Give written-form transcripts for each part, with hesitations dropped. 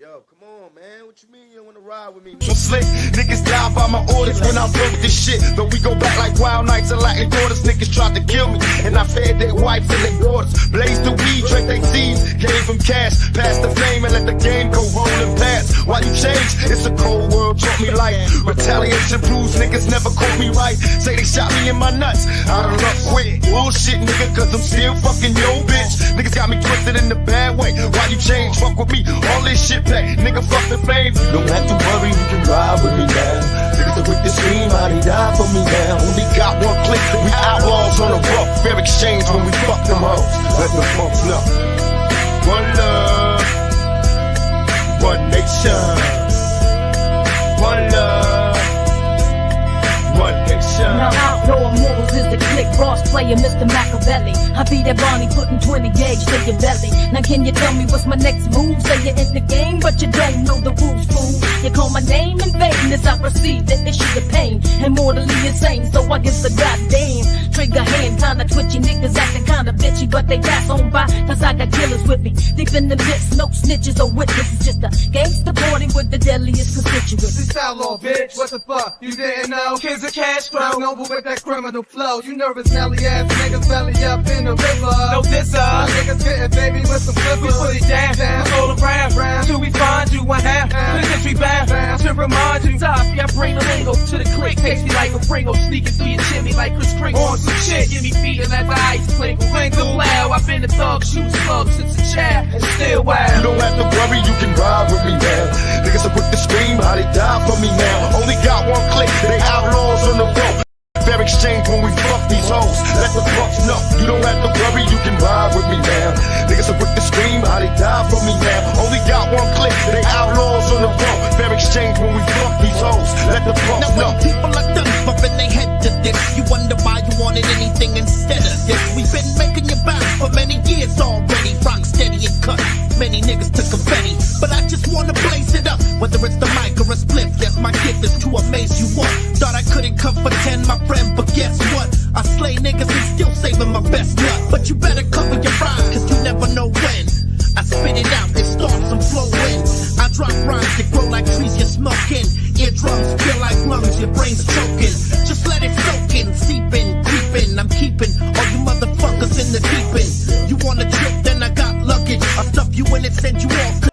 Yo, come on, man. What you mean you don't want to ride with me? So slick, niggas die by my orders when I broke this shit. Though we go back like wild nights and Latin daughters. Niggas tried to kill me, and I fed their wives and their daughters. Blazed the weed, drank they seeds, gave them cash. Passed the flame and let the game go rolling past. Why you change? It's a cold world, taught me life. Retaliation proves niggas never caught me right. Say they shot me in my nuts. I done luck quick. Bullshit, nigga, cause I'm still fucking yo bitch. Niggas got me twisted in the bad way. Why you change? Fuck with me. All this shit back. Nigga, fuck the fame. Don't have to worry, you can ride with me now. Niggas are quick to scream how they die for me now. Only got one click, we outlaws on the rough. Fair exchange when we fuck them hoes. Let the folks know. One love, one nation. One love, one nation. Now outlaw morals is the click, boss player Mr. Machiavelli. I be that Barney putting 20 gauge to your belly. Now can you tell me what's my next move? Say you're in the game, but you don't know the rules, fool. You call my name in vain as I proceed that this shit of pain and mortally insane, so I guess the goddamn trigger hand kinda twitchy. Niggas acting kinda bitchy, but they pass on by cause I got killers with me. Deep in the midst, no snitches or witnesses. Just a gangsta party with the deadliest constituents. This outlaw, bitch, what the fuck? You didn't know? Kids of Castro, noble with that criminal flow. You nervous Nelly ass niggas belly up in the river. No this My niggas getting baby with some flippers. we put it down, roll around, till we find you one half. Put the history back, to remind you top. Yeah, bring the lingo to the click, takes me like a Pringle, sneaking through your chimney like Chris Kringle. On some shit, give me feeling as the ice clink. So loud, I've been a thug, shoot slugs since a child, and still wild. You don't have to worry, you can ride with me now. Niggas are quick to scream how they die for me now. Only got one click, they outlaws on the road. Fair exchange when we fuck these hoes. Let the fucks know. You don't have to worry, you can ride with me now. Niggas are quick to scream how they die for me now. Only got one click, they outlaws on the road. Fair exchange when we fuck these hoes. Let the fucks know. Now when people are done bumping their head to this, you wonder why you wanted anything instead of this. We've been making you bounce for many years already. Rock steady and cut. Many niggas to confetti, but I just wanna blaze it up. Whether it's the mic or a split, yes, my gift is to amaze you all. Thought I couldn't come for 10, my friend, but guess what? I slay niggas and still saving my best nut. But you better cover your rhyme, cause you never know when. I spit it out, it starts and flow in. I drop rhymes that grow like trees you're smoking. Eardrums feel like lungs, your brain's choking. Just let it soak in, seep in, creepin'. I'm keeping all you motherfuckers in the deep end. You want a trip, then I got luggage. I'll stuff you in it, send you off.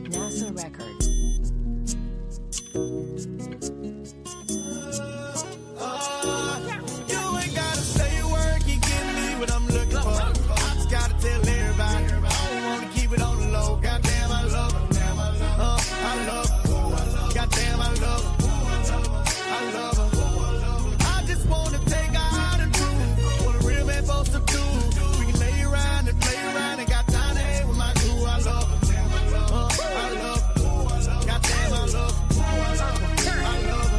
NASA record. You ain't gotta say a word, keep giving me what I'm looking for. I just gotta tell everybody, I don't wanna keep it on the low. Goddamn, I love her. I love her. Goddamn, I love her. I love her. I just wanna take her out and prove what a real man supposed to do. We can lay around and play around and got time to hang with my crew. I love her. I love her. Goddamn, I love her. I love her.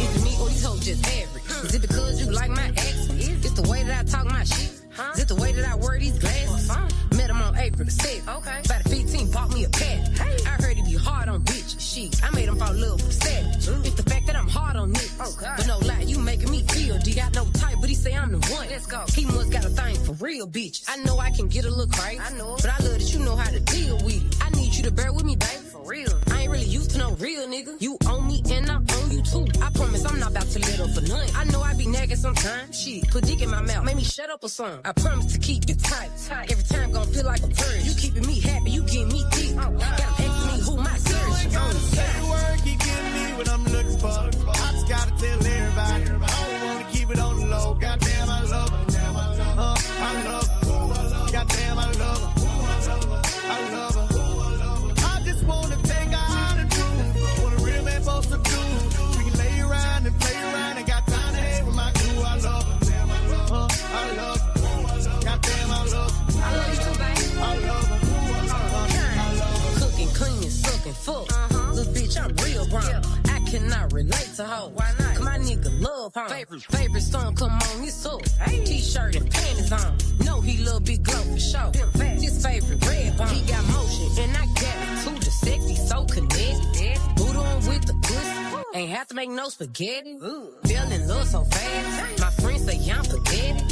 Is it me or these hoes just average? Is it because you like my ex? It's the way that I talk my shit? Is it the way that I wear these glasses? Met him on April 6th. Okay. By the 15, bought me a pad. I heard he be hard on bitch shit. I made him fall in love with savage. It's the fact that I'm hard on niggas. But no lie, you making me feel D. Got no type, but he say I'm the one. Let's go. He must got a thing for real bitches. I know I can get a little crazy. I know. But I love that you know how to deal with it. I need you to bear with me, baby. For real. I ain't really used to no real nigga. You own me and I own you too. I promise I'm not about to let up for nothing. I know I be nagging sometimes. Shit, put dick in my mouth. Make me shut up or something. I promise to keep you tight. Every time gon' feel like a purge. You keeping me happy, you give me deep. Got him asking me who my serious. You ain't gotta say a word, keep giving me what I'm looking for. I just gotta tell everybody, I don't wanna keep it on the low. Goddamn, I love her. I love her. Goddamn, I love her. I love her. I just wanna take her out and prove what a real man supposed to do. We can lay around and play around and got time to hang with my crew. I love her. I love her. Goddamn, I love her. I love you too, baby. I love her. Cooking, cleaning, sucking, fuck. Little bitch, I'm real wrong. I cannot relate to hoes. Why not? 'Cause my nigga love, huh? Favorite song, come on, it's up. T-shirt and panties on. No, he love big glow for sure. His favorite red bone. He got motion, and I got it too. The sexy, so connected. Boot on with the pussy. Ain't have to make no spaghetti. Fell in love so fast. My friends say I'm forgetting.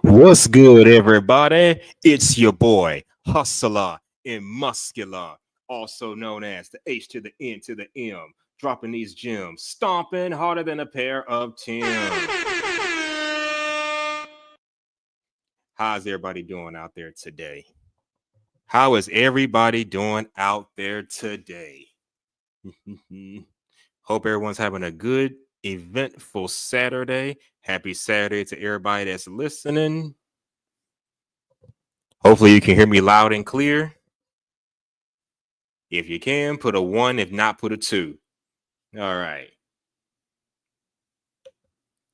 What's good, everybody? It's your boy, Hustler and Muscular, also known as the H to the N to the M, dropping these gems, stomping harder than a pair of Timbs. How's everybody doing out there today? How is everybody doing out there today? Hope everyone's having a good, eventful Saturday. Happy Saturday to everybody that's listening. Hopefully you can hear me loud and clear. If you can, put a 1. If not, put a 2. All right.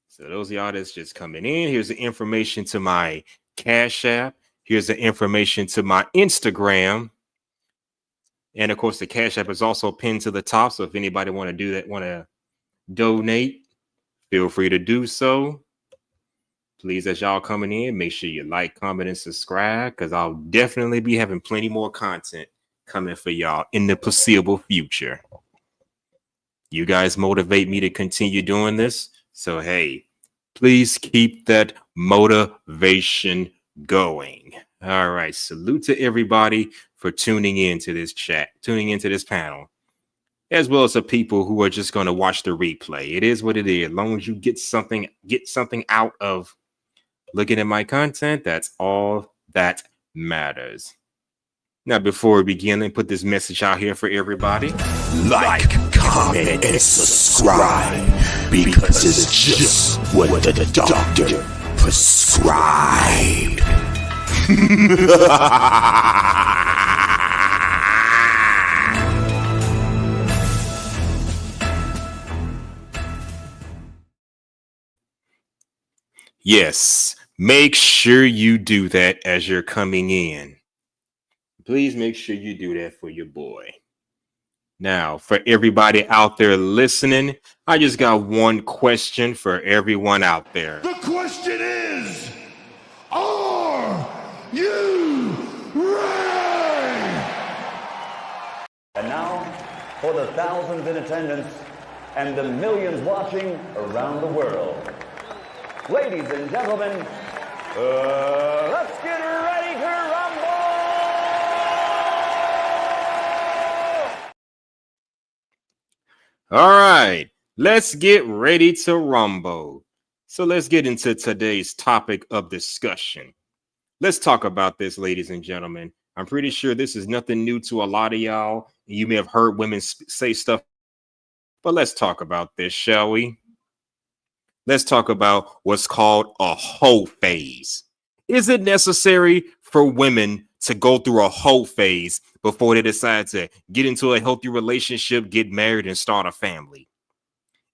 So those of y'all that's just coming in, here's the information to my Cash App. Here's the information to my Instagram. And of course, the Cash App is also pinned to the top. So if anybody want to do that, want to donate, feel free to do so. Please, as y'all coming in, make sure you like, comment, and subscribe, because I'll definitely be having plenty more content coming for y'all in the foreseeable future. You guys motivate me to continue doing this. So, hey, please keep that motivation going. All right. Salute to everybody for tuning into this chat, tuning into this panel, as well as the people who are just going to watch the replay. It is what it is. As long as you get something out of looking at my content, that's all that matters. Now, before we begin, let me put this message out here for everybody. Like, comment, and subscribe, because it's just what the doctor prescribed. Yes, make sure you do that as you're coming in. Please make sure you do that for your boy. Now, for everybody out there listening, I just got one question for everyone out there. The question is, are you ready? And now, for the thousands in attendance and the millions watching around the world. Ladies and gentlemen, let's get ready to rumble! All right, let's get ready to rumble. So let's get into today's topic of discussion. Let's talk about this, ladies and gentlemen. I'm pretty sure this is nothing new to a lot of y'all. You may have heard women say stuff, but let's talk about this, shall we? Let's talk about what's called a hoe phase. Is it necessary for women to go through a hoe phase before they decide to get into a healthy relationship, get married, and start a family?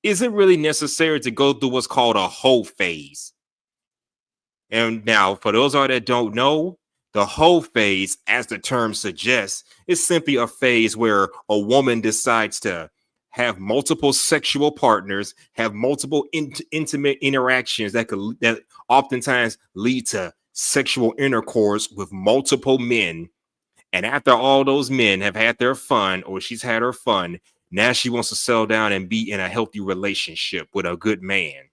Is it really necessary to go through what's called a hoe phase? And now, for those of you that don't know, the hoe phase, as the term suggests, is simply a phase where a woman decides to have multiple sexual partners, have multiple intimate interactions that oftentimes lead to sexual intercourse with multiple men. And after all those men have had their fun, or she's had her fun, now she wants to settle down and be in a healthy relationship with a good man.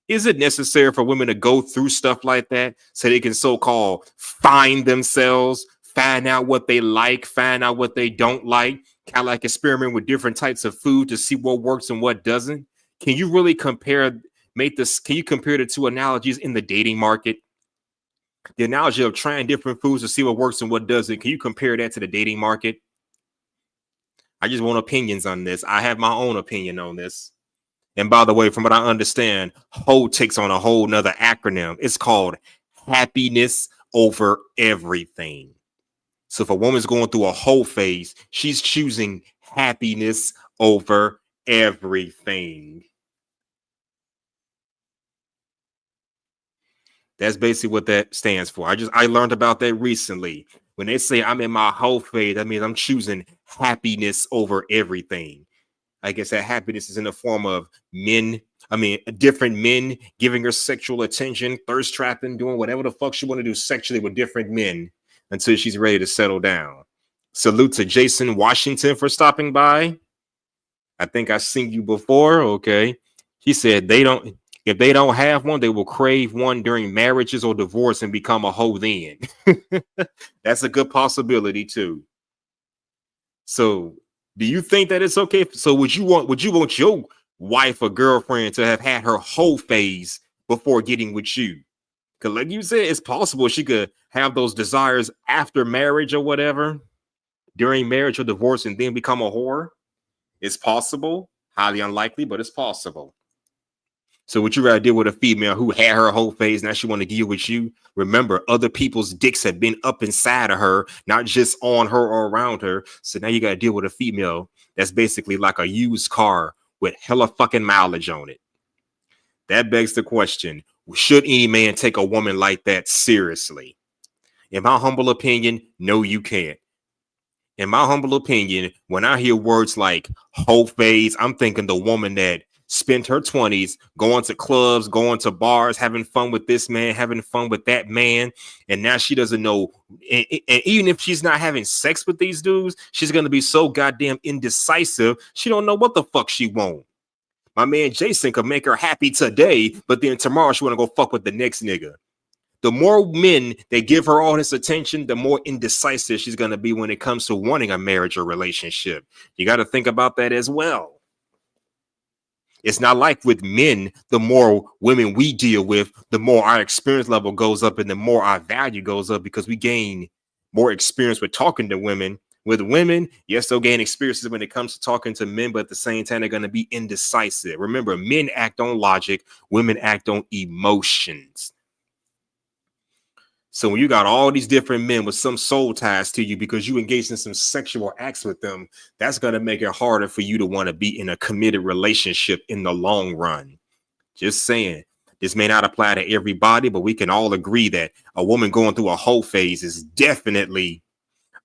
Is it necessary for women to go through stuff like that so they can so-called find themselves, find out what they like, find out what they don't like, kind of like experiment with different types of food to see what works and what doesn't? Can you really compare the two analogies in the dating market? The analogy of trying different foods to see what works and what doesn't. Can you compare that to the dating market? I just want opinions on this. I have my own opinion on this. And by the way, from what I understand, hoe takes on a whole nother acronym. It's called happiness over everything. So if a woman's going through a hoe phase, she's choosing happiness over everything. That's basically what that stands for. I learned about that recently. When they say I'm in my whole phase, that means I'm choosing happiness over everything. I guess that happiness is in the form of different men giving her sexual attention, thirst trapping, doing whatever the fuck she want to do sexually with different men until she's ready to settle down. Salute to Jason Washington for stopping by. I think I've seen you before. Okay. He said if they don't have one, they will crave one during marriages or divorce and become a hoe then. That's a good possibility too. So do you think that it's okay? So would you want your wife or girlfriend to have had her whole phase before getting with you? Because like you said, it's possible she could have those desires after marriage or whatever, during marriage or divorce, and then become a whore. It's possible, highly unlikely, but it's possible. So would you rather deal with a female who had her whole phase, now she want to deal with you? Remember, other people's dicks have been up inside of her, not just on her or around her. So now you got to deal with a female that's basically like a used car with hella fucking mileage on it. That begs the question, should any man take a woman like that seriously? In my humble opinion, no, you can't. In my humble opinion, when I hear words like whole phase, I'm thinking the woman that spent her 20s going to clubs, going to bars, having fun with this man, having fun with that man. And now she doesn't know. And even if she's not having sex with these dudes, she's going to be so goddamn indecisive. She don't know what the fuck she want. My man Jason could make her happy today, but then tomorrow she want to go fuck with the next nigga. The more men that give her all this attention, the more indecisive she's going to be when it comes to wanting a marriage or relationship. You got to think about that as well. It's not like with men, the more women we deal with, the more our experience level goes up and the more our value goes up because we gain more experience with talking to women. With women, yes, they'll gain experiences when it comes to talking to men, but at the same time, they're going to be indecisive. Remember, men act on logic, women act on emotions. So when you got all these different men with some soul ties to you because you engaged in some sexual acts with them, that's going to make it harder for you to want to be in a committed relationship in the long run. Just saying, this may not apply to everybody, but we can all agree that a woman going through a whole phase is definitely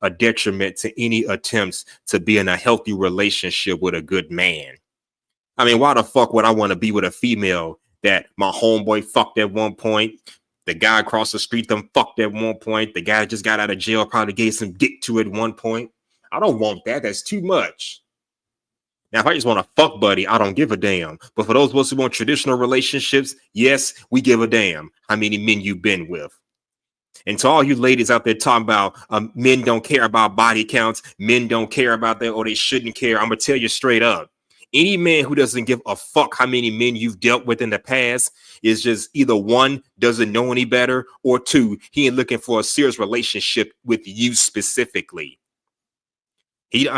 a detriment to any attempts to be in a healthy relationship with a good man. I mean, why the fuck would I want to be with a female that my homeboy fucked at one point? The guy across the street them fucked at one point. The guy just got out of jail, probably gave some dick to at one point. I don't want that. That's too much. Now, if I just want a fuck buddy, I don't give a damn. But for those of us who want traditional relationships, yes, we give a damn how many men you've been with. And to all you ladies out there talking about men don't care about body counts, men don't care about that, or they shouldn't care, I'm going to tell you straight up. Any man who doesn't give a fuck how many men you've dealt with in the past is just either one, doesn't know any better, or two, he ain't looking for a serious relationship with you specifically. He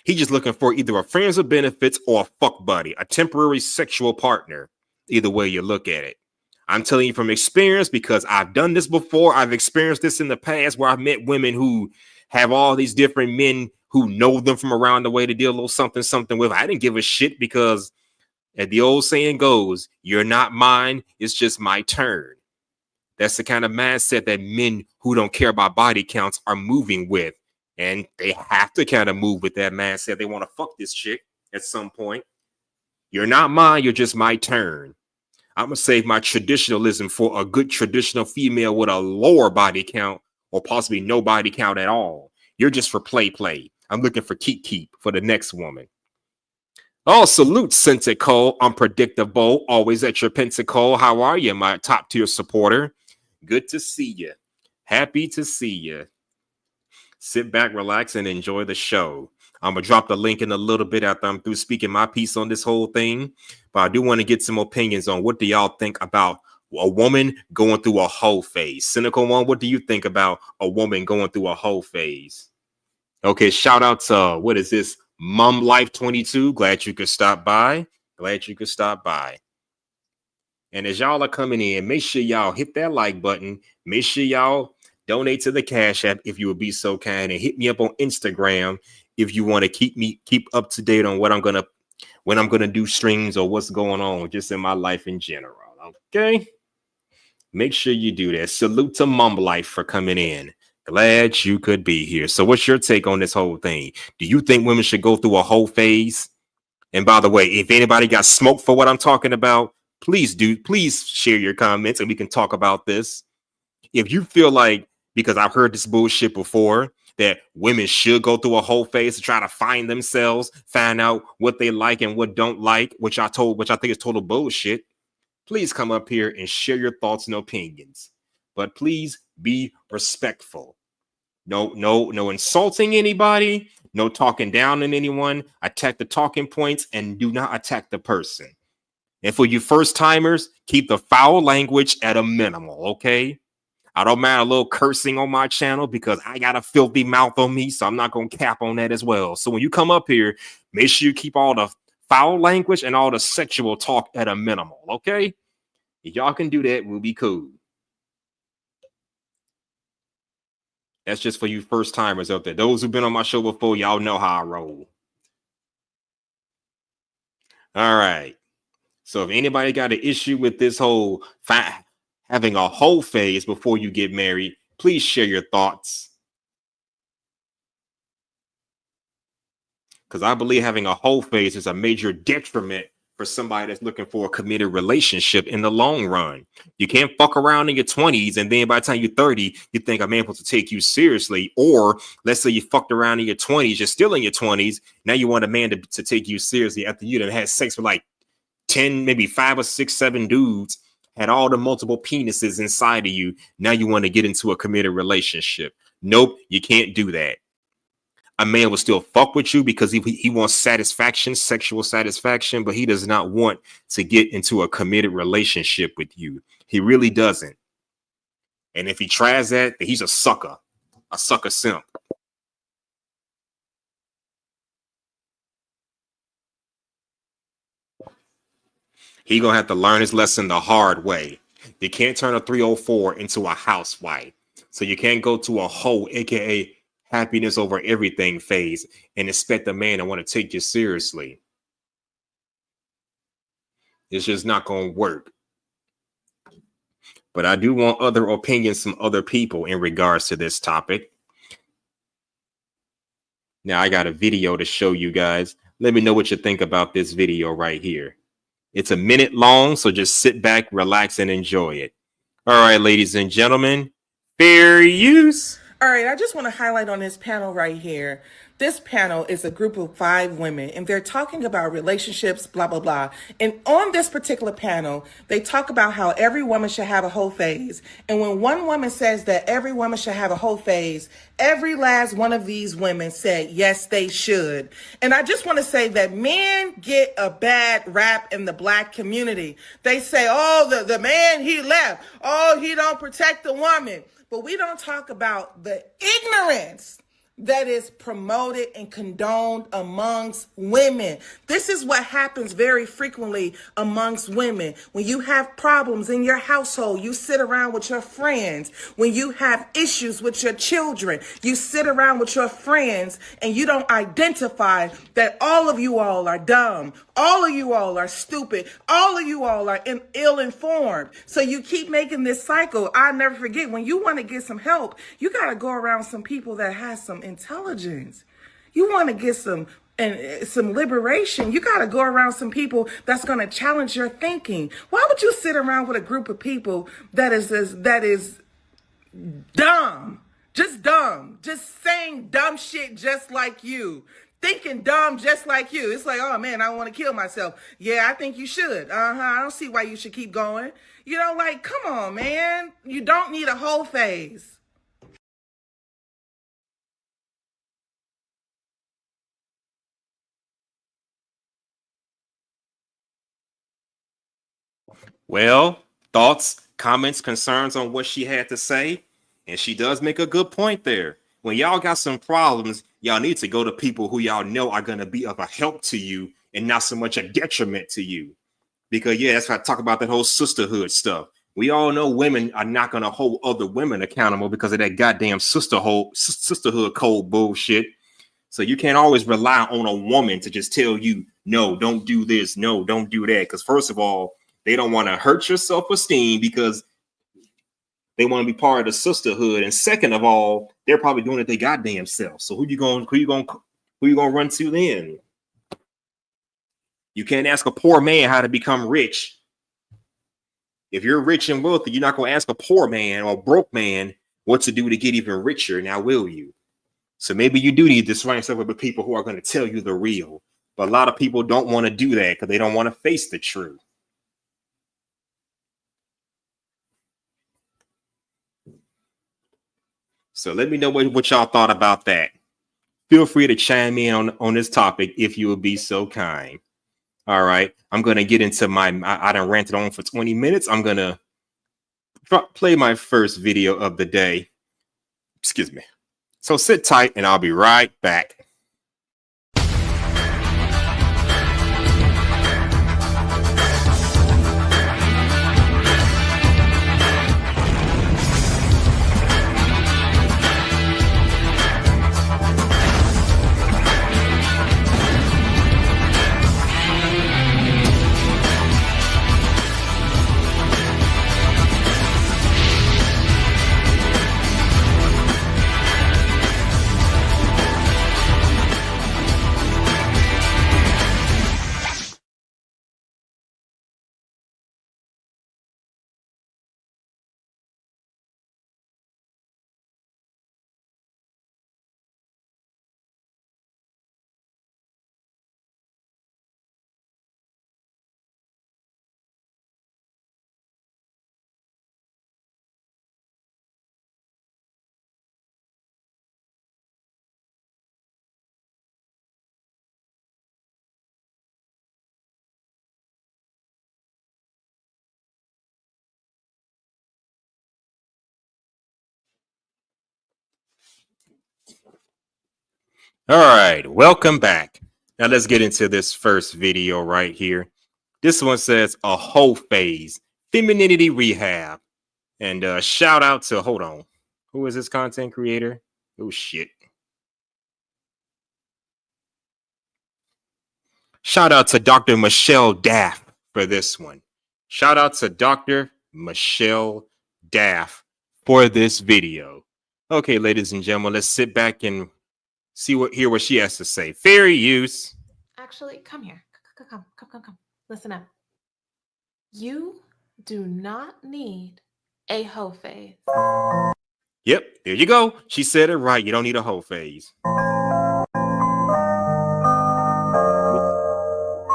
just looking for either a friends with benefits or a fuck buddy, a temporary sexual partner. Either way you look at it. I'm telling you from experience because I've done this before. I've experienced this in the past where I've met women who have all these different men who know them from around the way to deal a little something with. I didn't give a shit because, as the old saying goes, you're not mine, it's just my turn. That's the kind of mindset that men who don't care about body counts are moving with. And they have to kind of move with that mindset. They want to fuck this chick at some point. You're not mine, you're just my turn. I'm going to save my traditionalism for a good traditional female with a lower body count or possibly no body count at all. You're just for play. I'm looking for keep for the next woman. Oh, salute, Cole, unpredictable, always at your pentacle. How are you, my top tier supporter? Good to see you. Happy to see you. Sit back, relax, and enjoy the show. I'm going to drop the link in a little bit after I'm through speaking my piece on this whole thing. But I do want to get some opinions on what do y'all think about a woman going through a whole phase. Cynical one, what do you think about a woman going through a whole phase? Okay, shout out to, what is this? Mum Life 22. Glad you could stop by. And as y'all are coming in, make sure y'all hit that like button. Make sure y'all donate to the Cash App if you would be so kind, and hit me up on Instagram if you want to keep up to date on when I'm gonna do streams or what's going on just in my life in general. Okay. Make sure you do that. Salute to Mum Life for coming in. Glad you could be here. So what's your take on this whole thing? Do you think women should go through a whole phase? And by the way, if anybody got smoked for what I'm talking about, please share your comments and we can talk about this. If you feel like, because I've heard this bullshit before, that women should go through a whole phase to try to find themselves, find out what they like and what don't like, which I think is total bullshit, please come up here and share your thoughts and opinions. But please be respectful. No insulting anybody, no talking down on anyone. Attack the talking points and do not attack the person. And for you first timers, keep the foul language at a minimal, okay? I don't mind a little cursing on my channel because I got a filthy mouth on me, so I'm not going to cap on that as well. So when you come up here, make sure you keep all the foul language and all the sexual talk at a minimal, okay? If y'all can do that, we'll be cool. That's just for you first timers out there. Those who've been on my show before, y'all know how I roll. All right. So if anybody got an issue with this whole having a whole phase before you get married, please share your thoughts. Because I believe having a whole phase is a major detriment for somebody that's looking for a committed relationship in the long run. You can't fuck around in your 20s and then by the time you're 30, you think a man wants to take you seriously. Or let's say you fucked around in your 20s, you're still in your 20s. Now you want a man to take you seriously after you done had sex with like 10, maybe 5 or 6, 7 dudes, had all the multiple penises inside of you. Now you want to get into a committed relationship. Nope, you can't do that. A man will still fuck with you because he wants satisfaction, sexual satisfaction, but he does not want to get into a committed relationship with you. He really doesn't. And if he tries that, then he's a sucker simp. He gonna have to learn his lesson the hard way. You can't turn a 304 into a housewife. So you can't go to a whole, aka happiness over everything phase and expect a man to want to take you seriously. It's just not going to work. But I do want other opinions from other people in regards to this topic. Now I got a video to show you guys. Let me know what you think about this video right here. It's a minute long, so just sit back, relax, and enjoy it. All right, ladies and gentlemen, fair use. All right, I just want to highlight on this panel right here. This panel is a group of 5 women, and they're talking about relationships, blah, blah, blah. And on this particular panel, they talk about how every woman should have a whole phase. And when one woman says that every woman should have a whole phase, every last one of these women said, yes, they should. And I just want to say that men get a bad rap in the black community. They say, oh, the man, he left. Oh, he don't protect the woman. But we don't talk about the ignorance that is promoted and condoned amongst women. This is what happens very frequently amongst women. When you have problems in your household, you sit around with your friends. When you have issues with your children, you sit around with your friends and you don't identify that all of you all are dumb. All of you all are stupid. All of you all are ill-informed. So you keep making this cycle. I'll never forget, when you want to get some help, you got to go around some people that has some intelligence. You want to get some liberation. You got to go around some people that's going to challenge your thinking. Why would you sit around with a group of people that is dumb, just saying dumb shit just like you? Thinking dumb just like you. It's like, oh man, I want to kill myself. Yeah, I think you should. I don't see why you should keep going. You know, like, come on, man. You don't need a whole phase. Well, thoughts, comments, concerns on what she had to say. And she does make a good point there. When y'all got some problems, y'all need to go to people who y'all know are going to be of a help to you and not so much a detriment to you. Because, yeah, that's why I talk about that whole sisterhood stuff. We all know women are not going to hold other women accountable because of that goddamn sisterhood code bullshit. So you can't always rely on a woman to just tell you, no, don't do this. No, don't do that. Because first of all, they don't want to hurt your self-esteem because They want to be part of the sisterhood. And second of all, they're probably doing it their goddamn self. So who you gonna run to then? You can't ask a poor man how to become rich. If you're rich and wealthy, you're not going to ask a poor man or a broke man what to do to get even richer. Now, will you? So maybe you do need to surround yourself with people who are going to tell you the real. But a lot of people don't want to do that because they don't want to face the truth. So let me know what y'all thought about that. Feel free to chime in on this topic if you would be so kind. All right. I'm going to get into I done ranted on for 20 minutes. I'm going to play my first video of the day. Excuse me. So sit tight and I'll be right back. All right, welcome back. Now let's get into this first video right here. This one says a hoe-phase, femininity rehab. And shout out to, hold on, who is this content creator? Oh, shit. Shout out to Dr. Michelle Daff for this one. Shout out to Dr. Michelle Daff for this video. Okay, ladies and gentlemen, let's sit back and hear what she has to say. Fair use. Actually, come here. Come. Listen up. You do not need a hoe phase. Yep, there you go. She said it right. You don't need a hoe phase.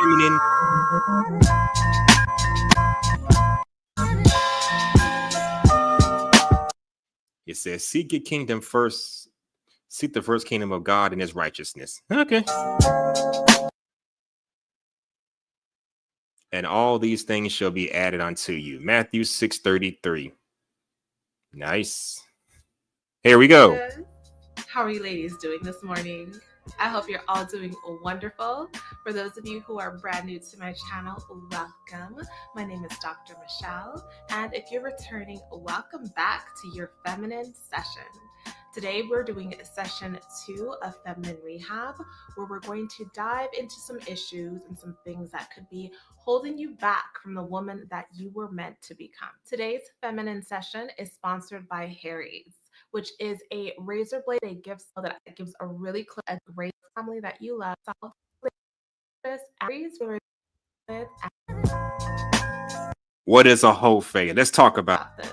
Feminine. It says, seek your kingdom first. Seek the first kingdom of God and his righteousness. Okay. And all these things shall be added unto you. Matthew 6:33. Nice. Here we go. How are you ladies doing this morning? I hope you're all doing wonderful. For those of you who are brand new to my channel, welcome. My name is Dr. Michelle, and if you're returning, welcome back to your feminine session. Today we're doing session 2 of Feminine Rehab, where we're going to dive into some issues and some things that could be holding you back from the woman that you were meant to become. Today's feminine session is sponsored by Harry's, which is a razor blade they give so that it gives a really close, a great family that you love. What is a hoe phase? Let's talk about this.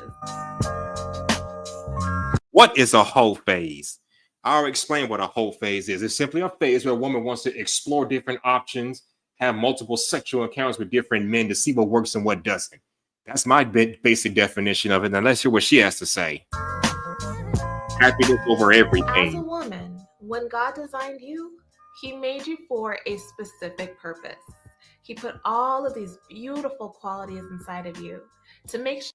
What is a hoe phase? I'll explain what a hoe phase is. It's simply a phase where a woman wants to explore different options, have multiple sexual encounters with different men to see what works and what doesn't. That's my basic definition of it. Now let's hear what she has to say. Happiness over everything. As a woman, when God designed you, he made you for a specific purpose. He put all of these beautiful qualities inside of you to make sure.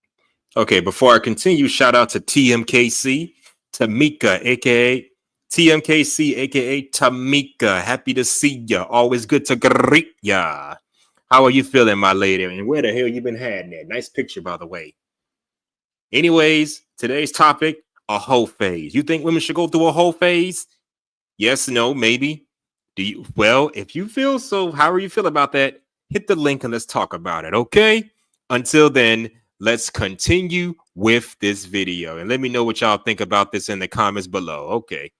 Okay, before I continue, shout out to TMKC, Tamika, aka TMKC, aka Tamika. Happy to see ya. Always good to greet ya. How are you feeling, my lady? And where the hell you been hiding at? Nice picture, by the way. Anyways, today's topic, a hoe phase. You think women should go through a hoe phase? Yes, no, maybe. Do you? Well, if you feel so, however you feel about that, hit the link and let's talk about it, okay? Until then, let's continue with this video. And let me know what y'all think about this in the comments below. Okay.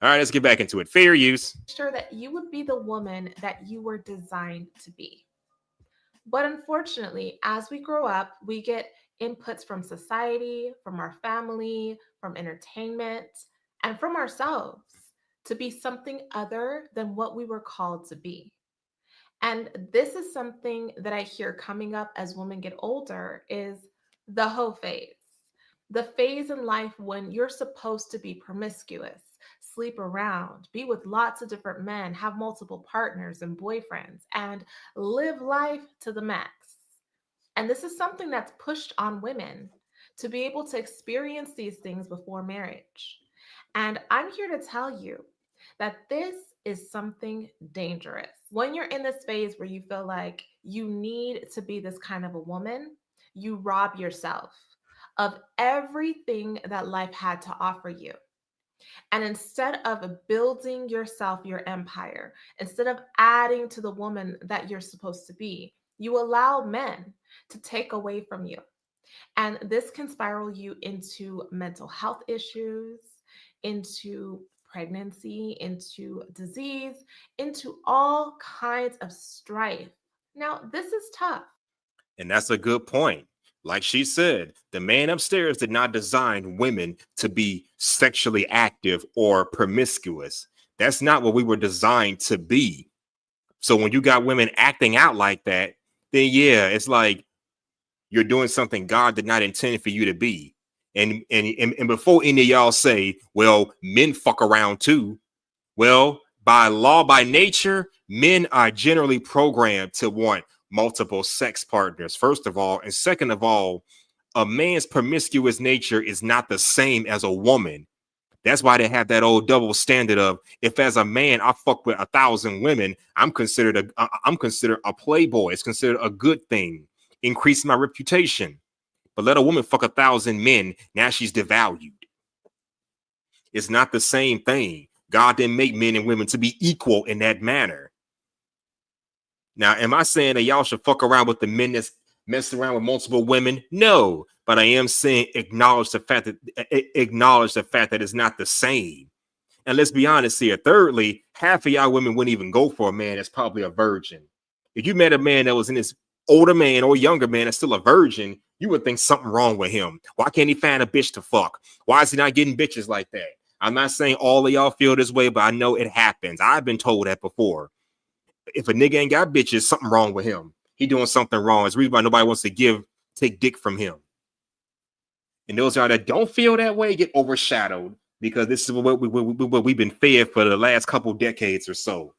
All right, let's get back into it. Fair use. Sure that you would be the woman that you were designed to be. But unfortunately, as we grow up, we get inputs from society, from our family, from entertainment, and from ourselves to be something other than what we were called to be. And this is something that I hear coming up as women get older is the hoe phase. The phase in life when you're supposed to be promiscuous, sleep around, be with lots of different men, have multiple partners and boyfriends, and live life to the max. And this is something that's pushed on women to be able to experience these things before marriage. And I'm here to tell you that this is something dangerous. When you're in this phase where you feel like you need to be this kind of a woman, you rob yourself of everything that life had to offer you. And instead of building yourself your empire, instead of adding to the woman that you're supposed to be, you allow men to take away from you. And this can spiral you into mental health issues, into pregnancy, into disease, into all kinds of strife. Now, this is tough. And that's a good point. Like she said, the man upstairs did not design women to be sexually active or promiscuous. That's not what we were designed to be. So when you got women acting out like that, then yeah, it's like you're doing something God did not intend for you to be. And before any of y'all say, well, men fuck around too. Well, by law, by nature, men are generally programmed to want multiple sex partners, first of all. And second of all, a man's promiscuous nature is not the same as a woman. That's why they have that old double standard of, if as a man I fuck with 1,000 women, I'm considered a playboy. It's considered a good thing. Increase my reputation. But let a woman fuck 1,000 men, now she's devalued. It's not the same thing. God didn't make men and women to be equal in that manner. Now, am I saying that y'all should fuck around with the men that's messing around with multiple women? No, but I am saying acknowledge the fact that it's not the same. And let's be honest here. Thirdly, half of y'all women wouldn't even go for a man that's probably a virgin. If you met a man that was in his older man or younger man that's still a virgin, you would think something wrong with him. Why can't he find a bitch to fuck? Why is he not getting bitches like that? I'm not saying all of y'all feel this way, but I know it happens. I've been told that before. If a nigga ain't got bitches, something wrong with him. He doing something wrong. It's the reason why nobody wants to take dick from him. And those y'all that don't feel that way get overshadowed because this is what we've been fed for the last couple decades or so.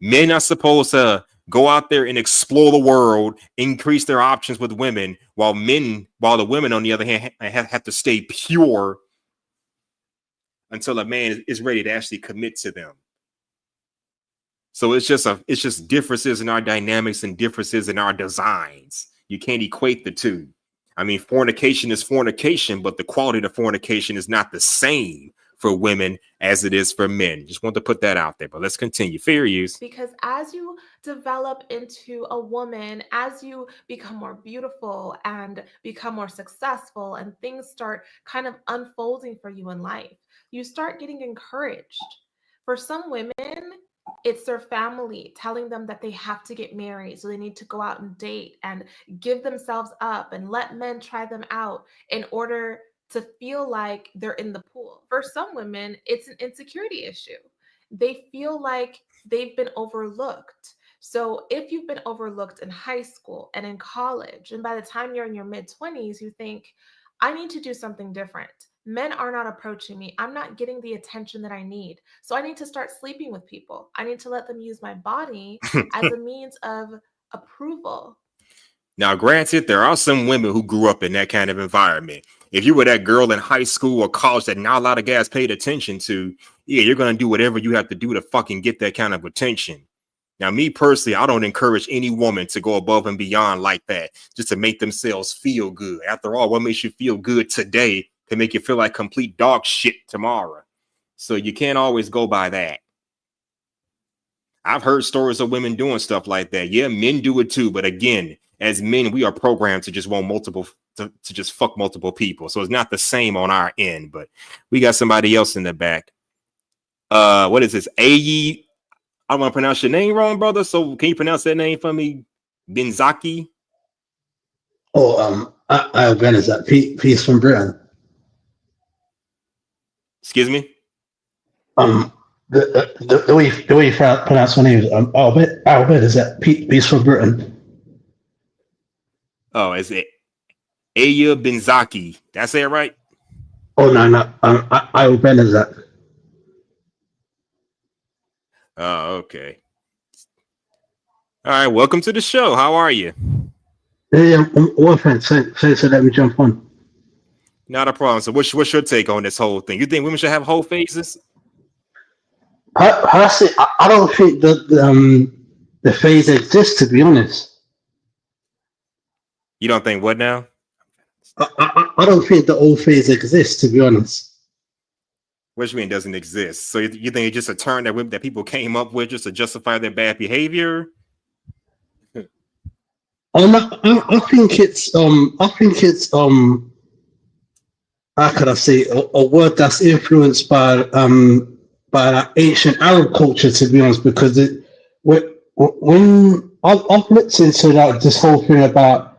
Men are supposed to go out there and explore the world, increase their options with women, while the women, on the other hand, have to stay pure until a man is ready to actually commit to them. So it's just differences in our dynamics and differences in our designs. You can't equate the two. I mean, fornication is fornication, but the quality of fornication is not the same for women as it is for men. Just want to put that out there, but let's continue. Fair use. Because as you develop into a woman, as you become more beautiful and become more successful and things start kind of unfolding for you in life, you start getting encouraged. For some women, it's their family telling them that they have to get married, so they need to go out and date and give themselves up and let men try them out in order to feel like they're in the pool. For some women, it's an insecurity issue. They feel like they've been overlooked. So if you've been overlooked in high school and in college, and by the time you're in your mid-20s, you think, I need to do something different. Men are not approaching me. I'm not getting the attention that I need. So I need to start sleeping with people. I need to let them use my body as a means of approval. Now, granted, there are some women who grew up in that kind of environment. If you were that girl in high school or college that not a lot of guys paid attention to, yeah, you're going to do whatever you have to do to fucking get that kind of attention. Now, me personally, I don't encourage any woman to go above and beyond like that just to make themselves feel good. After all, what makes you feel good today can make you feel like complete dog shit tomorrow. So you can't always go by that. I've heard stories of women doing stuff like that. Yeah, men do it too. But again, as men, we are programmed to just want multiple, to just fuck multiple people. So it's not the same on our end, but we got somebody else in the back. What is this? Ayi? I don't want to pronounce your name wrong, brother. So can you pronounce that name for me? Benzaki? Oh, again, is that Peace from Britain? Excuse me? The way you pronounce my name is Albert, is that Peace from Britain? Oh, is it Aya Benzaki? Did I say it right? Oh, no. Albert, is that? Oh, okay. All right, welcome to the show. How are you? Yeah, well, thanks. So let me jump on. Not a problem. So what's your take on this whole thing? You think women should have whole phases? Personally, I don't think that the phase exists, to be honest. You don't think what now? I don't think the old phase exists, to be honest. What you mean doesn't exist? So you think it's just a term that people came up with just to justify their bad behavior? I think it's how could I say a word that's influenced by that ancient Arab culture, to be honest, because when I've looked into that this whole thing about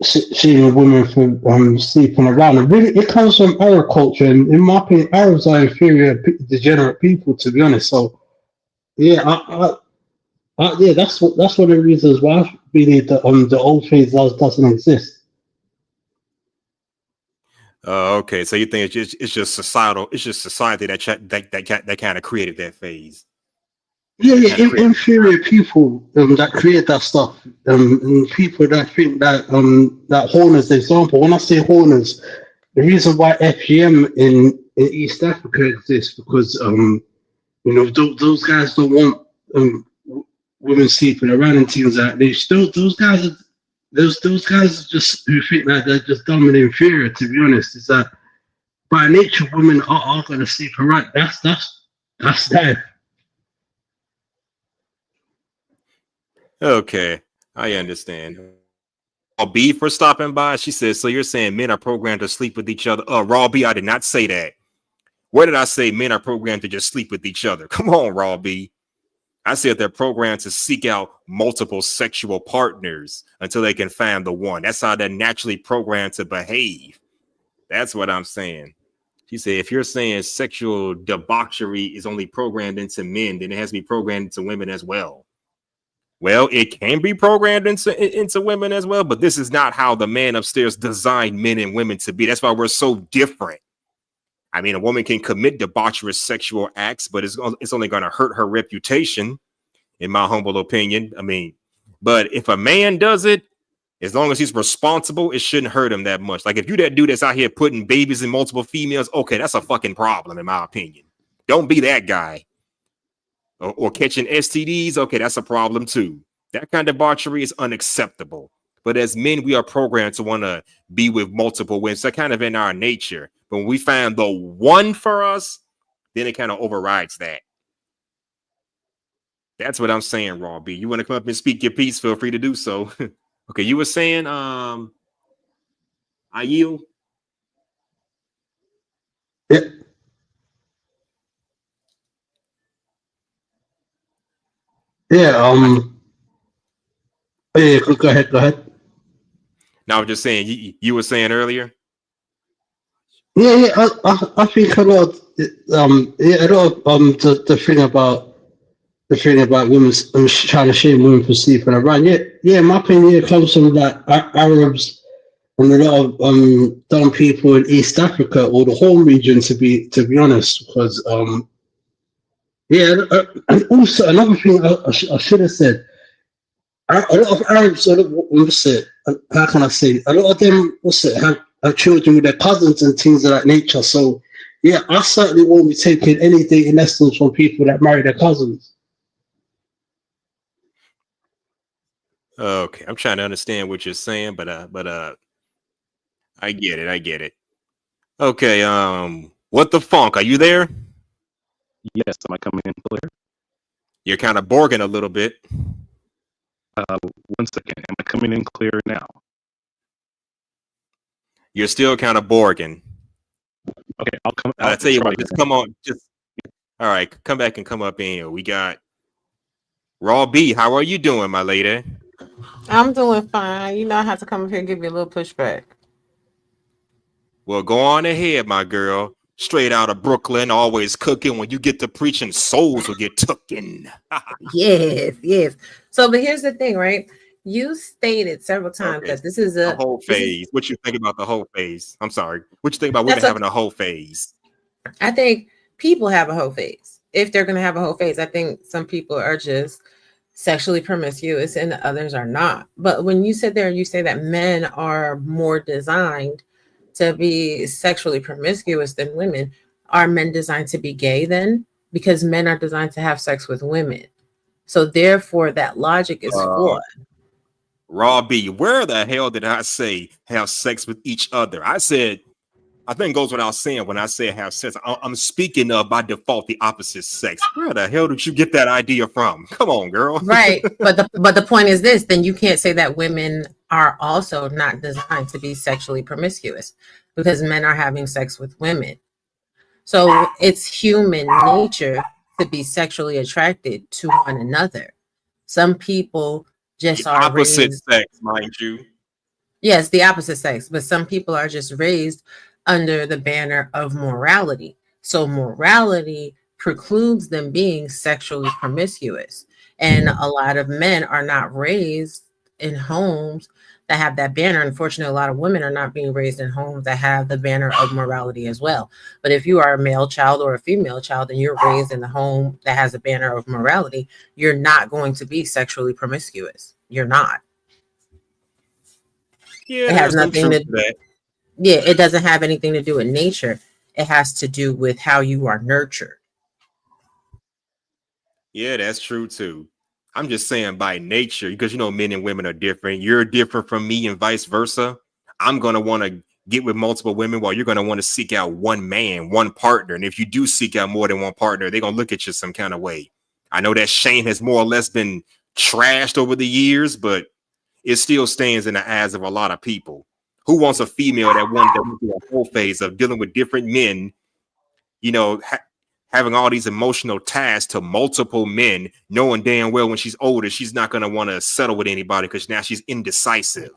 shaming women for sleeping around, and really it comes from Arab culture, and in my opinion, Arabs are inferior, degenerate people, to be honest. So yeah, yeah, that's one of the reasons why I believe that the old phase doesn't exist. Okay, so you think it's just societal? It's just society that kind of created that phase. Yeah, inferior people that create that stuff, and people that think that that Horners example. When I say Horners, the reason why FGM in East Africa exists because those guys don't want women sleeping around and things like this. Those guys are just who think that they're just dumb and inferior. To be honest, is that by nature women are going to sleep around. That's that. Okay, I understand. Raw B for stopping by. She says, so you're saying men are programmed to sleep with each other? Raw B, I did not say that. Where did I say men are programmed to just sleep with each other? Come on, Raw B. I said they're programmed to seek out multiple sexual partners until they can find the one. That's how they're naturally programmed to behave. That's what I'm saying. She said, if you're saying sexual debauchery is only programmed into men, then it has to be programmed into women as well. Well, it can be programmed into women as well, but this is not how the man upstairs designed men and women to be. That's why we're so different. I mean, a woman can commit debaucherous sexual acts, but it's only going to hurt her reputation, in my humble opinion. I mean, but if a man does it, as long as he's responsible, it shouldn't hurt him that much. Like if you that dude that's out here putting babies in multiple females, okay, that's a fucking problem, in my opinion. Don't be that guy. Or catching STDs, okay, that's a problem too. That kind of debauchery is unacceptable. But as men, we are programmed to want to be with multiple women. So kind of in our nature. But when we find the one for us, then it kind of overrides that. That's what I'm saying, Raw B. You want to come up and speak your piece, feel free to do so. Okay, you were saying, I yield. Yeah. Yeah. Yeah. Go ahead. Now I'm just saying, you were saying earlier. Yeah. I think a lot. The thing about women trying to shame women for sleeping around. Yeah. My opinion, it comes from that Arabs and a lot of dumb people in East Africa or the whole region, to be honest. Because and also another thing I should have said. A lot of Arabs, how can I say? A lot of them, have children with their cousins and things of that nature. So, yeah, I certainly won't be taking any dating lessons from people that marry their cousins. Okay, I'm trying to understand what you're saying, but I get it. Okay, what the funk? Are you there? Yes, am I coming in clear? You're kind of borging a little bit. One second. Am I coming in clear now? You're still kind of borging. Okay, I'll come. I tell you what, just come on. Just all right. Come back and come up in here. We got Raw B. How are you doing, my lady? I'm doing fine. You know, I have to come up here and give you a little pushback. Well, go on ahead, my girl. Straight out of Brooklyn, always cooking. When you get to preaching, souls will get tooken. Yes. So, but here's the thing, right? You stated several times that this is a whole phase. What you think about the whole phase? I'm sorry. What you think about women having a whole phase? I think people have a whole phase. If they're going to have a whole phase, I think some people are just sexually promiscuous and others are not. But when you sit there and you say that men are more designed to be sexually promiscuous than women, are men designed to be gay then? Because men are designed to have sex with women. So therefore that logic is flawed. Raw B, where the hell did I say have sex with each other? I said, I think it goes without saying when I say have sex, I'm speaking of by default the opposite sex. Where the hell did you get that idea from? Come on, girl. Right. But the point is this, then you can't say that women are also not designed to be sexually promiscuous because men are having sex with women. So it's human nature to be sexually attracted to one another. Some people just the are opposite raised, sex, mind you. yes, the opposite sex, but some people are just raised under the banner of morality. So morality precludes them being sexually promiscuous. And a lot of men are not raised in homes that have that banner. Unfortunately, a lot of women are not being raised in homes that have the banner of morality as well. But if you are a male child or a female child and you're raised in a home that has a banner of morality, you're not going to be sexually promiscuous. You're not. Yeah, It has nothing to that. Yeah, it doesn't have anything to do with nature. It has to do with how you are nurtured. Yeah, that's true too. I'm just saying by nature, because you know men and women are different. You're different from me and vice versa. I'm going to want to get with multiple women while you're going to want to seek out one man, one partner. And if you do seek out more than one partner, they're going to look at you some kind of way. I know that shame has more or less been trashed over the years, but it still stands in the eyes of a lot of people. Who wants a female that went through a whole phase of dealing with different men, you know, having all these emotional ties to multiple men, knowing damn well when she's older, she's not going to want to settle with anybody because now she's indecisive.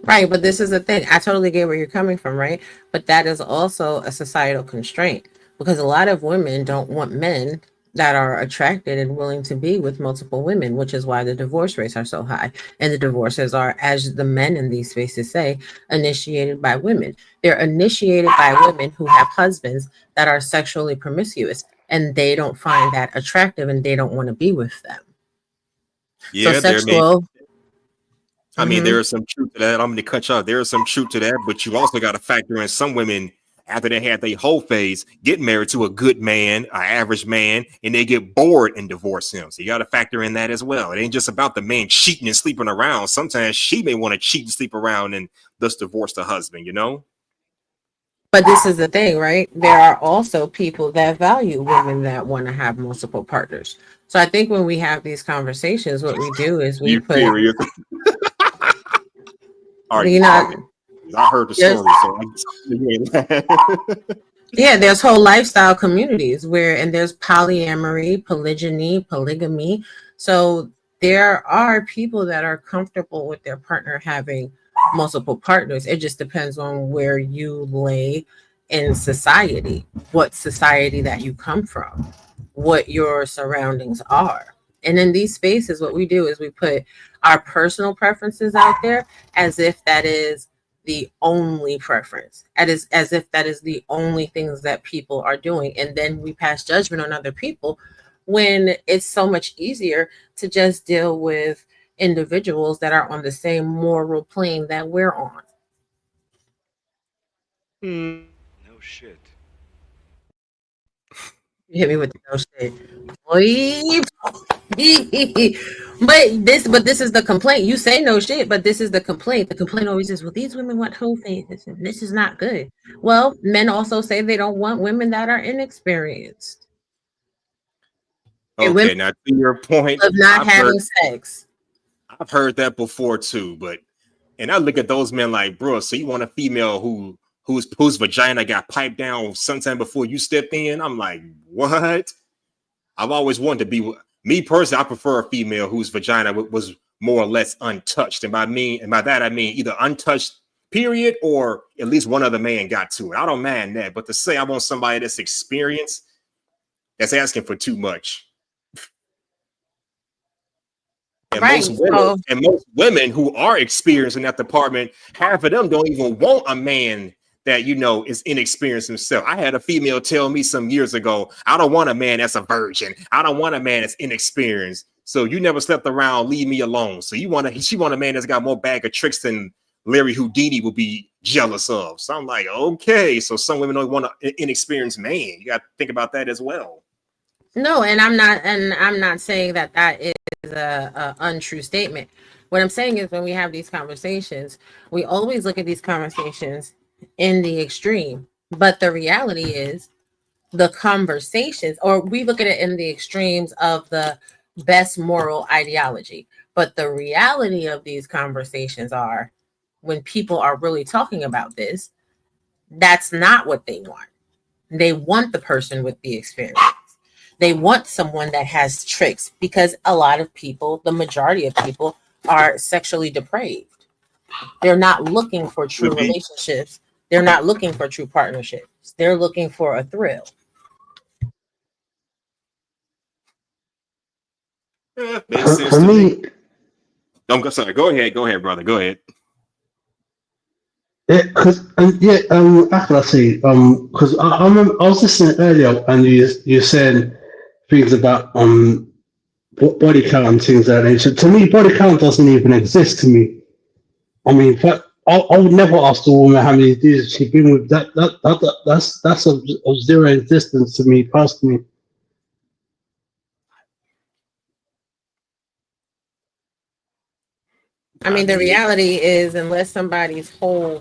Right, but this is the thing. I totally get where you're coming from, right? But that is also a societal constraint because a lot of women don't want men that are attracted and willing to be with multiple women, which is why the divorce rates are so high. And the divorces are, as the men in these spaces say, initiated by women. They're initiated by women who have husbands that are sexually promiscuous and they don't find that attractive and they don't want to be with them. Yeah, so sexual. I mean, there is some truth to that. I'm going to cut you off. There is some truth to that, but you also got to factor in some women after they had their whole phase, get married to a good man, an average man, and they get bored and divorce him. So you got to factor in that as well. It ain't just about the man cheating and sleeping around. Sometimes she may want to cheat and sleep around and thus divorce the husband, you know? But this is the thing, right? There are also people that value women that want to have multiple partners. So I think when we have these conversations, what we do is we put. Serious? You know, I heard the story, so yeah, there's whole lifestyle communities and there's polyamory, polygyny, polygamy. So there are people that are comfortable with their partner having multiple partners. It just depends on where you lay in society, what society that you come from, what your surroundings are. And in these spaces, what we do is we put our personal preferences out there as if that is the only preference, as if that is the only things that people are doing. And then we pass judgment on other people when it's so much easier to just deal with individuals that are on the same moral plane that we're on. No shit. You hit me with the no shit. Boy. But this is the complaint. You say no shit, but this is the complaint. The complaint always is, well, these women want whole phases, and this is not good. Well, men also say they don't want women that are inexperienced. Okay, now to your point of not having sex. I've heard that before too, and I look at those men like, bro, so you want a female whose vagina got piped down sometime before you stepped in? I'm like, what? I've always wanted to be me personally. I prefer a female whose vagina was more or less untouched, and by that I mean either untouched, period, or at least one other man got to it. I don't mind that, but to say I want somebody that's experienced, that's asking for too much. And Right. most women who are experienced in that department, half of them don't even want a man that is inexperienced himself. I had a female tell me some years ago, I don't want a man that's a virgin. I don't want a man that's inexperienced. So you never slept around, leave me alone. So she want a man that's got more bag of tricks than Larry Houdini would be jealous of. So I'm like, okay, so some women don't want an inexperienced man. You got to think about that as well. No, and I'm not saying that is a untrue statement. What I'm saying is when we have these conversations, we always look at these conversations in the extreme. But the reality is the conversations, or we look at it in the extremes of the best moral ideology. But the reality of these conversations are when people are really talking about this, that's not what they want. They want the person with the experience. They want someone that has tricks because a lot of people, the majority of people, are sexually depraved. They're not looking for true relationships. They're not looking for true partnerships. They're looking for a thrill. Yeah, makes sense to me. Sorry, go ahead, brother. Go ahead. Yeah, because how can I say? Because I remember I was listening earlier, and you said things about body count and things like that. So to me, body count doesn't even exist to me. I mean, I would never ask a woman how many dudes she's been with. That's of zero existence to me personally. I mean, the reality is, unless somebody's whole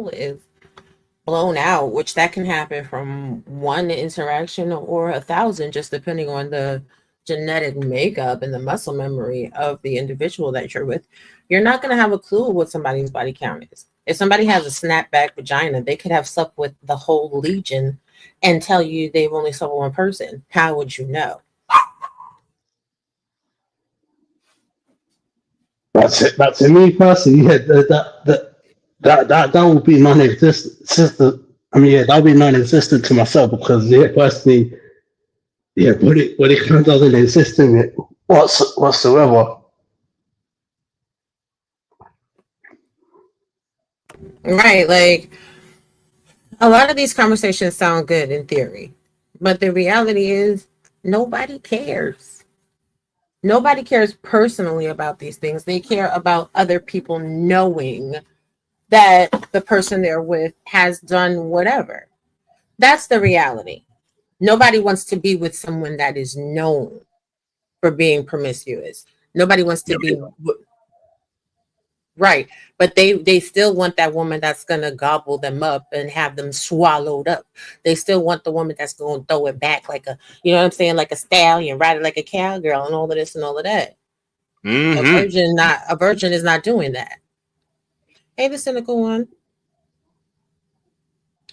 is blown out, which that can happen from one interaction or 1,000, just depending on the genetic makeup and the muscle memory of the individual that you're with, you're not going to have a clue what somebody's body count is. If somebody has a snapback vagina, they could have slept with the whole legion and tell you they've only slept with one person. How would you know? That's it. But to me personally, yeah, that would be non-existent. I mean, yeah, that would be non-existent to myself because, yeah, personally, yeah, body count doesn't exist in it whatsoever. Right, like a lot of these conversations sound good in theory, but the reality is nobody cares. Nobody cares personally about these things. They care about other people knowing that the person they're with has done whatever. That's the reality. Nobody wants to be with someone that is known for being promiscuous. Nobody wants to be right, but they still want that woman that's gonna gobble them up and have them swallowed up. They still want the woman that's gonna throw it back like a, you know what I'm saying, like a stallion, ride it like a cowgirl, and all of this and all of that. Mm-hmm. A virgin is not doing that. Hey, the cynical one.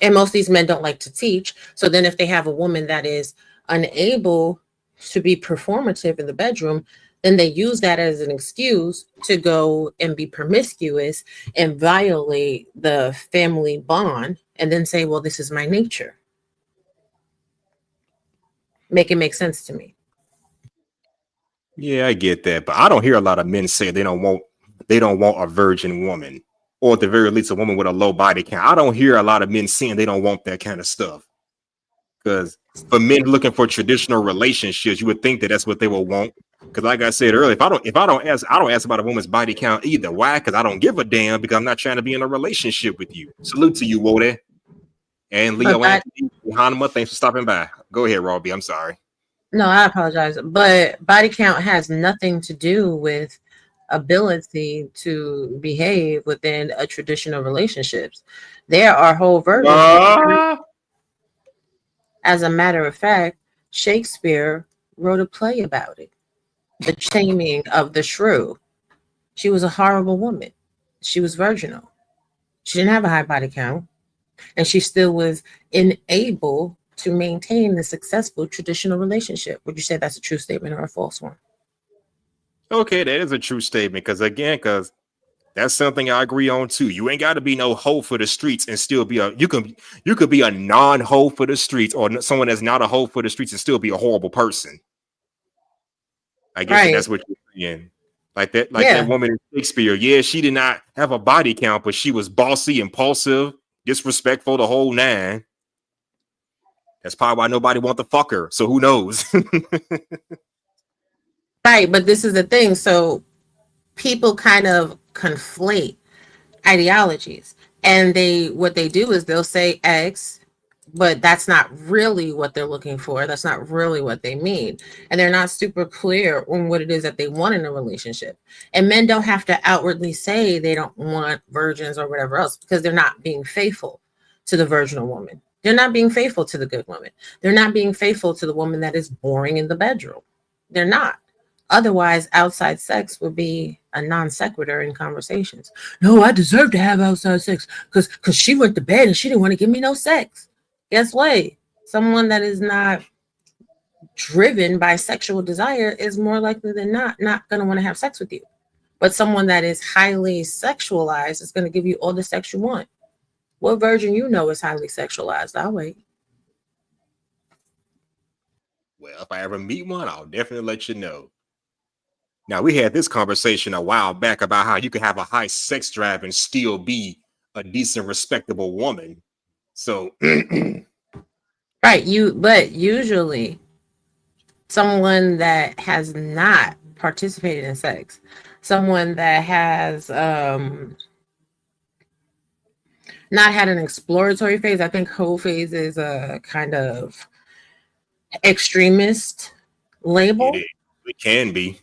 And most of these men don't like to teach. So then if they have a woman that is unable to be performative in the bedroom, then they use that as an excuse to go and be promiscuous and violate the family bond and then say, well, this is my nature. Make it make sense to me. Yeah, I get that, but I don't hear a lot of men say they don't want a virgin woman, or at the very least a woman with a low body count. I don't hear a lot of men saying they don't want that kind of stuff. Because for men looking for traditional relationships, you would think that that's what they will want. Because like I said earlier, if I don't ask about a woman's body count either. Why? Because I don't give a damn, because I'm not trying to be in a relationship with you. Salute to you, Wode. And Leo Anthony, Hanuma, thanks for stopping by. Go ahead, Robbie. I'm sorry. No, I apologize. But body count has nothing to do with ability to behave within a traditional relationships. There are whole virgins. As a matter of fact, Shakespeare wrote a play about it. the taming of the shrew. She was a horrible woman. She was virginal. She didn't have a high body count, and she still was unable to maintain a successful traditional relationship. Would you say that's a true statement or a false one? Okay, that is a true statement because that's something I agree on too. You ain't got to be no hoe for the streets and still be you could be a non-hoe for the streets or someone that's not a hoe for the streets and still be a horrible person. I guess that's what you're saying. Like that woman in Shakespeare. Yeah, she did not have a body count, but she was bossy, impulsive, disrespectful, the whole nine. That's probably why nobody want to fuck her. So who knows? Right, but this is the thing. So people kind of conflate ideologies, and what they do is they'll say X, but that's not really what they're looking for. That's not really what they mean. And they're not super clear on what it is that they want in a relationship. And men don't have to outwardly say they don't want virgins or whatever else, because they're not being faithful to the virginal woman. They're not being faithful to the good woman. They're not being faithful to the woman that is boring in the bedroom. They're not. Otherwise, outside sex would be a non sequitur in conversations. No, I deserve to have outside sex because she went to bed and she didn't want to give me no sex. Guess what? Someone that is not driven by sexual desire is more likely than not going to want to have sex with you. But someone that is highly sexualized is going to give you all the sex you want. What virgin you know is highly sexualized? I'll wait. Well, if I ever meet one, I'll definitely let you know. Now, we had this conversation a while back about how you can have a high sex drive and still be a decent, respectable woman. So, right. But usually someone that has not participated in sex, someone that has not had an exploratory phase, I think hoe-phase is a kind of extremist label. It can be.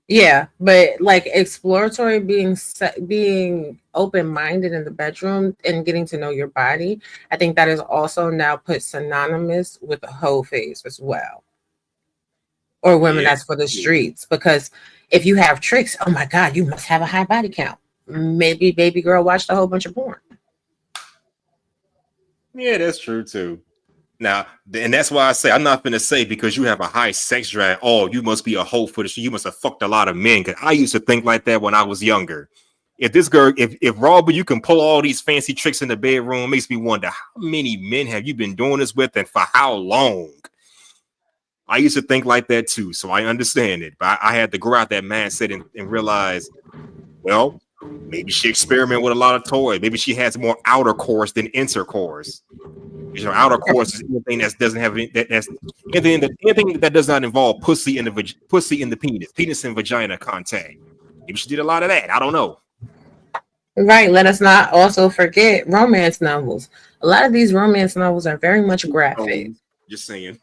Yeah, but like exploratory, being open-minded in the bedroom and getting to know your body, I think that is also now put synonymous with a hoe phase as well, or women that's for the streets. Because if you have tricks, oh my God, you must have a high body count. Maybe baby girl watched a whole bunch of porn. Yeah, that's true too. Now, and that's why I say I'm not going to say because you have a high sex drive, oh, you must be a hoe for the street. You must have fucked a lot of men. Because I used to think like that when I was younger. If this girl, if Robert, you can pull all these fancy tricks in the bedroom, it makes me wonder how many men have you been doing this with and for how long? I used to think like that too, so I understand it. But I had to grow out that mindset and realize, well, maybe she experimented with a lot of toys. Maybe she has more outer course than intercourse. You know, outer course is anything that doesn't have that's anything that does not involve pussy in the penis and vagina contact. Maybe she did a lot of that. I don't know. Right. Let us not also forget romance novels. A lot of these romance novels are very much graphic. Just saying.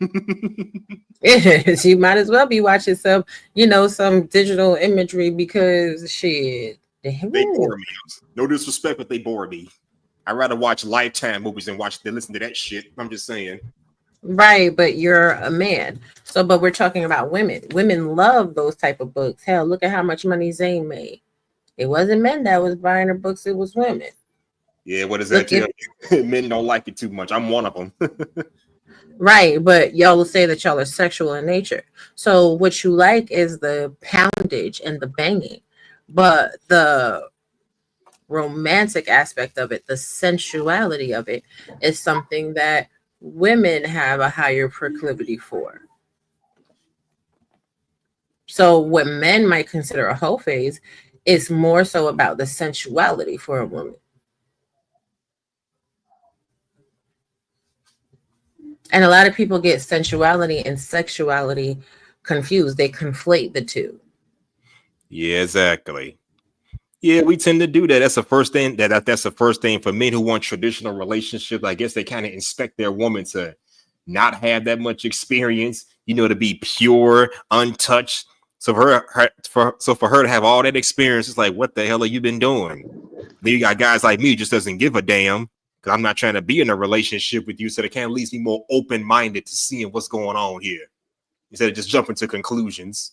Yes, you might as well be watching some digital imagery because shit. They bore me. No disrespect, but they bore me. I'd rather watch Lifetime movies and listen to that shit. I'm just saying. Right, but you're a man. So, but we're talking about women. Women love those type of books. Hell, look at how much money Zayn made. It wasn't men that was buying her books. It was women. Yeah, what does that tell you? Men don't like it too much. I'm one of them. Right, but y'all will say that y'all are sexual in nature. So what you like is the poundage and the banging. But the romantic aspect of it, the sensuality of it, is something that women have a higher proclivity for. So what men might consider a hoe phase is more so about the sensuality for a woman. And a lot of people get sensuality and sexuality confused. They conflate the two. Yeah, exactly. Yeah, we tend to do that. That's the first thing that's the first thing for men who want traditional relationships. I guess they kind of inspect their woman to not have that much experience, to be pure, untouched. So for her to have all that experience, it's like, what the hell have you been doing? Then you got guys like me who just doesn't give a damn because I'm not trying to be in a relationship with you. So they can't at least be more open-minded to seeing what's going on here instead of just jumping to conclusions.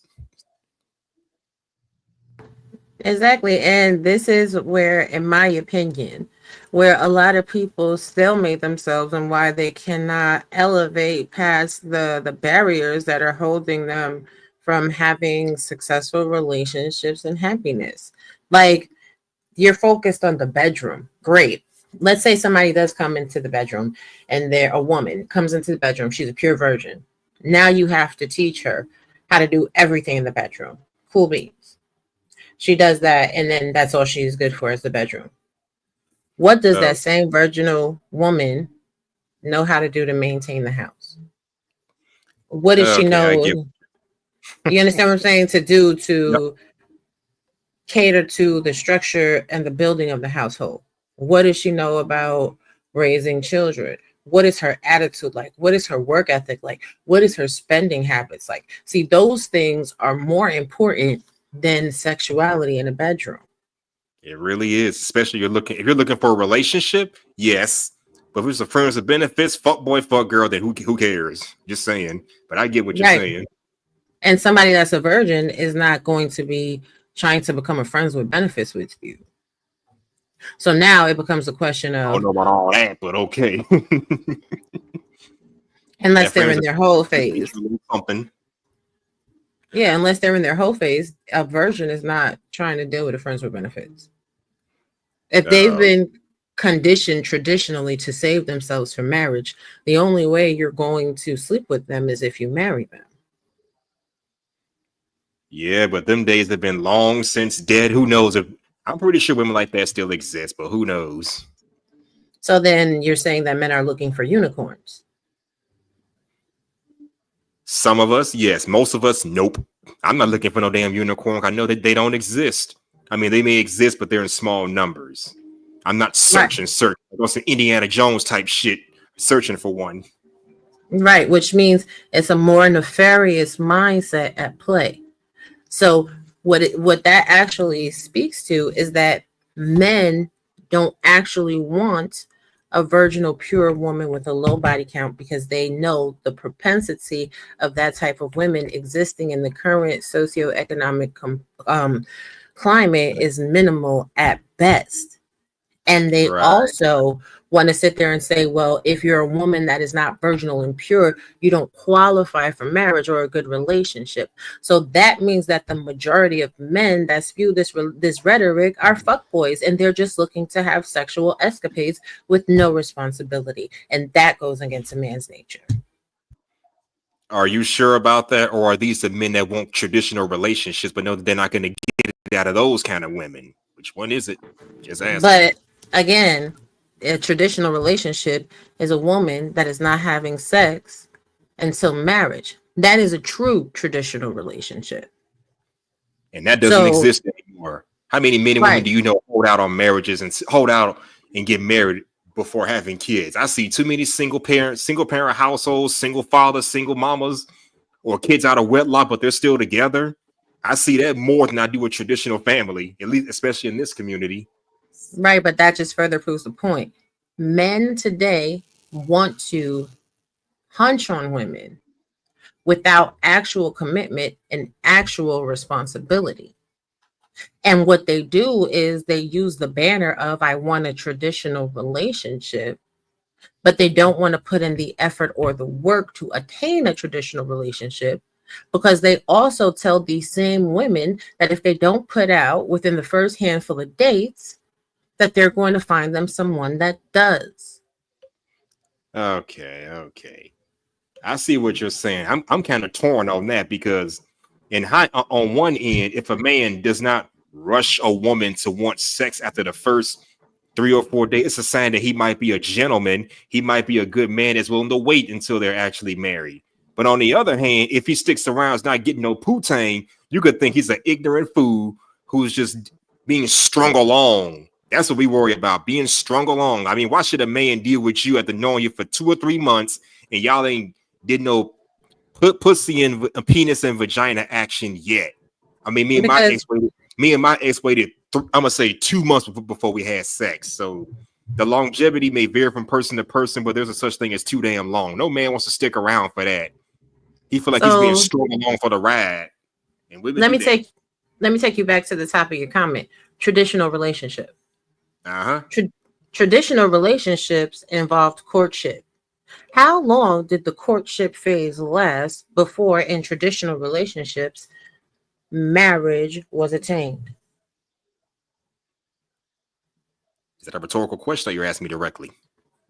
Exactly. And this is where, in my opinion, where a lot of people stalemate themselves and why they cannot elevate past the barriers that are holding them from having successful relationships and happiness. Like, you're focused on the bedroom. Great. Let's say somebody does come into the bedroom and they're a woman comes into the bedroom. She's a pure virgin. Now you have to teach her how to do everything in the bedroom. Cool beans. She does that, and then that's all she's good for is the bedroom. What does Oh, that same virginal woman know how to do to maintain the house? What does she okay, I get. know? You understand what I'm saying? To do Yep. to cater to the structure and the building of the household. What does she know about raising children? What is her attitude like? What is her work ethic like? What is her spending habits like? See, those things are more important than sexuality in a bedroom. It really is, especially if you're looking for a relationship, yes. But if it's a friends with benefits, fuck boy, fuck girl, then who cares? Just saying. But I get what you're Right. saying. And somebody that's a virgin is not going to be trying to become a friends with benefits with you. So now it becomes a question I don't of, know about all that, but okay. unless That they're friends in with their whole benefits phase. is a little something. Yeah, unless they're in their whole phase, a virgin is not trying to deal with a friends with benefits. If they've Uh, been conditioned traditionally to save themselves for marriage, the only way you're going to sleep with them is if you marry them. yeah, but them days have been long since dead. Who knows if I'm pretty sure women like that still exist, but who knows? So then you're saying that men are looking for unicorns. Some of us, yes. Most of us, nope. I'm not looking for no damn unicorn. I know that they don't exist. I mean, they may exist, but they're in small numbers. I'm not Right. searching on some Indiana Jones type shit, searching for one. Right, which means it's a more nefarious mindset at play. So what that actually speaks to is that men don't actually want a virginal pure woman with a low body count because they know the propensity of that type of women existing in the current socioeconomic climate is minimal at best. And they Right. also want to sit there and say, well, if you're a woman that is not virginal and pure, you don't qualify for marriage or a good relationship. So that means that the majority of men that spew this rhetoric are fuckboys, and they're just looking to have sexual escapades with no responsibility. And that goes against a man's nature. Are you sure about that? Or are these the men that want traditional relationships, but know that they're not going to get it out of those kind of women? Which one is it? Just asking. But again, a traditional relationship is a woman that is not having sex until marriage. That is a true traditional relationship. And that doesn't So, exist anymore. How many men and women right, do you know hold out on marriages and hold out and get married before having kids? I see too many single parent households, single fathers, single mamas, or kids out of wedlock, but they're still together. I see that more than I do a traditional family, at least, especially in this community. right, but that just further proves the point. Men today want to hunch on women without actual commitment and actual responsibility. And what they do is they use the banner of, I want a traditional relationship, but they don't want to put in the effort or the work to attain a traditional relationship, because they also tell these same women that if they don't put out within the first handful of dates, that they're going to find them someone that does. Okay. I see what you're saying. I'm kind of torn on that because on one end, if a man does not rush a woman to want sex after the first 3 or 4 days, it's a sign that he might be a gentleman. He might be a good man that's willing to wait until they're actually married. But on the other hand, if he sticks around, is not getting no poutine, you could think he's an ignorant fool who's just being strung along. That's what we worry about, being strung along. I mean, why should a man deal with you after knowing you for 2 or 3 months and y'all ain't did no pussy and penis and vagina action yet? I mean, Because me and my ex waited. I'm gonna say 2 months before we had sex. So the longevity may vary from person to person, but there's a such thing as too damn long. No man wants to stick around for that. He feel like he's being so strung along for the ride, and women let do me that. take let me take you back to the top of your comment. Traditional relationship. Uh-huh. Traditional relationships involved courtship. How long did the courtship phase last before, in traditional relationships, marriage was attained? Is that a rhetorical question or you're asking me directly?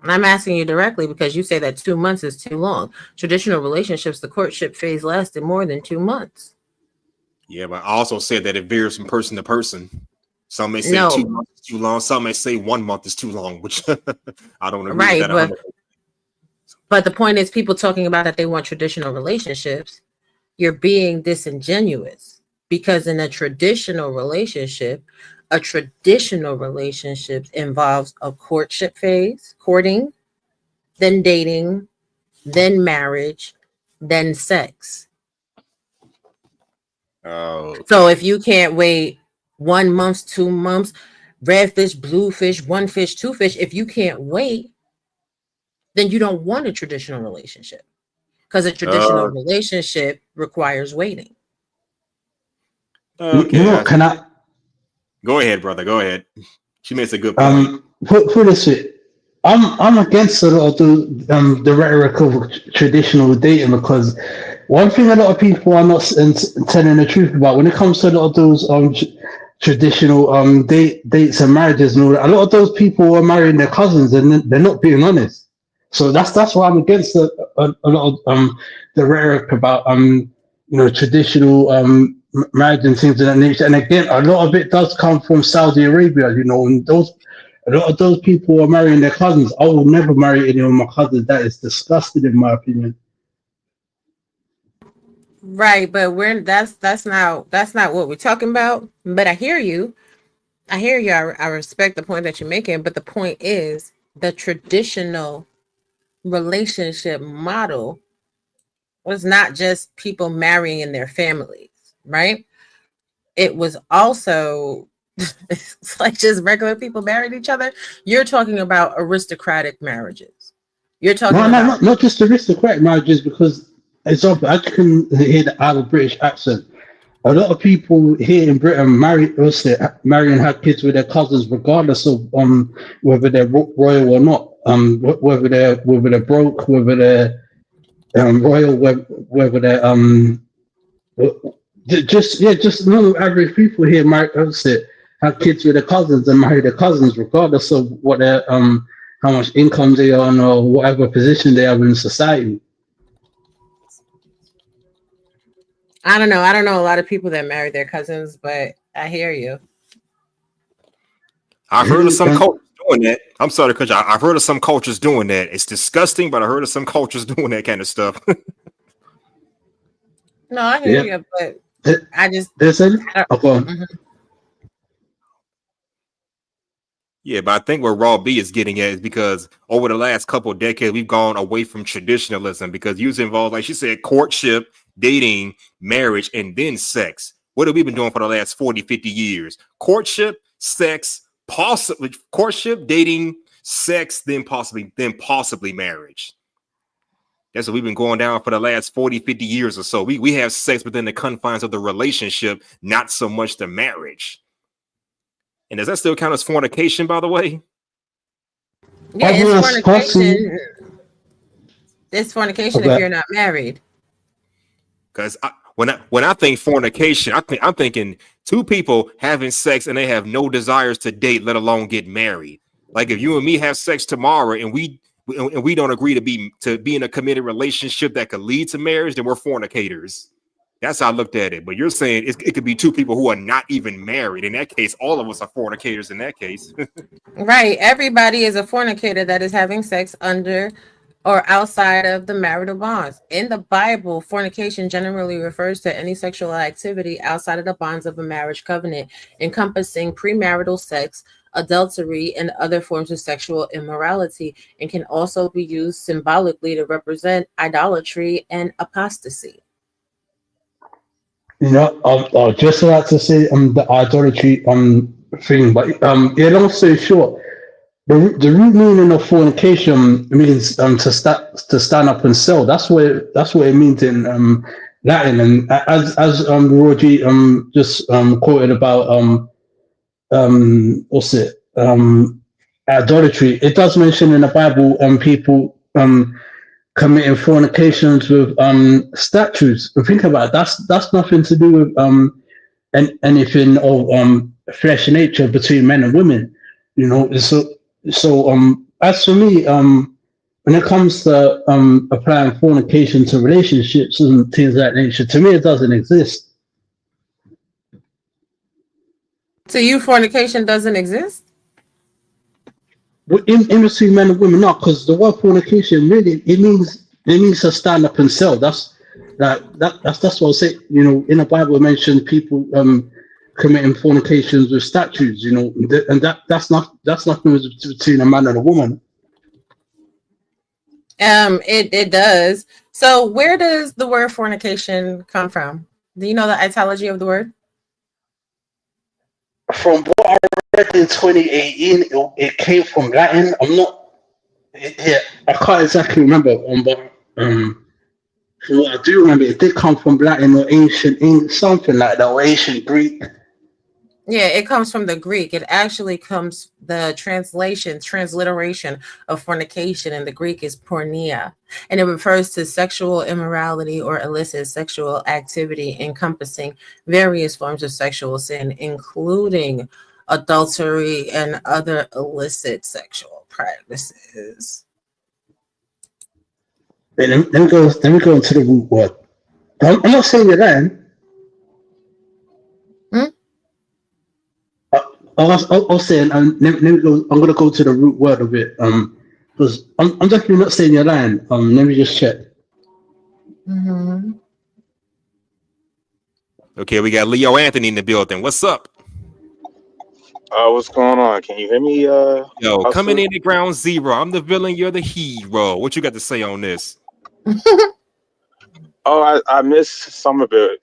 I'm asking you directly because you say that 2 months is too long. Traditional relationships, the courtship phase lasted more than 2 months. Yeah, but I also said that it varies from person to person. Some may say No. 2 months is too long. Some may say 1 month is too long, which I don't agree Right, with that. but the point is, people talking about that they want traditional relationships, you're being disingenuous, because in a traditional relationship involves a courtship phase, courting, then dating, then marriage, then sex. Oh, so if you can't wait 1 month, 2 months, red fish, blue fish, one fish, two fish, if you can't wait, then you don't want a traditional relationship, because a traditional relationship requires waiting. You know, can I? Go ahead, brother. Go ahead. She makes a good point. Put this way. I'm against a lot of the rhetoric of traditional dating, because one thing a lot of people are not telling the truth about when it comes to a lot of those traditional dates and marriages and all that. A lot of those people are marrying their cousins and they're not being honest. So that's why I'm against a lot of the rhetoric about traditional marriage and things of that nature. And again, a lot of it does come from Saudi Arabia, and a lot of those people are marrying their cousins. I will never marry any of my cousins. That is disgusting, in my opinion. Right, but that's not what we're talking about. But I hear you. I respect the point that you're making. But the point is, the traditional relationship model was not just people marrying in their families, right? It was also it's like just regular people married each other. You're talking about aristocratic marriages. You're talking about not just aristocratic marriages, because example, I can hear the out of British accent. A lot of people here in Britain marry and have kids with their cousins, regardless of whether they're royal or not. Whether they're broke, whether they're royal, whether they're just normal average people here have kids with their cousins and marry their cousins, regardless of what their how much income they earn or whatever position they have in society. I don't know. I don't know a lot of people that marry their cousins, but I hear you. I've heard of some cultures doing that. I'm sorry, because I've heard of some cultures doing that. It's disgusting, but I heard of some cultures doing that kind of stuff. No, I hear you, but I just Yeah, but I think where Raw B is getting at is because over the last couple of decades, we've gone away from traditionalism, because you was involved, like she said, courtship, dating, marriage, and then sex. What have we been doing for the last 40, 50 years? Courtship, sex, possibly courtship, dating, sex, then possibly marriage. That's what we've been going down for the last 40, 50 years or so. We have sex within the confines of the relationship, not so much the marriage. And does that still count as fornication, by the way? Yeah, it's fornication. It's fornication if you're not married. Because when I think fornication, I'm thinking two people having sex and they have no desires to date, let alone get married. Like if you and me have sex tomorrow and we don't agree to be in a committed relationship that could lead to marriage, then we're fornicators. That's how I looked at it. But you're saying it could be two people who are not even married. In that case, all of us are fornicators in that case. Right. Everybody is a fornicator that is having sex under or outside of the marital bonds. In the Bible, fornication generally refers to any sexual activity outside of the bonds of a marriage covenant, encompassing premarital sex, adultery, and other forms of sexual immorality, and can also be used symbolically to represent idolatry and apostasy. You know, I just like to say the idolatry thing, but long story short, the root meaning of fornication means to stand up and sell. That's what it means in Latin, and as Roger just quoted about what's it idolatry. It does mention in the Bible people committing fornications with statues. And think about it, that's nothing to do with anything of flesh nature between men and women. You know, so as for me, when it comes to applying fornication to relationships and things of that nature, to me it doesn't exist. To you, fornication doesn't exist? In between men and women, not because the word fornication really it means to stand up and sell. That's what I say. You know, in the Bible it mentioned people committing fornications with statues. You know, and that's nothing between a man and a woman. It does. So where does the word fornication come from? Do you know the etymology of the word? From what I read in 2018, it came from Latin. I can't exactly remember, but from what I do remember, it did come from Latin or ancient English, something like that, or ancient Greek. Yeah, it comes from the Greek. It actually comes, the transliteration of fornication in the Greek is porneia, and it refers to sexual immorality or illicit sexual activity encompassing various forms of sexual sin, including adultery and other illicit sexual practices. Let me go into the root word. I'm not saying you're lying. I was saying, let me go. I'm gonna go to the root word of it. Because I'm definitely not saying you're lying. Let me just check. Mm-hmm. Okay, we got Leo Anthony in the building. What's up? What's going on? Can you hear me? Yo, coming Hustler? in at ground zero. I'm the villain. You're the hero. What you got to say on this? Oh, I missed some of it.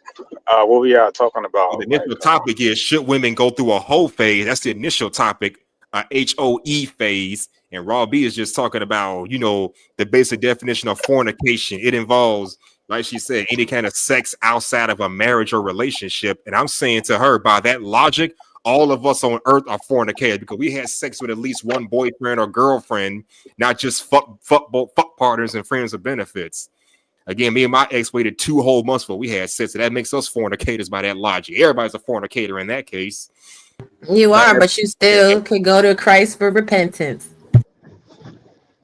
What we are talking about? The initial topic is, should women go through a hoe phase? That's the initial topic, HOE phase. And Raw B is just talking about, you know, the basic definition of fornication. It involves, like she said, any kind of sex outside of a marriage or relationship. And I'm saying to her, by that logic, all of us on earth are fornicators because we had sex with at least one boyfriend or girlfriend, not just fuck partners and friends of benefits. Again, me and my ex waited 2 whole months before we had sex, so that makes us fornicators by that logic. Everybody's a fornicator in that case. You are, but you still could go to Christ for repentance.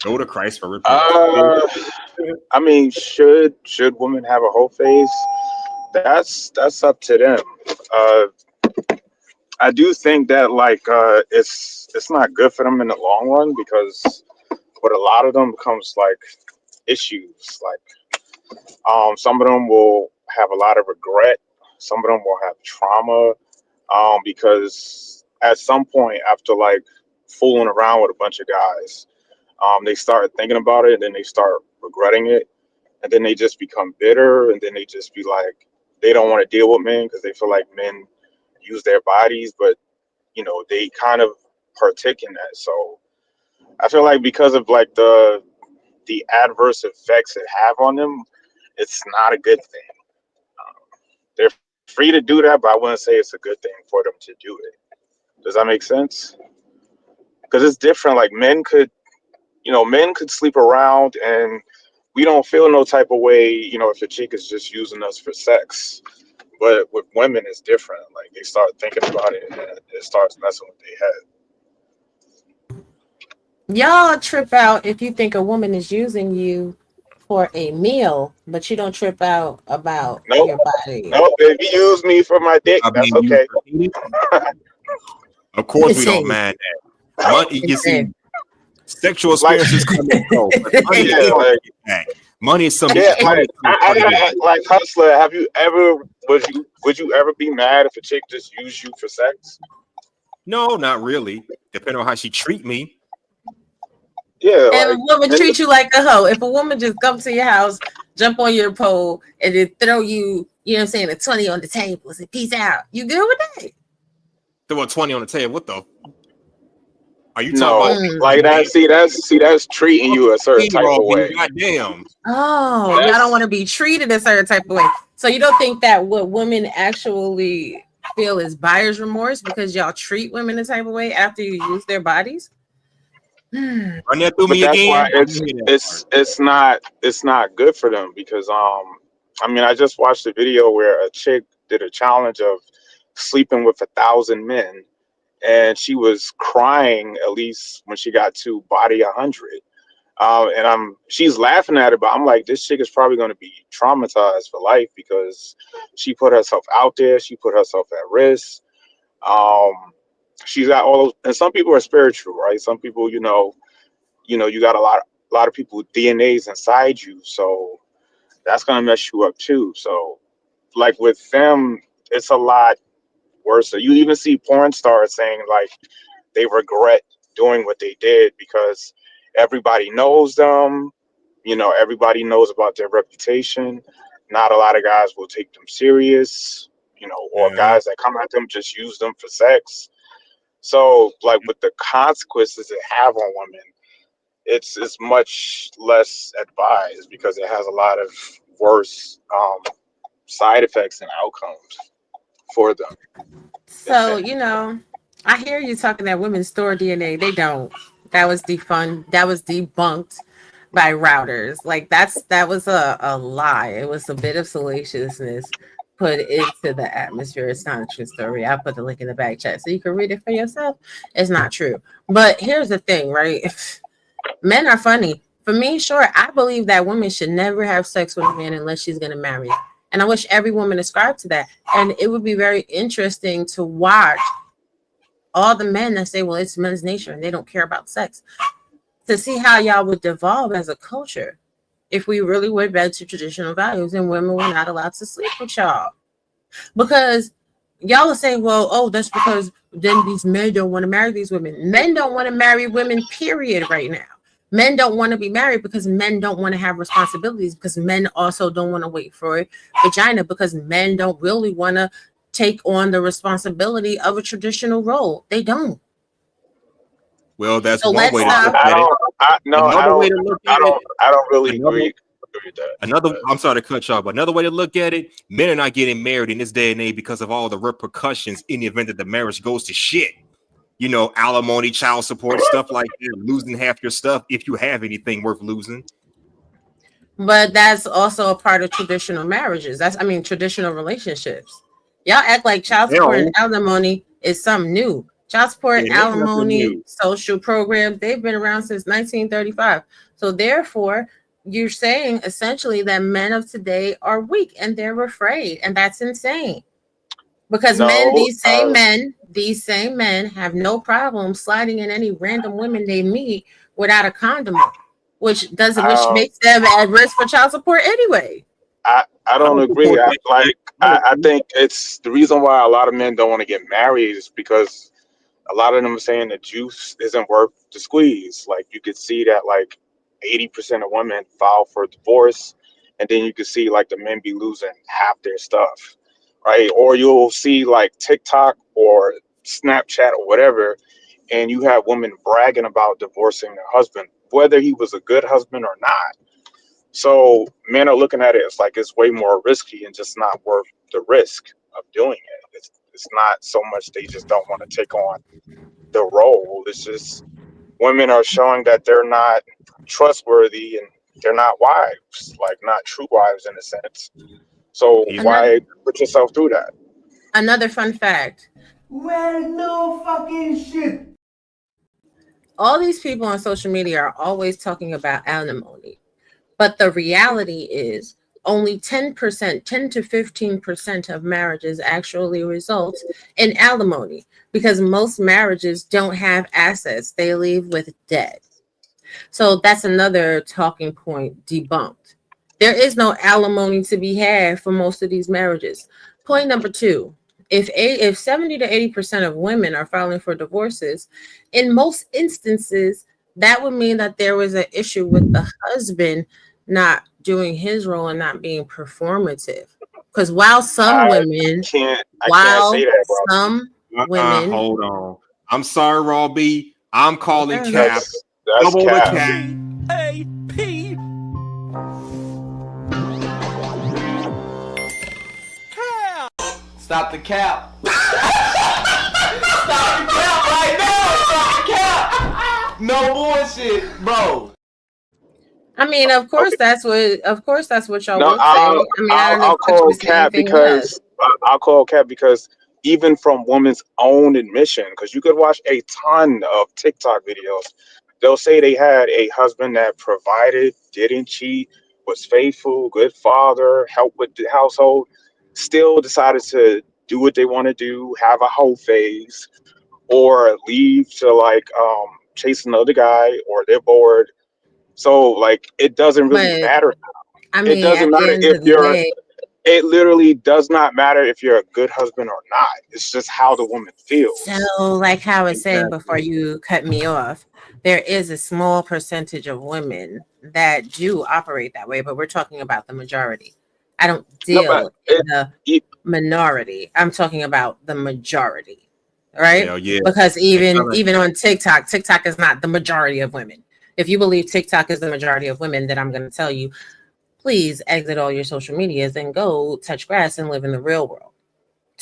Go to Christ for repentance. I mean, should women have a whole phase? That's up to them. I do think that it's not good for them in the long run because with a lot of them comes like issues like. Some of them will have a lot of regret. Some of them will have trauma because at some point after like fooling around with a bunch of guys, they start thinking about it and then they start regretting it. And then they just become bitter and then they just be like, they don't want to deal with men because they feel like men use their bodies, but you know, they kind of partake in that. So I feel like because of like the adverse effects it have on them, it's not a good thing. They're free to do that, but I wouldn't say it's a good thing for them to do it. Does that make sense? Because it's different. Like men could sleep around and we don't feel no type of way, you know, if a chick is just using us for sex. But with women, it's different. Like they start thinking about it and it starts messing with their head. Y'all trip out if you think a woman is using you for a meal, but you don't trip out about your body. Nope. If you use me for my dick, that's okay. Of course, we don't mind that. Money, you see, sexual experiences come and go. But money is something. Like Hustler, have you ever would you ever be mad if a chick just used you for sex? No, not really. Depending on how she treat me. Yeah, and a woman treat you like a hoe. If a woman just comes to your house, jump on your pole, and then throw you, you know what I'm saying, a 20 on the table and say, peace out. You good with that? Throw a 20 on the table. What the? Are you talking No, about like that. That's treating you a certain type Raw of B? way. Goddamn. Oh, y'all don't want to be treated a certain type of way. So you don't think that what women actually feel is buyer's remorse because y'all treat women a type of way after you use their bodies? Run that through But me that's why again. I didn't hear that part. it's not good for them because I mean I just watched a video where a chick did a challenge of sleeping with 1,000 men, and she was crying at least when she got to body 100. And she's laughing at it, but I'm like, this chick is probably going to be traumatized for life because she put herself out there, she put herself at risk. Um, she's got all those, and some people are spiritual, right? Some people, you got a lot of people with DNAs inside you, so that's gonna mess you up too. So, like with them, it's a lot worse. So you even see porn stars saying like they regret doing what they did because everybody knows them. Everybody knows about their reputation. Not a lot of guys will take them serious. Or Mhm. guys that come at them just use them for sex. So, like with the consequences it have on women, it's much less advised because it has a lot of worse side effects and outcomes for them. So, I hear you talking that women store DNA. They don't. That was defund. That was debunked by routers. Like that was a lie. It was a bit of salaciousness put into the atmosphere. It's not a true story. I'll put the link in the back chat so you can read it for yourself. It's not true. But here's the thing, right? Men are funny. For me, sure, I believe that women should never have sex with a man unless she's going to marry him. And I wish every woman ascribed to that. And it would be very interesting to watch all the men that say, well, it's men's nature and they don't care about sex, to see how y'all would devolve as a culture if we really went back to traditional values and women were not allowed to sleep with y'all. Because y'all are saying, well, oh, that's because then these men don't want to marry these women. Men don't want to marry women, period, right now. Men don't want to be married because men don't want to have responsibilities, because men also don't want to wait for a vagina, because men don't really want to take on the responsibility of a traditional role. They don't. Well, that's So one let's way to stop. look at it. Another way to look at it. I don't really Another agree with that. I'm sorry to cut you off, but another way to look at it, men are not getting married in this day and age because of all the repercussions in the event that the marriage goes to shit. Alimony, child support, stuff like that, losing half your stuff if you have anything worth losing. But that's also a part of traditional marriages. Traditional relationships. Y'all act like child support and alimony is something new. Child support, It ain't nothing alimony, new. social programs, they've been around since 1935. So therefore, you're saying essentially that men of today are weak and they're afraid. And that's insane. Because No, these same men have no problem sliding in any random women they meet without a condom on, which makes them at risk for child support anyway. I don't agree. support that. I think it's the reason why a lot of men don't want to get married is because a lot of them are saying the juice isn't worth the squeeze. Like you could see that like 80% of women file for divorce, and then you could see like the men be losing half their stuff, right? Or you'll see like TikTok or Snapchat or whatever, and you have women bragging about divorcing their husband, whether he was a good husband or not. So men are looking at it as like it's way more risky and just not worth the risk of doing it. It's not so much they just don't want to take on the role. It's just women are showing that they're not trustworthy and they're not wives, like not true wives in a sense. So why put yourself through that? Another fun fact. Well, no fucking shit. All these people on social media are always talking about alimony. But the reality is only 10%, 10 to 15% of marriages actually result in alimony, because most marriages don't have assets. They leave with debt. So that's another talking point debunked. There is no alimony to be had for most of these marriages. Point number two, if 70 to 80% of women are filing for divorces, in most instances, that would mean that there was an issue with the husband not doing his role and not being performative. Because while some women, I can't say that, bro. Hold on. I'm sorry, Raw B. I'm calling cap. That's Double the cap. cap. A-P. Stop the cap. Stop the cap right now. Stop the cap. No bullshit, bro. I mean, of course that's what y'all No, would say. I mean, I don't I'll expect you call to say cap anything less. because I'll call cap because even from women's own admission, because you could watch a ton of TikTok videos, they'll say they had a husband that provided, didn't cheat, was faithful, good father, helped with the household, still decided to do what they want to do, have a hoe phase, or leave to like chase another guy, or they're bored. So like it doesn't really But matter. I It mean, doesn't at the matter end if of the you're day, it literally does not matter if you're a good husband or not. It's just how the woman feels. so like how I was saying before Exactly. you cut me off, there is a small percentage of women that do operate that way, but we're talking about the majority. I don't No, but deal in the minority. I'm talking about the majority, right? Hell yeah. Because And even on TikTok, TikTok is not the majority of women. If you believe TikTok is the majority of women, then I'm going to tell you, please exit all your social medias and go touch grass and live in the real world.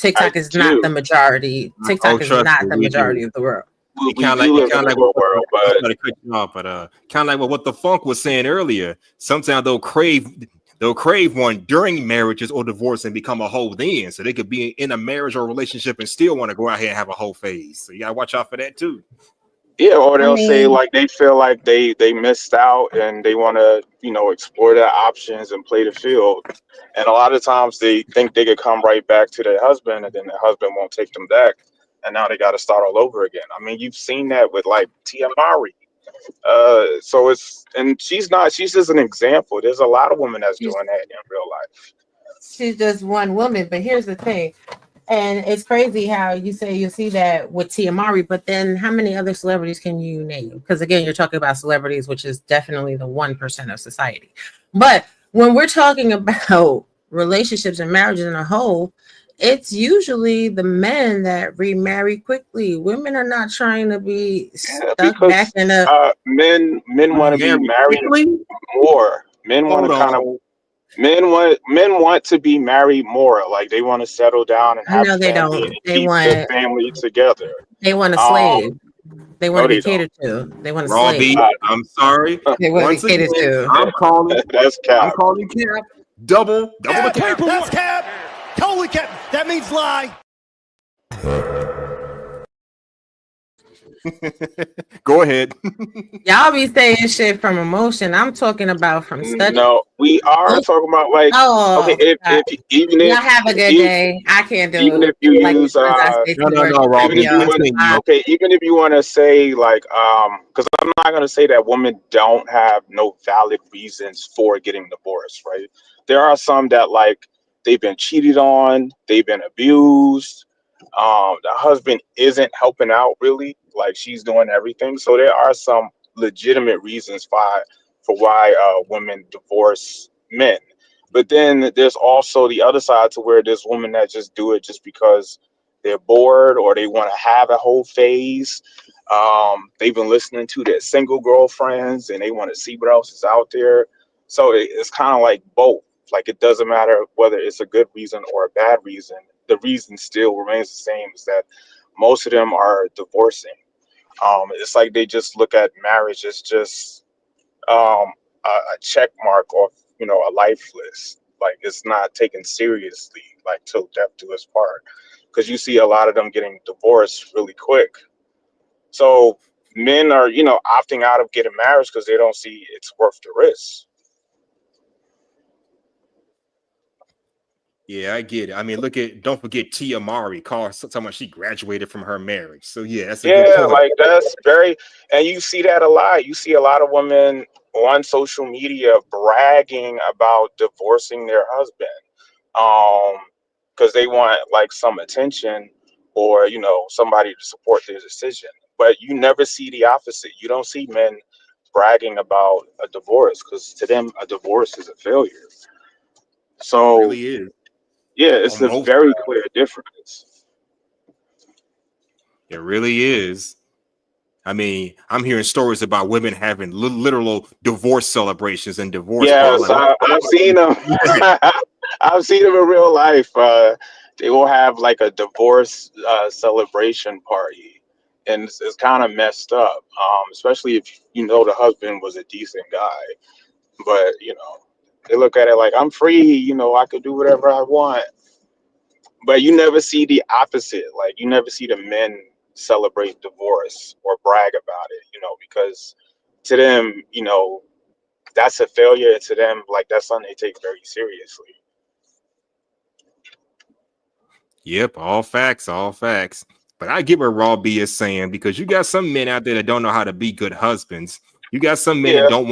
I TikTok is not do. the majority. oh, TikTok is trust not me, the we majority do. of the world. We Kind of do live like, in the real world, I'm but sorry to cut you off, but kind of like what the funk was saying earlier. Sometimes they'll crave one during marriages or divorce and become a hoe then, so they could be in a marriage or relationship and still want to go out here and have a whole phase. So you gotta watch out for that too. yeah, or I they'll say mean, like they feel like they missed out and they want to explore their options and play the field. And a lot of times they think they could come right back to their husband, and then their husband won't take them back, and now they got to start all over again. I mean, you've seen that with like Tia Mowry. So she's just an example. There's a lot of women that's she's doing that in real life. she's just one woman. But here's the thing. And it's crazy how you say you see that with Tia Mowry, but then how many other celebrities can you name? Because again, you're talking about celebrities, which is definitely the 1% of society. But when we're talking about relationships and marriages in a whole, it's usually the men that remarry quickly. Women are not trying to be Yeah, stuck back because in a men want to be Remarry married quickly? more. Men want to Hold kind of on. men want to be married more. Like they want to settle down and have no, they family don't. and keep the family together. They want a Um, slave. They want no, to be they don't. catered to. They want a Raw slave. beef. I'm sorry. They want to be Once again, catered to. I'm calling. That's I'm cap. calling cap. Double the cap. That's cap. Totally cap. That means lie. Go ahead. Y'all be saying shit from emotion. I'm talking about from study. No, we are talking about like okay, Oh, if even y'all if have a good even, day. I can't even do if you like use sometimes I say No, too no, much. no, even Robbie. if you want Continue. okay, even if you want to say like because I'm not going to say that women don't have no valid reasons for getting divorced, right? There are some that like they've been cheated on, they've been abused, the husband isn't helping out really, like she's doing everything, so there are some legitimate reasons why women divorce men. But then there's also the other side to where there's women that just do it just because they're bored or they want to have a whole phase. They've been listening to their single girlfriends and they want to see what else is out there. So it's kind of like both. Like it doesn't matter whether it's a good reason or a bad reason. The reason still remains the same, is that most of them are divorcing. It's like they just look at marriage as just a check mark off, a life list. Like it's not taken seriously, like till death do us part. Because you see a lot of them getting divorced really quick. So men are, opting out of getting married because they don't see it's worth the risk. Yeah, I get it. I mean, don't forget Tia Mowry. Call someone she graduated from her marriage. So yeah, that's a good Yeah, point. like that's very, and you see that a lot. You see a lot of women on social media bragging about divorcing their husband, because they want like some attention or somebody to support their decision. But you never see the opposite. You don't see men bragging about a divorce because to them a divorce is a failure. It So really is. yeah, it's a Almost. very clear difference. It really is. I mean, I'm hearing stories about women having literal divorce celebrations and divorce parties. Yes, Like, what the I've seen them. I've seen them in real life. They will have like a divorce celebration party, and it's kind of messed up. Especially if you know the husband was a decent guy, but they look at it like I'm free. I could do whatever I want. But you never see the opposite. Like you never see the men celebrate divorce or brag about it. Because to them, that's a failure. To them, like that's something they take very seriously. Yep, all facts, all facts. But I get what Raw B is saying because you got some men out there that don't know how to be good husbands. You got some men that Yeah, don't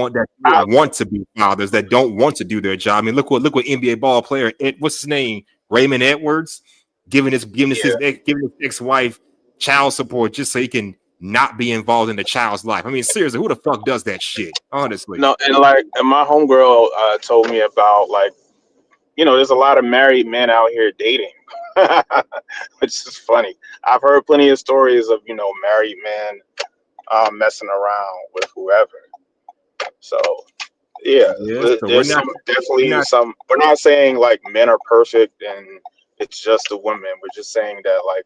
I, want to be fathers, that don't want to do their job. I mean, look what NBA ball player, what's his name, Raymond Edwards, yeah. giving his ex-wife child support just so he can not be involved in the child's life. I mean, seriously, who the fuck does that shit? Honestly. No, and my homegirl told me about like there's a lot of married men out here dating, which is funny. I've heard plenty of stories of married men messing around with whoever. So yeah, Yeah, so there's some we're definitely not some. We're not saying like men are perfect and it's just the women. We're just saying that like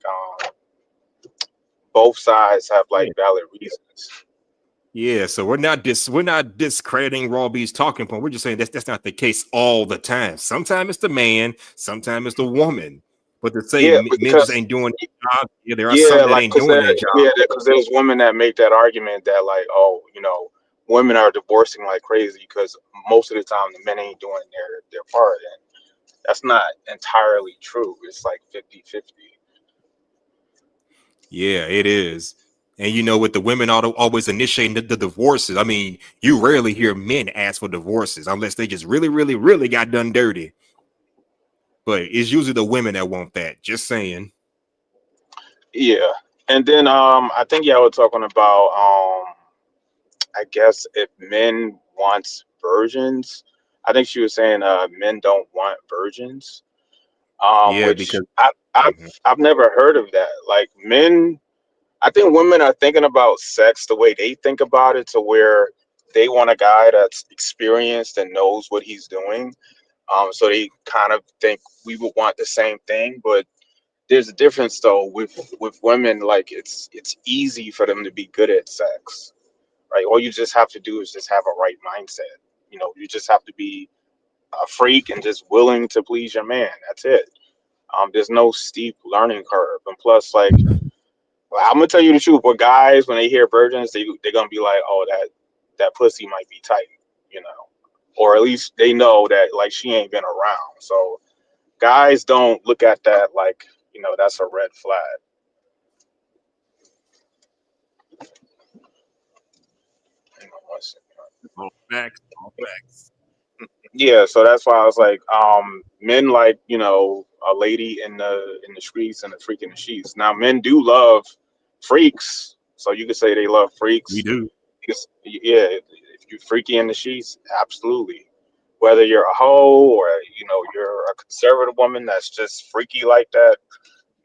both sides have like valid reasons. Yeah, so we're not discrediting Raw B's talking point. We're just saying that's not the case all the time. Sometimes it's the man, sometimes it's the woman. But to say Yeah, men just because ain't doing their job, yeah, there are yeah, some that like ain't doing their job. because there's women that make that argument that like, oh, women are divorcing like crazy because most of the time the men ain't doing their part, and that's not entirely true. It's like 50-50. Yeah, it is. And with the women always initiating the divorces. I mean, you rarely hear men ask for divorces unless they just really, really, really got done dirty. But it's usually the women that want that. Just saying. Yeah, and then I think y'all were talking about I guess if men wants virgins. I think she was saying men don't want virgins. Yeah, Which because Mhm. I've never heard of that. Like men, I think women are thinking about sex the way they think about it, to where they want a guy that's experienced and knows what he's doing. So they kind of think we would want the same thing, but there's a difference though with women. Like it's easy for them to be good at sex, right? All you just have to do is just have a right mindset. You just have to be a freak and just willing to please your man. That's it. There's no steep learning curve, and plus, like, I'm gonna tell you the truth. But guys, when they hear virgins, they're gonna be like, "Oh, that pussy might be tight," or at least they know that like she ain't been around. So guys don't look at that like that's a red flag. Hang on one second. All facts, all facts. Yeah, so that's why I was like, men like a lady in the streets and a freak in the sheets. Now, men do love freaks, so you could say they love We freaks. do. Yeah, if you freaky in the sheets, absolutely. Whether you're a hoe or you're a conservative woman that's just freaky like that,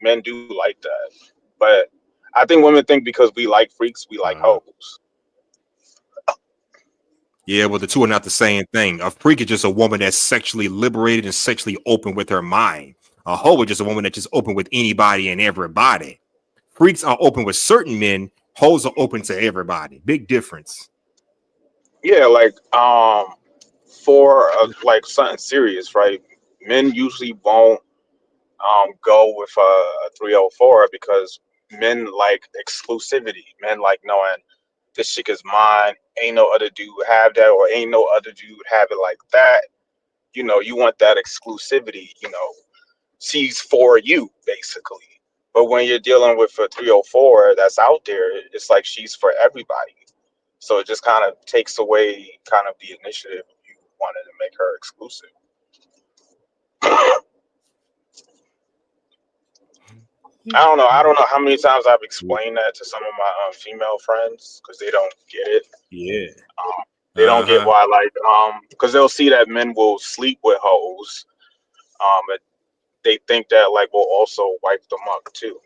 men do like that. But I think women think because we like freaks, we like Uh, hoes. yeah, well, the two are not the same thing. A freak is just a woman that's sexually liberated and sexually open with her mind. A hoe is just a woman that's just open with anybody and everybody. Freaks are open with certain men. Hoes are open to everybody. Big difference. Yeah, like for like something serious, right? Men usually won't go with a 304 because men like exclusivity. Men like knowing this chick is mine. Ain't no other dude have that, or ain't no other dude have it like that. You want that exclusivity. She's for you basically. But when you're dealing with a 304 that's out there, it's like she's for everybody. So it just kind of takes away kind of the initiative of you wanted to make her exclusive. I don't know. I don't know how many times I've explained that to some of my female friends because they don't get it. Yeah. They don't get Uh-huh. why, like, because they'll see that men will sleep with hoes. And they think that like will also wipe them up too.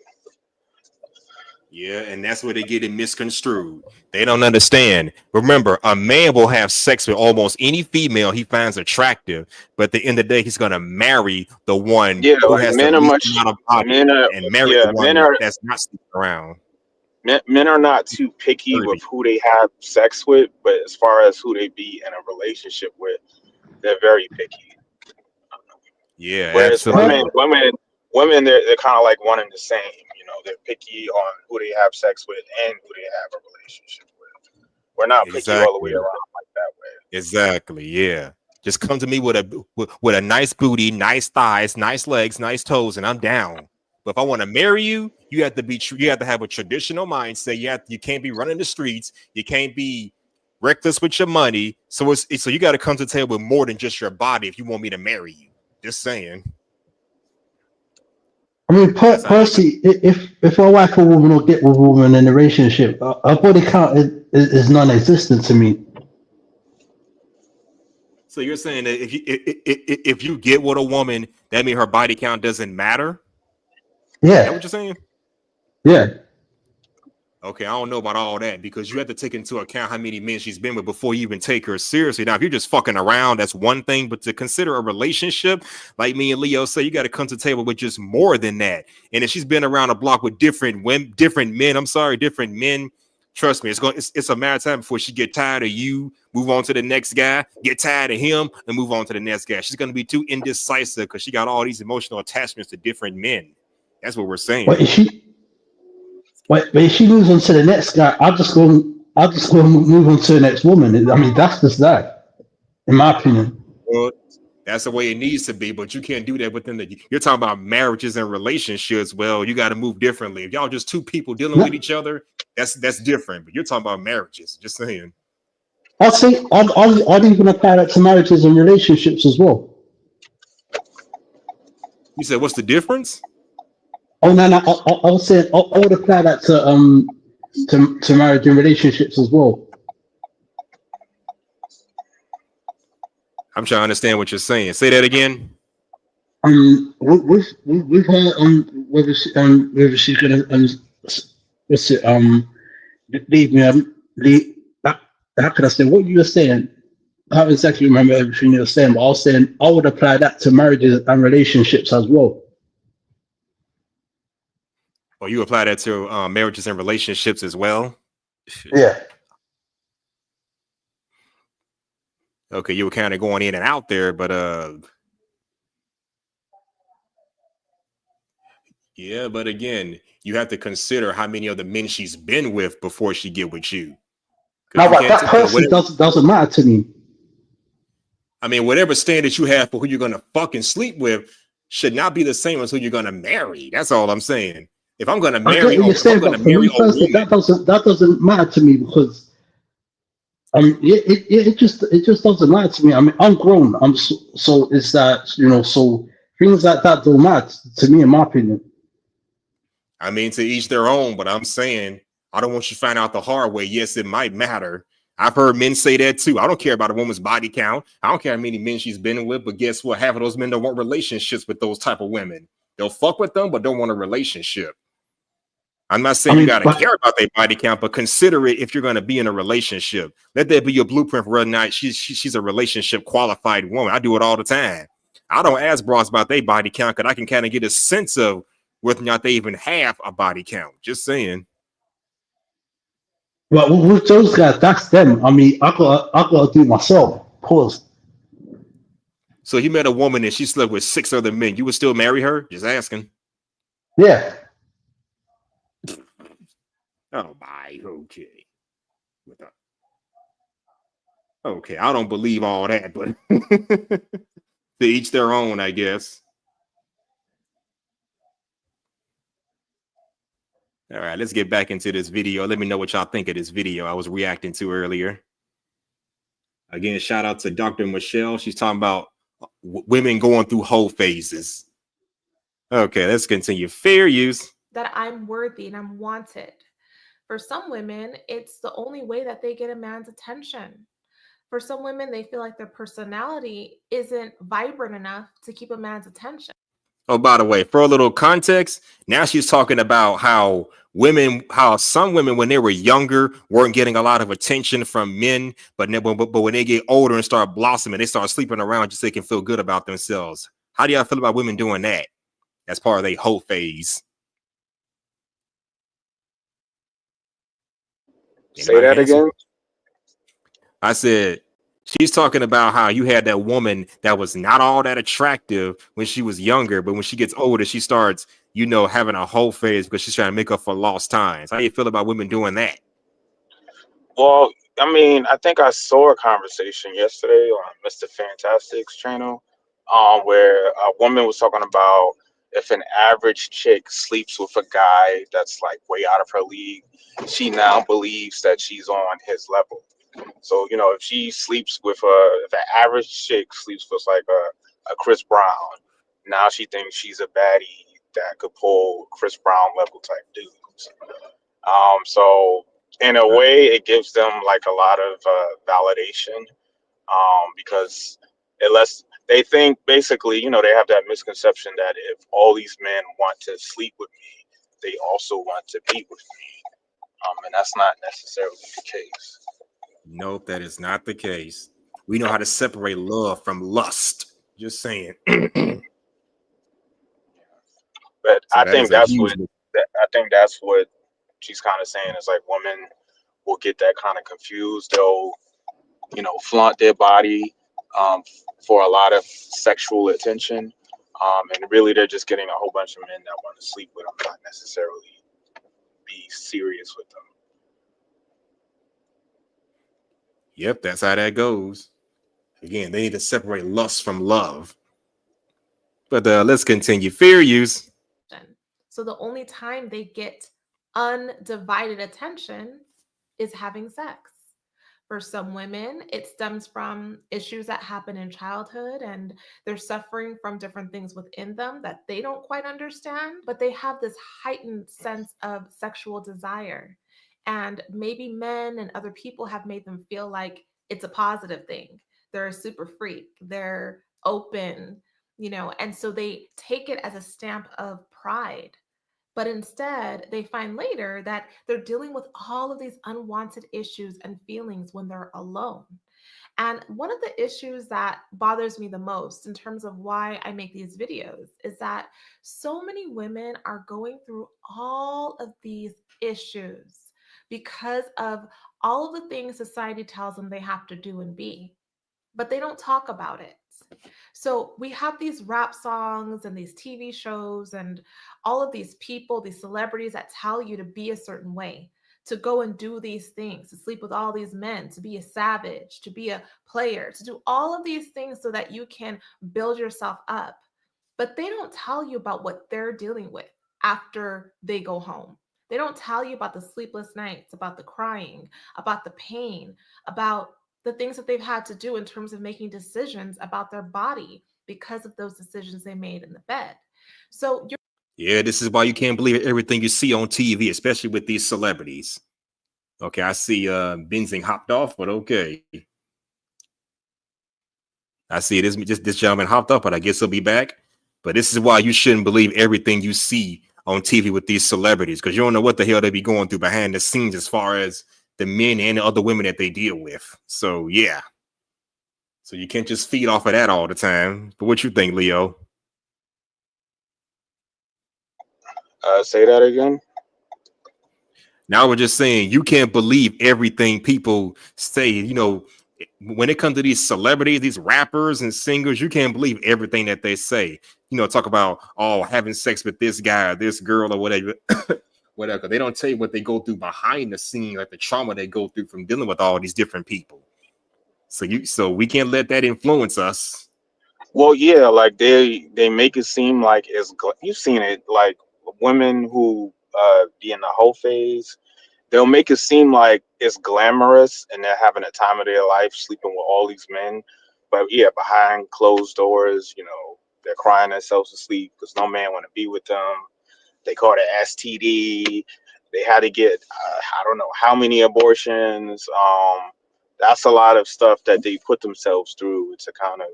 Yeah, and that's where they get it misconstrued. They don't understand. Remember, a man will have sex with almost any female he finds attractive, but at the end of the day, he's gonna marry the one Yeah, who like has the men are least much amount of body men are and marry the yeah men one are that's not sleeping around. men are not too picky with 30. who they have sex with, but as far as who they be in a relationship with, they're very picky. Yeah, Whereas absolutely. women, they're kind of like one and the same. You know, they're picky on who they have sex with and who they have a relationship with. We're not picky all the way Exactly. around like that way. Exactly. Yeah. Just come to me with a nice booty, nice thighs, nice legs, nice toes, and I'm down. But if I want to marry you, you have to be you have to have a traditional mindset. You can't be running the streets. You can't be reckless with your money. So so you got to come to the table with more than just your body if you want me to marry you. Just saying. I mean, That's how they go. personally, if I like a woman or get with a woman in a relationship, her body count is non-existent to me. So you're saying that if you get with a woman, that means her body count doesn't matter? Is that Yeah, what you're saying? yeah. Okay, I don't know about all that because you have to take into account how many men she's been with before you even take her seriously. Now, if you're just fucking around, that's one thing, but to consider a relationship, like me and Leo say, you got to come to the table with just more than that. And if she's been around a block with different women, different men, trust me, it's a matter of time before she get tired of you, move on to the next guy, get tired of him, and move on to the next guy. She's gonna be too indecisive because she got all these emotional attachments to different men. That's what we're But saying. if she, but if she moves on to the next guy, I'll just go and move on to the next woman. I mean, that's just that, in my opinion. Well, that's the way it needs to be, but you can't do that within you're talking about marriages and relationships. Well, you got to move differently. If y'all just two people dealing with No, each other, that's different. But you're talking about marriages. Just saying. I'd say I'd even apply that to marriages and relationships as well. You said, what's the difference? Oh no, I was saying I would apply that to marriage and relationships as well. I'm trying to understand what you're saying. Say that again. With her whether she's gonna what's it leave me leave, how can I say what you were saying? I can't exactly remember everything you were saying, but I was saying I would apply that to marriages and relationships as well. Or you apply that to marriages and relationships as well. Yeah. Okay, you were kind of going in and out there, but yeah, but again, you have to consider how many other men she's been with before she get with you. Because No, you but can't that because person whatever. doesn't matter to me. I mean, whatever standard you have for who you're gonna fucking sleep with should not be the same as who you're gonna marry. That's all I'm saying. If I'm gonna I get marry, what you're if I'm saying, gonna but for marry me a personally, woman, that doesn't matter to me because it just doesn't matter to me. I mean, I'm grown. So it's that so things like that don't matter to me, in my opinion. I mean, to each their own. But I'm saying I don't want you to find out the hard way. Yes, it might matter. I've heard men say that too. I don't care about a woman's body count. I don't care how many men she's been with. But guess what? Half of those men don't want relationships with those type of women. They'll fuck with them, but don't want a relationship. I'm not I saying you mean, got to but care about their body count, but consider it if you're going to be in a relationship. Let that be your blueprint for whether or not she's a relationship qualified woman. I do it all the time. I don't ask bras about their body count because I can kind of get a sense of whether or not they even have a body count. Just saying. with those guys, that's them. I mean, I gotta do it myself. Pause. So you met a woman and she slept with 6 other men. You would still marry her? Just asking. Yeah. Oh my, okay. Okay, I don't believe all that, but to each their own, I guess. All right, let's get back into this video. Let me know what y'all think of this video I was reacting to earlier. Again, shout out to Dr. Michelle. She's talking about women going through whole phases. Okay, let's continue. Fair use. That I'm worthy and I'm wanted. For some women, it's the only way that they get a man's attention. For some women, they feel like their personality isn't vibrant enough to keep a man's attention. Oh, by the way, for a little context, now she's talking about how some women, when they were younger, weren't getting a lot of attention from men, but when they get older and start blossoming, they start sleeping around just so they can feel good about themselves. How do y'all feel about women doing that as part of their whole phase? Say Anybody that answer? again. I said, she's talking about how you had that woman that was not all that attractive when she was younger, but when she gets older, she starts, having a whole phase because she's trying to make up for lost times. How do you feel about women doing that? Well, I mean, I think I saw a conversation yesterday on Mr. Fantastic's channel, where a woman was talking about if an average chick sleeps with a guy that's like way out of her league, she now believes that she's on his level. So, if she sleeps with if an average chick sleeps with like a Chris Brown, now she thinks she's a baddie that could pull Chris Brown level type dudes. So in a way, it gives them like a lot of validation, because it lets they think basically, they have that misconception that if all these men want to sleep with me, they also want to be with me, and that's not necessarily the case. Nope, that is not the case. We know how to separate love from lust. Just saying. But So that is a huge. I think that's what she's kind of saying is like women will get that kind of confused. They'll flaunt their body, um, for a lot of sexual attention, and really they're just getting a whole bunch of men that want to sleep with them, not necessarily be serious with them. Yep, that's how that goes. Again, they need to separate lust from love. But let's continue. Fair use. So the only time they get undivided attention is having sex. For some women, it stems from issues that happen in childhood and they're suffering from different things within them that they don't quite understand, but they have this heightened sense of sexual desire. And maybe men and other people have made them feel like it's a positive thing. They're a super freak, they're open, and so they take it as a stamp of pride. But instead, they find later that they're dealing with all of these unwanted issues and feelings when they're alone. And one of the issues that bothers me the most in terms of why I make these videos is that so many women are going through all of these issues because of all of the things society tells them they have to do and be, but they don't talk about it. So we have these rap songs and these TV shows and all of these people, these celebrities that tell you to be a certain way, to go and do these things, to sleep with all these men, to be a savage, to be a player, to do all of these things so that you can build yourself up. But they don't tell you about what they're dealing with after they go home. They don't tell you about the sleepless nights, about the crying, about the pain, about the things that they've had to do in terms of making decisions about their body because of those decisions they made in the bed. So you're Yeah, this is why you can't believe everything you see on TV, especially with these celebrities. Okay, I see Benzing hopped off, but okay. I see this gentleman hopped up, but I guess he'll be back. But this is why you shouldn't believe everything you see on TV with these celebrities, because you don't know what the hell they be going through behind the scenes as far as the men and the other women that they deal with. So yeah. So you can't just feed off of that all the time. But what you think, Leo? Say that again. Now we're just saying you can't believe everything people say. When it comes to these celebrities, these rappers and singers, you can't believe everything that they say. Talk about having sex with this guy or this girl or whatever. Whatever. They don't tell you what they go through behind the scenes, like the trauma they go through from dealing with all these different people. So we can't let that influence us. Well, yeah, like they make it seem like you've seen it, like women who be in the whole phase, they'll make it seem like it's glamorous and they're having a time of their life sleeping with all these men. But yeah, behind closed doors, they're crying themselves to sleep because no man want to be with them. They call it STD. They had to get I don't know how many abortions. That's a lot of stuff that they put themselves through to kind of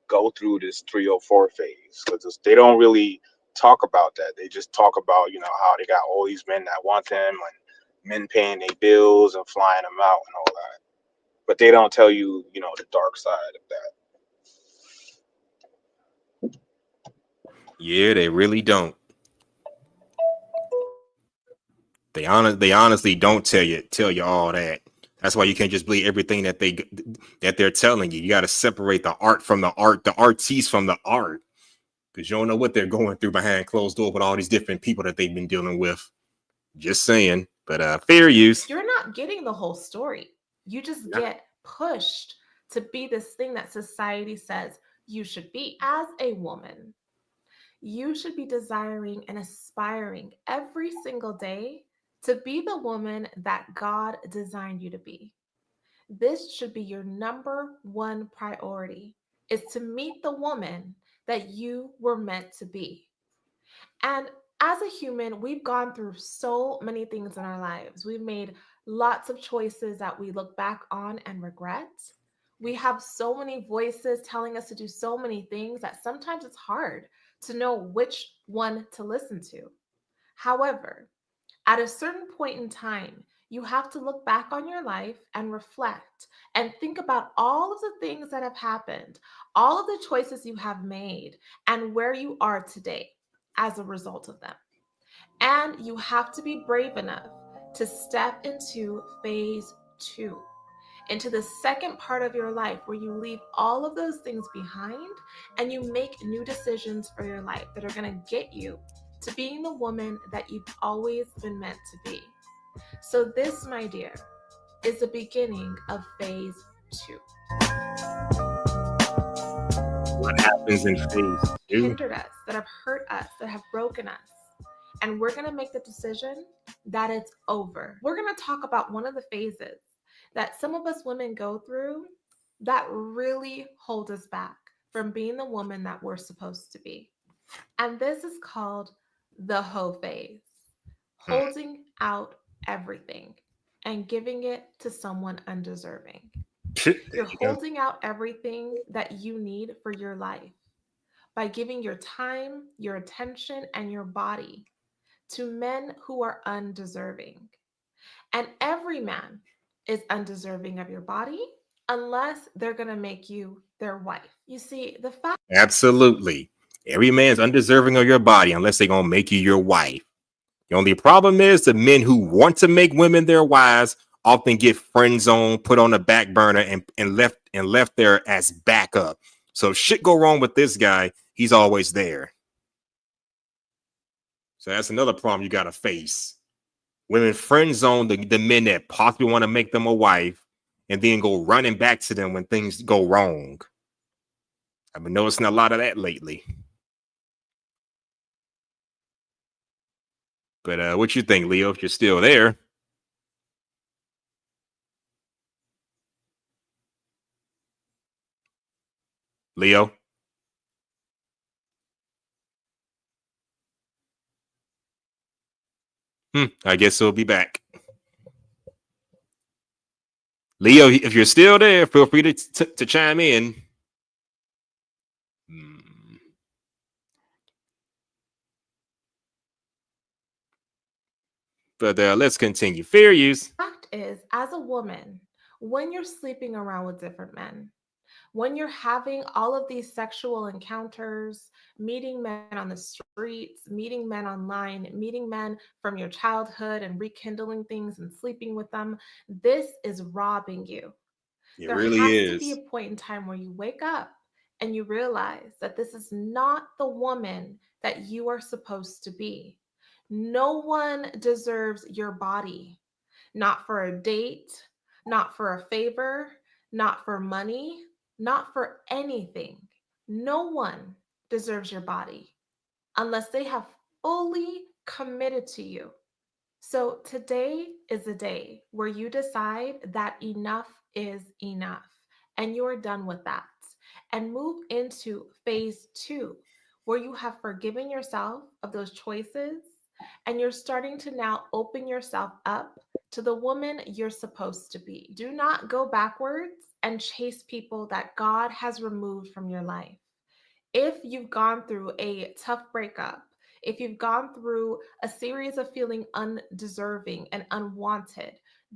go through this 3 or 4 phase, because they don't really talk about that. They just talk about, how they got all these men that want them, and men paying their bills and flying them out and all that. But they don't tell you, the dark side of that. Yeah, they really don't. They honestly don't tell you all that. That's why you can't just believe everything that they're telling you. You got to separate the art from the art, the artiste from the art, because you don't know what they're going through behind closed door with all these different people that they've been dealing with. Just saying. But fair use. You're not getting the whole story. You just get pushed to be this thing that society says you should be. As a woman, you should be desiring and aspiring every single day to be the woman that God designed you to be. This should be your number one priority, is to meet the woman that you were meant to be. And as a human, we've gone through so many things in our lives. We've made lots of choices that we look back on and regret. We have so many voices telling us to do so many things that sometimes it's hard to know which one to listen to. However, at a certain point in time, you have to look back on your life and reflect and think about all of the things that have happened, all of the choices you have made, and where you are today as a result of them. And you have to be brave enough to step into phase 2, into the second part of your life where you leave all of those things behind and you make new decisions for your life that are going to get you to being the woman that you've always been meant to be. So this, my dear, is the beginning of phase 2. What happens in phase 2? Hindered us, that have hurt us, that have broken us. And we're going to make the decision that it's over. We're going to talk about one of the phases that some of us women go through that really hold us back from being the woman that we're supposed to be. And this is called the hoe phase, holding out everything and giving it to someone undeserving. You're holding out everything that you need for your life by giving your time, your attention, and your body to men who are undeserving. And every man is undeserving of your body unless they're going to make you their wife. You see, the fact. Absolutely. Every man's undeserving of your body unless they're going to make you your wife. The only problem is the men who want to make women their wives often get friend zoned, put on the back burner, and left there as backup. So if shit go wrong with this guy, he's always there. So that's another problem you got to face. Women friend zone the men that possibly want to make them a wife and then go running back to them when things go wrong. I've been noticing a lot of that lately. But what you think, Leo, if you're still there? Leo? I guess he'll be back. Leo, if you're still there, feel free to chime in. But let's continue. Fair use. Fact is, as a woman, when you're sleeping around with different men, when you're having all of these sexual encounters, meeting men on the streets, meeting men online, meeting men from your childhood and rekindling things and sleeping with them, this is robbing you. It There really has to is. be a point in time where you wake up and you realize that this is not the woman that you are supposed to be. No one deserves your body, not for a date, not for a favor, not for money, not for anything. No one deserves your body unless they have fully committed to you. So today is the day where you decide that enough is enough and you're done with that and move into phase 2, where you have forgiven yourself of those choices and you're starting to now open yourself up to the woman you're supposed to be. Do not go backwards and chase people that God has removed from your life. If you've gone through a tough breakup, if you've gone through a series of feeling undeserving and unwanted,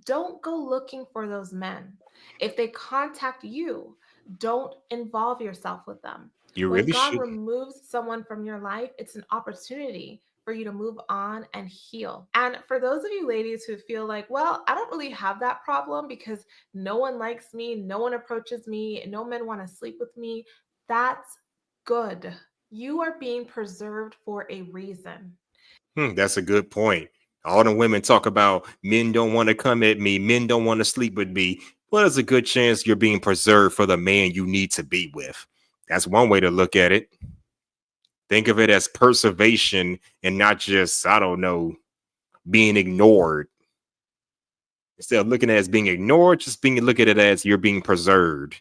don't go looking for those men. If they contact you, don't involve yourself with them. You When really God should. removes someone from your life, it's an opportunity for you to move on and heal. And for those of you ladies who feel like, well, I don't really have that problem because no one likes me, no one approaches me, no men want to sleep with me, that's good. You are being preserved for a reason. That's a good point. All the women talk about men don't want to come at me, men don't want to sleep with me. Well, there's a good chance you're being preserved for the man you need to be with. That's one way to look at it. Think of it as preservation and not just, I don't know, being ignored. Instead of looking at it as being ignored, just look at it as you're being preserved.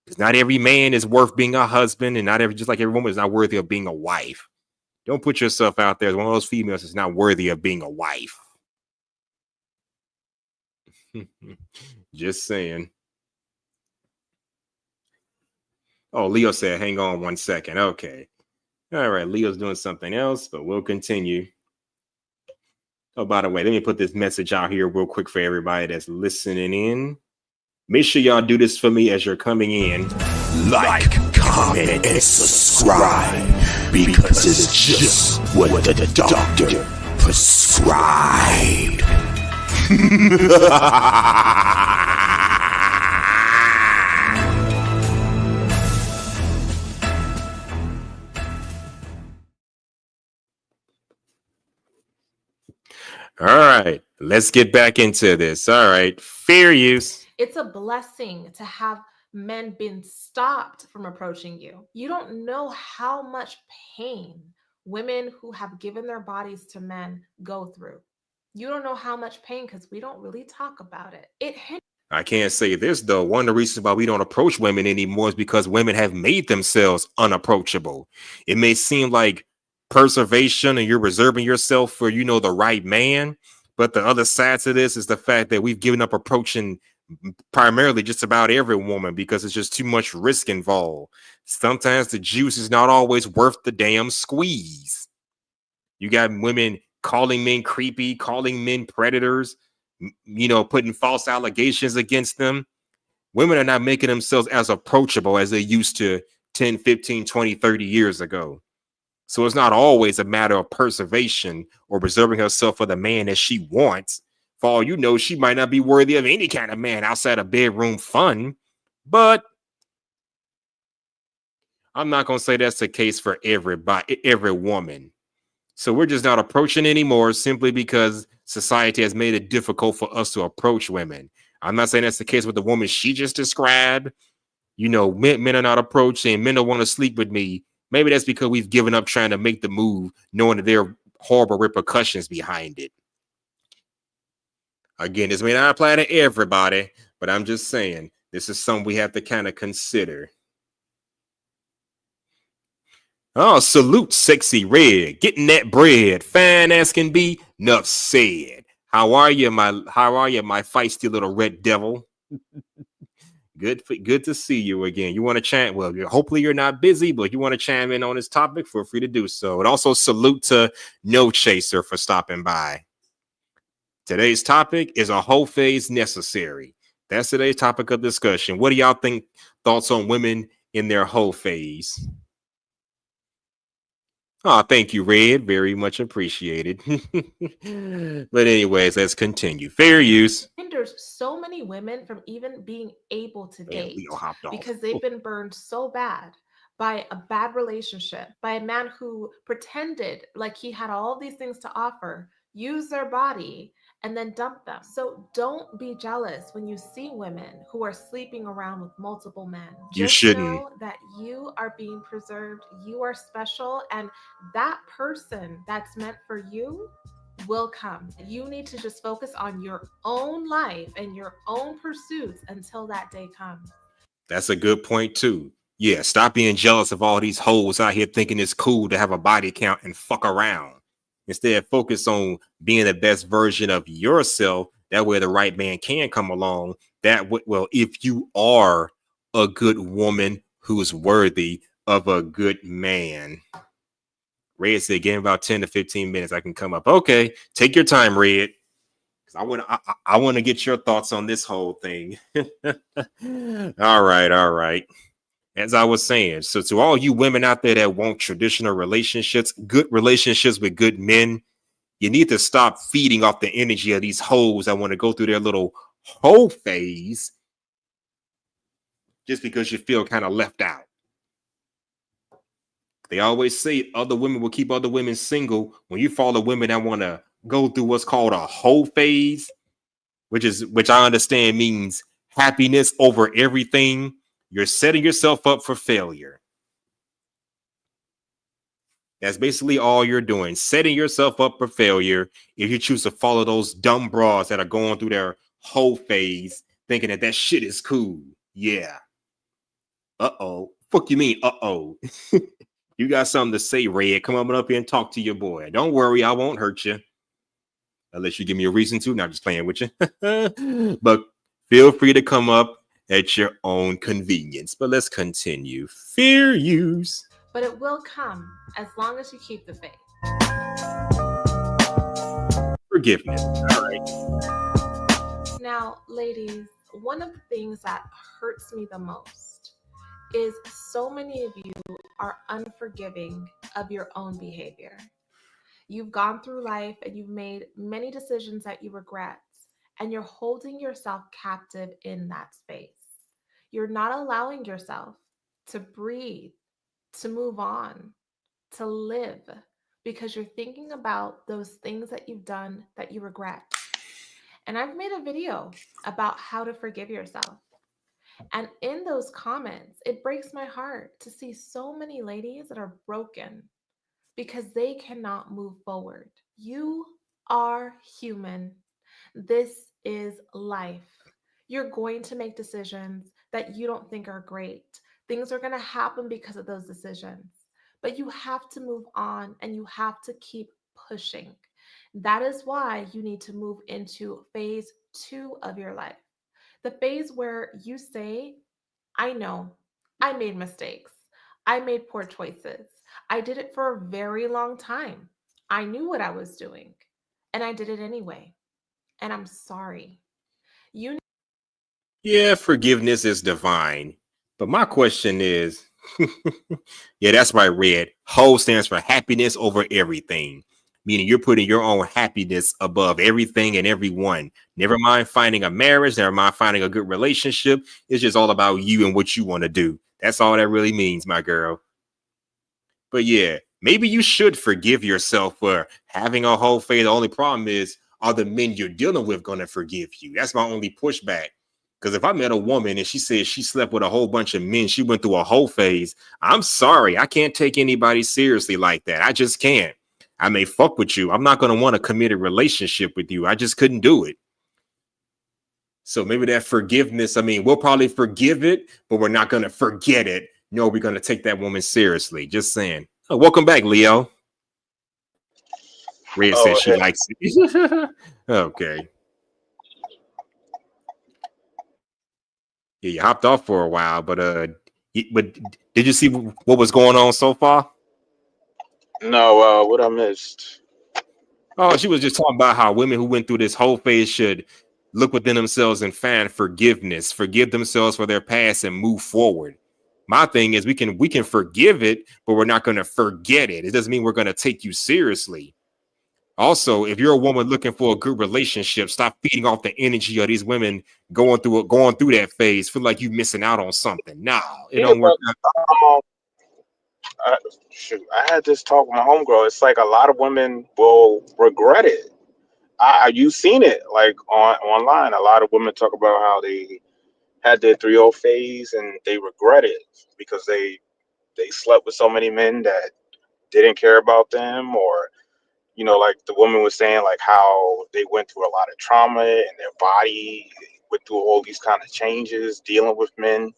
Because not every man is worth being a husband, and just like every woman is not worthy of being a wife. Don't put yourself out there as one of those females that's not worthy of being a wife. Just saying. Oh, Leo said, hang on 1 second. Okay. All right. Leo's doing something else, but we'll continue. Oh, by the way, let me put this message out here real quick for everybody that's listening in. Make sure y'all do this for me as you're coming in. Like, comment, and subscribe, because it's just what the doctor prescribed. All right, let's get back into this. All right, fair use. It's a blessing to have men been stopped from approaching you. You don't know how much pain women who have given their bodies to men go through. You don't know how much pain because we don't really talk about it. I can't say this, though. One of the reasons why we don't approach women anymore is because women have made themselves unapproachable. It may seem like preservation and you're reserving yourself for, the right man. But the other side to this is the fact that we've given up approaching primarily just about every woman because it's just too much risk involved. Sometimes the juice is not always worth the damn squeeze. You got women calling men creepy, calling men predators, putting false allegations against them. Women are not making themselves as approachable as they used to 10, 15, 20, 30 years ago. So it's not always a matter of preservation or reserving herself for the man that she wants. For all you know, she might not be worthy of any kind of man outside of bedroom fun. But I'm not going to say that's the case for every woman. So we're just not approaching anymore simply because society has made it difficult for us to approach women. I'm not saying that's the case with the woman she just described. Men are not approaching, men don't want to sleep with me. Maybe that's because we've given up trying to make the move, knowing that there are horrible repercussions behind it. Again, this may not apply to everybody, but I'm just saying this is something we have to kind of consider. Oh, salute, Sexy Red. Getting that bread. Fine as can be. Enough said. How are you, my feisty little red devil? Good to see you again. You want to chime? Well, hopefully you're not busy, but you want to chime in on this topic, feel free to do so. And also salute to No Chaser for stopping by. Today's topic is a whole phase necessary. That's today's topic of discussion. What do y'all think? Thoughts on women in their whole phase? Oh, thank you, Red. Very much appreciated. But anyways, let's continue. Fair use. Hinders so many women from even being able to date because they've been burned so bad by a bad relationship, by a man who pretended like he had all these things to offer, use their body, and then dump them. So don't be jealous when you see women who are sleeping around with multiple men. You Just shouldn't. know that you are being preserved, you are special, and that person that's meant for you will come. You need to just focus on your own life and your own pursuits until that day comes. That's a good point too. Yeah, stop being jealous of all these hoes out here thinking it's cool to have a body count and fuck around. Instead, focus on being the best version of yourself That way the right man can come along. Well, if you are a good woman who's worthy of a good man. Red said, "Give about 10 to 15 minutes. I can come up." Okay, take your time, Red. Because I want to get your thoughts on this whole thing. All right. As I was saying, so to all you women out there that want traditional relationships, good relationships with good men, you need to stop feeding off the energy of these hoes that want to go through their little hoe phase just because you feel kind of left out. They always say other women will keep other women single. When you follow women that want to go through what's called a hoe phase, which I understand means happiness over everything, you're setting yourself up for failure. That's basically all you're doing, setting yourself up for failure if you choose to follow those dumb bras that are going through their hoe phase, thinking that shit is cool. Yeah. Uh-oh. Fuck you mean, uh-oh? You got something to say, Red. Come on up here and talk to your boy. Don't worry, I won't hurt you. Unless you give me a reason to. Not just playing with you. But feel free to come up at your own convenience. But let's continue. Fair use. But it will come as long as you keep the faith. Forgiveness. All right. Now, ladies, one of the things that hurts me the most is so many of you are unforgiving of your own behavior. You've gone through life and you've made many decisions that you regret, and you're holding yourself captive in that space. You're not allowing yourself to breathe, to move on, to live, because you're thinking about those things that you've done that you regret. And I've made a video about how to forgive yourself. And in those comments, it breaks my heart to see so many ladies that are broken because they cannot move forward. You are human. This is life. You're going to make decisions that you don't think are great. Things are going to happen because of those decisions. But you have to move on and you have to keep pushing. That is why you need to move into phase 2 of your life. The phase where you say, I know, I made mistakes. I made poor choices. I did it for a very long time. I knew what I was doing and I did it anyway. And I'm sorry. Yeah, forgiveness is divine. But my question is, yeah, that's right, Red. Ho stands for happiness over everything, meaning you're putting your own happiness above everything and everyone. Never mind finding a marriage, never mind finding a good relationship. It's just all about you and what you want to do. That's all that really means, my girl. But yeah, maybe you should forgive yourself for having a whole phase. The only problem is, are the men you're dealing with going to forgive you? That's my only pushback. Because if I met a woman and she said she slept with a whole bunch of men, she went through a whole phase, I'm sorry. I can't take anybody seriously like that. I just can't. I may fuck with you. I'm not going to want to commit a relationship with you. I just couldn't do it. So maybe that forgiveness, I mean, we'll probably forgive it, but we're not going to forget it. No, we're going to take that woman seriously. Just saying. Oh, welcome back, Leo. Red says she likes it. Okay. Yeah, you hopped off for a while, but did you see what was going on so far? No, what I missed? Oh, she was just talking about how women who went through this whole phase should look within themselves and find forgiveness, forgive themselves for their past and move forward. My thing is we can forgive it, but we're not going to forget it. It doesn't mean we're going to take you seriously. Also, if you're a woman looking for a good relationship, stop feeding off the energy of these women going through that phase. Feel like you're missing out on something. No, it don't work. Shoot, I had this talk with my homegirl. It's like a lot of women will regret it. You've seen it like online. A lot of women talk about how they had their 3-0 phase and they regret it because they slept with so many men that didn't care about them, or like the woman was saying, like how they went through a lot of trauma in their body, went through all these kind of changes dealing with men.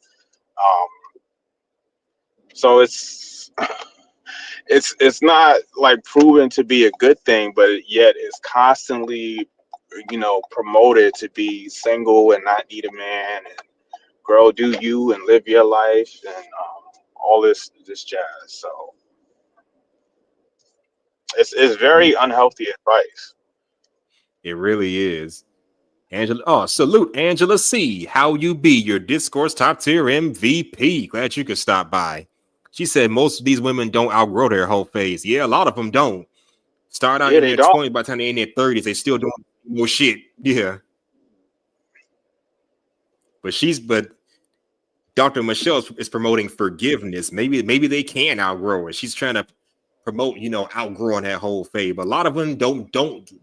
So it's not like proven to be a good thing, but yet it's constantly promoted to be single and not need a man, and girl, do you and live your life, and all this jazz. So it's very unhealthy advice. It really is. Angela, oh, salute Angela C. How you be? Your Discourse top tier MVP. Glad you could stop by. She said most of these women don't outgrow their whole phase. Yeah, a lot of them don't. Start out Yeah, in they their don't. 20s, by the time they're in their 30s, they still doing more shit. Yeah. But Dr. Michelle is promoting forgiveness. Maybe they can outgrow it. She's trying to promote, outgrowing that whole phase. But a lot of them don't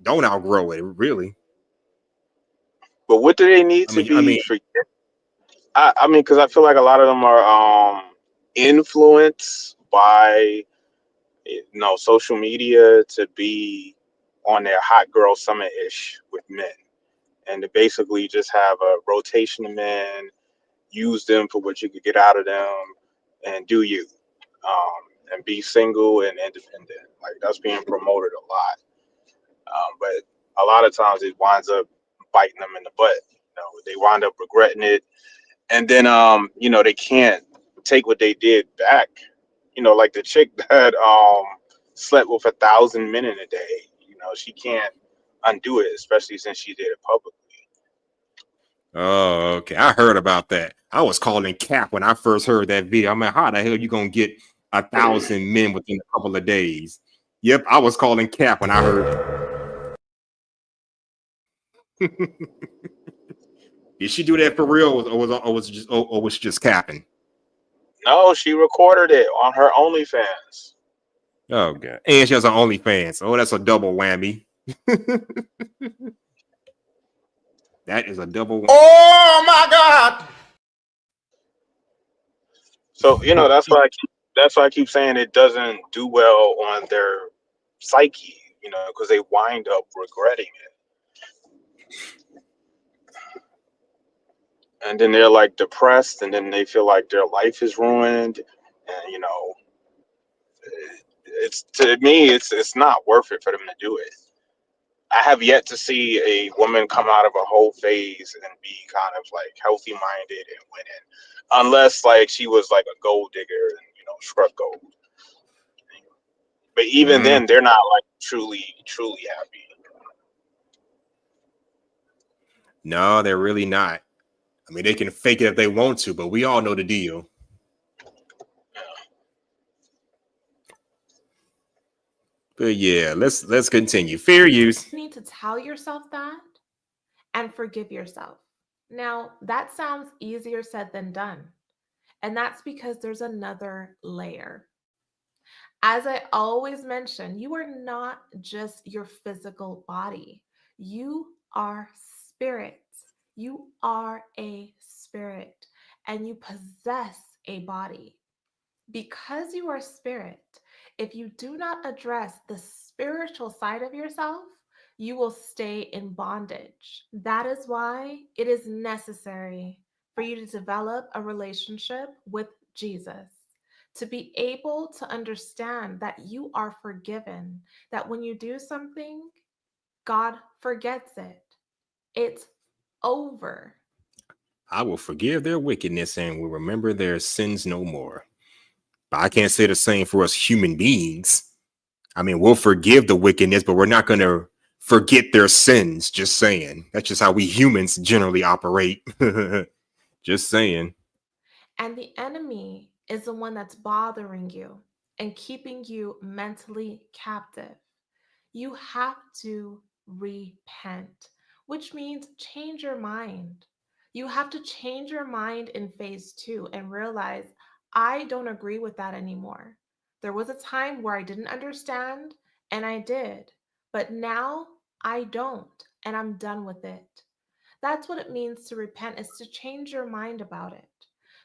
outgrow it, really. But what do they need to I mean, be forgiven? I mean, because I feel like a lot of them are influenced by social media to be on their hot girl summer ish with men, and to basically just have a rotation of men, use them for what you could get out of them, and do you, and be single and independent. Like that's being promoted a lot, but a lot of times it winds up biting them in the butt. They wind up regretting it, and then they can't take what they did back. Like the chick that slept with 1,000 men in a day. She can't undo it, especially since she did it publicly. oh, okay. I heard about that. I was calling cap when I first heard that video. I'm like, how the hell you gonna get 1,000 men within a couple of days? Yep, I was calling cap when I heard. Did she do that for real, or was she just capping? No, she recorded it on her OnlyFans. Oh god, and she has an OnlyFans. Oh, that's a double whammy. That is a double. Oh my God! So that's why I keep saying it doesn't do well on their psyche. Because they wind up regretting it, and then they're like depressed, and then they feel like their life is ruined, and it's to me, it's not worth it for them to do it. I have yet to see a woman come out of a whole phase and be kind of like healthy minded and winning, unless like she was like a gold digger and struck gold. But even then, they're not like truly happy. No, they're really not. I mean, they can fake it if they want to, but we all know the deal. But yeah, let's continue. Fair use. You need to tell yourself that and forgive yourself. Now, that sounds easier said than done. And that's because there's another layer. As I always mention, you are not just your physical body. You are spirit. You are a spirit and you possess a body. Because you are spirit, if you do not address the spiritual side of yourself, you will stay in bondage. That is why it is necessary for you to develop a relationship with Jesus, to be able to understand that you are forgiven, that when you do something, God forgets it. It's over. I will forgive their wickedness and will remember their sins no more. But I can't say the same for us human beings. I mean, we'll forgive the wickedness, but we're not going to forget their sins. Just saying. That's just how we humans generally operate. Just saying. And the enemy is the one that's bothering you and keeping you mentally captive. You have to repent, which means change your mind. You have to change your mind in phase 2 and realize, I don't agree with that anymore. There was a time where I didn't understand and I did, but now I don't and I'm done with it. That's what it means to repent, is to change your mind about it.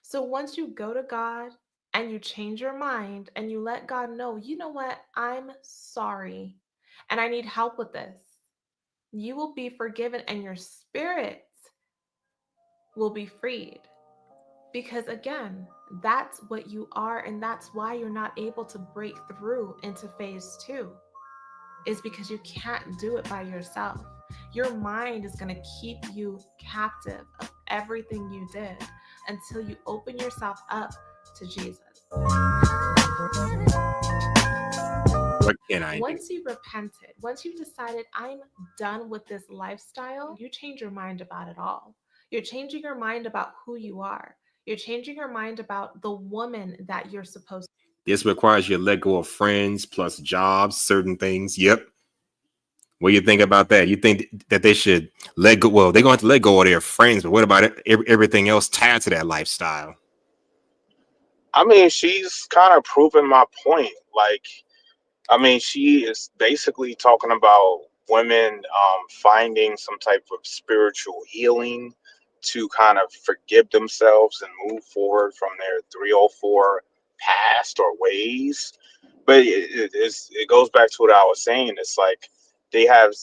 So once you go to God and you change your mind and you let God know, you know what, I'm sorry and I need help with this, you will be forgiven and your spirit will be freed. Because again, that's what you are, and that's why you're not able to break through into phase 2, is because you can't do it by yourself. Your mind is going to keep you captive of everything you did until you open yourself up to Jesus. What can I do? Once you've repented, once you've decided, I'm done with this lifestyle, you change your mind about it all. You're changing your mind about who you are. You're changing your mind about the woman that you're supposed to be. This requires you to let go of friends plus jobs, certain things. Yep. What do you think about that? You think that they should let go? Well, they're going to have to let go of their friends, but what about everything else tied to that lifestyle? I mean, she's kind of proving my point. Like, I mean, she is basically talking about women finding some type of spiritual healing to kind of forgive themselves and move forward from their 304 past or ways. But it goes back to what I was saying. It's like they have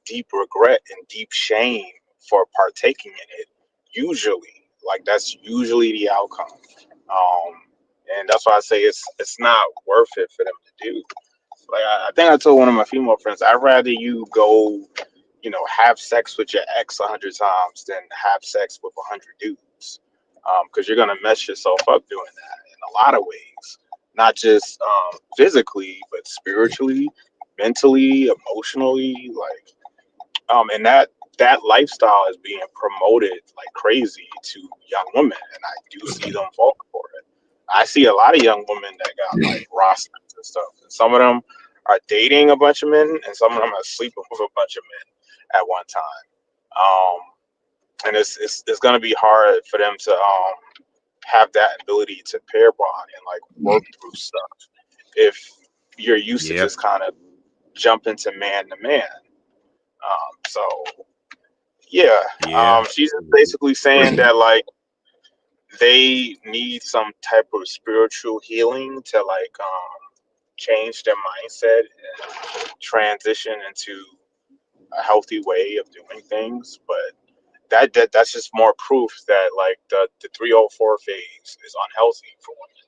deep regret and deep shame for partaking in it. Usually, like that's usually the outcome. And that's why I say it's not worth it for them to do. Like I think I told one of my female friends, I'd rather you go, have sex with your ex 100 times than have sex with 100 dudes, because you're gonna mess yourself up doing that in a lot of ways, not just physically, but spiritually, mentally, emotionally, and that lifestyle is being promoted like crazy to young women, and I do see them falling for it. I see a lot of young women that got like rosters and stuff, and some of them are dating a bunch of men, and some of them are sleeping with a bunch of men at one time. And it's going to be hard for them to have that ability to pair bond and like work through stuff if you're used to just kind of jumping to man. So yeah, she's basically saying that like they need some type of spiritual healing to like change their mindset and transition into a healthy way of doing things. But that's just more proof that like the 304 phase is unhealthy for women.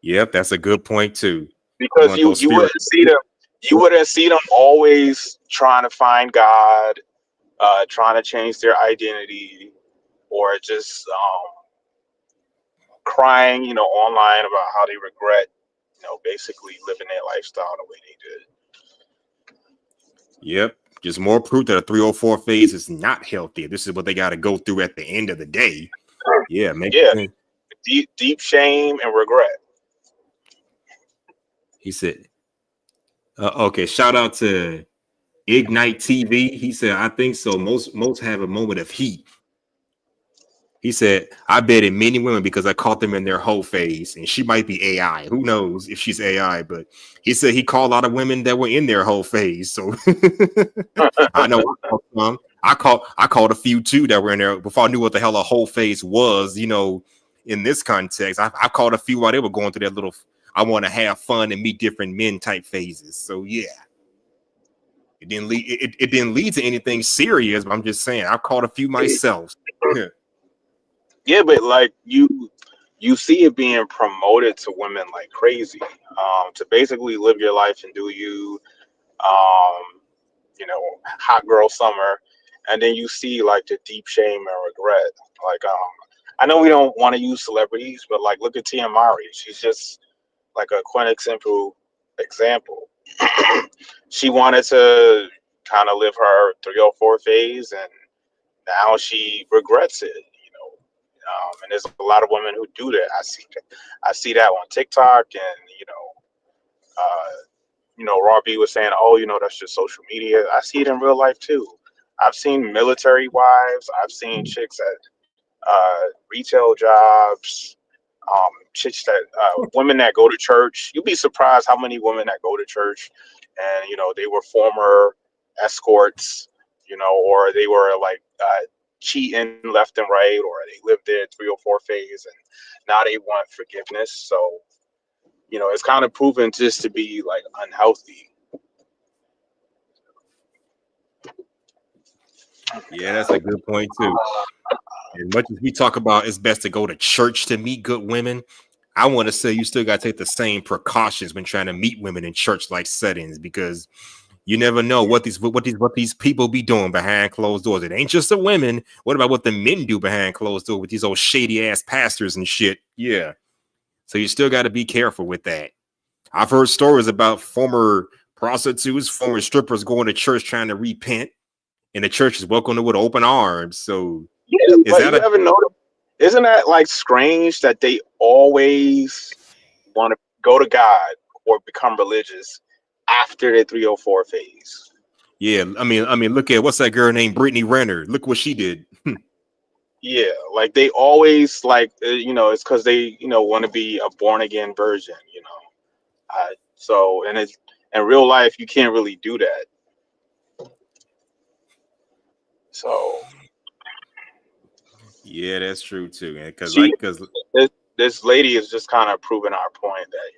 Yep, that's a good point too. Because you wouldn't see them always trying to find God, trying to change their identity, or just crying, online about how they regret, basically living their lifestyle the way they did. Yep, just more proof that a 304 phase is not healthy. This is what they got to go through at the end of the day. Yeah, deep shame and regret. He said, okay, shout out to Ignite TV. He said, I think so. Most have a moment of heat. He said, I bet in many women because I caught them in their whole phase, and she might be AI. Who knows if she's AI? But he said he called a lot of women that were in their whole phase. So I know I called a few too that were in there before I knew what the hell a whole phase was. In this context, I called a few while they were going through that little I want to have fun and meet different men type phases. So yeah. It didn't lead to anything serious, but I'm just saying I caught a few myself. Yeah, but like you see it being promoted to women like crazy, to basically live your life and do you, hot girl summer, and then you see like the deep shame and regret. Like, I know we don't want to use celebrities, but like look at Tia Mowry. She's just like a quintessential example. She wanted to kind of live her 304 phase, and now she regrets it. And there's a lot of women who do that. I see that on TikTok, and Robbie was saying, "Oh, that's just social media." I see it in real life too. I've seen military wives. I've seen chicks at retail jobs. Chicks that women that go to church. You'd be surprised how many women that go to church, and they were former escorts, or they were like cheating left and right, or they lived their 304 phase, and now they want forgiveness. So, it's kind of proven just to be like unhealthy. Yeah, that's a good point too. As much as we talk about it's best to go to church to meet good women, I want to say you still got to take the same precautions when trying to meet women in church-like settings, because You never know what these people be doing behind closed doors. It ain't just the women. What about what the men do behind closed doors with these old shady ass pastors and shit? Yeah. So you still got to be careful with that. I've heard stories about former prostitutes, former strippers going to church trying to repent, and the church is welcoming them with open arms. So Yeah, but you ever notice? Isn't that like strange that they always want to go to God or become religious after the 304 phase? Yeah, I mean, look at what's that girl named Brittany Renner? Look what she did. Yeah, like they always like it's because they want to be a born again virgin. So and it's in real life you can't really do that. So Yeah, that's true too. Because this lady is just kind of proving our point that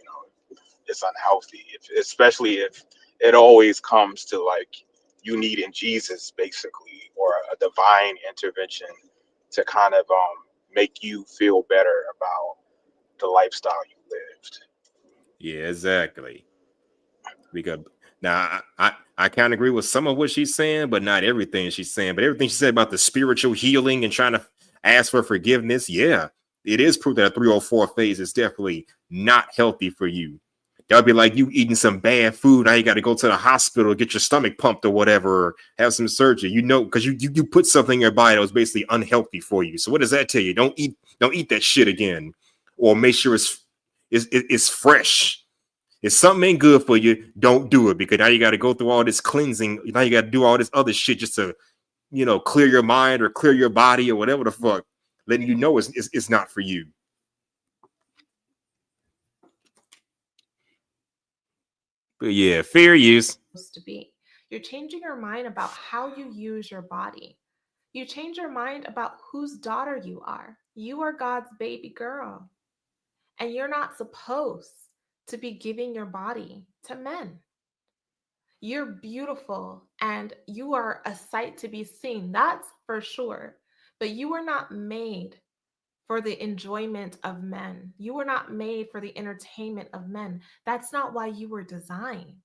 it's unhealthy, especially if it always comes to like you needing Jesus basically, or a divine intervention to kind of make you feel better about the lifestyle you lived. yeah, exactly. Because now I kind of agree with some of what she's saying, but not everything she's saying. But everything she said about the spiritual healing and trying to ask for forgiveness, yeah, it is proof that a 304 phase is definitely not healthy for you. That would be like you eating some bad food. Now you got to go to the hospital, get your stomach pumped or whatever, or have some surgery. Because you put something in your body that was basically unhealthy for you. So what does that tell you? Don't eat that shit again, or make sure it's fresh. If something ain't good for you, don't do it, because now you got to go through all this cleansing. Now you got to do all this other shit just to, clear your mind or clear your body or whatever the fuck, letting you know it's not for you. But yeah, fair use. To be. You're changing your mind about how you use your body. You change your mind about whose daughter you are. You are God's baby girl. And you're not supposed to be giving your body to men. You're beautiful and you are a sight to be seen. That's for sure. But you were not made for the enjoyment of men. You were not made for the entertainment of men. That's not why you were designed.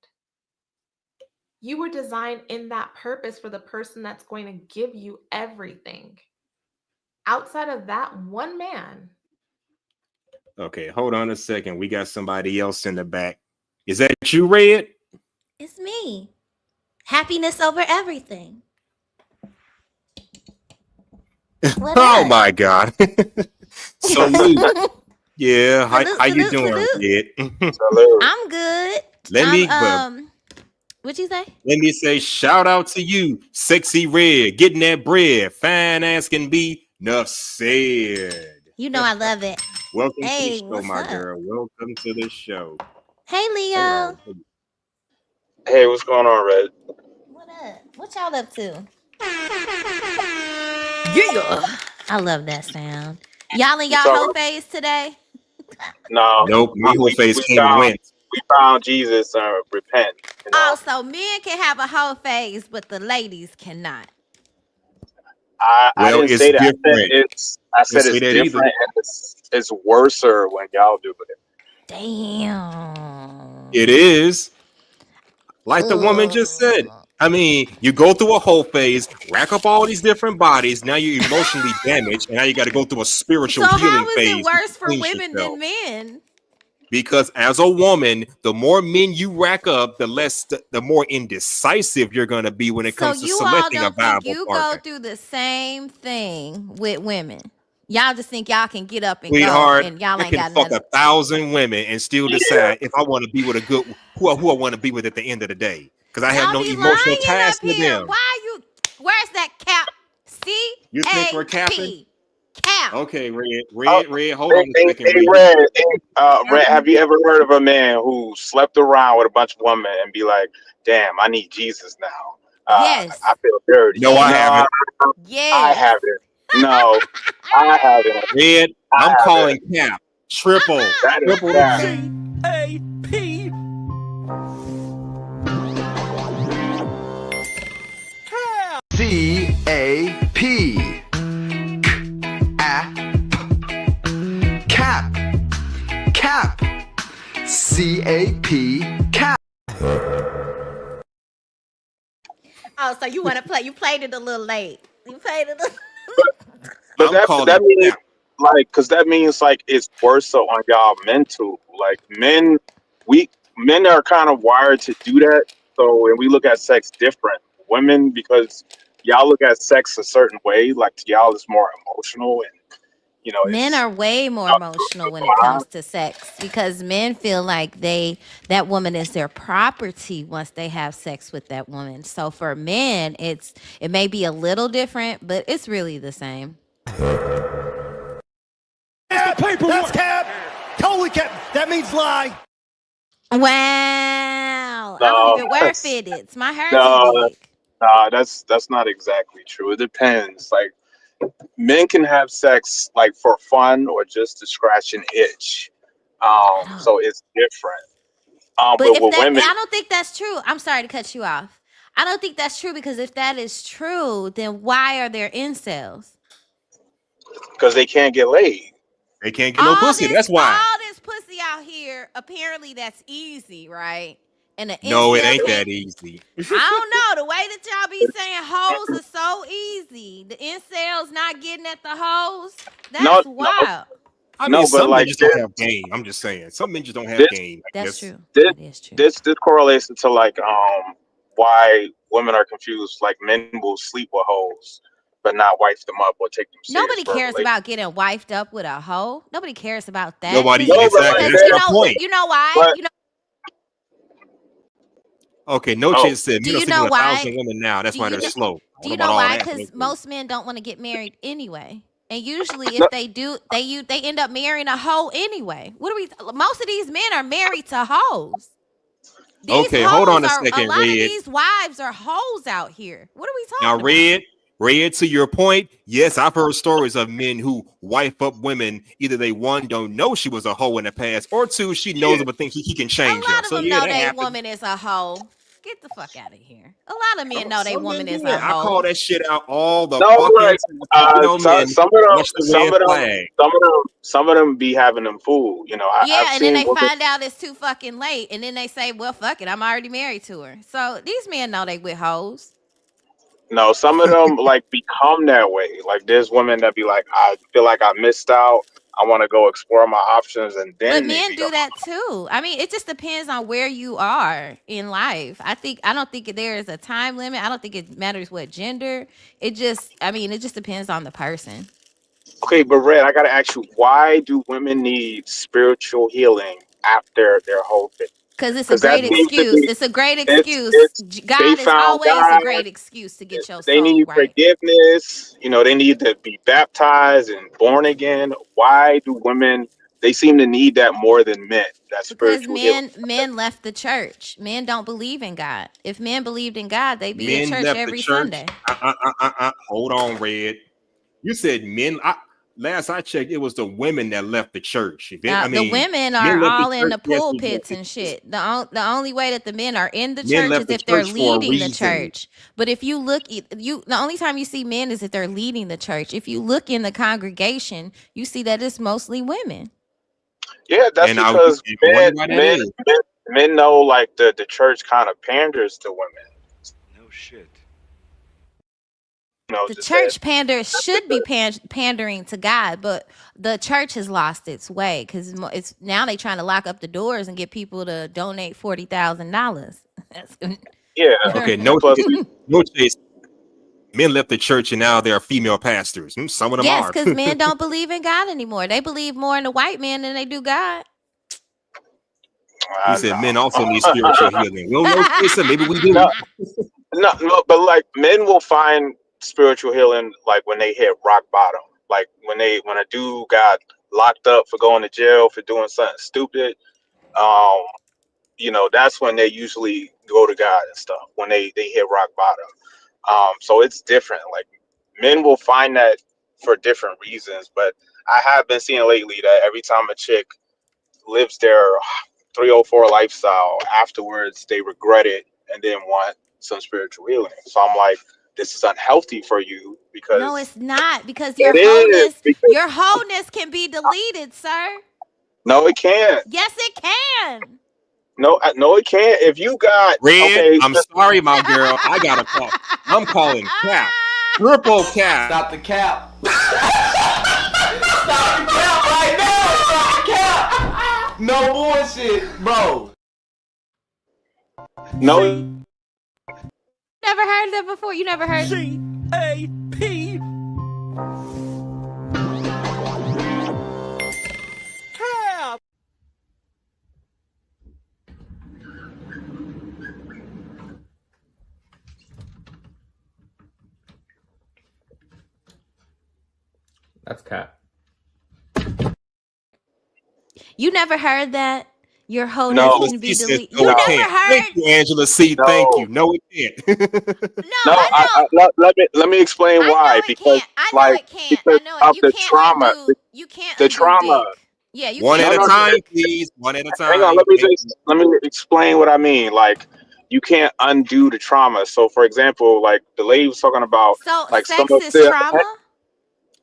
You were designed in that purpose for the person that's going to give you everything. Outside of that one man. Okay, hold on a second. We got somebody else in the back. Is that you, Red? It's me. Happiness over everything. Oh my God. Salute. Yeah, how you doing, Red? I'm good. What'd you say? Let me say shout out to you, Sexy Red, getting that bread. Fine ass can be. Enough said. You know I love it. Welcome to Hey, the show, what's my up? girl. Welcome to the show. Hey, Leo. Hey, what's going on, Red? What up? What y'all up to? Yeah. I love that sound. Y'all in y'all hoe phase today? No. Nope, my whole face came and went. We found Jesus and repent. Oh, so men can have a hoe phase, but the ladies cannot. I didn't say that. Different. I said it's different and it's worse when y'all do it. Damn. It is. Like the woman just said. I mean, you go through a whole phase, rack up all these different bodies. Now you're emotionally damaged, and now you got to go through a spiritual So healing how is phase. it worse for women than men? Because as a woman, the more men you rack up, the more indecisive you're going to be when it comes to selecting a viable you partner. go through the same thing with women. Y'all just think y'all can get up and Sweetheart, go, and y'all I ain't can got fuck nothing. 1,000 women and still decide if I want to be with a good who I want to be with at the end of the day, because I have no emotional ties to them. Why you? Where's that cap? You think we're capping? Cap. Okay, Red. Hold on a second, Red, have you ever heard of a man who slept around with a bunch of women and be like, "Damn, I need Jesus now. Yes. I feel dirty." No, I haven't. Yes. I haven't. No, I haven't. Red, I'm calling cap. Triple. That is Triple cap. C-A-P. C-A-P. Cap. Cap. C-A-P. Cap. Oh, so you want to play? You played it a little late. You played it. But I'm calling that means now. like, because that means like it's worse so on y'all mental. Like men are kind of wired to do that. So when we look at sex different, women, because y'all look at sex a certain way, like to y'all it's more emotional, and Men it's are way more emotional when it comes to sex because men feel like that woman is their property once they have sex with that woman. So for men, it may be a little different, but it's really the same. That's cap. Totally cap. That means lie. Wow. I don't no, even wear fitteds. My hair too no, big. that's not exactly true. It depends. Like men can have sex like for fun or just to scratch an itch. So it's different. But But if with that, women, I don't think that's true. I'm sorry to cut you off. I don't think that's true because if that is true, then why are there incels? because they can't get laid. They can't get no pussy. That's why. All this pussy out here, apparently that's easy, right? And the No, it incel ain't can't. that easy. I don't know. The way that y'all be saying hoes is so easy. The incels not getting at the hoes. No, That's wild. I mean, no, but some men like just don't have game. I'm just saying. Some men just don't have this, game. I That's guess. true. this, That is true. this correlates to like why women are confused. Like men will sleep with hoes, but not wife them up or take them serious Nobody for a cares relationship. about getting wifed up with a hoe. Nobody cares about that. Nobody. Cause, No, but like Exactly. 'cause That's you my know, point. you know why? but You know, Okay. No oh, chance said do men are you sleeping know with why? 1,000 women now. That's Do why you they're know? slow. I Do don't know you about know all why? that. Because most men don't want to get married anyway, and usually no, if they do, they end up marrying a hoe anyway. What are we? Most of these men are married to hoes. These Okay. Hold hoes on a are a second, lot of Red. these wives are hoes out here. What are we Now, talking about? Red, to your point, yes, I've heard stories of men who wife up women. Either they one don't know she was a hoe in the past, or two she knows yeah, her but thinks he can A change her. lot of So them yeah, know that they happens. woman is a hoe. Get the fuck out of here. A lot of men know they Some men woman do is a that. I call hoe. that shit out all the no, fucking like time. You know, men some of them, watch the red flag. some of them be having them fooled. I've Yeah, and then seen they women. find out it's too fucking late, and then they say, "Well, fuck it, I'm already married to her." So these men know they with hoes, No, some of them like become that way. Like there's women that be like, I feel like I missed out. I want to go explore my options, and but then they men become. do that too. I mean, it just depends on where you are in life. I don't think there is a time limit. I don't think it matters what gender. It just depends on the person. Okay, but Red, I gotta ask you, why do women need spiritual healing after their whole thing? Because it's a Because that great seems to excuse. be It's a great excuse. it's they God is found always a God. great excuse to get your They soul need right. forgiveness. They need to be baptized and born again. Why do women? They seem to need that more than men. That Because spiritual healing. men left the church. Men don't believe in God. If men believed in God, they'd be in Men church left the every church. Sunday. Hold on, Red. You said men. Last I checked, it was the women that left the church. Now, the women are Men left the all in church. the Yes, pulpits and shit. The only way that the men are in the men church left is the if they're church for a leading the reason. church. But if you look, the only time you see men is if they're leading the church. If you look in the congregation, you see that it's mostly women. Yeah, that's And I because wonder why that is. men know like the church kind of panders to women. No shit. The Just that. church should be pandering to God, but the church has lost its way because it's now they trying to lock up the doors and get people to donate $40,000. Yeah, Okay, and plus, no chase. Men left the church and now they're female pastors. Some of them Yes, are. because men don't believe in God anymore. They believe more in the white man than they do God. He I said men know. also need spiritual healing. Well, no, Jason, maybe we do. no, no, but like men will find spiritual healing like when they hit rock bottom. Like when a dude got locked up for going to jail for doing something stupid. Um, that's when they usually go to God and stuff. When they hit rock bottom. So it's different. Like men will find that for different reasons, but I have been seeing lately that every time a chick lives their 304 lifestyle, afterwards they regret it and then want some spiritual healing. So I'm like, this is unhealthy for you No, because it's not because it is. Because your wholeness can be deleted, sir. no, it can't. Yes, it can. No, no, it can't. If you got Red, okay, I'm sorry, my girl. I gotta call. I'm calling cap. Triple cap. Stop the cap. Stop the cap right now. Stop the cap. No bullshit, bro. No. Never heard that before. You never heard C-A-P. Cap. That's cap. You never heard that? Your hoe No. doesn't be She says deleted. no, You it never can't. heard? Thank you, Angela C. No. Thank you. No, it can't. No, I know. Let me explain I why. know it Because can't. I know like it can't. because I know it. of You the can't trauma, undo. You can't the undo trauma. dick. Yeah, you One can't at a No, undo time, dick. please. One at a hang on. time. Thank you. Let me explain what I mean. Like you can't undo the trauma. So for example, like the lady was talking about, So like some sex of is the trauma?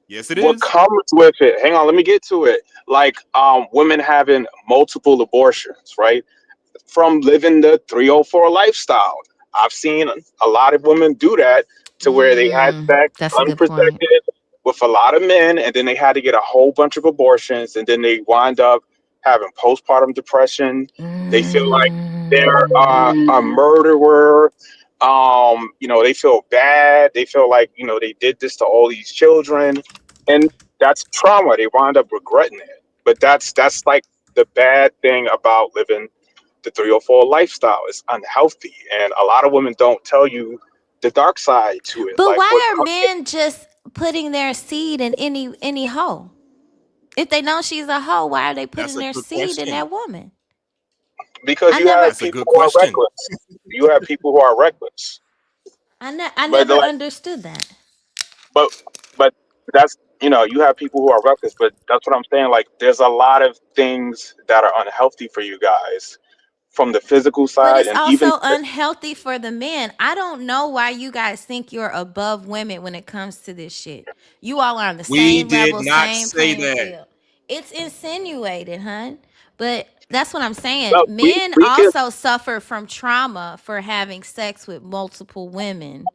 Yes, it what is. comes with it. Hang on, let me get to it. Like women having multiple abortions, right? From living the 304 lifestyle. I've seen a lot of women do that to where they had sex That's a good point. unprotected with a lot of men, and then they had to get a whole bunch of abortions, and then they wind up having postpartum depression. They feel like they're a murderer. They feel bad. They feel like they did this to all these children, and that's trauma. They wind up regretting it. But that's like the bad thing about living the 304 lifestyle. Is unhealthy, and a lot of women don't tell you the dark side to it, But like what why are comes. men just putting their seed in any hoe? If they know she's a hoe, why are they That's putting a their good seed in question. that woman? Because I you never have That's a people good who are question. reckless. You have people who are reckless. I But never like, understood that. but but that's you have people who are reckless. But that's what I'm saying. Like, there's a lot of things that are unhealthy for you guys from the physical But side, it's and even also unhealthy for the men. I don't know why you guys think you're above women when it comes to this shit. You all are on the We same did level, not same say playing that. field. It's insinuated, hun. But that's what I'm saying. no, Men we can. also suffer from trauma for having sex with multiple women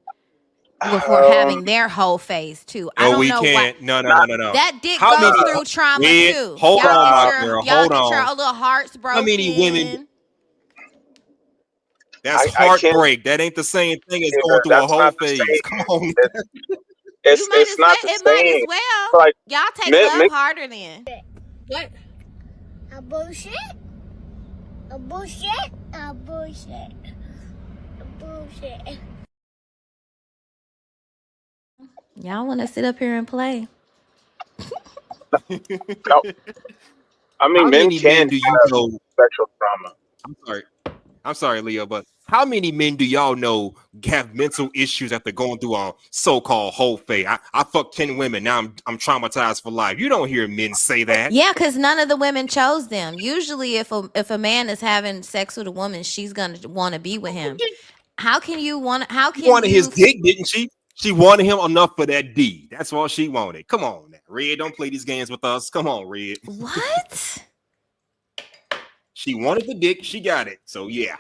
before having their whole phase too. I No, don't we know why. can't. No, no, no, Not no, no. That dick How goes many? through trauma Red, too. hold on, my girl. Y'all Hold get your on. little hearts How many women? broken. That's I can't. heartbreak. That ain't the same thing as going Either. through a That's whole not the phase. Come same. on. You might It's as well. not the It might as same. well. Like, Y'all take men, love harder then. What? A bullshit? A bullshit? A bullshit. A bullshit. Y'all want to sit up here and play? no, I mean, How men many men can do you have know? sexual trauma. I'm sorry. I'm sorry, Leo, but how many men do y'all know have mental issues after going through a so-called whole phase? I fucked 10 women. Now I'm traumatized for life. You don't hear men say that. Yeah, because none of the women chose them. Usually, if a man is having sex with a woman, she's gonna want to be with him. How can you want? How She can wanted his you? dick, didn't she? She wanted him enough for that D. That's all she wanted. Come on, now. Red, don't play these games with us. Come on, Red. What? She wanted the dick. She got it. So yeah.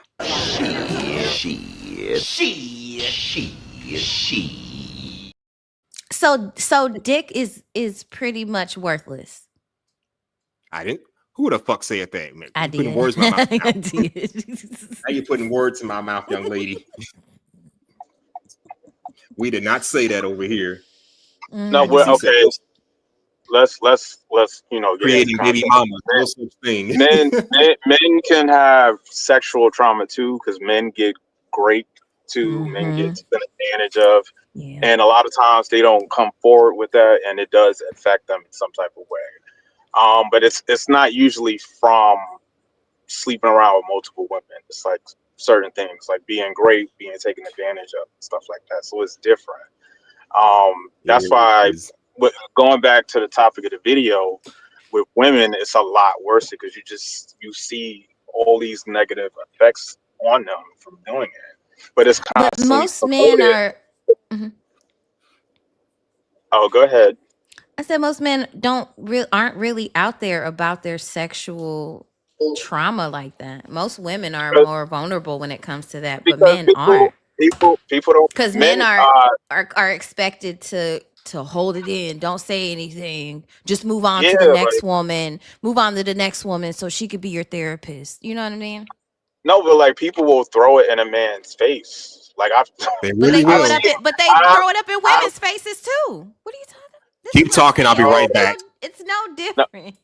So dick is pretty much worthless. I didn't. Who the fuck said that, man? I You putting did. words in my mouth. I did. Now you're putting words in my mouth, young lady. We did not say that over here. No, Like the well, C said, okay. no Let's get into creating baby context. mamas, no such thing. Men can have sexual trauma too, because men get raped too. Men get Mm-hmm. taken advantage of, Yeah. and a lot of times they don't come forward with that, and it does affect them in some type of way. But it's not usually from sleeping around with multiple women. It's like certain things, like being raped, being taken advantage of, stuff like that. So it's different. That's why, going back to the topic of the video, with women, it's a lot worse because you see all these negative effects on them from doing it, but it's But constantly most men promoted. are. Mhm. Oh, go ahead. I said most men aren't really out there about their sexual trauma like that. Most women are more vulnerable when it comes to that, but Because men people aren't. people don't. Because men are expected to hold it in, don't say anything, just move on Yeah, to the next like woman, move on to the next woman so she could be your therapist. You know what I mean? no, but like people will throw it in a man's face. Like They But really they throw I've it will. up seen, in, but they I, throw it up in I, women's faces too. What are you talking? This is Keep what I'm talking. I'll be saying. right back. It's no no, different.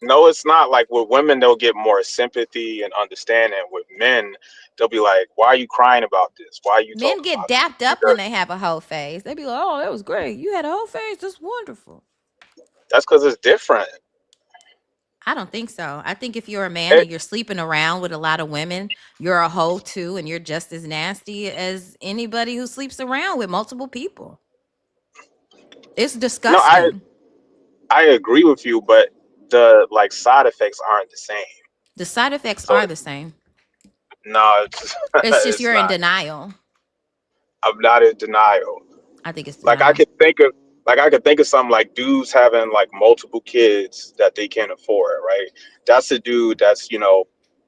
no, it's not. Like with women, they'll get more sympathy and understanding. With men, they'll be like, "Why are you crying about this? Why are you Men talking get about this?" dapped up when Because they have a whole phase. They be like, "Oh, that was great. You had a whole phase. That's wonderful." that's because it's different. I don't think so. I think if you're a man It, and you're sleeping around with a lot of women, you're a hoe too, and you're just as nasty as anybody who sleeps around with multiple people. It's no, disgusting. I agree with you, but the like side effects aren't the same. The side effects So are the same. no, it's, It's just it's you're in not. denial. I'm not in denial. I think it's Like I denial. could think of I could think of something like dudes having like multiple kids that they can't afford, right? That's a dude that's,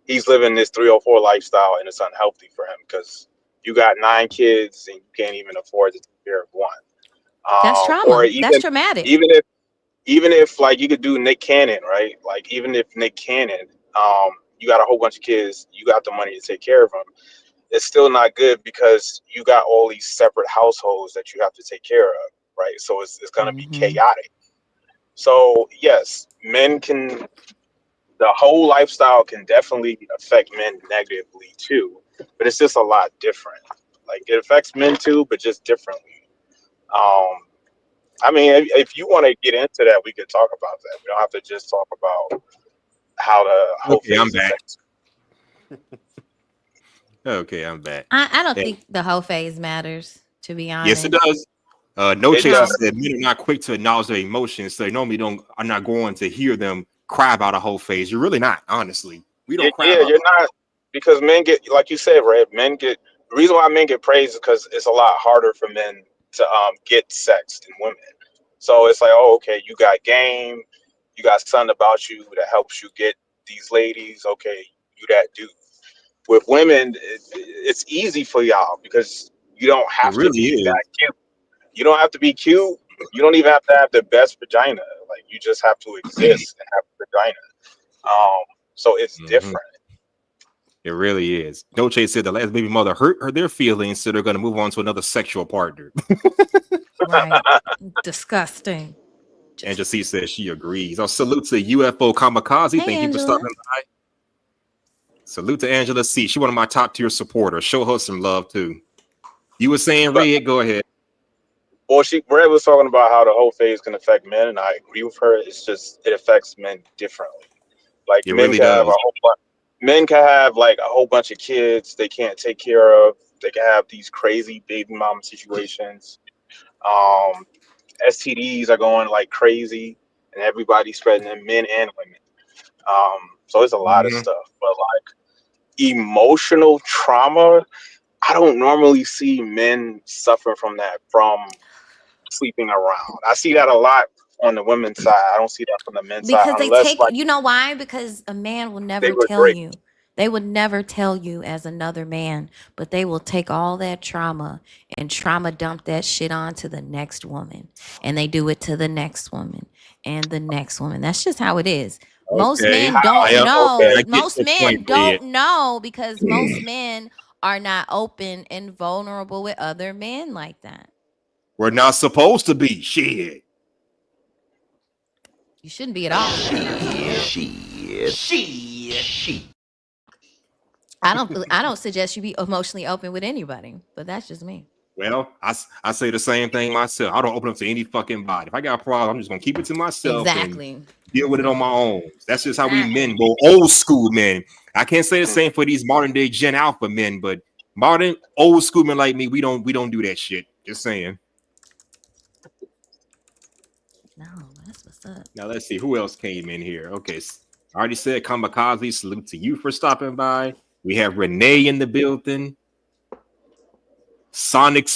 he's living this 304 lifestyle and it's unhealthy for him because you got 9 kids and you can't even afford to take care of one. That's Or trauma. That's traumatic. even if even if like you could do Nick Cannon, right? Like even if Nick Cannon, you got a whole bunch of kids, you got the money to take care of them, it's still not good because you got all these separate households that you have to take care of, right? So it's going to be Hmm. chaotic. So yes, the whole lifestyle can definitely affect men negatively too, but it's just a lot different. Like it affects men too, but just differently. Um, I mean, if you want to get into that, we could talk about that. We don't have to just talk about how the whole Okay, I'm phase back. affects. Okay, I'm back. I don't Hey, think the whole phase matters, to be yes, it honest. does. No It Chaser does. No. said men are not quick to acknowledge their emotions, so they normally don't are not going to hear them cry about a whole phase. You're really not, honestly. We don't cry Yeah, about you're not because men get like you said, Red. Men get the reason why men get praised is because it's a lot harder for men to get sex than women. So it's like, oh, okay, you got game, you got something about you that helps you get these ladies. Okay, you that dude. With women, it's easy for y'all because you don't it have to really be that is. cute. You don't have to be cute. You don't even have to have the best vagina. Like you just have to exist and have a vagina. So it's Mhm. different. It really is. No Chase said the last baby mother hurt her their feelings, so they're going to move on to another sexual partner. Right. Disgusting. Angela Just C says she agrees. Oh, salute to UFO Kamikaze. hey Thank you for Angela. stopping by. Salute to Angela C. She one of my top tier supporters. Show her some love too. You were saying, But Red, go ahead. well, Red was talking about how the whole phase can affect men, and I agree with her. It's just it affects men differently. Like It really does. men can have like a whole bunch of kids they can't take care of. They can have these crazy baby mom situations. Um, STDs are going like crazy, and everybody's spreading them, men and women. So it's a lot of Mhm. stuff. But like emotional trauma, I don't normally see men suffer from that from sleeping around. I see that a lot on the women's side. I don't see that from the men's side Because they unless take, like you know why? Because a man will they never were tell great. you. They would never tell you as another man, but they will take all that trauma and trauma dump that shit onto the next woman. And they do it to the next woman and the next woman. That's just how it is. Most Okay. men don't Okay, know. I get Most your point, men Red. don't know because most men are not open and vulnerable with other men like that. We're not supposed to be. Shit. You shouldn't be at all. I don't suggest you be emotionally open with anybody, but that's just me. Well, I say the same thing myself. I don't open up to any fucking body. If I got a problem, I'm just gonna keep it to myself and Exactly. deal with it on my own. That's just how we men, Exactly. well, old school men. I can't say the same for these modern day Gen Alpha men, but modern old school men like me, we don't do that shit. Just saying. No, that's what's up. Now let's see who else came in here. Okay, I already said Kamikaze. Salute to you for stopping by. We have Renee in the building. Sonic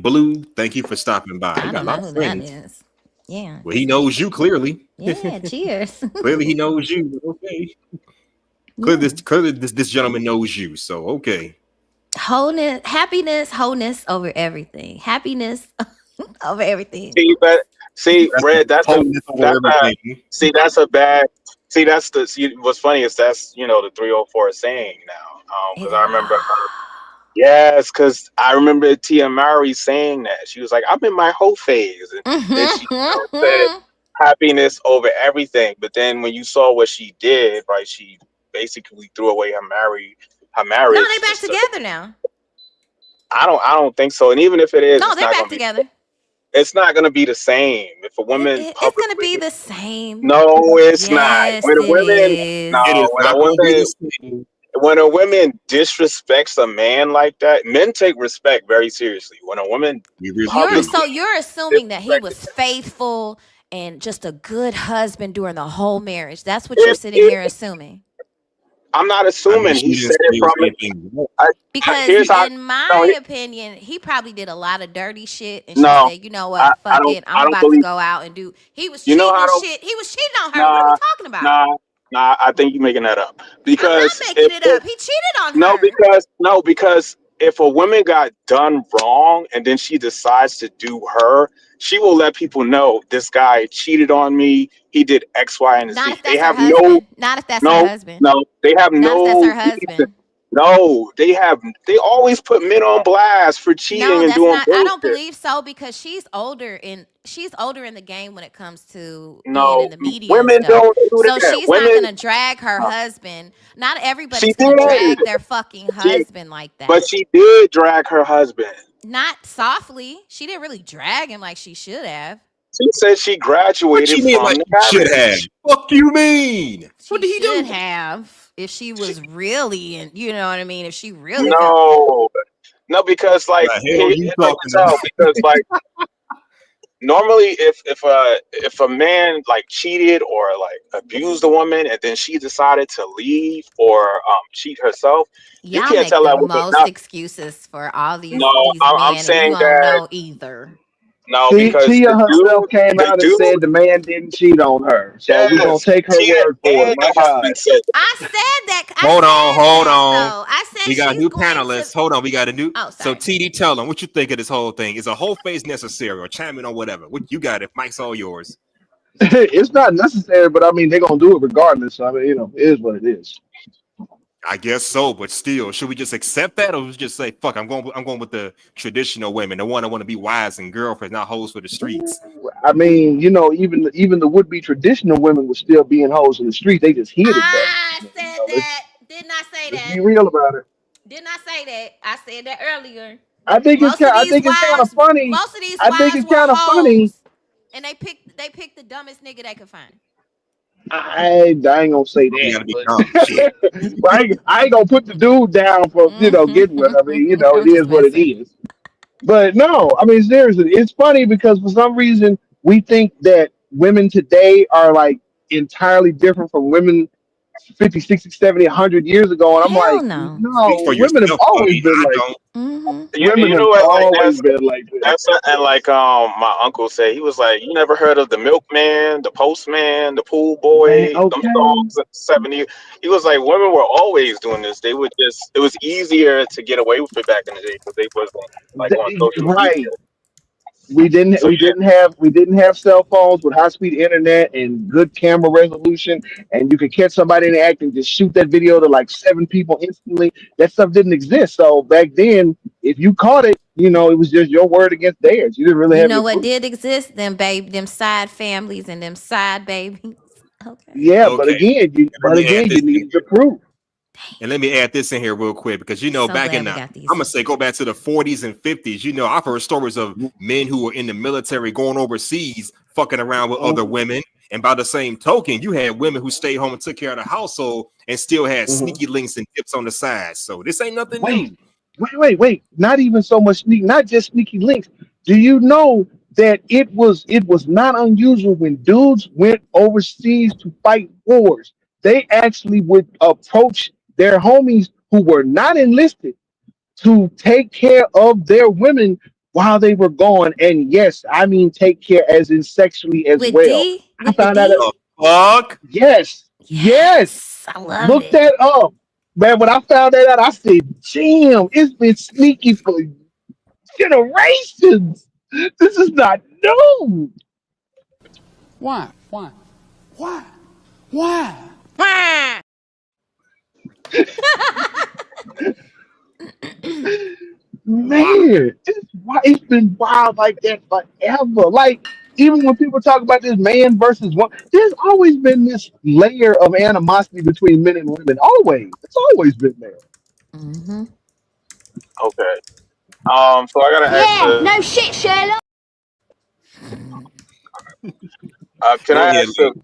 Blue. Thank you for stopping by. You I got a don't lot know of who that friends. is. Yeah. Well, he knows you clearly. Yeah, cheers. Clearly, he knows you. Okay. Yeah. Clearly, this gentleman knows you. So okay. wholeness, happiness, wholeness over everything. Happiness over everything. See, Red, that's a Wholeness over everything. that's a bad. See, that's the. See, what's funny is that's the 304 saying now. Because I remember. Yes, because I remember Tia Mowry saying that. She was like, "I'm in my whole phase," and then she said happiness over everything. But then when you saw what she did, right, she basically threw away her marriage. No, they back together now. I don't think so. And even if it is, No, it's they're not back gonna be. together. It's not gonna be the same if a woman It's publicly. gonna be the same. No, it's not. Yes, When a it woman, is. It no, is not going to be the same. when a woman disrespects a man like that, men take respect very seriously. When a woman publicly You're assuming that he was faithful and just a good husband during the whole marriage. That's what you're sitting here assuming. I'm not I mean, assuming. she He didn't said say it it from was it. anything wrong. Because Here's how. in No, my opinion, he probably did a lot of dirty shit, and she no, said, "You know what? I Fuck don't. it. I'm I don't about to believe. go out and do." He was You know cheating how I and don't. shit. He was cheating on her. What are we Nah, talking about? nah. I think you're making that up I'm not because making it up. He cheated on no, her. because if a woman got done wrong and then she decides to do her, she will let people know this guy cheated on me. He did X, Y, and Not Z. if They that's her have no, husband. Not if that's her no, husband. no. They have Not if that's no her reason. husband. No, they have. They always put men on blast for cheating No, and that's doing not. I don't bullshit. believe so because she's older in the game when it comes to being in No, the media and women stuff. don't do So that. she's not Women, gonna drag her no. husband. Not She everybody's gonna did. drag their fucking She, husband like but that. she did drag her husband. Not softly. She didn't really drag him like she should have. She said she What graduated you mean, from like the you should have? marriage. Fuck you mean? What did he Should do? have if she was really and you know what I mean. If she really felt. No, no, because like The hell you here's how you talking can tell. about? Because like normally, if a man like cheated or like abused a woman and then she decided to leave or cheat herself, you Y'all can't make tell the that woman most nothing. excuses for all No, these I'm men, and you saying don't that know either. no, T- because Tia herself came the out and dude, said the man didn't cheat on her. So we're gonna yes, take her Tia word for it. and My the husband God. said that. I said that. I Hold on, said hold that on. though. I said We got she's new going to. panelists. Hold on, we got a new. Oh, So sorry. TD, tell them what you think of this whole thing. Is a whole face necessary or chime in on whatever? What you got? If Mike's all yours. It's not necessary, but I mean they're gonna do it regardless. So, I mean, it is what it is. I guess so, but still, should we just accept that, or just say, "Fuck"? I'm going with the traditional women, the one that want to be wives and girlfriends, not hoes for the streets. I mean, even the would be traditional women would still be in hoes in the street. They just hid it better. I said that. Didn't I say Let's that? be real about it. Didn't I say that? I said that earlier. I think it's kind. I think it's kind of funny. Most of these I think wives it's were kind of funny. hoes, and they picked the dumbest nigga they could find. I ain't gonna say You that, gotta be but, dumb. Shit. but I ain't gonna put the dude down for getting with. I mean, it I'm is just what it messing. is. But no, I mean seriously, it's funny because for some reason we think that women today are like entirely different from women 50, 60, 70, 100 years ago. And I'm Hell like, no. Speak no, for women have yourself, always buddy. been I like don't. women You know have what? Like always been like this. and like my uncle said, he was like, you never heard of the milkman, the postman, the pool Man, boy, them okay. songs in the '70s. He was like, women were always doing this. They would just it was easier to get away with it back in the day because they wasn't like on social media. Right. We didn't So we yeah, didn't have we didn't have cell phones with high speed internet and good camera resolution, and you could catch somebody in the act and just shoot that video to like 7 people instantly. That stuff didn't exist. So back then, if you caught it, it was just your word against theirs. You didn't really You have know any what proof. did exist? Them side families and them side babies. Okay. Yeah, but Okay. again, Let me add you this in needed the here. proof. And let me add this in here real quick because So back glad in we the got these. I'm gonna say go back to the 40s and 50s. I've heard stories of men who were in the military going overseas, fucking around with other women. And by the same token, you had women who stayed home and took care of the household and still had Mhm. sneaky links and tips on the side. So this ain't nothing new. Wait. Not even so much not just sneaky links. Do you know that it was not unusual when dudes went overseas to fight wars? They actually would approach their homies who were not enlisted to take care of their women while they were gone. And yes, I mean take care as in sexually as With well. D? I With the found out D? The fuck? yes. Yes. I loved Look it. that up. Man, when I found that out, I said, damn, it's been sneaky for generations. This is not new. Why? Why? Why? Why? Man, it's been wild like that forever. Like, even when people talk about this man versus one, there's always been this layer of animosity between men and women. Always. It's always been there. Mm-hmm. Okay. So I gotta ask Yeah, the. no shit, Sherlock. Can Go I ahead, ask the Lee.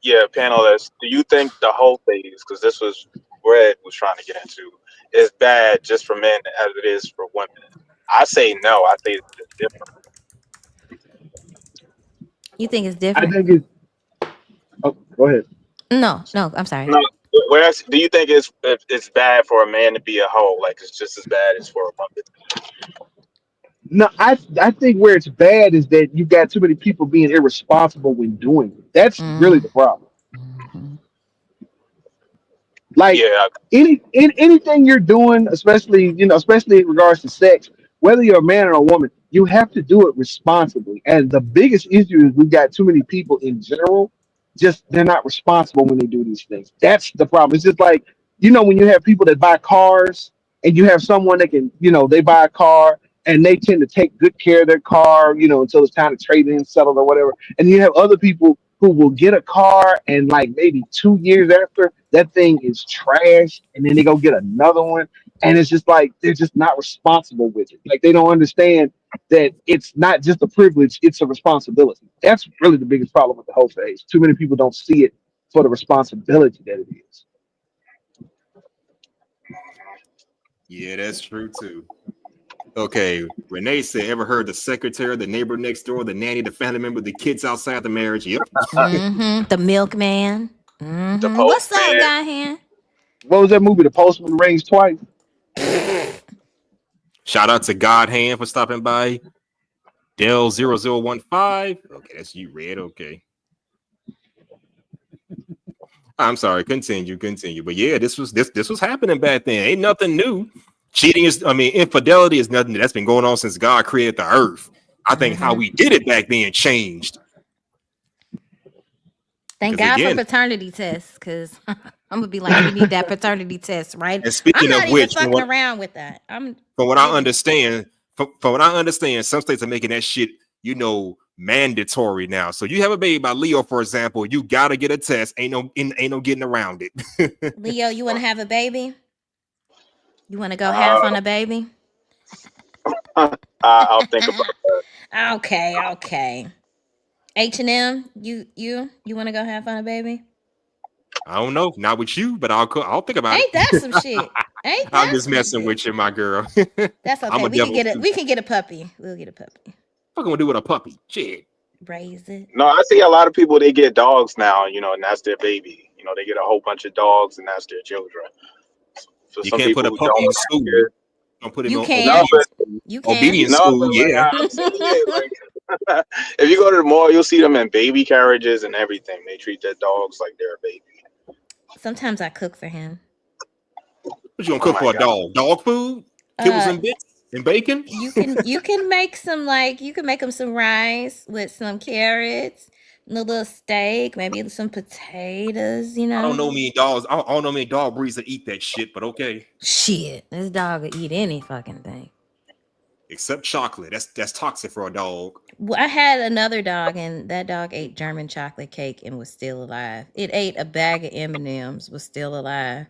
yeah panelists? Do you think the whole phase, because this was Red was trying to get into, is bad just for men as it is for women? I say no. I say it's different. You think it's I different? think it's. Oh, go ahead. No, no, I'm sorry. No. Whereas, do you think it's bad for a man to be a hoe? Like it's just as bad as for a woman? No, I think where it's bad is that you got too many people being irresponsible when doing it. That's really Mm. the problem. Mhm. Like Yeah. anything you're doing, especially especially in regards to sex, whether you're a man or a woman, you have to do it responsibly. And the biggest issue is we've got too many people in general, just they're not responsible when they do these things. That's the problem. It's just like when you have people that buy cars, and you have someone that can they buy a car and they tend to take good care of their car, until it's time to trade in, sell it, or whatever. And you have other people who will get a car and like maybe 2 years after that thing is trashed, and then they go get another one, and it's just like they're just not responsible with it. Like they don't understand that it's not just a privilege, it's a responsibility. That's really the biggest problem with the whole phase. Too many people don't see it for the responsibility that it is. Yeah, that's true too. Okay, Renee said, ever heard the secretary, the neighbor next door, the nanny, the family member, the kids outside the marriage? Yep. Mm-hmm. The milkman. The Mm-hmm. What's up, postman. guy hand? What was that movie? The Postman Rings Twice. Shout out to God Hand for stopping by. Dell0015. Okay, that's you, Red. Okay. I'm sorry. Continue. But yeah, this was happening back then. Ain't nothing new. Cheating is, infidelity is nothing that's been going on since God created the earth. I think how Mm-hmm. we did it back then changed. Thank Because God for again, paternity tests, because I'm gonna be like, you need that paternity test, right? and I'm speaking of not even which, fucking around with that. I'm from what I getting it. understand, from what I understand, some states are making that shit, mandatory now. So you have a baby by Leo, for example, you gotta get a test. Ain't no getting around it. Leo, you want to have a baby? You want to go half Uh, on a baby? I'll think about that. Okay. H&M, you want to go half on a baby? I don't know, not with you, but I'll think about Ain't that it. some shit? Ain't I'm that just some messing shit? with you, my girl. That's I'm okay. a devil too. We can get a puppy. We'll get a puppy. What gonna do with a puppy? Shit. Raise it. No, I see a lot of people. They get dogs now, and that's their baby. They get a whole bunch of dogs, and that's their children. For You some can't put people a who puppy don't in have school. kids, Don't put him You in no, can. but You can. obedience no, school. but like Yeah. I'm saying it, like if you go to the mall, you'll see them in baby carriages and everything. They treat their dogs like they're a baby. Sometimes I cook for him. What you gonna Oh cook my for a god! dog? Dog food? Kibbles Uh and bits and bacon? you can make some, like, you can make him some rice with some carrots, and a little steak, maybe some potatoes, I don't know many dogs. I don't know many dog breeds that eat that shit, but okay. Shit, this dog will eat any fucking thing. Except chocolate. That's toxic for a dog. Well, I had another dog, and that dog ate German chocolate cake and was still alive. It ate a bag of M&Ms, was still alive.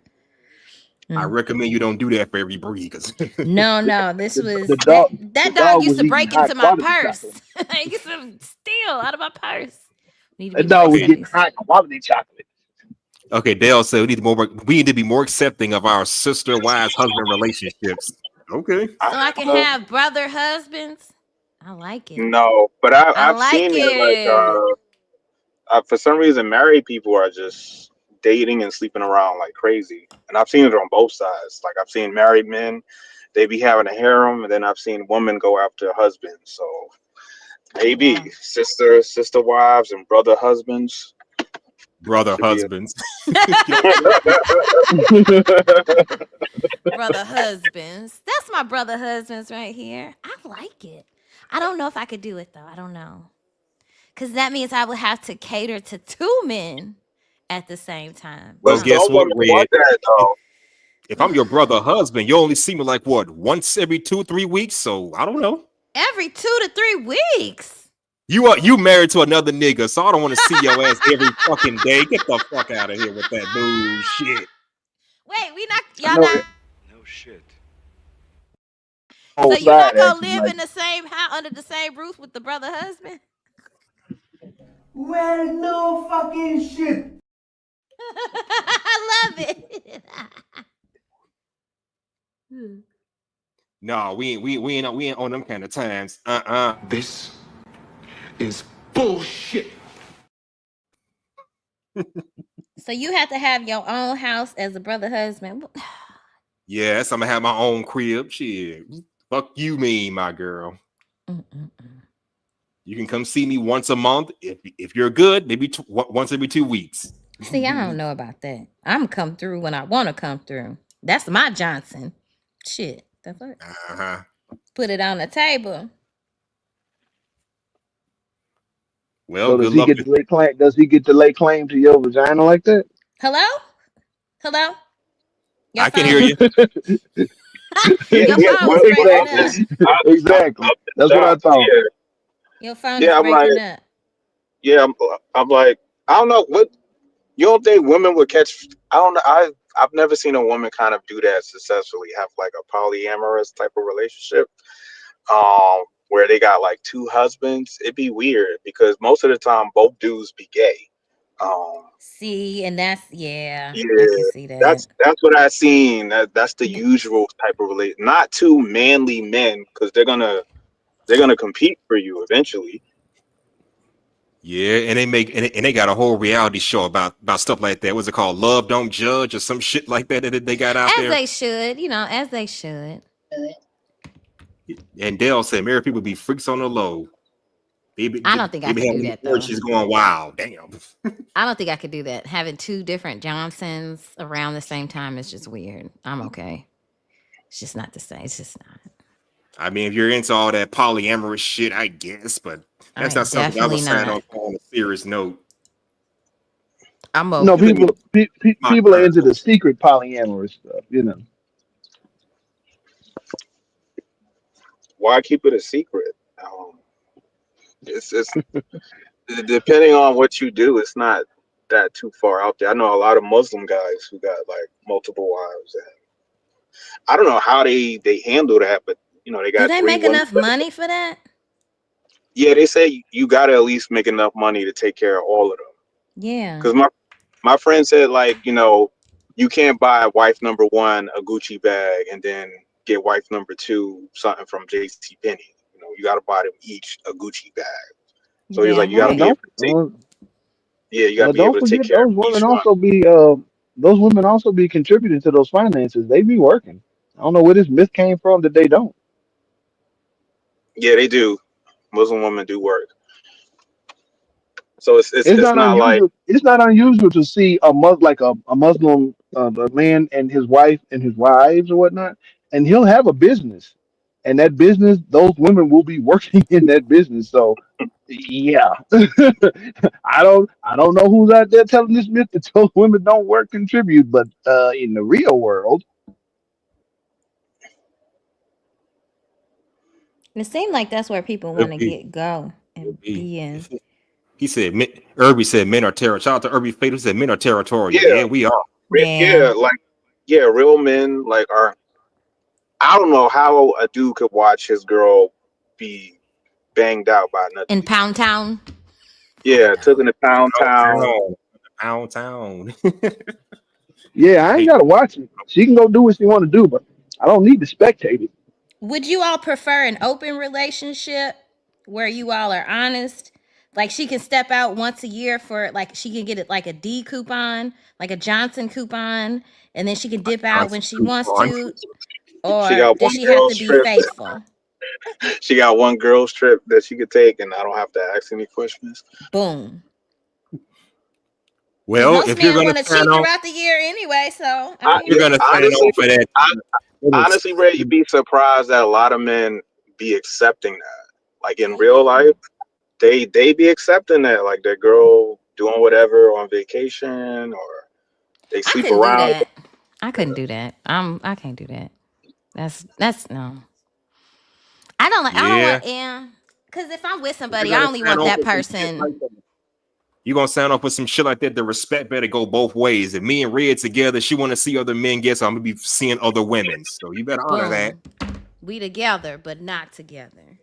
I recommend you don't do that for every breed, because No, this The, was the that dog the that dog dog used was to eating break high into my quality purse. chocolate. He used to steal out of my purse. Need to be That more dog was okay. getting accepting. high quality chocolate. Okay, Dale said we need to be more accepting of our sister, wives, husband relationships. Okay. So I can Uh, have brother husbands. I like it. no, but I I've like seen it like it. for some reason married people are just dating and sleeping around like crazy, and I've seen it on both sides. Like I've seen married men, they be having a harem, and then I've seen women go after husbands. So Oh maybe wow. sister wives and brother husbands. Brother Should be a husbands. Brother husbands. That's my brother husbands right here. I like it. I don't know if I could do it though. I don't know. Because that means I would have to cater to two men at the same time. But Well, No. guess some what, women Red? want that though. If I'm your brother husband, you only see me like what, once every 2-3 weeks. So I don't know. Every 2 to 3 weeks. You married to another nigga, so I don't want to see your ass every fucking day. Get the fuck out of here with that bullshit. Wait, we not I y'all know not it. No shit. so Whole you not side gonna acting live like in the same house under the same roof with the brother husband? Well, no fucking shit. I love it. No, we ain't on them kind of times. This is bullshit. So you have to have your own house as a brother husband. Yes, I'm gonna have my own crib. Shit. Fuck you mean, my girl. You can come see me once a month. If you're good, maybe once every 2 weeks. See, I don't know about that. I'm come through when I want to come through. That's my Johnson. Shit. That's what. Uh-huh. Put it on the table. Well, so does good he luck. get to lay claim? Does he get to lay claim to your vagina like that? Hello? Hello? Your I can hear phone? you. Yeah, Your yeah. phone Well, is breaking well, up. Exactly. I'm That's what I shocked. thought. Yeah, Your phone is yeah. I'm like, breaking up. yeah. I'm like, I don't know what you don't think women would catch. I don't know. I've never seen a woman kind of do that successfully. Have like a polyamorous type of relationship. Where they got like two husbands. It'd be weird because most of the time both dudes be gay. Um, See, and that's yeah, yeah, I can see that. that's what I seen. That's the usual type of relate. Not two manly men because they're gonna compete for you eventually. Yeah, and they got a whole reality show about stuff like that. What's it called? Love Don't Judge or some shit like that they got out As there. they should, as they should. And Dale said married people be freaks on the low. They be, I don't think I they be could do having that though. orgies going wild. Damn. I don't think I could do that. Having two different Johnsons around the same time is just weird. I'm okay. It's just not the same. It's just not. I mean, if you're into all that polyamorous shit, I guess, but that's I am not something I was definitely saying not. on a serious note. I'm No, okay. You let me my people are turn. into the secret polyamorous stuff. Why keep it a secret? It's depending on what you do. It's not that too far out there. I know a lot of Muslim guys who got like multiple wives. And I don't know how they handle that, but they Do got they three make women. enough money for that? Yeah, they say you got to at least make enough money to take care of all of them. Yeah. Because my friend said like you can't buy wife number one a Gucci bag and then get wife number two something from JC Penney. You got to buy them each a Gucci bag. So he's like, Damn you got to But be right. able to take. Yeah, you got to but be don't able to take forget care of each one. those women also be contributing to those finances. They be working. I don't know where this myth came from that they don't. Yeah, they do. Muslim women do work. So it's it's It's it's not not like unusual. It's not unusual to see a Muslim a man and his wife and his wives or whatnot, and he'll have a business, and that business those women will be working in that business. So, yeah, I don't know who's out there telling this myth that those women don't work contribute, but in the real world, It seemed like that's where people Could want to be. go Could and be. be in. He said, Irby said men are territorial. Shout out to Irby Fatal said men are territorial. yeah, Yeah, we are. Yeah. yeah, like yeah, real men like are. I don't know how a dude could watch his girl be banged out by another In dude. Pound Town. Yeah, took in the pound town. Pound town. yeah, I ain't Hey, gotta watch it. She can go do what she want to do, but I don't need to spectate it. Would you all prefer an open relationship where you all are honest? Like she can step out once a year for like she can get it like a D coupon, like a Johnson coupon, and then she can dip out when she wants to, She or got does one she have to girl's be trip. faithful? She got one girl's trip that she could take, and I don't have to ask any questions. Boom. Because Well, most if you're men gonna want to sign cheat off, throughout the year anyway. So I I, you're mean, gonna sign honestly, off for that. I, Little honestly, Ray, you'd be surprised that a lot of men be accepting that. Like in they real do. life, they be accepting that. Like their girl doing whatever on vacation, or they I sleep couldn't do around. that. I couldn't do that. I can't do that. That's no. I don't like. I don't Yeah. want. Yeah. Because if I'm with If you're somebody, I gonna only sign want off that with some shit person. like that, you're gonna sign off with some shit like that. The respect better go both ways. If me and Red together, she want to see other men. Guess I'm gonna be seeing other women. So you better honor that. Boom. We together, but not together.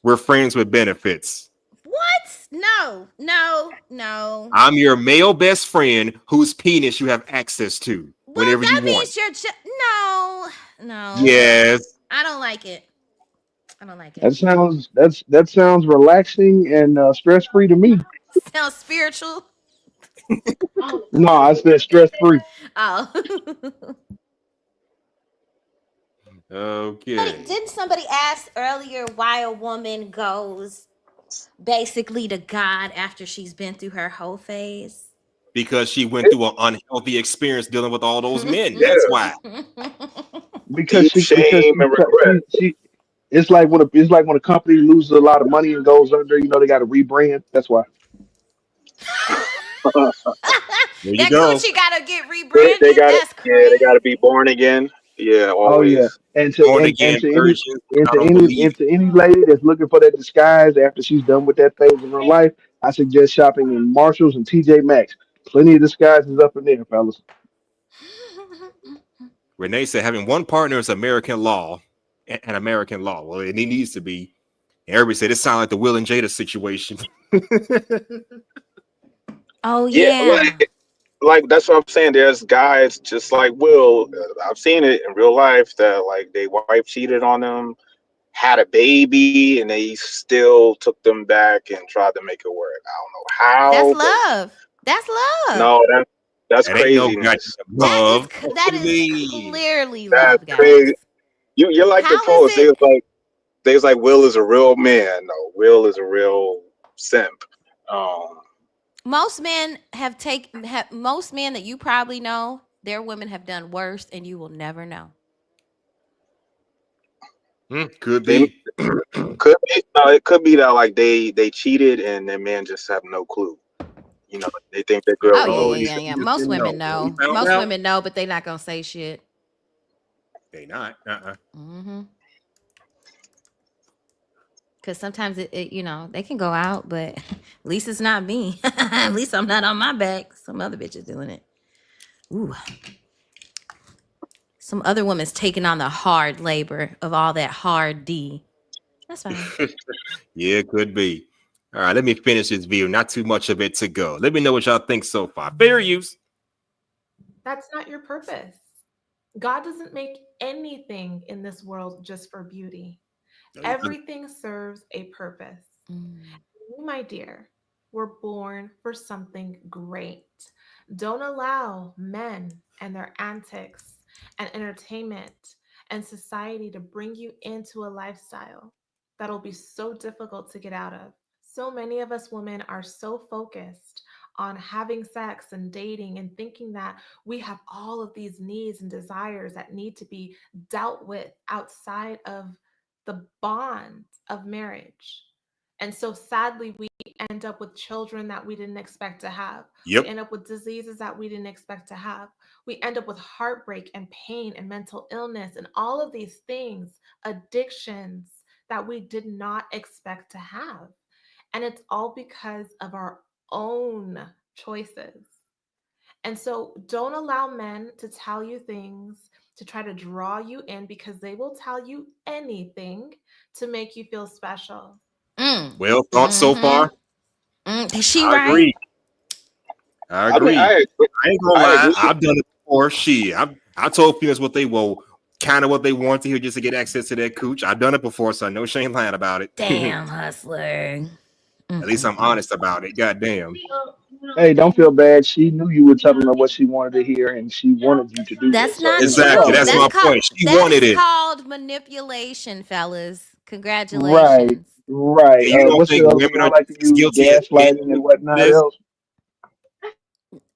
We're friends with benefits. What? No. No. No. I'm your male best friend whose penis you have access to Well, whenever you that want. means you're no. No. Yes. I don't like it. I don't like it. That sounds relaxing and stress free to me. Sounds spiritual. No, I said stress free. Oh. Okay. Didn't somebody ask earlier why a woman goes basically to God after she's been through her whole phase? Because she went through an unhealthy experience dealing with all those men. Yeah, That's why. because deep shame and regret. she it's like when a company loses a lot of money and goes under, they got to rebrand. That's why. There you That go. coochie gotta get They rebranded. got to That's yeah, they got to crazy. be born again. Yeah, Oh yeah, always. and Born again virgins. I don't believe. to any lady that's looking for that disguise after she's done with that phase of her life, I suggest shopping in Marshalls and TJ Maxx. Plenty of disguises up in there, fellas. Renee said having one partner is American law and American law. Well, it needs to be. Everybody said it sounded like the Will and Jada situation. Oh Yeah, yeah. like that's what I'm saying. There's guys just like Will. I've seen it in real life that like they wife cheated on them, had a baby, and they still took them back and tried to make it work. I don't know That's how, but love. That's love. no, that's That ain't no goddamn craziness. love. What That you is mean? clearly That's love, guys. crazy. You're like the How is trolls. it? They was like Will is a real man. No, Will is a real simp. Um, Most men most men that you probably know, their women have done worse, and you will never know. Could they be. could be no, it could be that like they cheated and their men just have no clue. They think that girl Oh was yeah, Oh, yeah, always. yeah, you yeah. just Most didn't women know. Well, we know. found Most out. women know, but they not gonna say shit. They not. Mm-hmm. Because sometimes they can go out, but at least it's not me. At least I'm not on my back. Some other bitches doing it. Ooh. Some other woman's taking on the hard labor of all that hard D. That's fine. Yeah, it could be. All right, let me finish this video. Not too much of it to go. Let me know what y'all think so far. Fair use. That's not your purpose. God doesn't make anything in this world just for beauty. No, he doesn't. Everything serves a purpose. You, my dear, were born for something great. Don't allow men and their antics and entertainment and society to bring you into a lifestyle that'll be so difficult to get out of. So many of us women are so focused on having sex and dating and thinking that we have all of these needs and desires that need to be dealt with outside of the bond of marriage. And so sadly, we end up with children that we didn't expect to have. We Yep. end up with diseases that we didn't expect to have. We end up with heartbreak and pain and mental illness and all of these things, addictions that we did not expect to have. And it's all because of our own choices. And so don't allow men to tell you things to try to draw you in because they will tell you anything to make you feel special. Well, thoughts so far? Is she I right? agree. I I mean, agree. I ain't gonna I lie. agree. I've done it before. Shit. I told females what they kind of what they want to hear just to get access to that cooch. I've done it before, so I know she ain't lying about it. Damn, hustler. At least I'm honest about it. Goddamn. Hey, don't feel bad. She knew you were telling her what she wanted to hear, and she wanted you to do that. That's So not it's Exactly. all true. That's good. my point. She That wanted is it. called manipulation, fellas. Right, Congratulations. right. And you don't What's think the other women word I are like to just as use? guilty as men Gaslighting and whatnot this? else.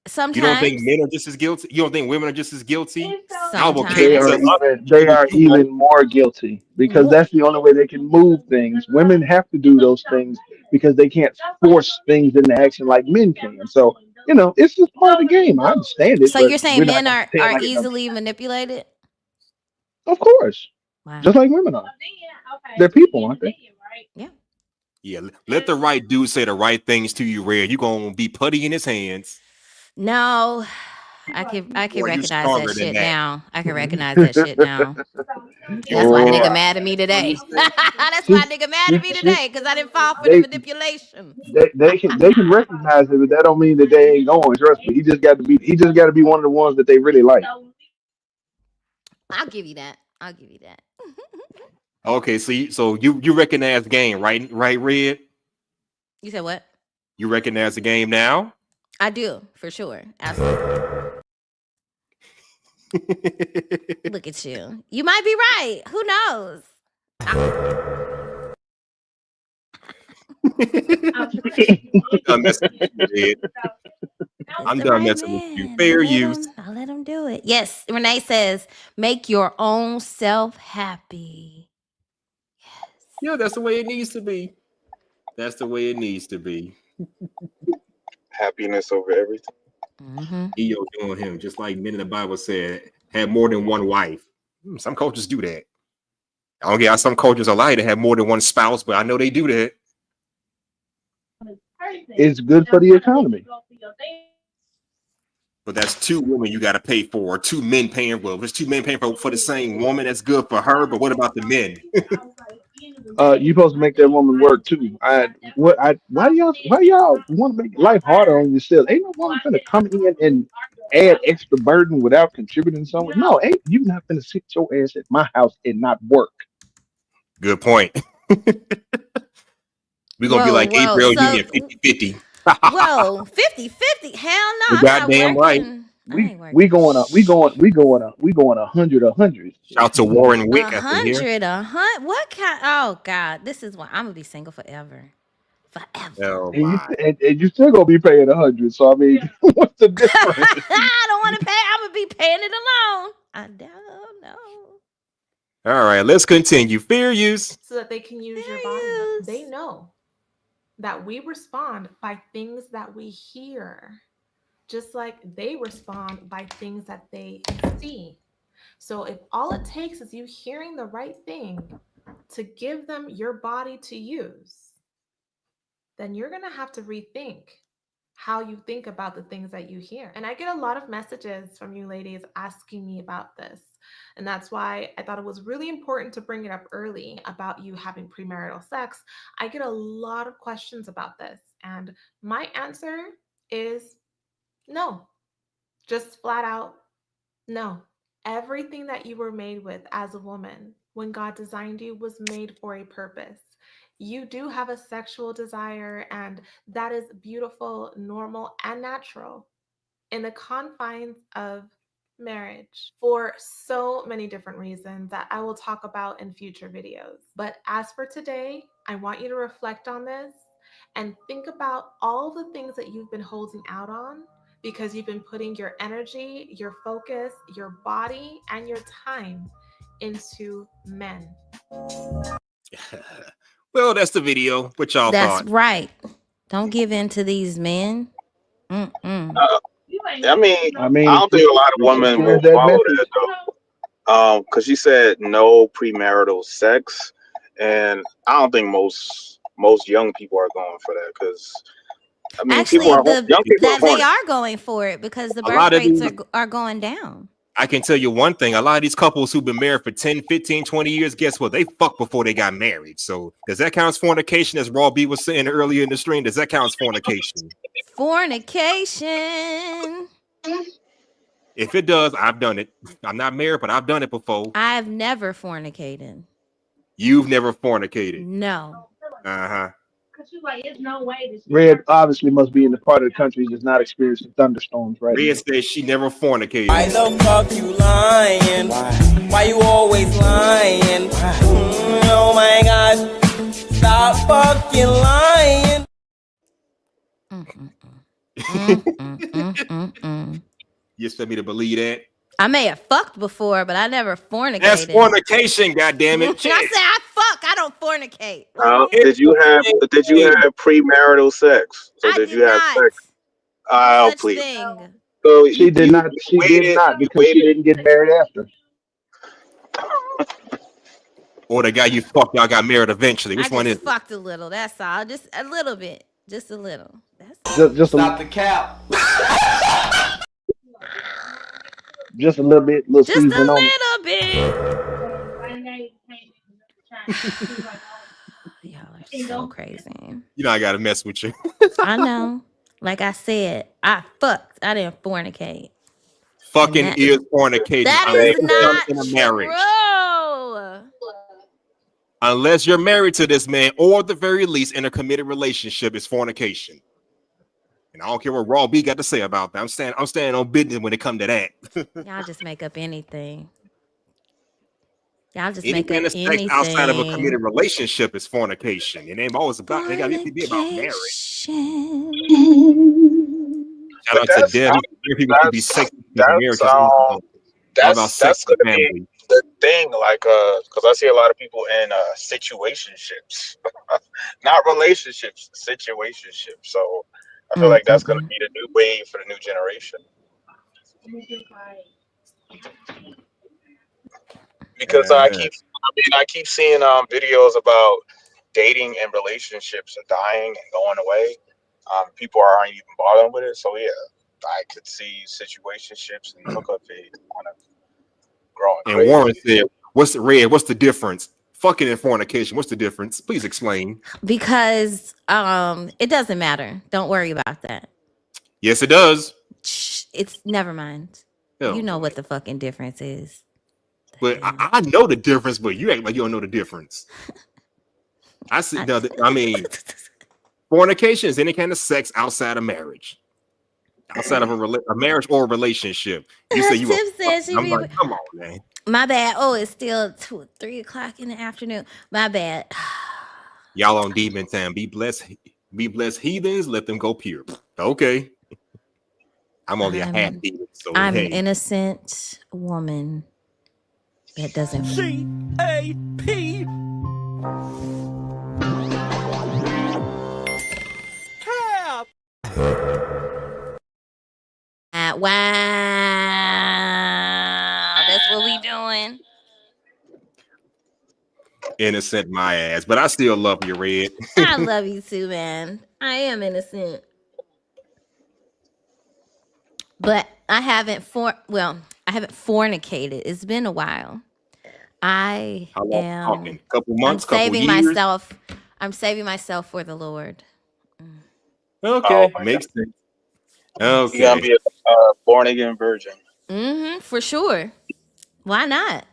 You don't think Sometimes. men are just as guilty? You don't think women are just as guilty? I will Sometimes. They cater are to us. they are even more guilty because that's the only way they can move things. Women have to do those things because they can't force things into action like men can. So, it's just part of the game. I understand it, So but you're saying we're not men going to are pretend are like it doesn't. easily manipulated? Of course. Wow. Just like women are. They're people, aren't they? Yeah. Yeah, let the right dude say the right things to you, Red. You're gonna be putty in his hands. No, I can Or you recognize that stronger than shit that. now. I can recognize that shit now. That's why Oh, nigga mad at me today. That's why she, nigga mad she, at me she, today because I didn't fall for the they, manipulation. they can recognize it, but that don't mean that they ain't going. Trust me. He just got to be one of the ones that they really like. I'll give you that. I'll give you that. Okay, so you recognize the game, right? Right, Red? You said what? You recognize the game now? I do, for sure. Absolutely. Look at you. You might be right. Who knows? I'm done messing with you, Red. It's I'm the done right messing with you. man. Fair use. I'll let him do it. Yes, Renee says, make your own self happy. Yeah, that's the way it needs to be. That's the way it needs to be. Happiness over everything. Mm-hmm. EO doing him, just like men in the Bible said, had more than one wife. Some cultures do that. I don't get some cultures are lying to have more than one spouse, but I know they do that. It's good for the economy. But that's two women you got to pay for, or two men paying. Well, if it's two men paying for the same woman, that's good for her. But what about the men? You supposed to make that woman work too. Why y'all want to make life harder on yourself? Ain't no woman gonna come in and add extra burden without contributing something. No, ain't you not gonna sit your ass at my house and not work? Good point. We're gonna be like Whoa. Gabriel So, Union 50-50. whoa, 50-50. Hell no. You're I'm not goddamn right. working. I ain't We working. going up. We going 100. Shout to Warren Wick up in here. 100. What kind? Oh God, this is why I'm gonna be single forever. Oh And you my. and you still gonna be paying 100. So I mean, what's the difference? I don't want to pay. I'm gonna be paying it alone. I don't know. All right, let's continue. Fair use. So that they can use your body. They know that we respond by things that we hear, just like they respond by things that they see. So if all it takes is you hearing the right thing to give them your body to use, then you're going to have to rethink how you think about the things that you hear. And I get a lot of messages from you ladies asking me about this. And that's why I thought it was really important to bring it up early about you having premarital sex. I get a lot of questions about this. And my answer is no, just flat out no. Everything that you were made with as a woman, when God designed you, was made for a purpose. You do have a sexual desire, and that is beautiful, normal, and natural in the confines of marriage for so many different reasons that I will talk about in future videos. But as for today, I want you to reflect on this and think about all the things that you've been holding out on because you've been putting your energy, your focus, your body, and your time into men. Well, that's the video. What y'all That's thought? right. Don't give in to these men. I mean, I don't think a lot of it women will shares that follow message. that though. Because she said no premarital sex, and I don't think most young people are going for that. Because I mean, Actually, young people are they horny. are going for it because the A birth lot of rates these, are going down. I can tell you one thing. A lot of these couples who've been married for 10, 15, 20 years, guess what? They fucked before they got married. So does that count as fornication, as Raw B was saying earlier in the stream? Does that count as fornication? Fornication. If it does, I've done it. I'm not married, but I've done it before. I've never fornicated. You've never fornicated. No. Uh-huh. Red obviously must be in the part of the country that's not experiencing thunderstorms right now. Red says she never fornicated. Why the fuck you lying? Why you always lying? Oh my God. Stop fucking lying. You expect me to believe that? I may have fucked before, but I never That's fornicated. fornication, goddammit. I said I fuck. I don't fornicate. Did you have premarital sex? So I did did you have not. sex? No Oh, such please. thing. So She did not. She did waited, not because she waited. didn't get married after. Or the guy you fucked, y'all got married eventually. I Which one is just it? fucked a little. That's all. Just a little bit. Just a little. That's Just Stop the cap. just a little bit, little just seasoning on it. a little bit. Y'all are so crazy. You know I gotta mess with you. I know. Like I said, I fucked. I didn't fornicate. Fucking That, is fornication. that Unless is you're not in a marriage. true. Unless you're married to this man, or at the very least in a committed relationship, it's fornication. And I don't care what Raw B got to say about that. I'm standing on business when it come to that. Y'all just make up anything. Y'all just Any make up kind of sex outside of a committed anything. relationship is fornication. It ain't always about. It got to be about marriage. Shout But out to Dev. People can be that's sexy in marriage. It's all about sex that's and gonna be family. the thing. Like, because I see a lot of people in situationships, not relationships, situationships. So I feel like that's gonna be the new wave for the new generation. Because I keep seeing videos about dating and relationships are dying and going away. People aren't even bothering with it. So yeah, I could see situationships and hookup phase kind of growing And Warren crazy. said, "What's the red? What's the difference? Fucking and fornication. What's the difference? Please explain." Because it doesn't matter. Don't worry about that. Yes, it does. It's never mind. Oh, You know what the fucking difference is. but I know the difference, but you act like you don't know the difference. I see. I mean, fornication is any kind of sex outside of marriage, outside of a marriage or a relationship. You say you Tiff said she I'm be. like, come on, man. My bad. Oh, it's still 3 o'clock in the afternoon. My bad. Y'all on demon time. Be blessed, heathens. Let them go pure. Okay. I'm only a half demon, so I'm hey. an innocent woman that doesn't. G-A-P. Cap. Wow. That's what we doing. Innocent my ass, but I still love you, Red. I love you too, man. I am innocent. But I haven't fornicated. It's been a while. I How long am talking? Couple months, I'm couple saving years. myself. I'm saving myself for the Lord. Okay, Oh my makes God. sense. Okay. You're gonna be a born again virgin. For sure. Why not?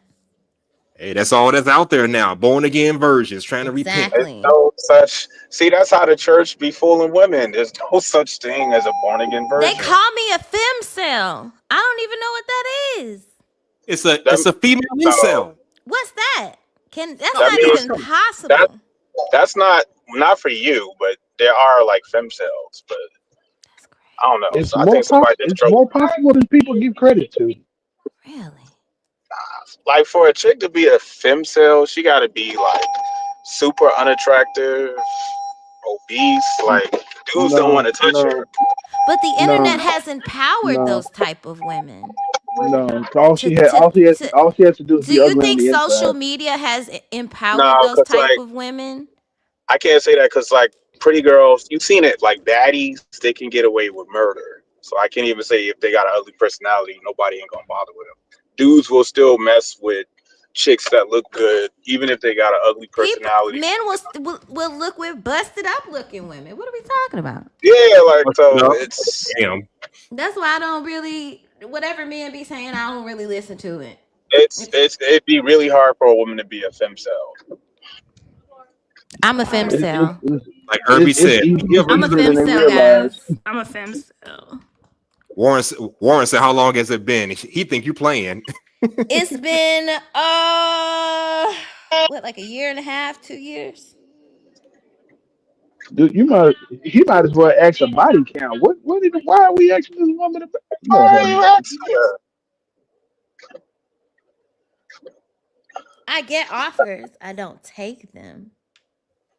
Hey, that's all that's out there now. Born again virgins trying to repent. There's no such. See, that's how the church be fooling women. There's no such thing as a born again They virgin. call me a femcel. I don't even know what that is. It's a female incel. What's that? That's That not means even possible. that's not for you, but there are like femcells. But I don't know. It's So I more think somebody just it's drove. more possible than people give credit to. Like for a chick to be a femcel, she got to be like super unattractive, obese. Like dudes don't want to touch her. But the internet No, has empowered no, those type of women. no. All To, she had, to, all she has to do is do be you ugly on think the social inside. media has empowered No, those because type like of women? I can't say that because like pretty girls, you've seen it. Like baddies, they can get away with murder. So I can't even say if they got an ugly personality, nobody ain't gonna bother with them. Dudes will still mess with chicks that look good, even if they got an ugly personality. Men will look with busted up looking women. What are we talking about? Yeah, like so No, it's damn. That's why I don't really, whatever men be saying, I don't really listen to it. it'd be really hard for a woman to be a femcel. I'm a femcel. Like Irby It's said, I'm a easier than they femcel, realize. guys. I'm a femcel. Warren said, "How long has it been?" He think you playing. It's been what, like a year and a half, 2 years? Dude, he might as well ask a body count. Why are we asking this woman about? Lord have I mercy. asked her. I get offers. I don't take them.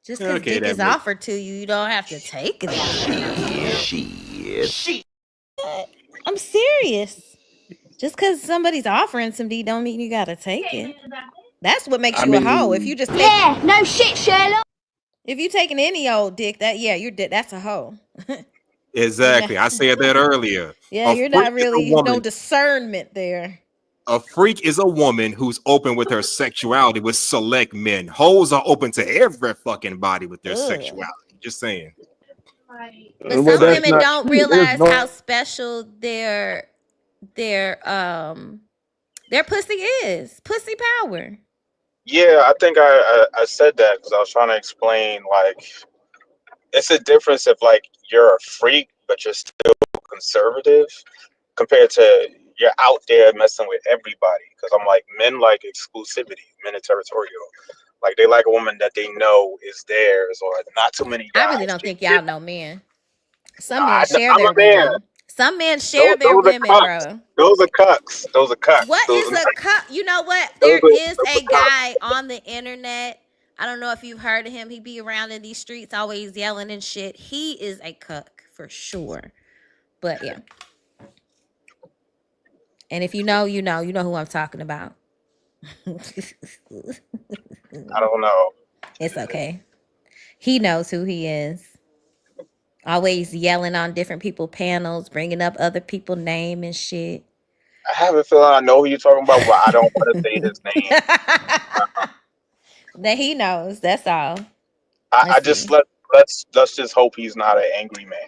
Just because Okay, dick that is makes offered to you, you don't have to take it. Shit. I'm serious. Just because somebody's offering some D don't mean you gotta take it. That's what makes I you a hoe. If you mean, just take, Yeah, no shit, Sherlock. if you taking any old dick, that yeah, that's a hoe. You're not. exactly. I said that earlier. Yeah, A you're freak not is a really no woman. discernment there. A freak is a woman who's open with her sexuality with select men. Hoes are open to every fucking body with their Ugh. sexuality. Just saying. But well, some that's women not don't true. There's realize how no. special their their pussy is. Pussy power. Yeah, I think I said that because I was trying to explain like it's a difference if like you're a freak but you're still conservative compared to you're out there messing with everybody. Because I'm like men like exclusivity, men are territorial. Like they like a woman that they know is theirs, or not too many I really guys don't can think get. y'all know men. Some men share I'm a their man. women. Some men share their Those are women, cucks. bro. Those are cucks. Those are cucks. What Those is are a cuck? You know what? those There are, is those a are cucks. guy on the internet. I don't know if you've heard of him. He be around in these streets always yelling and shit. He is a cuck for sure. But yeah. And if you know, you know who I'm talking about. I don't know. It's okay. He knows who he is. Always yelling on different people panels, bringing up other people name and shit. I have a feeling I know who you're talking about, but I don't want to say his name. That he knows. That's all. I Let's just see. let's just hope he's not an angry man.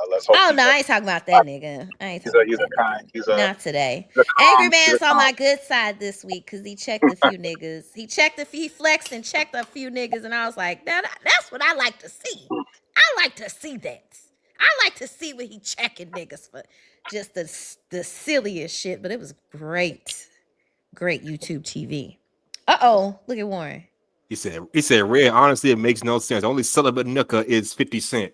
Let's hope Oh no, he's I ain't talking about that nigga. I ain't talking about he's a that kind nigga. he's Not today. a Angry calm he's a Man's on calm. my good side this week because he checked a few niggas. He checked a few, he flexed and checked a few niggas, and I was like, that's what I like to see. I like to see that. I like to see what he checking niggas for. Just the silliest shit, but it was great. Great YouTube TV. Uh-oh, look at Warren. He said, Red, honestly, it makes no sense. Only celibate nooker is 50 Cent.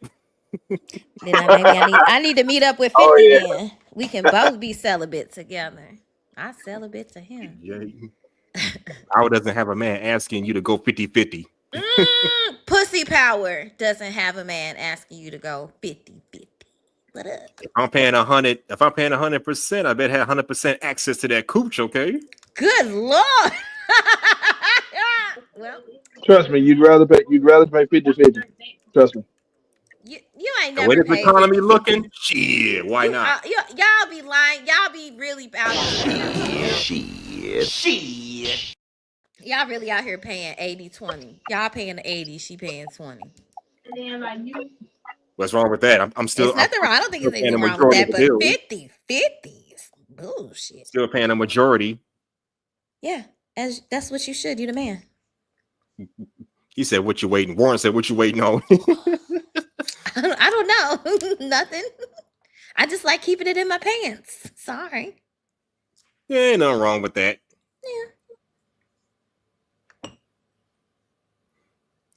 Then maybe I need to meet up with Oh 50 yeah. then. We can both be celibate together. I celibate to him. Yeah. How doesn't have a man asking you to go 50-50? Pussy power doesn't have a man asking you to go 50-50. What up? If I'm paying 100%, I bet have 100% access to that cooch, okay? Good lord. Well, Trust me, you'd rather pay 50-50. Trust me. you ain't The way never this paid economy 50-50. looking, shit, why You not? y'all be lying. Y'all be really out here. Shit. Y'all really out here paying 80-20. Y'all paying 80, she paying 20. What's wrong with that? I'm It's still nothing wrong. I don't think still there's paying the anything wrong with majority of that, the but bill. 50-50 is bullshit. Still paying the majority. Yeah, as that's what you should. You the man. He said, "What you waiting?" Warren said, "What you waiting on?" I don't know. Nothing. I just like keeping it in my pants. Sorry. Yeah, ain't nothing wrong with that.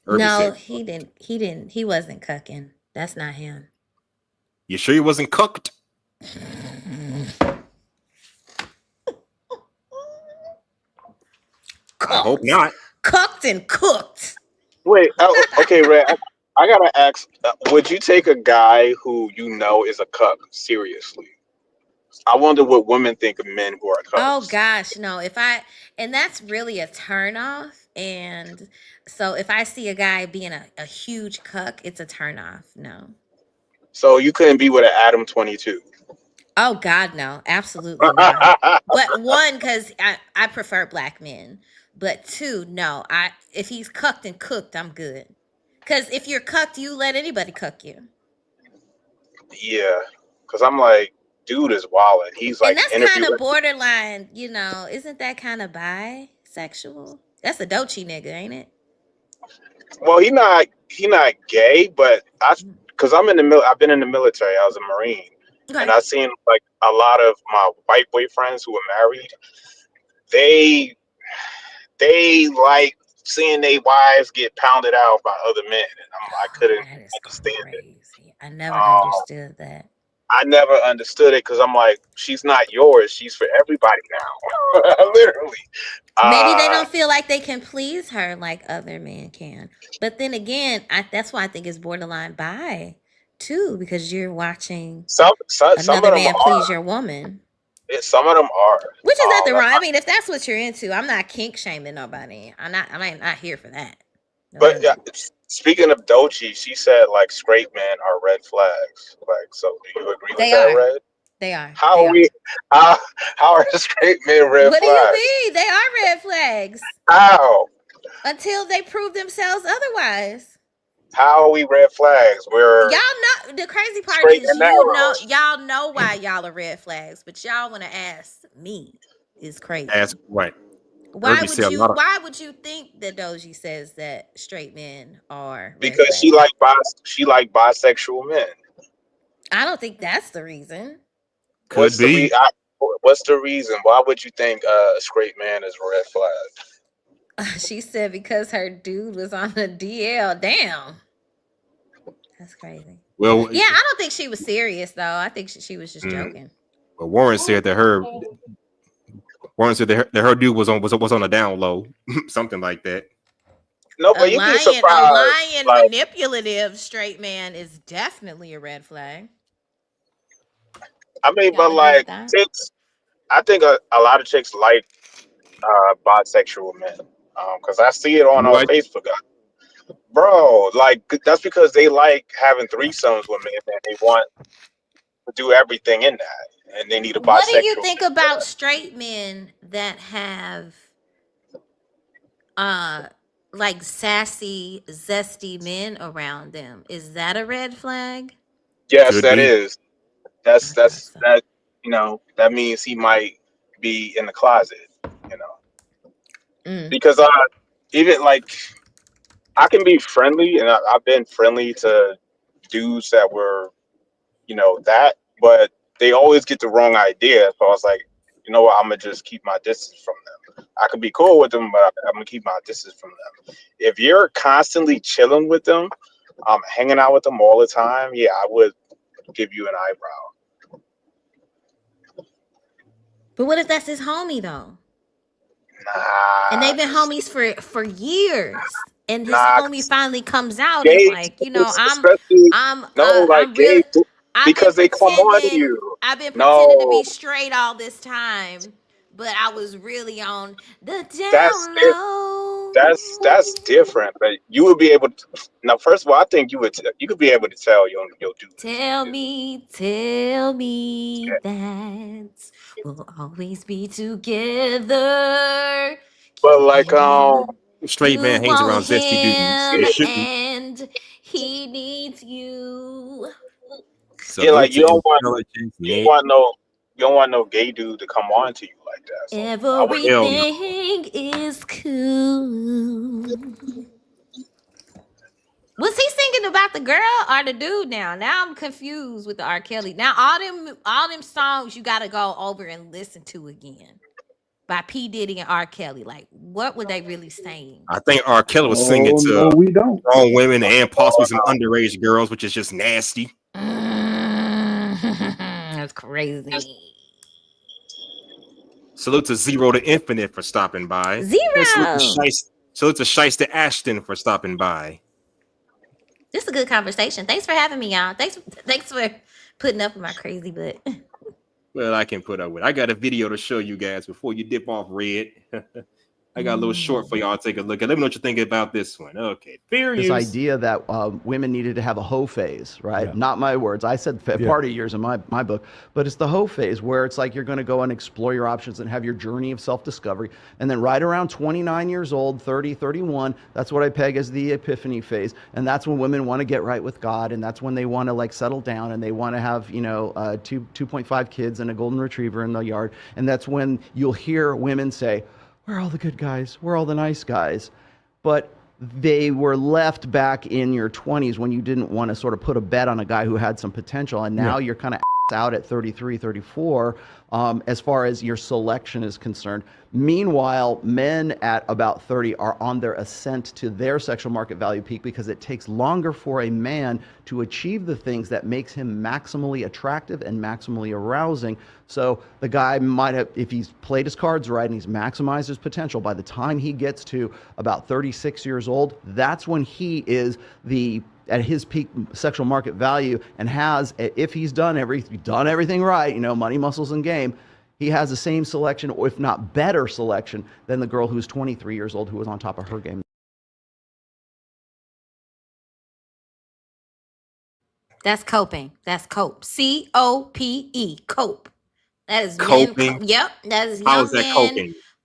Irby No, said, he didn't. He didn't. He wasn't cucking. That's not him. "You sure he wasn't cooked?" I hope not. Cooked and cooked. Wait. Okay, Ray. I gotta ask. Would you take a guy who you know is a cuck seriously? I wonder what women think of men who are Oh cucks. gosh, no. And that's really a turn off. And so if I see a guy being a huge cuck, it's a turn off. No. So you couldn't be with an Adam 22. Oh God, no, absolutely not. But one, because I prefer black men. But two, no. If he's cucked and cooked, I'm good. Because if you're cucked, you let anybody cuck you. Yeah, because I'm like, dude is wilding. He's And like that's kind interviewing. of borderline, isn't that kind of bisexual? That's a dochi nigga, ain't it? Well, he not gay, but because I'm in the I've been in the military. I was a Marine, and Okay. I've seen like a lot of my white boyfriends who were married. They like seeing their wives get pounded out by other men, and I couldn't That is understand it. crazy. I never understood that. I never understood it because I'm like, she's not yours. She's for everybody now. Literally. Maybe they don't feel like they can please her like other men can. But then again, that's why I think it's borderline bi too, because you're watching some of another them man please are. your woman. Some of them are. Which is nothing wrong. I mean, if that's what you're into, I'm not kink shaming nobody. I'm not here for that. But yeah, speaking of Dochi, she said like straight men are red flags. Like, so do you agree with that, Red? They are. How are we? How are straight men red What do you flags? mean? They are red flags. How? Until they prove themselves otherwise. How are we red flags? We're y'all know the crazy part straight is and narrow. y'all know why y'all are red flags, but y'all want to ask me is crazy. Ask what? Why would you think that Doji says that straight men are red because flags? she like bisexual men. I don't think that's the reason. Could be. What's the reason? Why would you think a straight man is a red flag? She said because her dude was on the DL. Damn. That's crazy. Well, yeah, I don't think she was serious though. I think she was just joking. But Warren said that her dude was on a down low, something like that. No, but you'd be surprised. A lying, manipulative straight man is definitely a red flag. I mean, but like chicks, I think a lot of chicks like bisexual men because I see it on our Facebook. Bro, like that's because they like having threesomes with men and they want to do everything in that, and they need a bisexual. What do you think about straight men that have like sassy, zesty men around them? Is that a red flag? Yes, that is. That's that. You know, that means he might be in the closet. You know, because even like I can be friendly, and I've been friendly to dudes that were, you know, that, but they always get the wrong idea. So I was like, you know what, I'm gonna just keep my distance from them. I can be cool with them, but I'm gonna keep my distance from them. If you're constantly chilling with them, hanging out with them all the time, yeah, I would give you an eyebrow. But what if that's his homie though? Nah. And they've been homies for years. And his homie finally comes out and like, you know, because they come on you. I've been pretending to be straight all this time, but I was really on the down low. That's different. But you would be able to. Now, first of all, I think you could be able to tell your dude. Tell me that we'll always be together. But like straight man hangs around zesty dudes. And he needs you. So yeah, like you don't want no gay dude to come on to you like that. So everything is cool. Was he singing about the girl or the dude now? Now I'm confused with the R. Kelly. Now all them songs you gotta go over and listen to again. By P. Diddy and R. Kelly. Like, what were they really saying? I think R. Kelly was singing to grown women and possibly some underage girls, which is just nasty. That's crazy. Salute to Zero to Infinite for stopping by. Zero. Salute to Shiesta Ashton for stopping by. This is a good conversation. Thanks for having me, y'all. Thanks for putting up with my crazy butt. Well, I can put up with. I got a video to show you guys before you dip off, Red. I got a little short for y'all to take a look at. Let me know what you think about this one. Okay, this idea that women needed to have a hoe phase, right? Yeah. Not my words. I said party years in my book, but it's the hoe phase where it's like you're going to go and explore your options and have your journey of self-discovery. And then right around 29 years old, 30, 31, that's what I peg as the epiphany phase. And that's when women want to get right with God. And that's when they want to like settle down and they want to have, 2.5 kids and a golden retriever in the yard. And that's when you'll hear women say, we're all the good guys. We're all the nice guys. But they were left back in your 20s when you didn't want to sort of put a bet on a guy who had some potential. And now you're kind of out at 33, 34, as far as your selection is concerned. Meanwhile, men at about 30 are on their ascent to their sexual market value peak because it takes longer for a man to achieve the things that makes him maximally attractive and maximally arousing. So the guy might have, if he's played his cards right and he's maximized his potential, by the time he gets to about 36 years old, that's when he is at his peak sexual market value and has, if he's done everything right, money, muscles, and game, he has the same selection, or if not better selection, than the girl who's 23 years old who was on top of her game. That's coping. That's cope. COPE. Cope. That is Coping. men. Yep. That is How young is that men.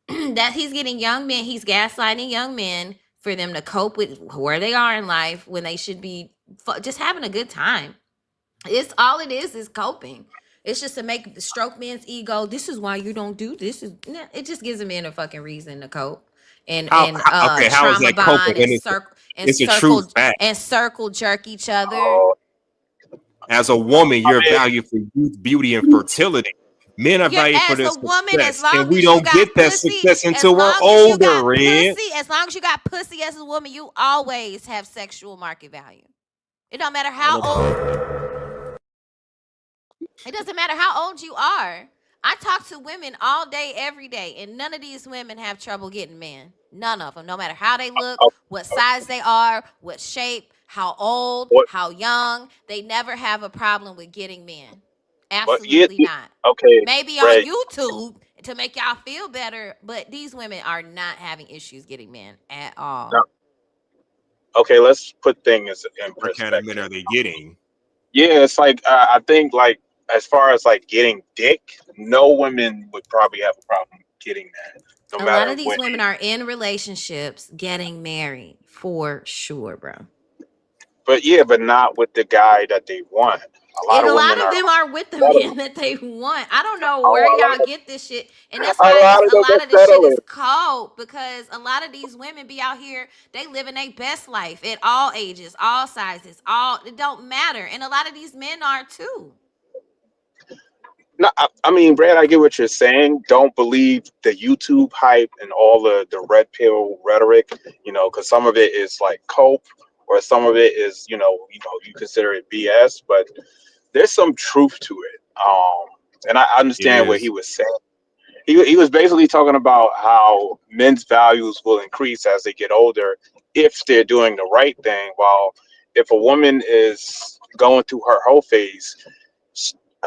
coping? That he's getting young men. He's gaslighting young men for them to cope with where they are in life when they should be just having a good time. It's all it is coping. It's just to stroke men's ego. This is why you don't do this. It just gives a man a fucking reason to cope and How is trauma that coping bond when it's a true fact? and circle jerk each other. As a woman, you're valued for youth, beauty, and fertility. Men are valued for their success, and we don't get that success until we're older, Red. As long as you got pussy as a woman, you always have sexual market value. It don't matter how old. It doesn't matter how old you are. I talk to women all day, every day, and none of these women have trouble getting men. None of them. No matter how they look, what size they are, what shape, how old, how young, they never have a problem with getting men. Absolutely not. Okay. Maybe on YouTube to make y'all feel better, but these women are not having issues getting men at all. No. Okay, let's put things in perspective. What kind of men are they getting? Yeah, it's like I think like as far as like getting dick, no women would probably have a problem getting that. A lot of these women are in relationships getting married for sure, bro. But not with the guy that they want. A lot of them are with the men that they want. I don't know where y'all get this shit. And that's why a lot of this shit is cold, because a lot of these women be out here, they living their best life at all ages, all sizes, it don't matter. And a lot of these men are too. No, I mean, Brad, I get what you're saying. Don't believe the YouTube hype and all the red pill rhetoric, because some of it is like cope, or some of it is, you consider it BS, but there's some truth to it. And I understand what he was saying. He was basically talking about how men's values will increase as they get older if they're doing the right thing. While if a woman is going through her whole phase,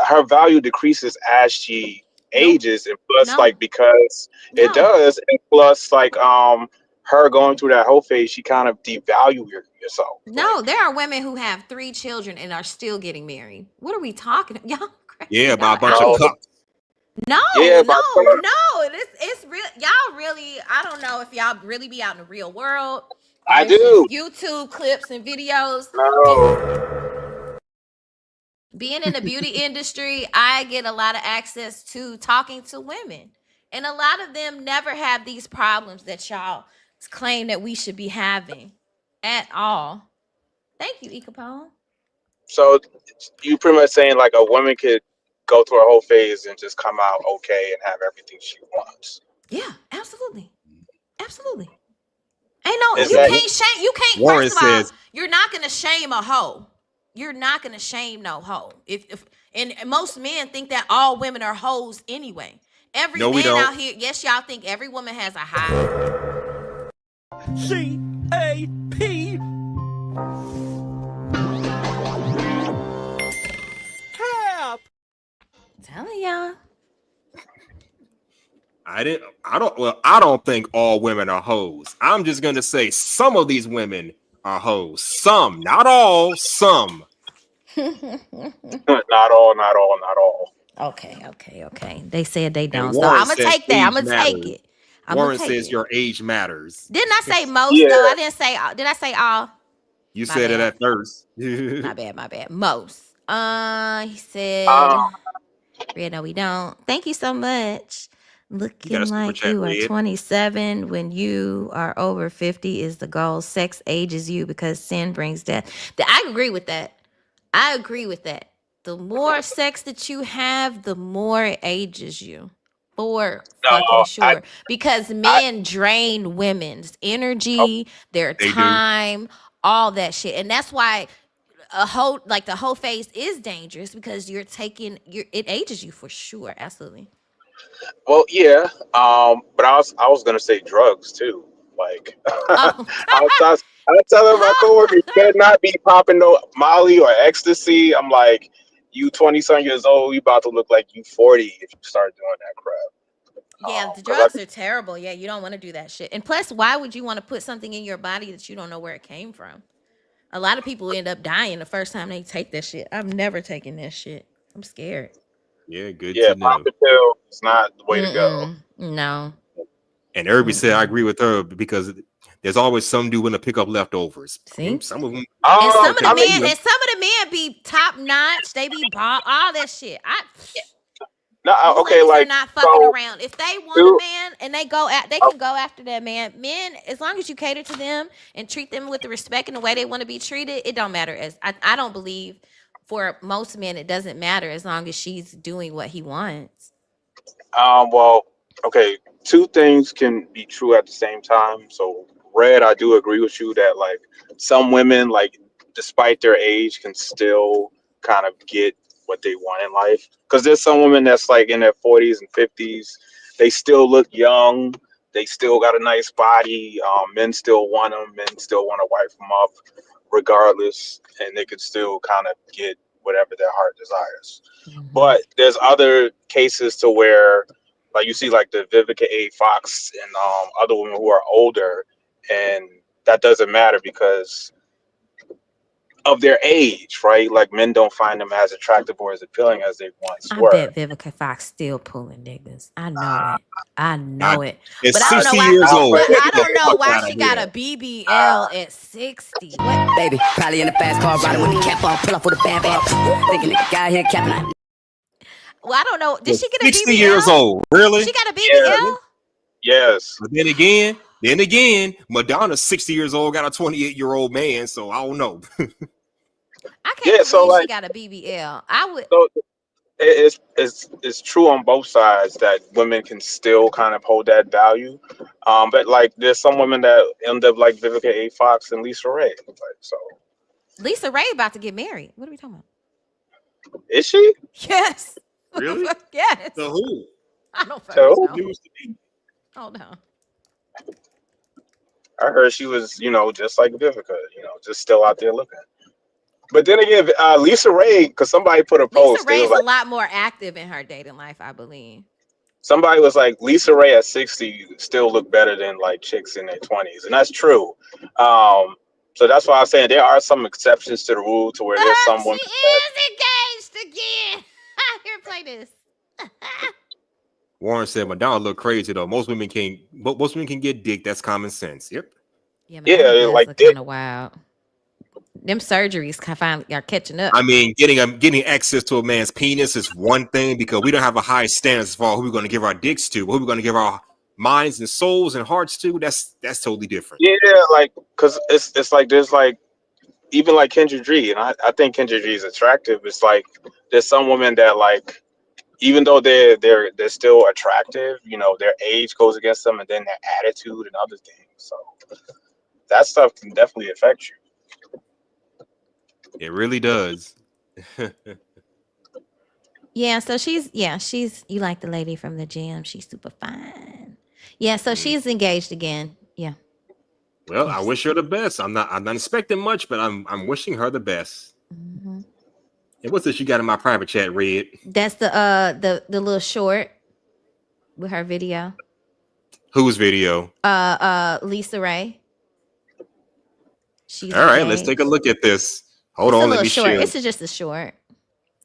her value decreases as she ages, and plus because it does, and plus her going through that whole phase, she kind of devalue yourself. No, there are women who have 3 children and are still getting married. What are we talking about? Y'all crazy. Yeah, by a bunch of cups. No, it's real. Y'all really, I don't know if y'all really be out in the real world. I do. YouTube clips and videos. No. Being in the beauty industry, I get a lot of access to talking to women. And a lot of them never have these problems that y'all claim that we should be having at all. Thank you, E. Capone. So you pretty much saying like a woman could go through her whole phase and just come out okay and have everything she wants. Yeah, absolutely. Absolutely. You can't shame. You can't. First of all, you're not gonna shame a hoe. You're not gonna shame no hoe. And most men think that all women are hoes anyway. Every man out here, yes, y'all think every woman has a high. C-A-P. Cap. Telling y'all. I don't think all women are hoes. I'm just gonna say some of these women are hoes. Some, not all, some. Not all. Okay. They said they don't. So I'm gonna take that. I'm gonna take it. Warren says your age matters. Didn't I say most though? I didn't say. Did I say all? You said it at first. My bad. Most. He said. Red, no, we don't. Thank you so much. Looking like you are 27 when you are over 50 is the goal. Sex ages you because sin brings death. I agree with that. The more sex that you have, the more it ages you. For No, fucking sure. Because men drain women's energy, their They do. time, all that shit. And that's why the whole phase is dangerous because it ages you for sure. Absolutely. well, yeah. But I was gonna say drugs too. Like, Oh, I was telling my coworker, you better not be popping no Molly or ecstasy. I'm like, you 20 some years old, you about to look like you 40 if you start doing that crap. yeah, the 'Cause I drugs are terrible. Yeah, you don't want to do that shit. And plus, why would you want to put something in your body that you don't know where it came from? A lot of people end up dying the first time they take this shit. I've never taken this shit. I'm scared. Yeah, good yeah, to know. popping pills is not the way to go. Mm-mm. No. And Irby said I agree with her because there's always some dude going to pick up leftovers. See? Some of them. And some of the I mean, men, be top notch. They be all that shit. no, These okay, ladies are like, not fucking around. If they want a dude, man and they can go after that man. Men, as long as you cater to them and treat them with the respect and the way they want to be treated, it don't matter. I don't believe for most men it doesn't matter as long as she's doing what he wants. well, okay, two things can be true at the same time. So, Red, I do agree with you that like some women, like despite their age, can still kind of get what they want in life. Because there's some women that's like in their 40s and 50s, they still look young, they still got a nice body. Men still want them, men still want to wife them up, regardless, and they could still kind of get whatever their heart desires. But there's other cases to where, like you see, like the Vivica A. Fox and other women who are older, and that doesn't matter because of their age, right? Like men don't find them as attractive or as appealing as they once I were. bet Vivica Fox still pulling niggas. I know it. I know it. It's But I don't know 60 why. years old. But Get I the don't know fuck why outta she got here. a BBL at 60. What? Baby, probably in the fast car, riding with the cap off, pull up with a bad bag. Thinking nigga guy here capping. Well, I don't know. Did she get a 60 BBL? years old. Really? She got a BBL? Yes. But then again, Madonna's 60 years old, got a 28-year-old man, so I don't know. I can't Yeah, so believe she like, got a BBL. I would. so it's true on both sides that women can still kind of hold that value. But like, there's some women that end up like Vivica A. Fox and Lisa Ray. Like, so Lisa Ray about to get married. What are we talking about? is she? Yes. Really? Yes. So who? I don't So fucking know. Hold on. I heard she was, just like Vivica, just still out there looking. But then again, Lisa Ray, because somebody put a post, Lisa they Ray was is a like, lot more active in her dating life, I believe. somebody was like, Lisa Ray at 60 still look better than like chicks in their 20s, and that's true. So that's why I'm saying there are some exceptions to the rule to where there's some She women. is engaged again. Here, play this. Warren said Madonna look crazy though. Most women can get dick. That's common sense. Yep. Yeah, Yeah, Madonna does like look kind of wild. Them surgeries finally are catching up. I mean, getting access to a man's penis is one thing because we don't have a high standards for who we're going to give our dicks to, but who we're going to give our minds and souls and hearts to. That's totally different. Yeah, like, because it's like there's like even like Kendra G, and I think Kendra G is attractive. It's like there's some women that like, even though they're still attractive, their age goes against them, and then their attitude and other things. So that stuff can definitely affect you. It really does. Yeah, so she's you like the lady from the gym. She's super fine. Yeah, so she's engaged again. Yeah. Well, I wish her the best. I'm not expecting much, but I'm wishing her the best. Mm-hmm. And what's this you got in my private chat, Red? That's the little short with her video. Whose video? Lisa Ray. She's all right. engaged. Let's take a look at this. Hold It's on, a let me short. share. It's just a short.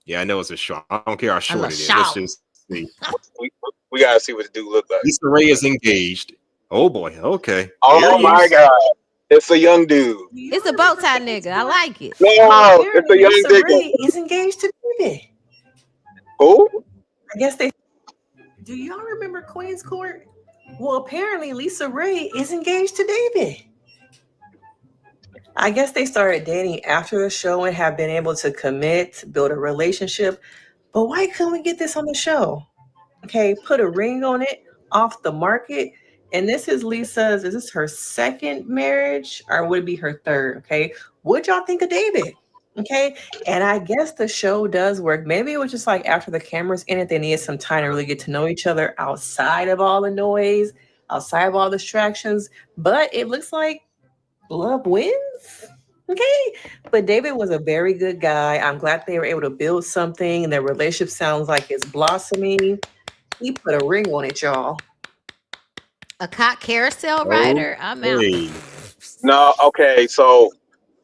Yeah, I know it's a short. I don't care how short it is. short. Let's just see. We gotta see what the dude look like. Lisa Ray is engaged. Oh boy. Okay. Oh my God, it's a young dude. It's a bow tie nigga. I like it. No, it's a young Lisa nigga. Ray is engaged to David. Who? I guess they. Do y'all remember Queen's Court? Well, apparently Lisa Ray is engaged to David. I guess they started dating after the show and have been able to commit, build a relationship. But why couldn't we get this on the show? Okay, put a ring on it, off the market. And this is Lisa's, is this her second marriage or would it be her third? Okay, what y'all think of David? Okay, and I guess the show does work. Maybe it was just like after the cameras in it, they needed some time to really get to know each other outside of all the noise, outside of all the distractions. But it looks like love wins. Okay. But David was a very good guy. I'm glad they were able to build something and their relationship sounds like it's blossoming. He put a ring on it, y'all. A cock carousel rider? I'm out. Okay. No, okay, so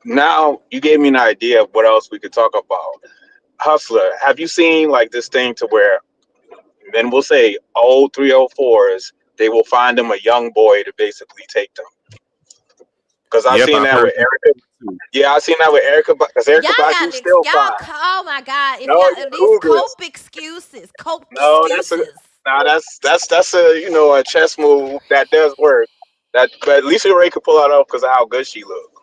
now you gave me an idea of what else we could talk about. Hustler, have you seen like this thing to where men will say old 304s, they will find them a young boy to basically take them? Because I've Yep, seen I've that heard with that Erica. too. Yeah, I've seen that with Erica, because Erica Y'all Badu's got still y'all. fine. Oh my God! If No, y'all you these cougars. cope excuses, cope No, that's a excuses. nah, that's a a chess move that does work. But Lisa Ray could pull it off because of how good she looked.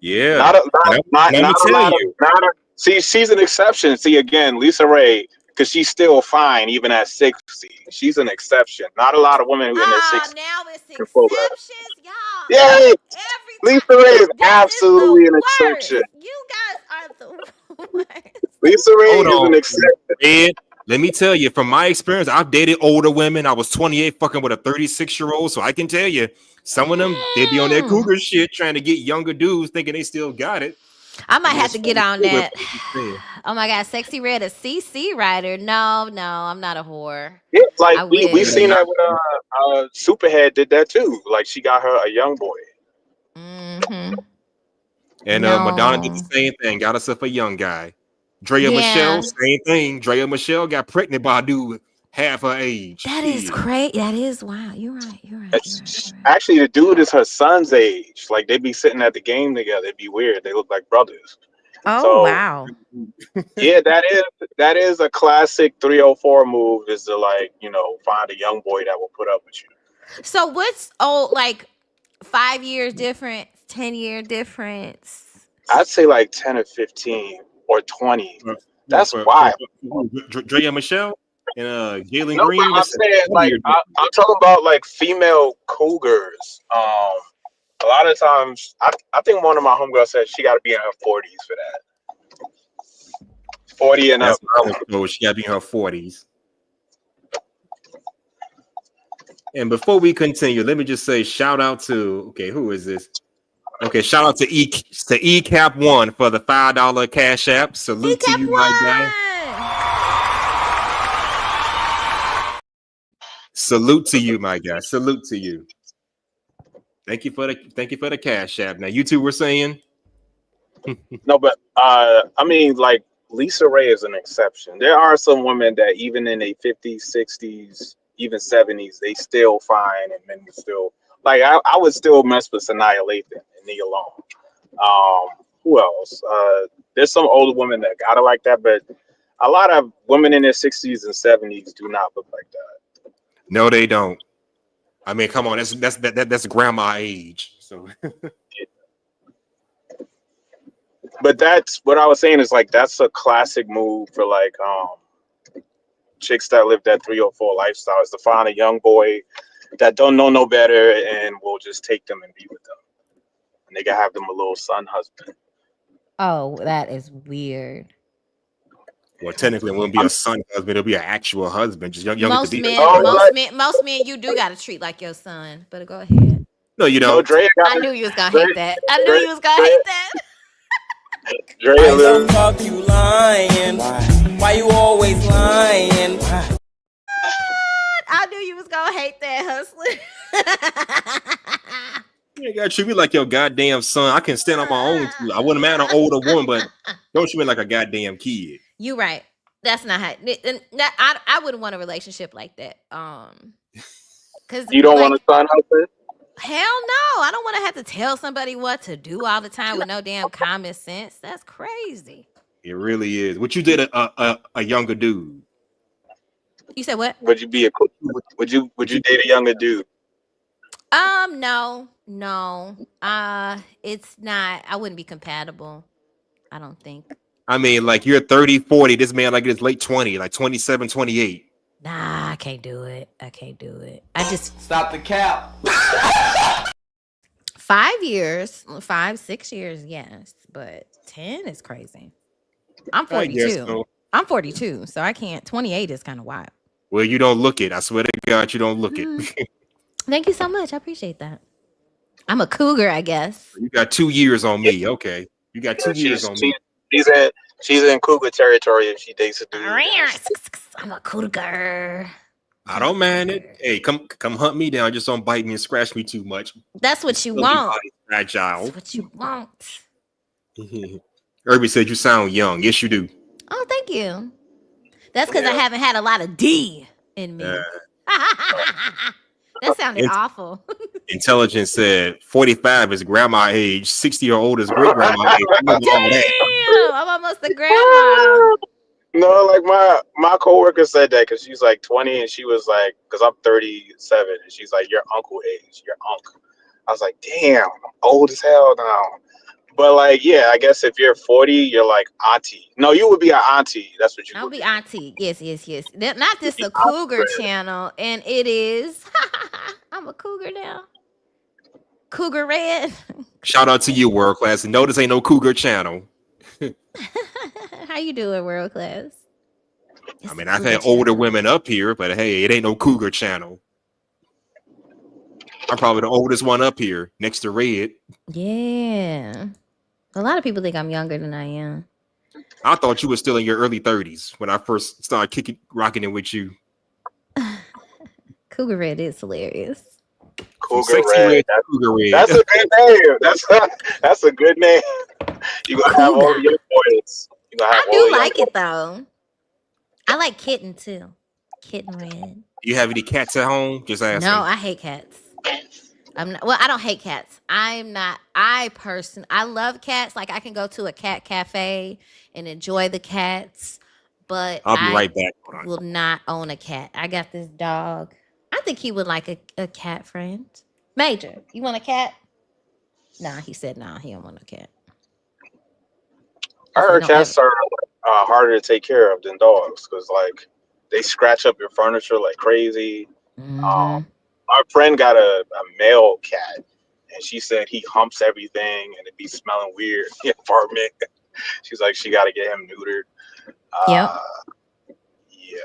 Yeah, Not a and not not, I'm gonna not a tell lot of you. not a, see she's an exception. See again, Lisa Ray, because she's still fine even at 60. She's an exception. Not a lot of women who in their 60s Now it's can pull that. exceptions, y'all. Yeah, Every Lisa time Ray is this is absolutely the an exception. worst. You guys are the worst. Lisa Ray Hold is on, an exception. Red. Let me tell you, from my experience, I've dated older women. I was 28 fucking with a 36-year-old. So I can tell you, some of them, they be on that cougar shit trying to get younger dudes thinking they still got it. I might And then have to get on cougar, that. Oh my God, Sexy Red, a CC rider. No, I'm not a whore. Yeah, like I we wish. seen that with Superhead did that too. Like she got her a young boy. Mm-hmm. And Madonna did the same thing, got herself a young guy. Drea Yeah. Michelle, same thing. Drea Michelle got pregnant by a dude half her age. That is crazy. That is wow. You're right. Actually, the dude is her son's age. Like they be sitting at the game together. It'd be weird. They look like brothers. Oh So wow. yeah, that is a classic 304 move. Is to find a young boy that will put up with you. So what's like 5 years difference, 10-year difference? I'd say like 10 or 15 or 20. That's for wild. Drea Michelle and Jalen No, Green. but I'm saying like I'm talking about like female cougars. A lot of times, I think one of my homegirls said she got to be in her 40s for that. 40 and That's up. what I was told. She got to be in her 40s. And before we continue, let me just say shout out to who is this? Okay, shout out to ECAP1 for the $5 cash app. Salute to you, my guy. Salute to you, my guy. Salute to you. Thank you for the cash app. Now you two were saying No, but I mean, like Lisa Ray is an exception. There are some women that even in their 50s, 60s, even 70s, they still fine, and men would still like. I would still mess with Sanaya Lathan and Nia Long. Who else? There's some older women that got it like that, but a lot of women in their 60s and 70s do not look like that. no, they don't. I mean, come on, that's grandma age. So, but that's what I was saying is like that's a classic move for like chicks that live that 304 lifestyle, is to find a young boy that don't know no better and will just take them and be with them, and they can have them a little son husband. Oh, that is weird. well, technically, it won't be a son husband; it'll be an actual husband, just younger Most to men, most men, you do gotta treat like your son. But go ahead. No, you No, don't. Drea I knew you was gonna hate that. I knew you was gonna hate that. Why the fuck you lying? Why you always lying? I knew you was gonna hate that, hustler. You ain't gotta treat me like your goddamn son. I can stand on my own too. I wouldn't mind an older woman, but don't treat me like a goddamn kid. You right. That's not how. I wouldn't want a relationship like that. Cause you don't want a son husband? Hell no. I don't want to have to tell somebody what to do all the time with no damn common sense. That's crazy. It really is. What you did a younger dude? You said what? Would you date a younger dude? No. It's not. I wouldn't be compatible. I don't think. I mean, like you're 30, 40. This man like in his late 20, like 27, 28. Nah, I can't do it. I just Stop the cap. 5 years, 6 years, yes, but 10 is crazy. I'm I guess 42. so. I'm 42, so I can't. 28 is kind of wild. Well, you don't look it. I swear to God, you don't look it. Thank you so much. I appreciate that. I'm a cougar, I guess. You got 2 years on me. Okay. You got 2 years on me. She's in cougar territory if she dates a dude. I'm a cougar. I don't mind it. Hey, come hunt me down. Just don't bite me and scratch me too much. That's what you want. Fragile. That's what you want. Irby said you sound young. Yes, you do. Oh, thank you. That's because I haven't had a lot of D in me. That sounded awful. Intelligence said 45 is grandma age, 60 or older is great grandma age. Damn, I'm almost a grandma. No, like my coworker said that because she's like 20 and she was like, because I'm 37 and she's like, your uncle age, your uncle. I was like, damn, I'm old as hell now. But like, yeah, I guess if you're 40, you're like auntie. No, you would be an auntie. That's what you I'll would be auntie. Yes. Not this a cougar channel, and it is. I'm a cougar now. Cougar red. Shout out to you, World Class. And no, this ain't no cougar channel. How you doing, World Class? I mean, I've had older women up here, but hey, it ain't no cougar channel. I'm probably the oldest one up here, next to Red. Yeah. A lot of people think I'm younger than I am. I thought you were still in your early 30s when I first started rocking it with you. Cougar Red is hilarious. Cougar Red. That's a good name. That's a good name. You gonna have all your points. I do like it though. I like Kitten too. Kitten Red. You have any cats at home? Just asking. No, I hate cats. I don't hate cats. I love cats. Like I can go to a cat cafe and enjoy the cats, but I'll be right back. Will not own a cat. I got this dog. I think he would like a cat friend. Major, you want a cat? Nah, he said nah, he don't want a cat. I heard cats are harder to take care of than dogs because like they scratch up your furniture like crazy. My friend got a male cat, and she said he humps everything and it be smelling weird in the apartment. She's like, she got to get him neutered. Yep. Yeah.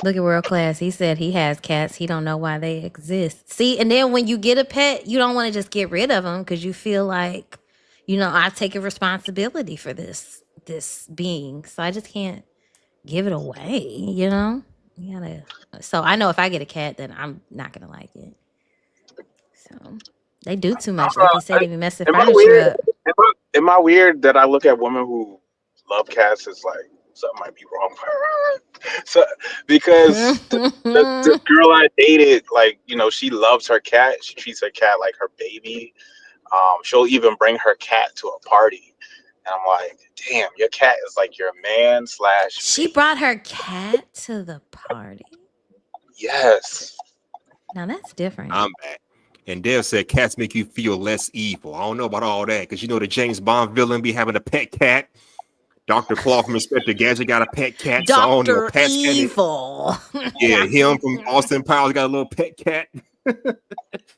Look at World Class. He said he has cats. He don't know why they exist. See, and then when you get a pet, you don't want to just get rid of them because you feel like, I take a responsibility for this being. So I just can't give it away, You gotta. So I know if I get a cat, then I'm not gonna like it. So they do too much. Like you said, they be messing furniture up. Am I weird that I look at women who love cats as like something might be wrong with her? So because the girl I dated, like she loves her cat. She treats her cat like her baby. She'll even bring her cat to a party. And I'm like, damn, your cat is like your man / She brought her cat to the party. Yes. Now that's different. I'm back. And Dale said cats make you feel less evil. I don't know about all that because the James Bond villain be having a pet cat. Dr. Claw from Inspector Gadget got a pet cat. Dr. Evil. Yeah, him from Austin Powers got a little pet cat.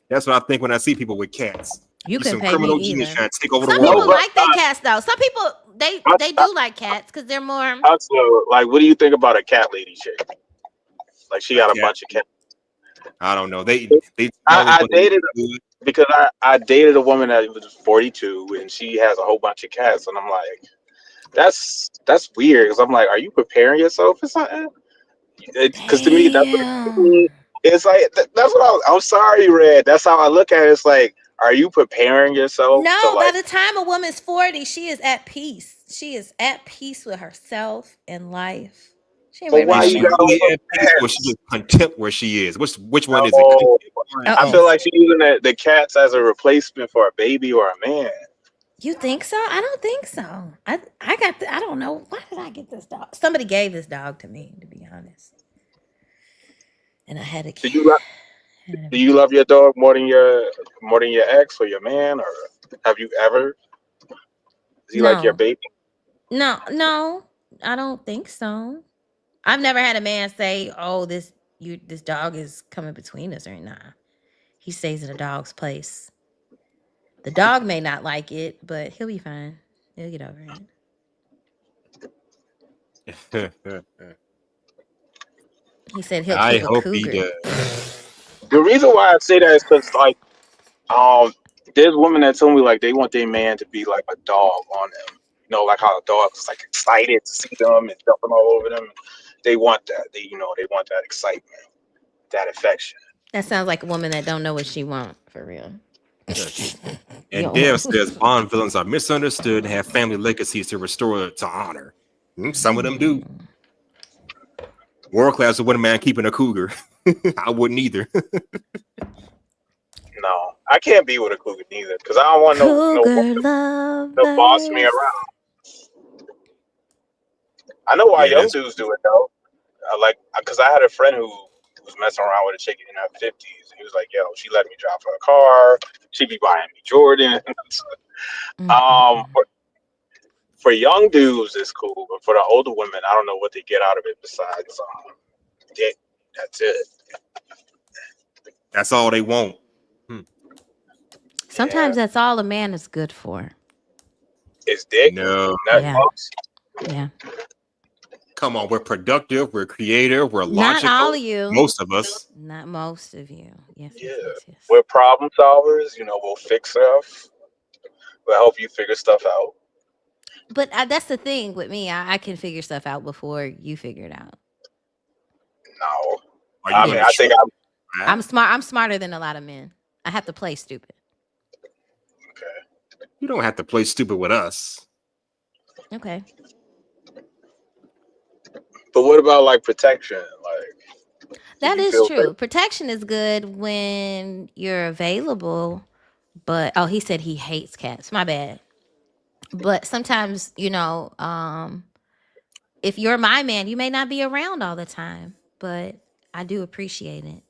That's what I think when I see people with cats. You can some pay criminal me genius either. trying to take over Some the world. people like their cats though. Some people they do like cats because they're more. Also, like, what do you think about a cat lady chick? Like, she got a bunch of cats. I don't know. They I dated because I dated a woman that was 42 and she has a whole bunch of cats, and I'm like, that's weird because I'm like, are you preparing yourself for something? Because to me, it's like that's what I'm sorry, Red. That's how I look at it. It's like, are you preparing yourself? No, by the time a woman's 40, she is at peace. She is at peace with herself and life. She ain't why you got at peace or she just content where she is? Which one is it? I feel like she's using the cats as a replacement for a baby or a man. You think so? I don't think so. I don't know. Why did I get this dog? Somebody gave this dog to me, to be honest. And I had a kid. Do you love your dog more than your ex or your man, or have you ever? Is he like your No, baby? no, I don't think so. I've never had a man say, "Oh, this dog is coming between us," or nah. He stays in the dog's place. The dog may not like it, but he'll be fine. He'll get over it. He said he'll I keep a hope he cougar. does. The reason why I say that is because like there's women that tell me like they want their man to be like a dog on them. You know, like how a dog is like excited to see them and jumping all over them. They want that. They want that excitement, that affection. That sounds like a woman that don't know what she want for real. And Yo. Dev says Bond villains are misunderstood and have family legacies to restore to honor. Some of them do. World class wouldn't mind keeping a cougar. I wouldn't either. No, I can't be with a cougar neither because I don't want no woman to boss me around. I know why young dudes do it though. Because I had a friend who was messing around with a chick in her 50s, and he was like, "Yo, she let me drive her car. She be buying me Jordans." For young dudes, it's cool, but for the older women, I don't know what they get out of it besides dick. That's it. That's all they want. Sometimes that's all a man is good for. It's dick. No. Yeah. Yeah. Come on, we're productive, we're creative, we're logical. Not all of you. Most of us. Not most of you. Yes. We're problem solvers. We'll fix stuff. We'll help you figure stuff out. But that's the thing with me. I can figure stuff out before you figure it out. No. I think I'm smart. I'm smarter than a lot of men. I have to play stupid. Okay. You don't have to play stupid with us. Okay. But what about like protection? Like that is true. Safe? Protection is good when you're available. But he said he hates cats. My bad. But sometimes, if you're my man, you may not be around all the time, but I do appreciate it.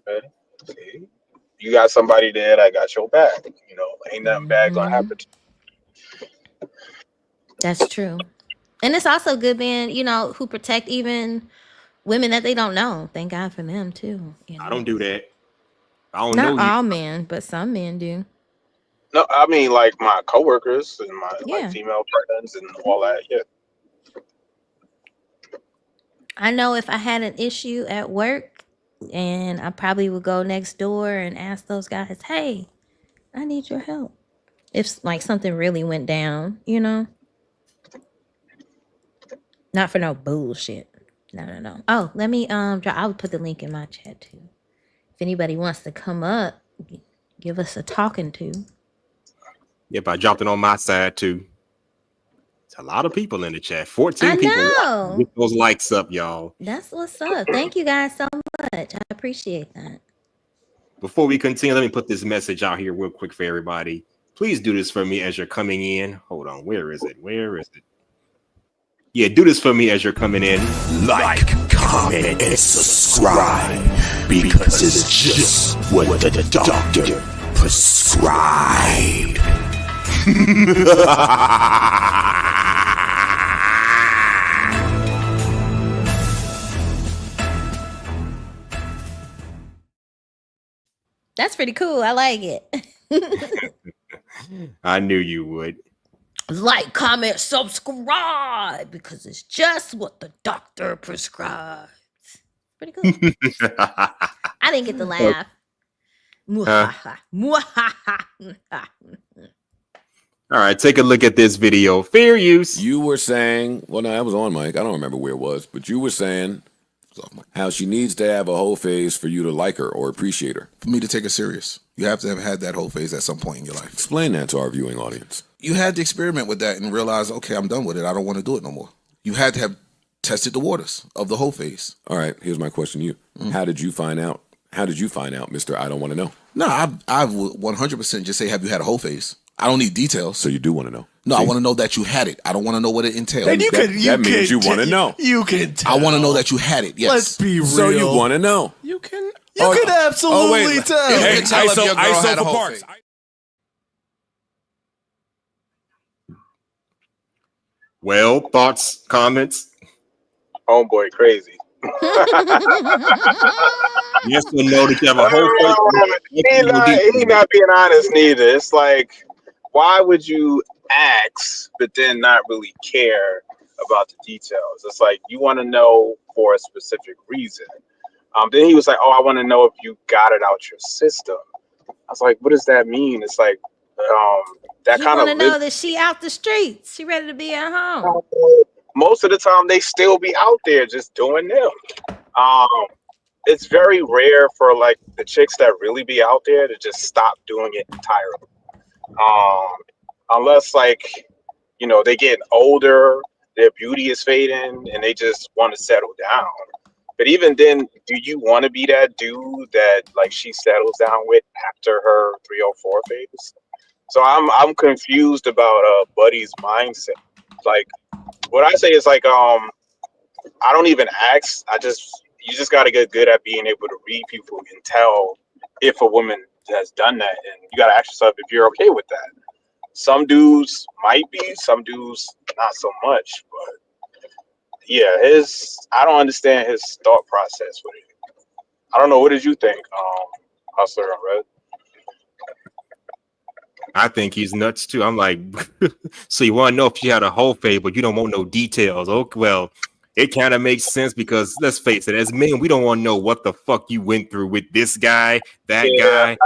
Okay. See? You got somebody there that got your back. Ain't nothing bad gonna happen to you. That's true. And it's also good men, who protect even women that they don't know. Thank God for them too. I don't do that. I don't know you. Not all men, but some men do. No, I mean like my coworkers and my like female friends and all that. Yeah. I know if I had an issue at work, and I probably would go next door and ask those guys, "Hey, I need your help." If like something really went down, Not for no bullshit. No. Oh, let me I'll put the link in my chat too. If anybody wants to come up, give us a talking to. Yep, I dropped it on my side too. It's a lot of people in the chat. 14 people. Get those likes up, y'all. That's what's up. Thank you guys so much. I appreciate that. Before we continue, let me put this message out here real quick for everybody. Please do this for me as you're coming in. Hold on, where is it? Yeah, do this for me as you're coming in. Like, comment, and subscribe, because it's just what the doctor prescribed. That's pretty cool. I like it. I knew you would. Like, comment, subscribe, because it's just what the doctor prescribes. Pretty cool. I didn't get to laugh. All right, take a look at this video. Fair use. You were saying, well, no, I was on mic. I don't remember where it was, but you were saying how she needs to have a whole phase for you to like her or appreciate her. For me to take her serious, you have to have had that whole phase at some point in your life. Explain that to our viewing audience. You had to experiment with that and realize, okay, I'm done with it. I don't want to do it no more. You had to have tested the waters of the whole phase. All right, here's my question to you. How did you find out? How did you find out, Mr. I don't want to know? No, I've 100% just say, have you had a whole phase? I don't need details. So you do want to know. No, I want to know that you had it. I don't want to know what it entails. And that means you want to know. You can tell. I want to know that you had it. Yes. Let's be real. So you want to know. You can absolutely tell. You can tell if your girl had a whole face. Well, thoughts, comments? Homeboy crazy. Yes or no that you have a whole He not being honest neither. It's like, why would you ask but then not really care about the details? It's like you want to know for a specific reason. Then he was like, "Oh, I want to know if you got it out your system." I was like, "What does that mean?" It's like that kind of. You want to know that she out the streets. She ready to be at home. Most of the time, they still be out there just doing them. It's very rare for like the chicks that really be out there to just stop doing it entirely. Unless like, you know, they get older, their beauty is fading, and they just want to settle down. But even then, do you want to be that dude that like she settles down with after her 304 phase? So I'm confused about Buddy's mindset. Like, what I say is like I don't even ask. You just got to get good at being able to read people and tell if a woman has done that, and you got to ask yourself if you're okay with that. Some dudes might be, some dudes not so much, but yeah, I don't understand his thought process with it. I don't know. What did you think, Hustler and Red? I think he's nuts too. I'm like, so you want to know if she had a whole phase, but you don't want no details. Okay, well, it kind of makes sense because let's face it, as men, we don't want to know what the fuck you went through with this guy, that guy.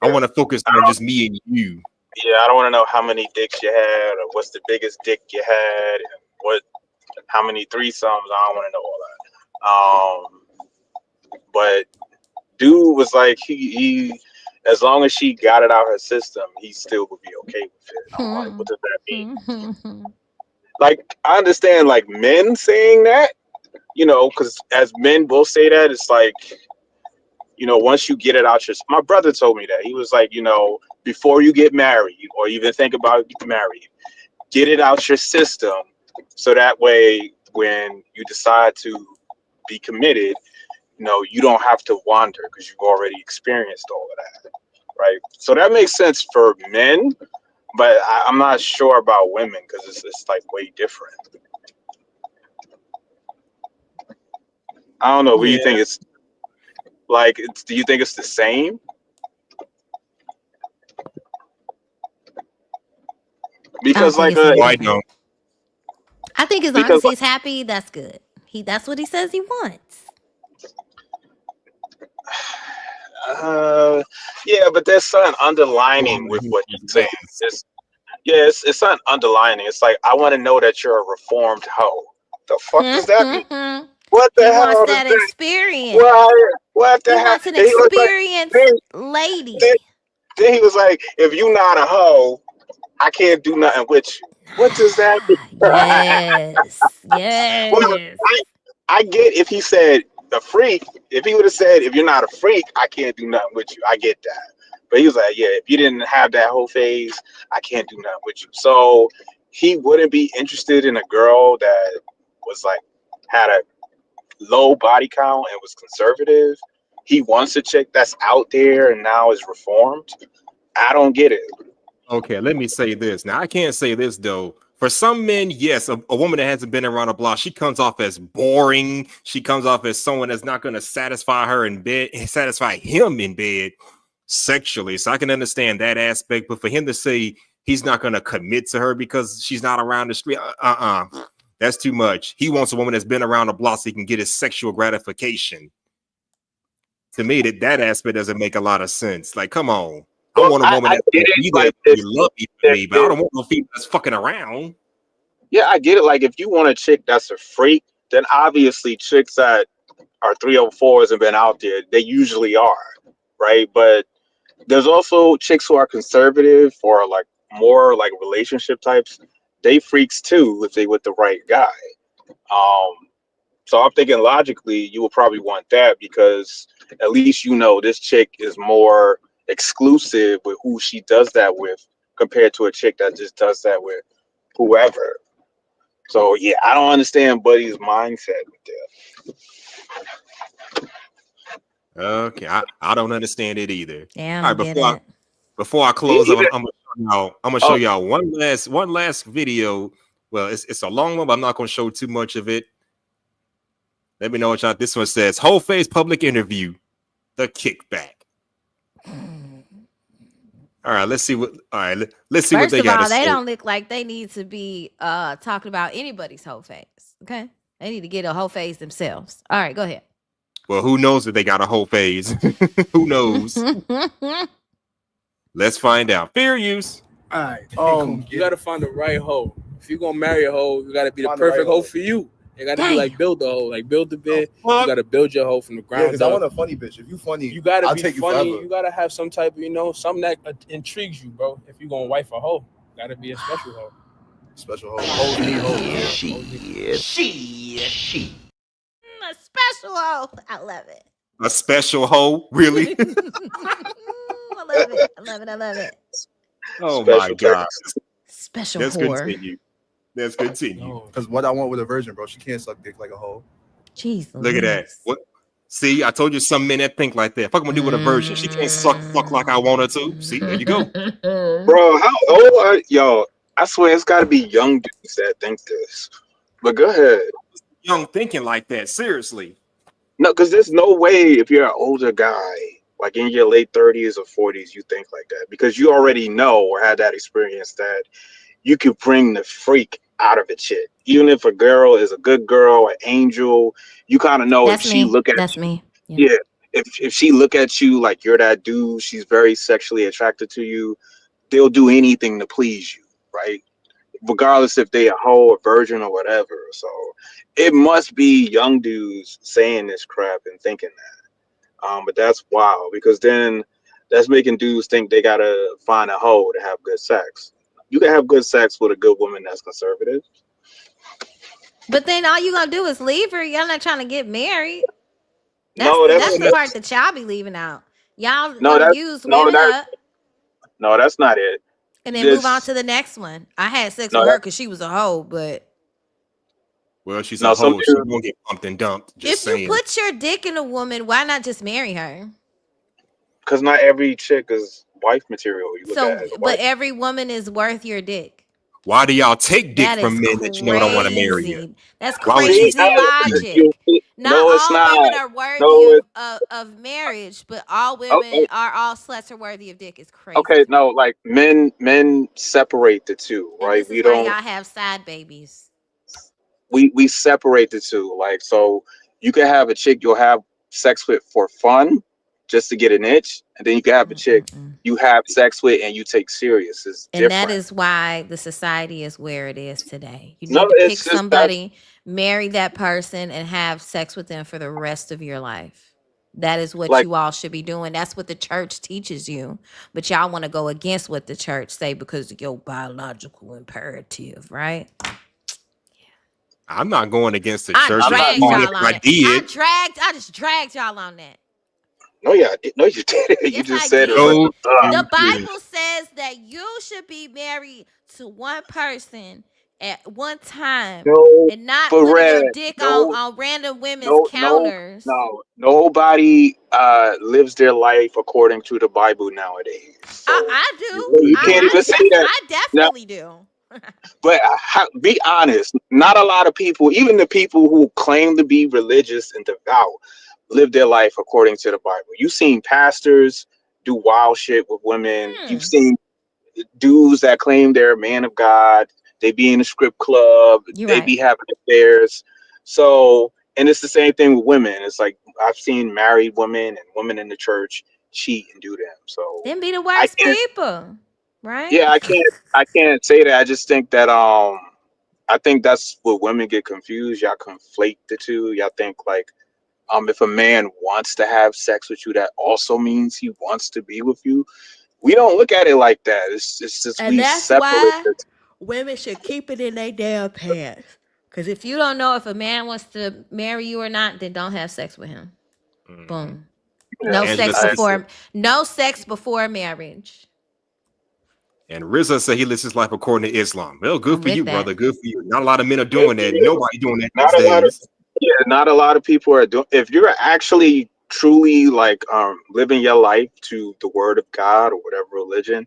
I want to focus on just me and you. Yeah, I don't want to know how many dicks you had or what's the biggest dick you had and how many threesomes. I don't want to know all that. But dude was like, he as long as she got it out her system, he still would be okay with it. I'm like, what does that mean? Like, I understand like men saying that, you know, because as men will say that, it's like, you know, once you get it out my brother told me that. He was like, you know, before you get married or even think about getting married, get it out your system so that way when you decide to be committed, you know, you don't have to wander because you've already experienced all of that, right? So that makes sense for men, but I'm not sure about women because it's like way different. I don't know. What do you think? It's like, do you think it's the same? Because like, I think as long as he's happy, that's good. That's what he says he wants. Yeah, but there's something underlining with what he's saying. It's something underlining. It's like, I want to know that you're a reformed hoe. The fuck does that mean? What the hell? He wants that experience. What the hell? He wants an experienced lady. Then he was like, if you not a hoe, I can't do nothing with you. What does that mean? Yes. Well, I get if he said a freak. If he would have said, if you're not a freak, I can't do nothing with you. I get that. But he was like, yeah, if you didn't have that whole phase, I can't do nothing with you. So he wouldn't be interested in a girl that was like, had a low body count and was conservative. He wants a chick that's out there and now is reformed. I don't get it. Okay, let me say this. Now, I can't say this, though. For some men, yes, a woman that hasn't been around the block, she comes off as boring. She comes off as someone that's not going to satisfy her in bed, satisfy him in bed sexually. So I can understand that aspect. But for him to say he's not going to commit to her because she's not around the street, that's too much. He wants a woman that's been around the block so he can get his sexual gratification. To me, that aspect doesn't make a lot of sense. Like, come on. I want a woman that be there to love me for me, but I don't want no female that's fucking around. Yeah, I get it. Like, if you want a chick that's a freak, then obviously chicks that are 304s and been out there, they usually are, right? But there's also chicks who are conservative or like more like relationship types. They freaks too if they with the right guy. So I'm thinking logically, you will probably want that because at least you know this chick is more exclusive with who she does that with compared to a chick that just does that with whoever. So yeah, I don't understand Buddy's mindset with that. Okay, I don't understand it either. Yeah, All I right, don't get it. before I close up, Even- I'm gonna show y'all one last video. Well, it's a long one, but I'm not gonna show too much of it. Let me know what y'all. This one says hoe-phase public interview, the kickback. All right, let's see what. All right, let's see what First they of got all, to they say. don't look like they need to be talking about anybody's whole face. Okay, they need to get a whole face themselves. All right, go ahead. Well, who knows if they got a hoe-phase? Who knows? Let's find out. Fair use. All right. You gotta find the right hoe. If you're gonna marry a hoe, you gotta be the perfect hoe for you. You gotta be like build the hoe, like build the bed. You gotta build your hoe from the ground up. Because I want a funny bitch. If you funny, you gotta I'll be take funny. you forever. You gotta have some type of, something that intrigues you, bro. If you're gonna wife a hoe, gotta be a special hoe. Special hoe. Hoes need hoes. She. A special hoe. I love it. A special hoe, really? I love it. I love it. I love it. Oh Special my god. Special Let's whore. continue. Let's continue. Because what I want with a virgin, bro, she can't suck dick like a hoe. Jeez, Look at that. What? See, I told you some men that think like that. Fuck, I'm gonna do with a virgin. She can't fuck like I want her to. See, there you go. Bro, how old are y'all? I swear it's got to be young dudes that think this. But go ahead. Young thinking like that. Seriously. No, because there's no way if you're an older guy, like in your late 30s or 40s, you think like that. Because you already know or had that experience that you could bring the freak out of a chick. Even if a girl is a good girl, an angel, you kind of know That's if she me. look at That's you. me. Yeah. If she look at you like you're that dude, she's very sexually attracted to you, they'll do anything to please you, right? Regardless if they a hoe, a virgin, or whatever. So it must be young dudes saying this crap and thinking that. But that's wild because then that's making dudes think they gotta find a hoe to have good sex. You can have good sex with a good woman that's conservative. But then all you gonna do is leave her. Y'all not trying to get married. No, That's the part that y'all be leaving out. Y'all no, gonna use women up no, that's not it. and then move on to the next one. I had sex with her because she was a hoe, but Well, she's No, a some hoe. She dudes- won't get pumped and dumped. Just if saying. you put your dick in a woman, why not just marry her? Because not every chick is wife material. You look So, at it as a but wife. every woman is worth your dick. Why do y'all take dick That from is men that you know don't want to marry you? crazy. That's Why would you? crazy logic. Not No, it's all not. women are worthy No, of marriage, but all women are all sluts are worthy of dick. It's crazy. okay, no, like men separate the two, And right? this We is why don't. y'all have side babies. We separate the two. Like, so you can have a chick you'll have sex with for fun, just to get an itch, and then you can have a chick you have sex with and you take serious. It's And that different. is why the society is where it is today. You need No, to it's pick just somebody, marry that person, and have sex with them for the rest of your life. That is what Like- you all should be doing. That's what the church teaches you. But y'all want to go against what the church say because of your biological imperative, right? I'm not going against the I church. dragged Even y'all if on I it. did. I just dragged y'all on that. No, yeah, no, you didn't. You Yes, just I said did. it. Was, The Bible says that you should be married to one person at one time No, and not for putting your red. dick No, on random women's no, counters. nobody lives their life according to the Bible nowadays. So I do. you can't even say that. I definitely do. But be honest, not a lot of people, even the people who claim to be religious and devout, live their life according to the Bible. You've seen pastors do wild shit with women. You've seen dudes that claim they're a man of God. They be in a strip club. They be having affairs. So, and it's the same thing with women. It's like I've seen married women and women in the church cheat and do them. So Them be the worst people, right? yeah, I can't say that. I just think that I think that's what women get confused. Y'all conflate the two. Y'all think like if a man wants to have sex with you, that also means he wants to be with you. We don't look at it like that. It's just And we that's separate why the two. women should keep it in their damn pants. Because if you don't know if a man wants to marry you or not, then don't have sex with him. Boom. No sex before marriage. And Rizza said he lives his life according to Islam. Well, good I'm for with you, that. brother. Good for you. Not a lot of men are doing that. Nobody doing that Not these a lot of days. not a lot of people are doing. If you're actually truly like living your life to the word of God or whatever religion,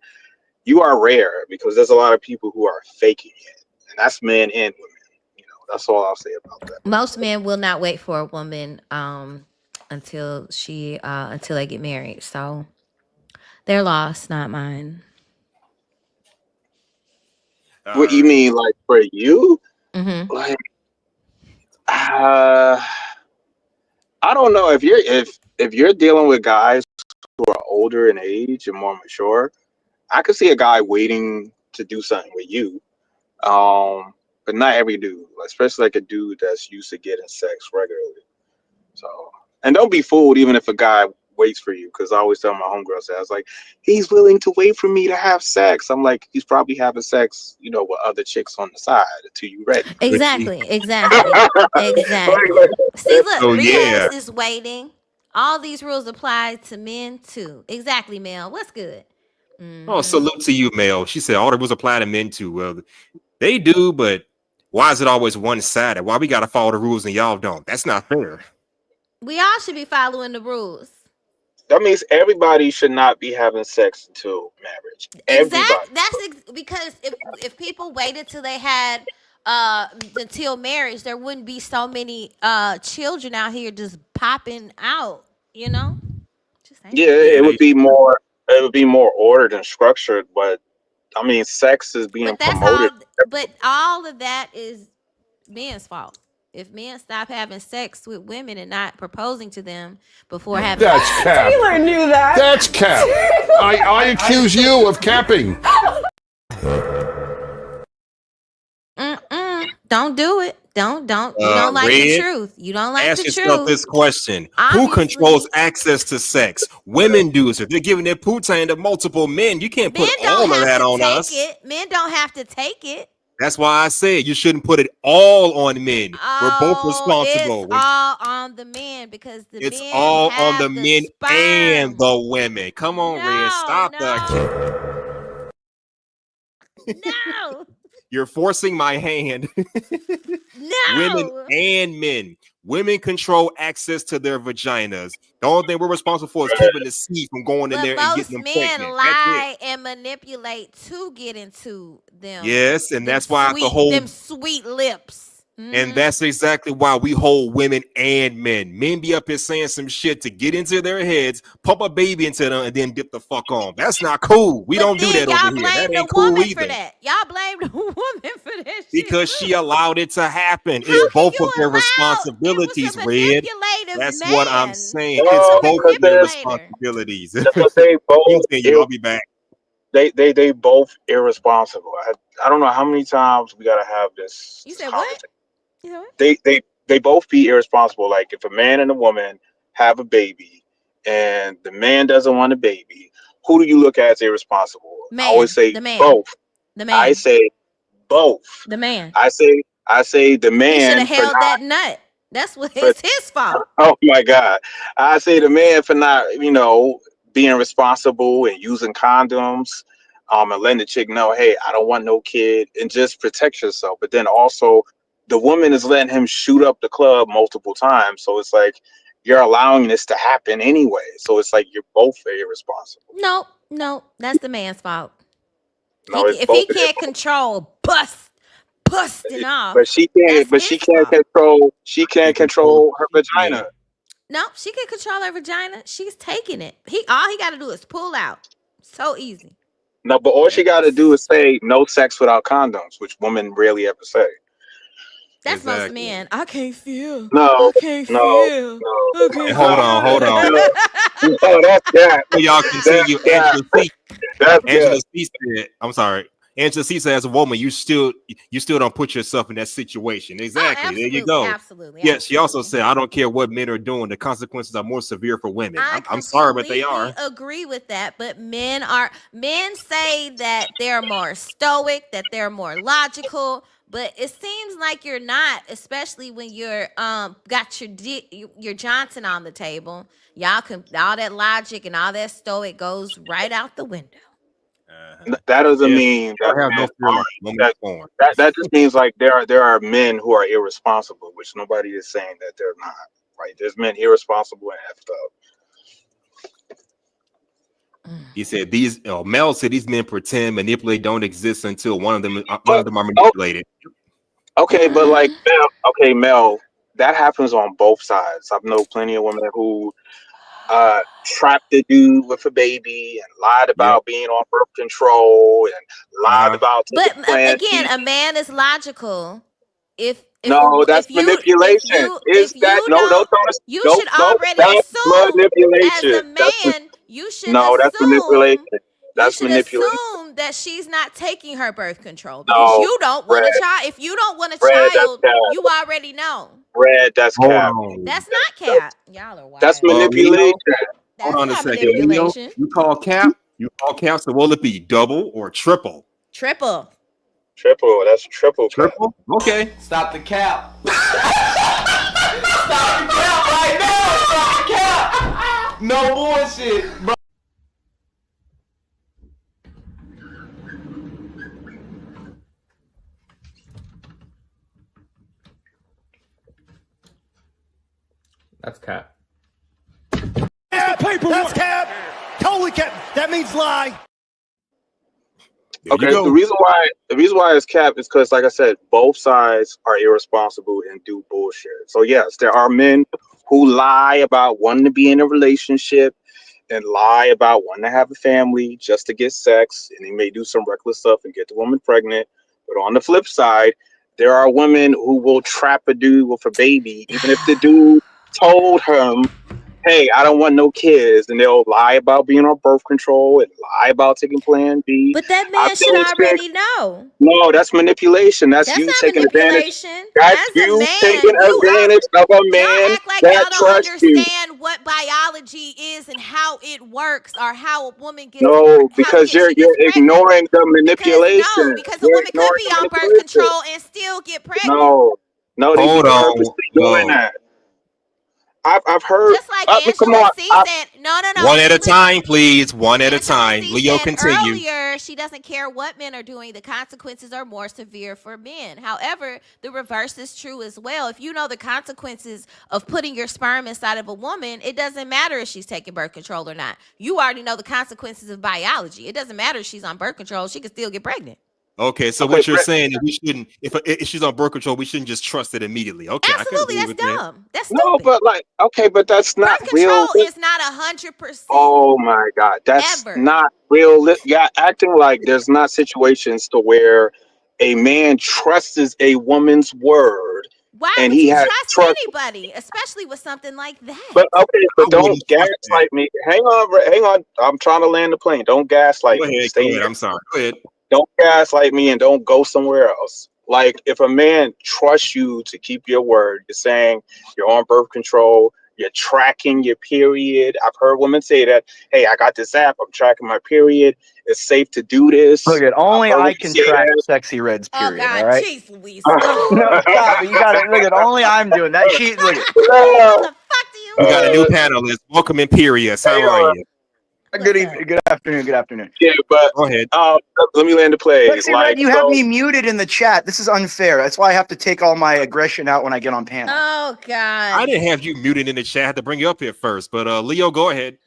you are rare because there's a lot of people who are faking it, and that's men and women. That's all I'll say about that. Most men will not wait for a woman until they get married. So their loss, not mine. What you right. mean, like for you? Mm-hmm. Like, I don't know if you're dealing with guys who are older in age and more mature. I could see a guy waiting to do something with you. But not every dude, especially like a dude that's used to getting sex regularly. So, and don't be fooled even if a guy waits for you, because I always tell my homegirls that I was like, he's willing to wait for me to have sex. I'm like, he's probably having sex, with other chicks on the side until you ready. Exactly. Like, See, look, So Rios yeah. is waiting. All these rules apply to men too. Exactly, Mel. What's good? Oh, Mm-hmm. salute to you, Mel. She said all the rules apply to men too. Well, they do, but why is it always one sided? Why we gotta follow the rules and y'all don't? That's not fair. We all should be following the rules. that means everybody should not be having sex until marriage. Everybody. Exactly. Because if people waited till they had until marriage, there wouldn't be so many children out here just popping out. You know. Just saying. Yeah, Yeah, it would they be more. It would be more ordered and structured, but I mean, sex is being But that's promoted. all. But all of that is men's fault. If men stop having sex with women and not proposing to them before having That's cap. Taylor knew that. That's cap. I accuse you of capping. don't do it. Don't. You don't like the Red, truth. You don't like ask the yourself truth. this question. Who Obviously, controls access to sex? Women do. So if they're giving their poontang to multiple men, you can't men put don't all of have that to on take us. it. Men don't have to take it. That's why I said you shouldn't put it all on men. We're both Oh, it's responsible. all on the men because the It's men all on the have the men and sperm. the women. Come on, Red. Stop that. No. You're forcing my hand. Women No. and men. Women control access to their vaginas. The only thing we're responsible for is keeping the seed from going in But there and most getting them men pregnant. That's it. lie and manipulate to get into them. Yes, and that's why the whole them sweet lips. and that's exactly why we hold women and men. Men be up here saying some shit to get into their heads, pump a baby into them, and then dip the fuck on. That's not cool. We don't do that Y'all over here. blame That the ain't cool woman either. for that. Y'all blame the woman for that shit. Because she allowed it to happen. It's both of their responsibilities, Red. That's what I'm saying. It's both of their responsibilities. But they both. Continue. I'll be back. They both irresponsible. I don't know how many times we gotta have this. You said what? You said what? They both be irresponsible. Like if a man and a woman have a baby, and the man doesn't want a baby, who do you look at as irresponsible? Man, I always say the man. both. The man. I say both. The man. I say the man. He should have held that nut. That's what it's his fault. Oh my God. I say the man for not, being responsible and using condoms, and letting the chick know, hey, I don't want no kid, and just protect yourself. But then also the woman is letting him shoot up the club multiple times. So it's like you're allowing this to happen anyway. So it's like you're both irresponsible. No, that's the man's fault. No, If he can't control busting off, but she can't. But she can't control. She can't control her vagina. No, she can control her vagina. She's taking it. All he got to do is pull out. So easy. No, but all she got to do is say no sex without condoms, which women rarely ever say. That's most men. I can't feel. No, I can't feel. I can't Hold on. No, that's that. Y'all continue. Angela C said, I'm sorry. Angela C said, as a woman, you still don't put yourself in that situation. Exactly. There you go. Absolutely. Yes, she also said, I don't care what men are doing. The consequences are more severe for women. I'm sorry, but they are. I agree with that. But men say that they're more stoic, that they're more logical. But it seems like you're not, especially when you're got your Johnson on the table. Y'all can all that logic and all that stoic goes right out the window. That doesn't Yeah, mean I that have no men fear like aren't. woman's born. That just means like there are men who are irresponsible, which nobody is saying that they're not. Right? There's men irresponsible and effed up. He said these Mel said these men pretend, manipulate, don't exist until one of them are Oh, manipulated. okay, but like Mel, that happens on both sides. I've known plenty of women who trapped the dude with a baby and lied about being on birth control and lied about taking But Plan again, B. a man is logical. If No, that's manipulation. Is if that you no? don't, Don't you no should no. already That's assume as manipulation. a man, you should No, that's manipulation. assume you That's should manipulation. assume that she's not taking her birth control because No, you don't want Red, a child. If you don't want a Red, that's child, cap. you already know. Red, that's Hold cap. on. That's not cap. Y'all are That's wild. manipulation. Leo, hold That's on a not second. Leo, manipulation. you call cap? You call cap? So will it be double or triple? Triple. Triple. That's triple cap. Triple? Okay. Stop the cap. Stop the cap right now. Stop the cap. No bullshit, bro. That's cap. That's the paperwork. That's cap. Totally cap. That means lie. Okay, the reason why it's cap is because, like I said, both sides are irresponsible and do bullshit. So yes, there are men who lie about wanting to be in a relationship and lie about wanting to have a family just to get sex, and they may do some reckless stuff and get the woman pregnant. But on the flip side, there are women who will trap a dude with a baby, even if the dude told him, hey, I don't want no kids, and they'll lie about being on birth control and lie about taking Plan B. But that I've man should seen already know. no, that's manipulation. That's you That's not taking advantage. manipulation. That's As a you man, taking advantage of a y'all man act like that y'all don't trusts you. understand what biology is and how it works, or how a woman gets No, because she you're gets pregnant. ignoring the manipulation. Because a You're woman could ignoring be the on birth manipulation. control and still get pregnant. No, they be Hold on. purposely doing that. I've heard. Just like Come Angela on. C said, no. One at a time, please. One at a time. C Leo, said continue. earlier, she doesn't care what men are doing. The consequences are more severe for men. However, the reverse is true as well. If you know the consequences of putting your sperm inside of a woman, it doesn't matter if she's taking birth control or not. You already know the consequences of biology. It doesn't matter if she's on birth control. She can still get pregnant. Okay, so what you're saying is we shouldn't, if she's on birth control, we shouldn't just trust it immediately. Okay, Absolutely, I can agree with dumb. That's stupid. No, but like, okay, but that's not Birth real. control is not 100%. Oh my God, that's Ever. not real. Yeah, acting like there's not situations to where a man trusts a woman's word, Why and would he you has trust anybody, especially with something like that? But okay, but don't wouldn't trust gaslight me. Hang on. I'm trying to land the plane. Don't gaslight Go me. ahead, Stay go ahead. here. I'm sorry. Go ahead. Don't gaslight me and don't go somewhere else. Like if a man trusts you to keep your word, you're saying you're on birth control, you're tracking your period. I've heard women say that, hey, I got this app, I'm tracking my period. It's safe to do this. Look at only I've heard I women can say track that. Sexy Red's Oh period. God, all right. jeez, Louise. No, stop it. You got it. Look at only I'm doing that. She look at. What the fuck do you We got a new Uh, panelist. Welcome, Imperious. How are you? Good evening. Good afternoon. Good afternoon. Yeah, but Go ahead. let me land the plane. Sexy Red, you have me muted in the chat. This is unfair. That's why I have to take all my aggression out when I get on panel. Oh God. I didn't have you muted in the chat. I had to bring you up here first. But Leo, go ahead.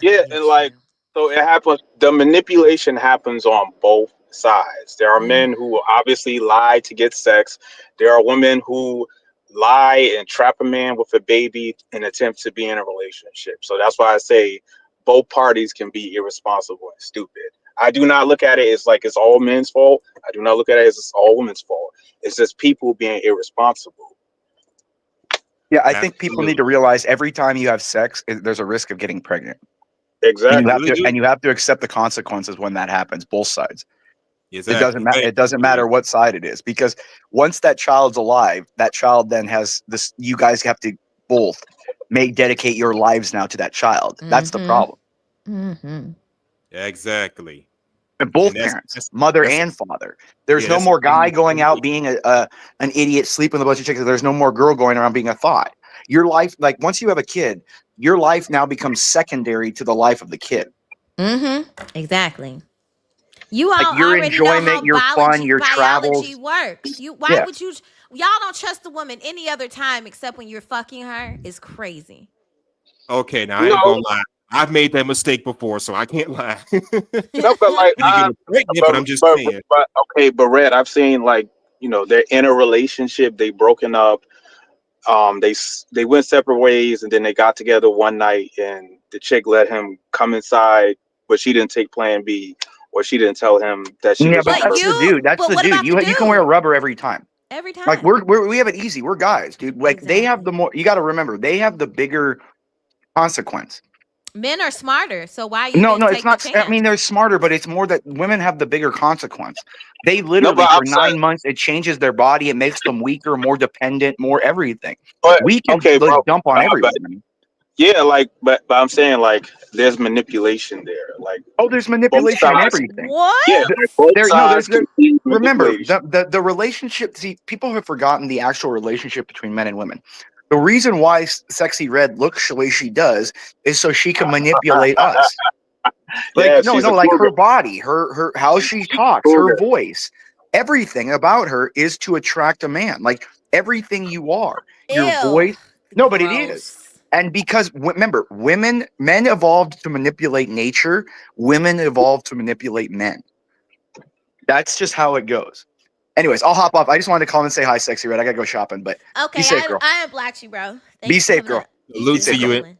Yeah, and like so it happens. The manipulation happens on both sides. There are men who obviously lie to get sex. There are women who lie and trap a man with a baby in attempt to be in a relationship. So that's why I say both parties can be irresponsible and stupid. I do not look at it as like it's all men's fault. I do not look at it as it's all women's fault. It's just people being irresponsible. Yeah, I think people need to realize every time you have sex, there's a risk of getting pregnant. Exactly. And you have to accept the consequences when that happens, both sides. Exactly. It doesn't matter. It doesn't matter what side it is, because once that child's alive, that child then has this. You guys have to both dedicate your lives now to that child. That's the problem. Mm-hmm. Exactly. And both parents, mother and father. There's no more guy going out being an idiot, sleeping with a bunch of chicks. There's no more girl going around being a thought. Your life, like once you have a kid, your life now becomes secondary to the life of the kid. Mm-hmm. Exactly. You all Like your already know how enjoyment, your fun, your biology travels. works. Why Yeah. would you? Y'all don't trust a woman any other time except when you're fucking her. It's crazy. Okay, now I ain't gonna lie. I've made that mistake before, so I can't lie. No, but like, but I'm just saying. But okay, but Red, I've seen like, they're in a relationship, they broken up, they went separate ways, and then they got together one night, and the chick let him come inside, but she didn't take Plan B, or she didn't tell him that she Yeah, was. but that's the dude. That's the dude. You can wear a rubber every time. Every time. Like we have it easy. We're guys, dude. Like they have the more. You got to remember, they have the bigger consequence. Men are smarter, so why No, even it's take not. the chance? I mean, they're smarter, but it's more that women have the bigger consequence. They literally but for I'm 9 months, it changes their body. It makes them weaker, more dependent, more everything. But We can okay, bro. dump on But everyone. yeah, like, but I'm saying like, there's manipulation there. Like, There's manipulation in everything. Yeah, like both sides can be Remember manipulated. the relationship. See, people have forgotten the actual relationship between men and women. The reason why Sexy Red looks the way she does is so she can manipulate us. Like Yeah, no, she's a like cougar. her body, her how she talks, her voice, everything about her is to attract a man. Like everything you are, your voice. No, but it is. And because remember, men evolved to manipulate nature, women evolved to manipulate men. That's just how it goes. Anyways, I'll hop off. I just wanted to call and say hi, Sexy Red. I gotta go shopping, but Okay, be safe, girl. I unblocked you, bro. Be safe, girl. Salute to you.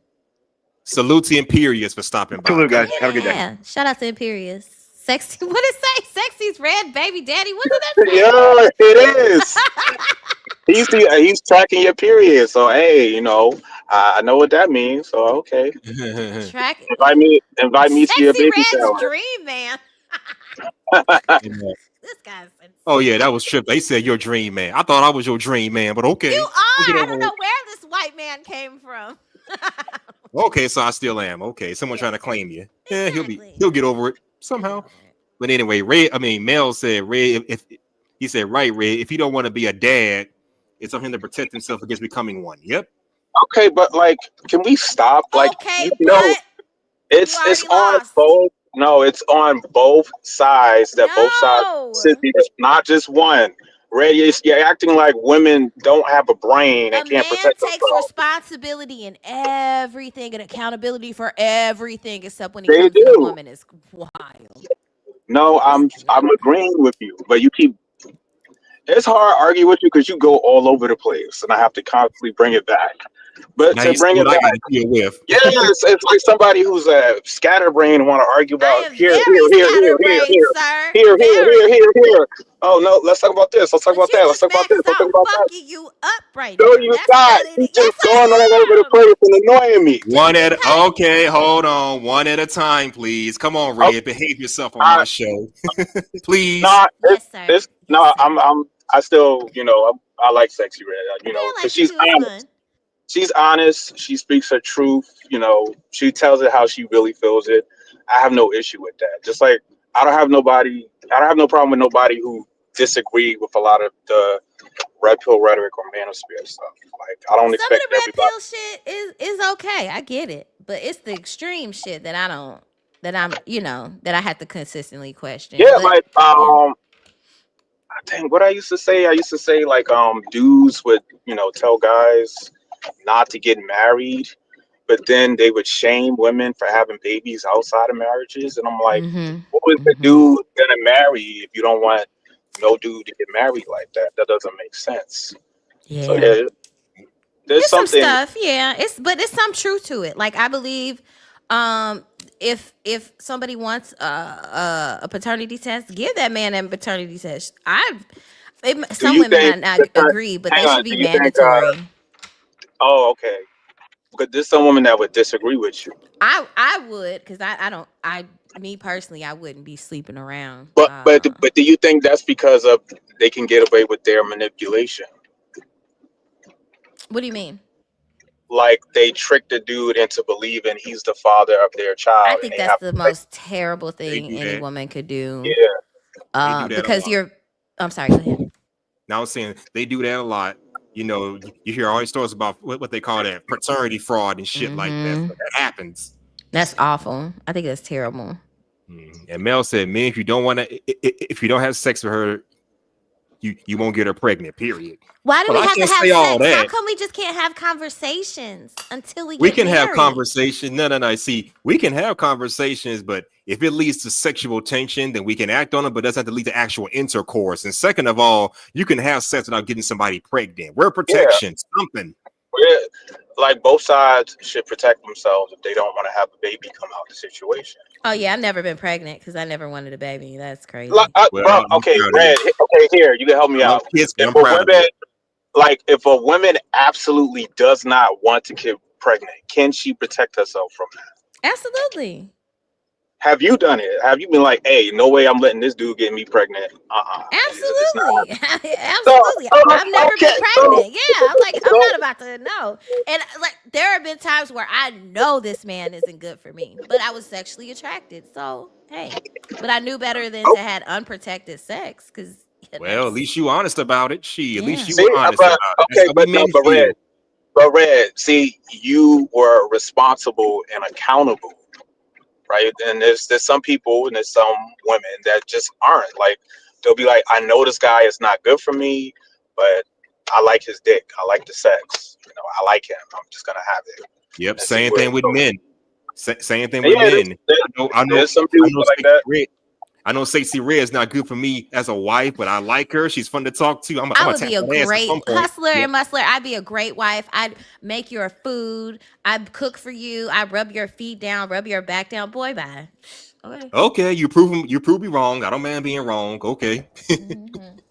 Salute to Imperious for stopping by. Salute, guys. Have a good day. Yeah, shout out to Imperious. Sexy. What did it say? Sexy's red baby daddy. What did that say? Yeah, it is. He's tracking your period. So hey, I know what that means. So okay. Track. Invite me to your Sexy baby Red's shower. dream man. This guy's. Oh yeah, that was Trip. They said your dream man. I thought I was your dream man, but okay. You are. I don't know where this white man came from. Okay, so I still am. Okay, someone trying to claim you. Yeah, he'll get over it somehow. But anyway, Mel said, Ray, if he said, right, Ray, if you don't want to be a dad, it's on him to protect himself against becoming one. Yep. Okay, but like, can we stop? Like, okay, it's on both. No, it's on both sides. That both sides. It's not just one. Ray, you're acting like women don't have a brain and can't protect themselves. Takes responsibility in everything and accountability for everything except when it comes to the woman. Is wild. No, I'm agreeing with you, but you keep. It's hard to argue with you because you go all over the place, and I have to constantly bring it back. But Now to bring it back, it's like somebody who's a scatterbrain want to argue about here. Oh no, let's talk about this. Let's talk about that. Let's talk about this. Let's talk about that. You up right no, you not. You just going all over the place and annoying me. Okay, hold on. One at a time, please. Come on, Red. Behave yourself on my show, please. I still, I like Sexy Red. Because she's honest. She's honest. She speaks her truth. She tells it how she really feels it. I have no issue with that. Just like I don't have no problem with nobody who disagree with a lot of the red pill rhetoric or manosphere stuff. Like I don't expect some of the everybody. red pill shit is okay. I get it, but it's the extreme shit that I have to consistently question. Yeah, dang, what I used to say like dudes would tell guys not to get married, but then they would shame women for having babies outside of marriages, and I'm like, what is the dude gonna marry if you don't want no dude to get married like that? That doesn't make sense. Yeah. So yeah, there's something. Some stuff, yeah. It's some truth to it. Like I believe, if somebody wants a paternity test, give that man a paternity test. Some women might not agree, but they should be mandatory. Oh, okay. But there's some women that would disagree with you. I would, because me personally, I wouldn't be sleeping around. But do you think that's because of they can get away with their manipulation? What do you mean? Like they trick the dude into believing he's the father of their child. I think that's the most terrible thing any woman could do. Yeah. Because I'm sorry, go ahead. Now I'm saying they do that a lot. You hear all these stories about what they call that paternity fraud and shit like that. So that happens. That's awful. I think that's terrible. And Mel said, "Man, if you don't have sex with her, you won't get her pregnant. Period." Why do Well, we I have to can't have say all sex? How that. come we just can't have conversations until we We get can have married? conversation. No. See, we can have conversations, but if it leads to sexual tension, then we can act on it, but it doesn't have to lead to actual intercourse. And second of all, you can have sex without getting somebody pregnant. We're protection, something. Yeah, like both sides should protect themselves if they don't want to have a baby come out of the situation. Oh yeah, I've never been pregnant because I never wanted a baby. That's crazy. Like, bro, okay, Red. Okay, here you can help me out. If a woman absolutely does not want to get pregnant, can she protect herself from that? Absolutely. Have you done it? Have you been like, hey, no way I'm letting this dude get me pregnant? Absolutely. Absolutely. I've never been pregnant. Yeah. I'm not about to know. And like there have been times where I know this man isn't good for me, but I was sexually attracted. So hey. But I knew better than to have unprotected sex because Well, at least you honest about it. At least you See, were honest about it. okay, but Red, see, you were responsible and accountable, right? And there's some people and there's some women that just aren't. Like, they'll be like, I know this guy is not good for me, but I like his dick. I like the sex. You know, I like him. I'm just gonna have it. Yep, same thing with men. Same thing with men. I know some people like that. I know Stacey Red is not good for me as a wife, but I like her. She's fun to talk to. I would be a great hustler and muscler. I'd be a great wife. I'd make your food. I'd cook for you. I'd rub your feet down, rub your back down. Boy, bye. Okay, you prove me wrong. I don't mind being wrong. Okay.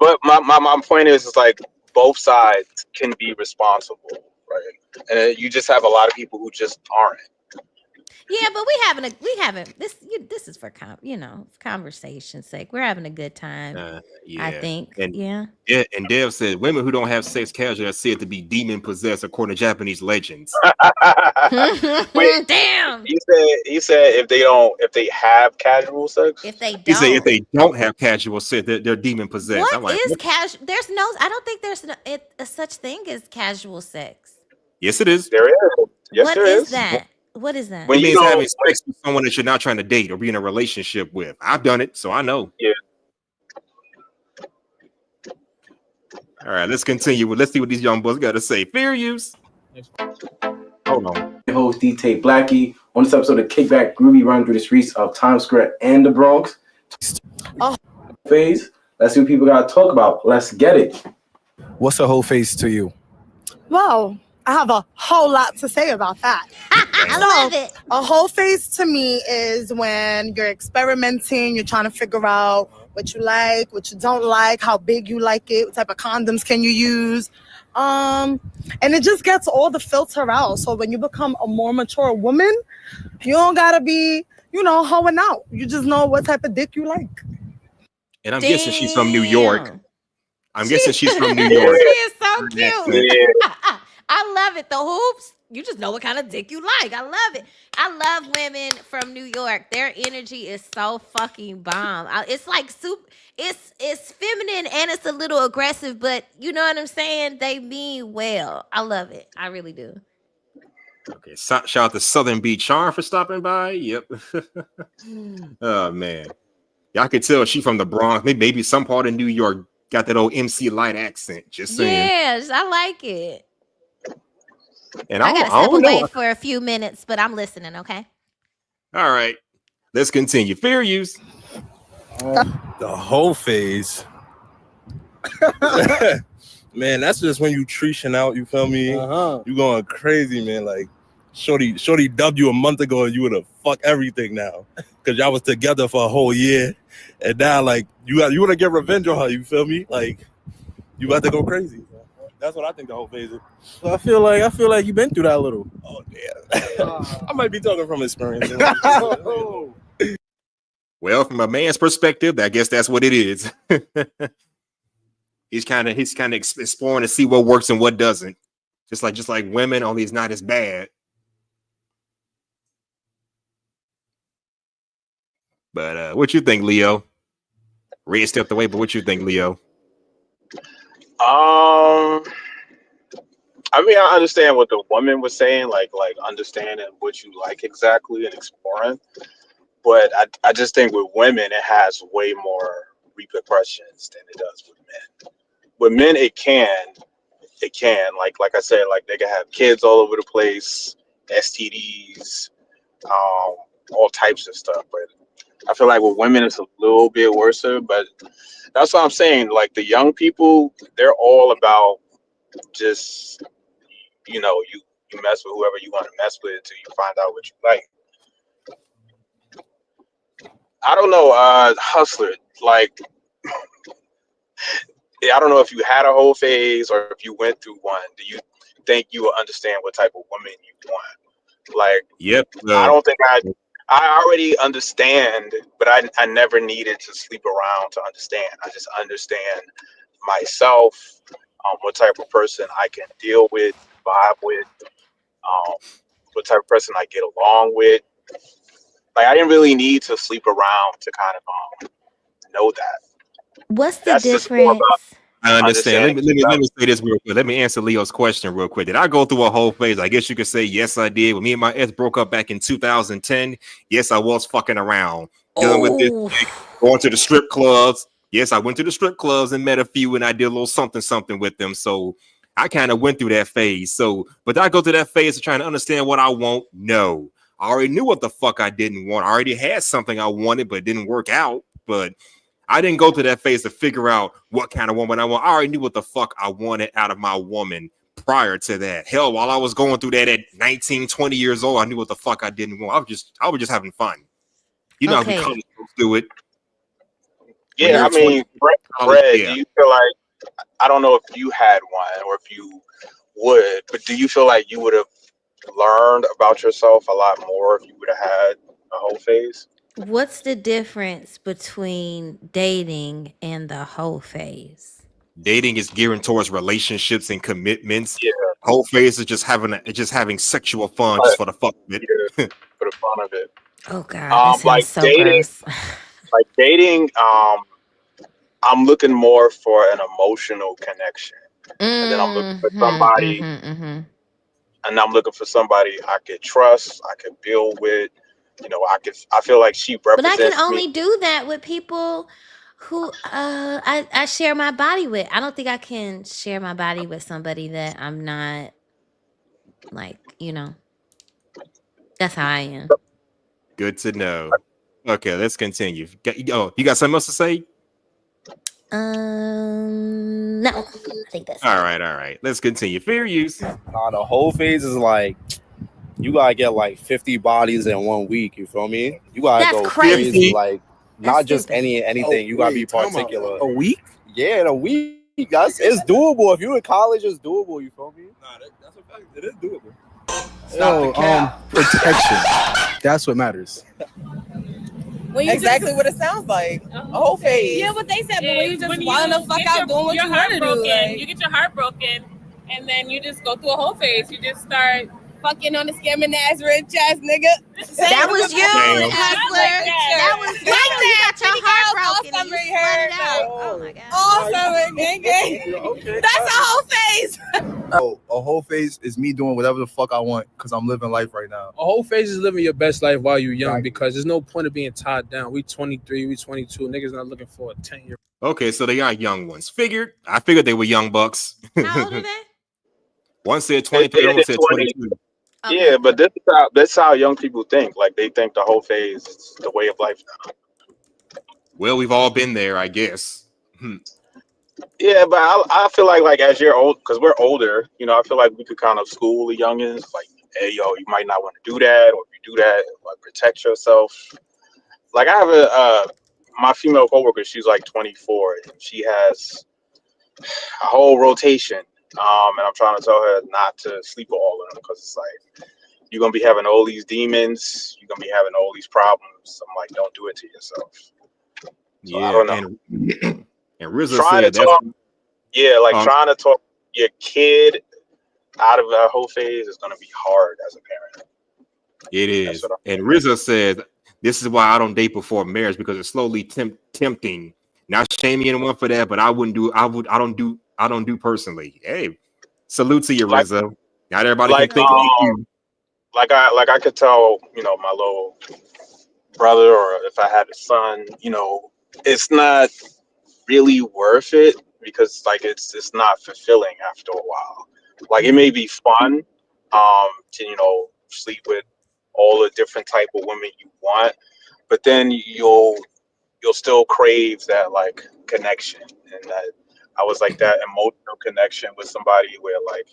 But my point is like both sides can be responsible, right? And you just have a lot of people who just aren't. Yeah, but we haven't this is for conversation's sake. We're having a good time. I think. And Dev said women who don't have sex casually are said to be demon possessed according to Japanese legends. Wait, damn. He said if they have casual sex. If they don't. He said if they don't have casual sex, they're demon possessed. What is casual? There's no. I don't think there's a such thing as casual sex. Yes, it is. There is. Yes, what there is that? What is that? When you having sex with someone that you're not trying to date or be in a relationship with. I've done it, so I know. Yeah. All right, let's continue. Let's see what these young boys got to say. Fair use. Hold on. Host D-Tape Blackie. On this episode of Kickback, Groovy run through the streets of Times Square and the Bronx. Phase. Let's see what people got to talk about. Let's get it. What's a whole face to you? Well, I have a whole lot to say about that. I love it. A whole phase to me is when you're experimenting, you're trying to figure out what you like, what you don't like, how big you like it, what type of condoms can you use. And it just gets all the filter out. So when you become a more mature woman, you don't gotta be, hoeing out. You just know what type of dick you like. And I'm guessing she's from New York. Guessing she's from New York. She is so cute. I love it. The hoops, you just know what kind of dick you like. I love it. I love women from New York. Their energy is so fucking bomb. It's like soup. It's feminine and it's a little aggressive, but you know what I'm saying? They mean well. I love it. I really do. Okay, shout out to Southern Beach Charm for stopping by. Yep. Oh man, y'all could tell she from the Bronx. Maybe some part of New York got that old MC Light accent. Just saying. Yes, I like it. And I gotta step away for a few minutes, but I'm listening. Okay. All right, let's continue. Fair use. The whole phase. Man, that's just when you treeshing out. You feel me? You going crazy, man. Like Shorty dubbed you a month ago, and you would have fucked everything now, because y'all was together for a whole year, and now like you want to get revenge on her. You feel me? Like you about to go crazy. That's what I think the whole phase is. So I feel like you've been through that a little. Oh damn. I might be talking from experience. Well, from a man's perspective, I guess that's what it is. he's kind of exploring to see what works and what doesn't. Just like women, only it's not as bad. But what you think, Leo? Red stepped away, but what you think, Leo? I mean, I understand what the woman was saying, like understanding what you like exactly and exploring. But I just think with women it has way more repercussions than it does with men. With men it can like I said, like they can have kids all over the place, STDs, all types of stuff. But I feel like with women it's a little bit worse. But that's what I'm saying. Like the young people, they're all about just you mess with whoever you want to mess with until you find out what you like. I don't know, Hustler. Like, I don't know if you had a whole phase or if you went through one. Do you think you will understand what type of woman you want? Like, Yep. I don't think I already understand, but I never needed to sleep around to understand. I just understand myself, what type of person I can deal with, vibe with, what type of person I get along with. Like I didn't really need to sleep around to kind of know that. What's the That's just more about difference? I understand. understanding Let yourself. me say this real quick. Let me answer Leo's question real quick. Did I go through a whole phase? I guess you could say yes, I did. When me and my ex broke up back in 2010, yes, I was fucking around, dealing with this, going to the strip clubs. Yes, I went to the strip clubs and met a few, and I did a little something with them. So I kind of went through that phase. So, but did I go through that phase of trying to understand what I want? No, I already knew what the fuck I didn't want. I already had something I wanted, but it didn't work out. But I didn't go through that phase to figure out what kind of woman I want. I already knew what the fuck I wanted out of my woman prior to that. Hell, while I was going through that at 19, 20 years old, I knew what the fuck I didn't want. I was just having fun. You know how we college folks do it. Yeah, I mean, Brad, do you feel like, I don't know if you had one or if you would, but do you feel like you would have learned about yourself a lot more if you would have had a whole phase? What's the difference between dating and the hoe phase? Dating is geared towards relationships and commitments. Yeah. Whole phase is just having sexual fun just for the fuck of it. Yeah, for the fun of it. Oh God, that sounds Like so dating, gross. like dating, I'm looking more for an emotional connection, and then I'm looking for somebody, and I'm looking for somebody I could trust, I could build with. I feel like she But I can represents me. only do that with people who I share my body with. I don't think I can share my body with somebody that I'm not like, that's how I am. Good to know. Okay, let's continue. You got something else to say? No, I think that's all right. Let's continue. Fair use. Nah, the whole phase is like you gotta get like 50 bodies in 1 week. You feel me? You gotta That's go crazy. like not just anything. You gotta be particular. A week? Yeah, in a week. It's doable. If you're in college, it's doable. You feel me? Nah, that's a fact. It is doable. Protection. That's what matters. Exactly what it sounds like. A whole phase. Yeah, what they said, but Yeah, when you just when wild the you fuck get out doing what your you want to do. heart broken, Like, you get your heart broken, and then you just go through a whole phase. You just start fucking on the scamming ass rich ass nigga. That was you, Damn. Hustler. That was you. You got your heart broken and you sweat it out. Oh my God. All summer, gang gang. Okay. That's a whole phase. Oh, a whole phase is me doing whatever the fuck I want because I'm living life right now. A whole phase is living your best life while you're young because there's no point of being tied down. We 23, we 22. Niggas not looking for a 10-year. Okay, so they are young ones. I figured they were young bucks. How old are they? One said 23, one said 22. Okay. Yeah, but this is how young people think. Like they think the whole phase is the way of life now. Well, we've all been there, I guess. Yeah, but I feel like as you're old, because we're older, I feel like we could kind of school the youngins. Like, hey, yo, you might not want to do that, or if you do that, like protect yourself. Like I have my female coworker, she's like 24, and she has a whole rotation. And I'm trying to tell her not to sleep with all of them because it's like you're gonna be having all these demons, you're gonna be having all these problems. I'm like, don't do it to yourself. So Yeah, I don't know. And RZA Trying said to talk, trying to talk your kid out of that whole phase is gonna be hard as a parent. It is. And RZA said, this is why I don't date before marriage, because it's slowly tempting. Not shaming anyone for that, but I don't do personally. Hey, salute to you, RZA. Not everybody can think like you. Like I could tell, my little brother or if I had a son, it's not really worth it because like it's not fulfilling after a while. Like it may be fun, to sleep with all the different type of women you want, but then you'll still crave that like connection and that I was like that emotional connection with somebody where like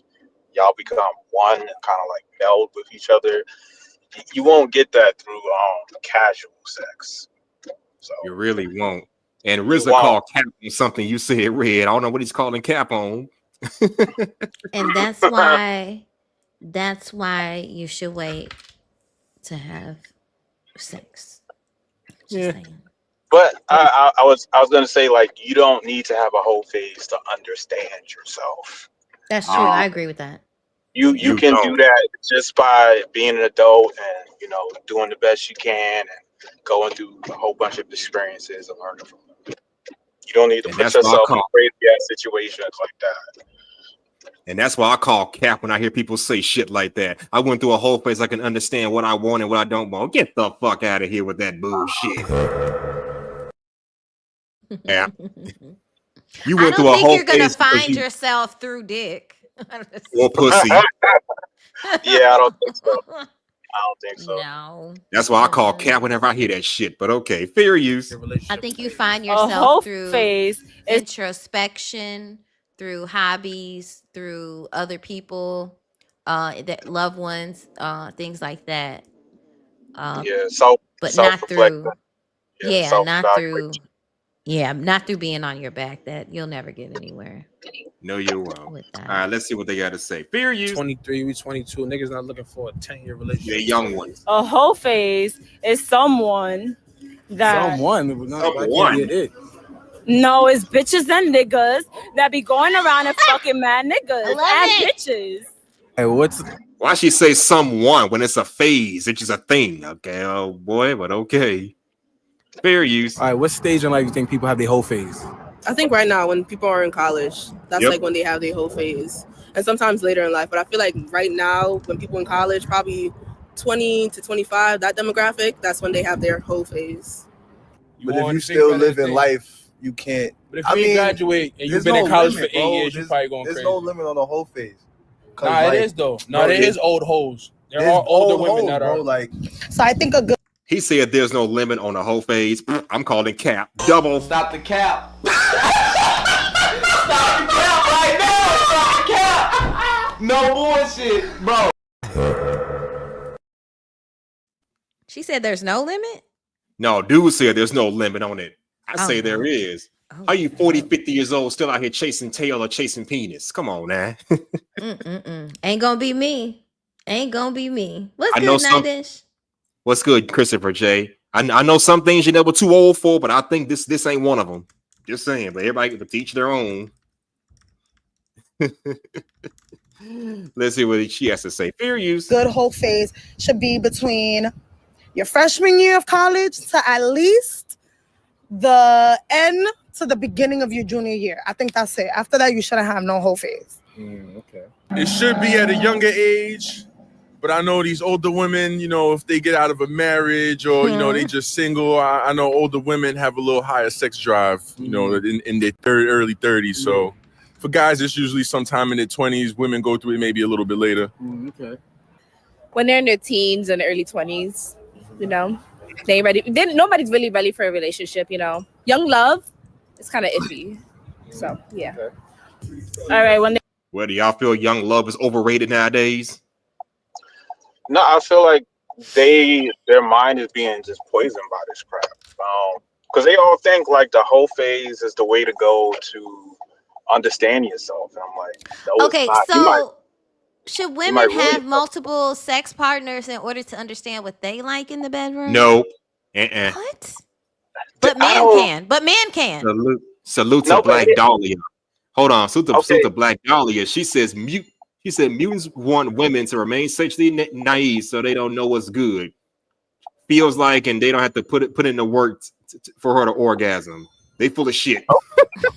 y'all become one and kind of like meld with each other. You won't get that through casual sex. So You really won't. And you RZA won't. called Cap on something you said, Red. I don't know what he's calling Cap on. And that's why you should wait to have sex. Yeah. But I was gonna say like you don't need to have a whole phase to understand yourself. That's true. I agree with that. You You can don't. do that just by being an adult and doing the best you can and going through a whole bunch of experiences and learning from them. You don't need to And put that's why I yourself in call crazy ass situations like that. and that's why I call Cap when I hear people say shit like that. I went through a whole phase. I can understand what I want and what I don't want. Get the fuck out of here with that bullshit. Yeah. You I went through don't a think whole you're gonna phase because find yourself through dick. or pussy. Yeah, I don't think so. I don't think so. No. That's why I call Cap whenever I hear that shit. But okay, fair use. I think you find A yourself whole through phase is introspection, through hobbies, through other people, that loved ones, things like that. Yeah, But not self-reflecting. through Yeah, not through being on your back. That you'll never get anywhere No, you won't. with All that. right, let's see what they got to say. Fair use. 23, we 22. Niggas not looking for a 10-year relationship. Yeah, young ones. A whole phase is someone that Someone. Why can't be it? no, it's bitches and niggas that be going around and fucking mad niggas and bitches. Hey, what's Why she say someone when it's a phase? It's just a thing. Okay, oh boy, but okay. Fair use. all right? What stage in life you think people have their whole phase? I think right now when people are in college, that's Yep. like when they have their whole phase. And sometimes later in life. But I feel like right now when people in college, probably 20 to 25, that demographic, that's when they have their whole phase. But if you still live in life, you can't. But if you graduate and you've there's been in college limit, for 8 years, you're probably going There's crazy. no limit on the whole phase. Nah, it is though. No, there is old hoes. There are older women that are like. So I think a good. He said there's no limit on the whole phase. I'm calling Cap. Double. Stop the cap. Stop the cap right now. Stop the cap. No bullshit, bro. She said there's no limit. No, dude said there's no limit on it. I Oh, say no. there is. Are you 40, 50 years old still out here chasing tail or chasing penis? Come on, man. Ain't gonna be me. Ain't gonna be me. What's I know good, some- Nidish? What's good, Christopher J? I know some things you're never too old for, but I think this ain't one of them. Just saying, but everybody get to teach their own. Let's see what she has to say. Fair use. Good whole phase should be between your freshman year of college to at least the end to the beginning of your junior year. I think that's it. After that, you shouldn't have no whole phase. Okay. It should be at a younger age, but I know these older women, if they get out of a marriage or, they just single, I know older women have a little higher sex drive, in their early 30s. So for guys, it's usually sometime in their 20s. Women go through it maybe a little bit later. Okay. When they're in their teens and early 20s, they ain't ready. Nobody's really ready for a relationship, Young love, it's kind of iffy. So, yeah. Okay. All right. Well, do y'all feel young love is overrated nowadays? No, I feel like their mind is being just poisoned by this crap. Because they all think like the whole phase is the way to go to understand yourself. And I'm like, no, Okay, it's not. so should women might really have multiple sex partners in order to understand what they like in the bedroom? Nope. What? But men can. But men can. Salute to Black Dahlia. Hold on. Salute to Black Dahlia. She says mutants want women to remain sexually naive so they don't know what's good. Feels like, and they don't have to put in the work for her to orgasm. They full of shit.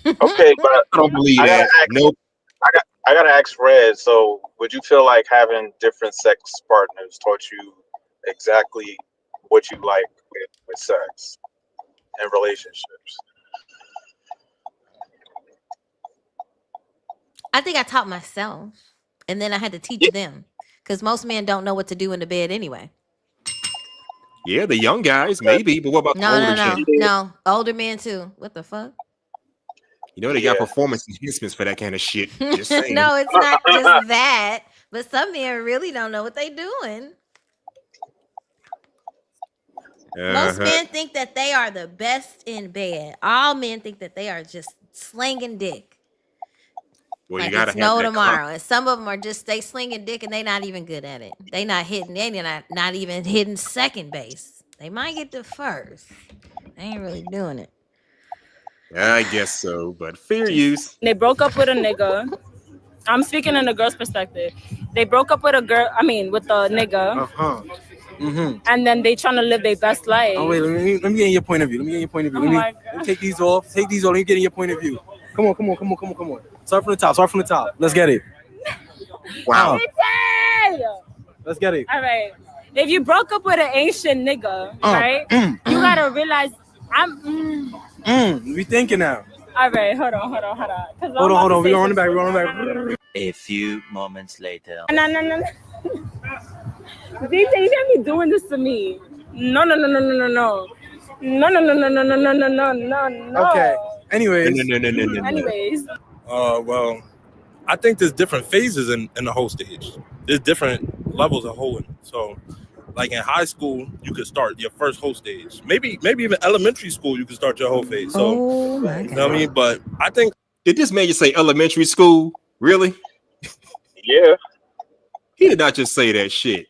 Okay, but I don't believe that. Nope. I gotta ask Red. So, would you feel like having different sex partners taught you exactly what you like with sex and relationships. I think I taught myself, and then I had to teach them, because most men don't know what to do in the bed anyway. Yeah, the young guys maybe, but what about the No, older no, no, gen? no. Older men too. What the fuck? You know they got performance enhancements for that kind of shit. Just saying. No, it's not just that. But some men really don't know what they doing. Most men think that they are the best in bed. All men think that they are just slinging dick. Well, like you gotta it's have no that tomorrow. And some of them are just they slinging dick and they not even good at it. They not hitting. They not even hitting second base. They might get to first. They ain't really doing it. I guess so, but fair use. They broke up with a nigga. I'm speaking in a girl's perspective. They broke up with a girl. I mean, with a nigga. And then they trying to live their best life. Oh wait, let me get in your point of view. Let me take these off. Take these off. Let me get in your point of view. Come on. Start from the top. Let's get it. Wow. Let's get it. All right. If you broke up with an ancient nigga, right? You gotta realize We thinking now. All right, hold on. Hold on. We're running back. A few moments later. No. DJ, you can't be doing this to me. No. Okay. Anyways. Anyways. Well, I think there's different phases in the whole stage. There's different levels of hoeing. So, like in high school, you could start your first hoe stage. Maybe even elementary school, you could start your hoe phase. So, you know what I mean? But I think... Did this man just say elementary school? Really? Yeah. He did not just say that shit.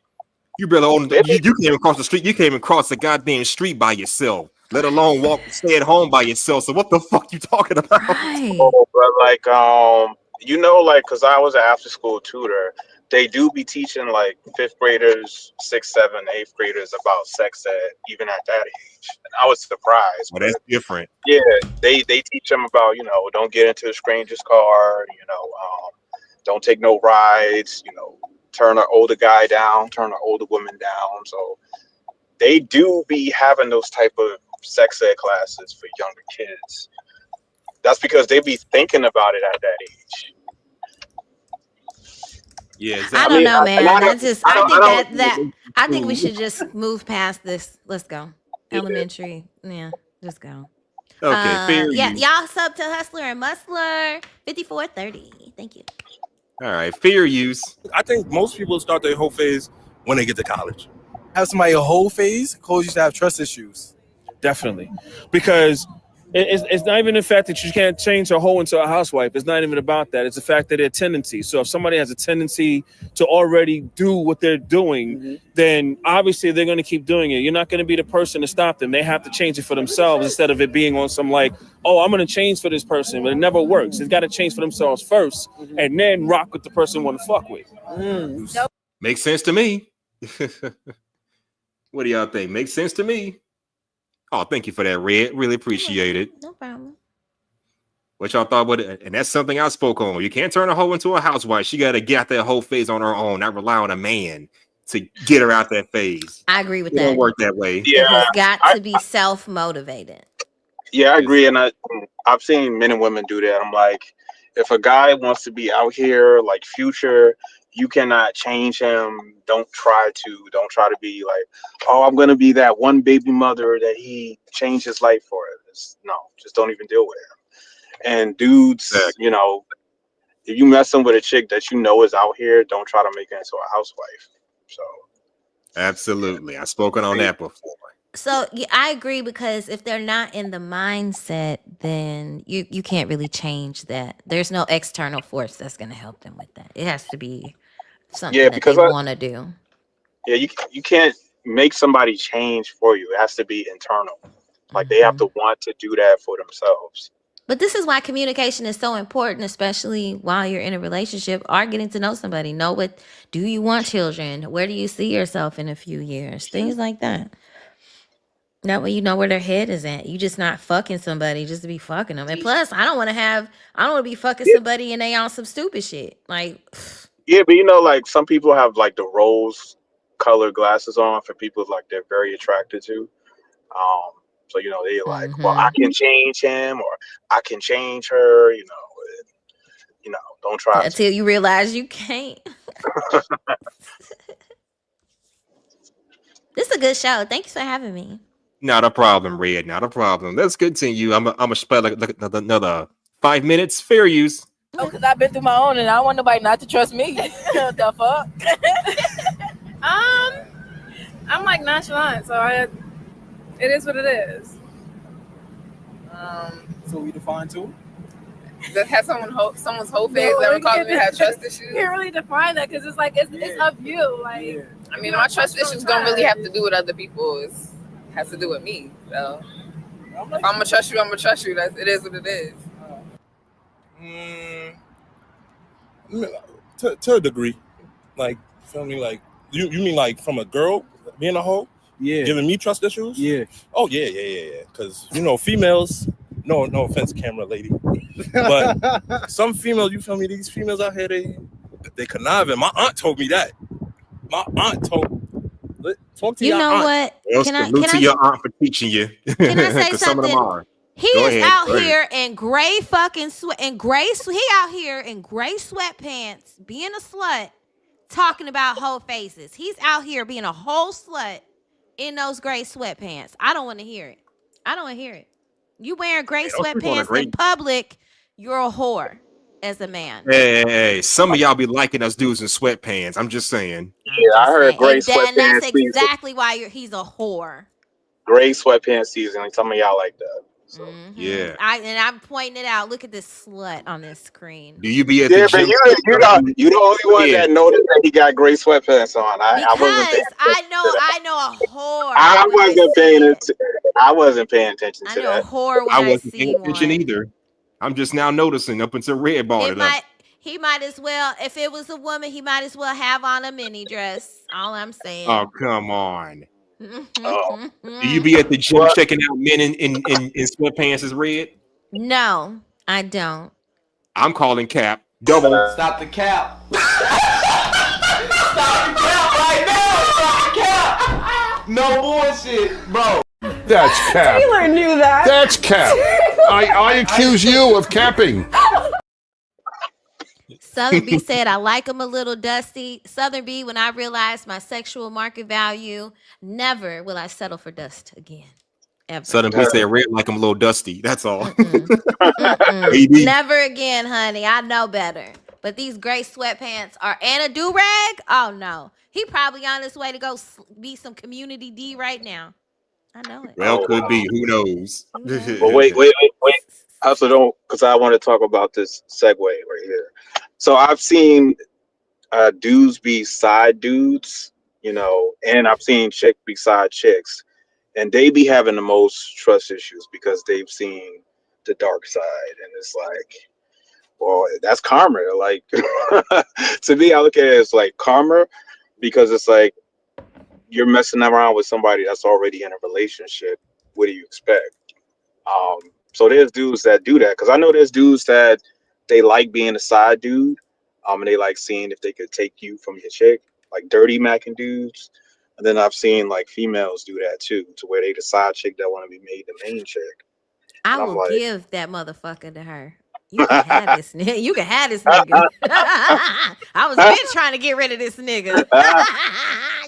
You better own you came across the street. You came across the goddamn street by yourself, let alone stay at home by yourself. So what the fuck you talking about? Oh, but like cause I was an after school tutor. They do be teaching like 5th graders, 6th, 7th, 8th graders about sex ed, even at that age. And I was surprised. Well, that's different. Yeah, they teach them about, don't get into a stranger's car, don't take no rides, turn an older guy down, turn an older woman down. So they do be having those type of sex ed classes for younger kids. That's because they be thinking about it at that age. Yeah, exactly. I don't know, man. I think we should just move past this. Let's go. Elementary. Yeah, just go. Okay, fair use. Y'all sub to Hustler and Muscler 5430. Thank you. All right, fair use. I think most people start their whole phase when they get to college. Have somebody a whole phase cause you to have trust issues. Definitely, because it's not even the fact that you can't change a hoe into a housewife. It's not even about that. It's the fact that their tendency. So if somebody has a tendency to already do what they're doing, then obviously they're going to keep doing it. You're not going to be the person to stop them. They have to change it for themselves instead of it being on some like, oh, I'm going to change for this person. But it never works. It's got to change for themselves first and then rock with the person want to fuck with. Makes sense to me. What do y'all think? Makes sense to me. Oh, thank you for that, Red. Really appreciate it. No problem. What y'all thought about it? And that's something I spoke on. You can't turn a hoe into a housewife. She got to get that whole phase on her own, not rely on a man to get her out that phase. I agree with it that. Don't work that way. Yeah, It's got to be self-motivated. Yeah, I agree. And I've seen men and women do that. I'm like, if a guy wants to be out here like Future, you cannot change him. Don't try to be like, oh, I'm going to be that one baby mother that he changed his life for. No, just don't even deal with him. And dudes, if you messing with a chick that is out here, don't try to make her into a housewife. So. Absolutely. I've spoken on that before. So yeah, I agree, because if they're not in the mindset, then you can't really change that. There's no external force that's going to help them with that. It has to be something that they want to do. Yeah, you can't make somebody change for you. It has to be internal. Like they have to want to do that for themselves. But this is why communication is so important, especially while you're in a relationship or getting to know somebody. Do you want children? Where do you see yourself in a few years? Things like that. That way you know where their head is at. You just not fucking somebody just to be fucking them. And plus, I don't want to be fucking somebody and they on some stupid shit. Like, yeah, but like some people have like the roles colored glasses on for people like they're very attracted to. So they like, well, I can change him or I can change her. Don't try Until you realize you can't. This is a good show. Thank you for having me. Not a problem, Red. Not a problem. Let's continue. I'm a spell like another 5 minutes. Fair use. Because I've been through my own and I don't want nobody not to trust me. The fuck? I'm like nonchalant, so it is what it is. So we define too? That has someone's whole face ever caused me to have trust issues. You can't really define that because it's like it's of you. Like I mean, my trust issues don't really have to do with other people. It has to do with me. So if I'm gonna trust you, I'm gonna trust you. It is what it is. To a degree, like feel me, like you mean like from a girl being a hoe, giving me trust issues, oh yeah, because females, no offense, camera lady, but some females, you feel me, these females out here, they conniving. My aunt told me that. Talk to You your know aunt. what? Well, salute to your aunt for teaching you. Can I say Some of them something? are. He Go is ahead, out go ahead. here in gray fucking sweat and he out here in gray sweatpants being a slut talking about whole faces. He's out here being a whole slut in those gray sweatpants. I don't want to hear it. You wearing gray sweatpants in public, you're a whore as a man. Hey, some of y'all be liking us dudes in sweatpants. I'm just saying. Yeah, I heard gray And sweatpants that's season. exactly why he's a whore. Gray sweatpants season. Like some of y'all like that. So. Yeah. I'm pointing it out. Look at this slut on this screen. Do you be at the Yeah, gym? but you the only one that noticed that he got gray sweatpants on. I wasn't paying I know a whore. I wasn't paying attention to I know a that. whore when I I wasn't see paying attention one. either. I'm just now noticing up until Red brought it up. He might as well, if it was a woman, he might as well have on a mini dress. All I'm saying. Oh, come on. Do you be at the gym checking out men in sweatpants as Red? No, I don't. I'm calling cap. Double. Stop the cap. Stop the cap right now. Stop the cap. No bullshit, bro. That's cap. Taylor knew that. That's cap. I accuse you of capping. Southern B said, I like him a little dusty. Southern B, when I realized my sexual market value, never will I settle for dust again. Ever. Southern B said Red like I'm a little dusty. That's all. Never again, honey. I know better. But these gray sweatpants are, and a do-rag? Oh, no. He probably on his way to go be some community D right now. I know it. Well, could be. Who knows? But wait. I also don't, because I want to talk about this segue right here. So I've seen dudes be side dudes, and I've seen chicks be side chicks, and they be having the most trust issues because they've seen the dark side, and it's like, well, that's karma. Like, to me, I look at it as like karma, because it's like you're messing around with somebody that's already in a relationship. What do you expect? So there's dudes that do that, because I know there's dudes that they like being a side dude, and they like seeing if they could take you from your chick, like dirty macking dudes. And then I've seen like females do that too, to where they the side chick that want to be made the main chick. I will give that motherfucker to her. You can have this nigga. You can have this nigga. I was been trying to get rid of this nigga.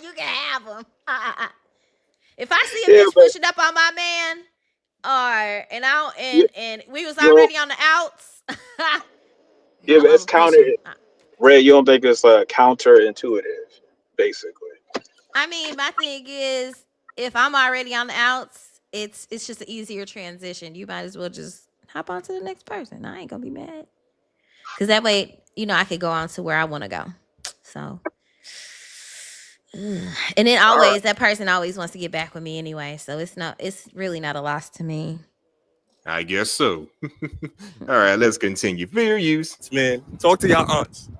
You can have him. If I see a bitch pushing up on my man, and we was already on the outs. Yeah, but it's counter. Ray, you don't think it's counterintuitive, basically? I mean, my thing is, if I'm already on the outs, it's just an easier transition. You might as well just hop on to the next person. I ain't gonna be mad, because that way, I could go on to where I want to go. So, and then always that person always wants to get back with me anyway. So it's really not a loss to me. I guess so. All right, let's continue. Fair use. Man, talk to your aunts.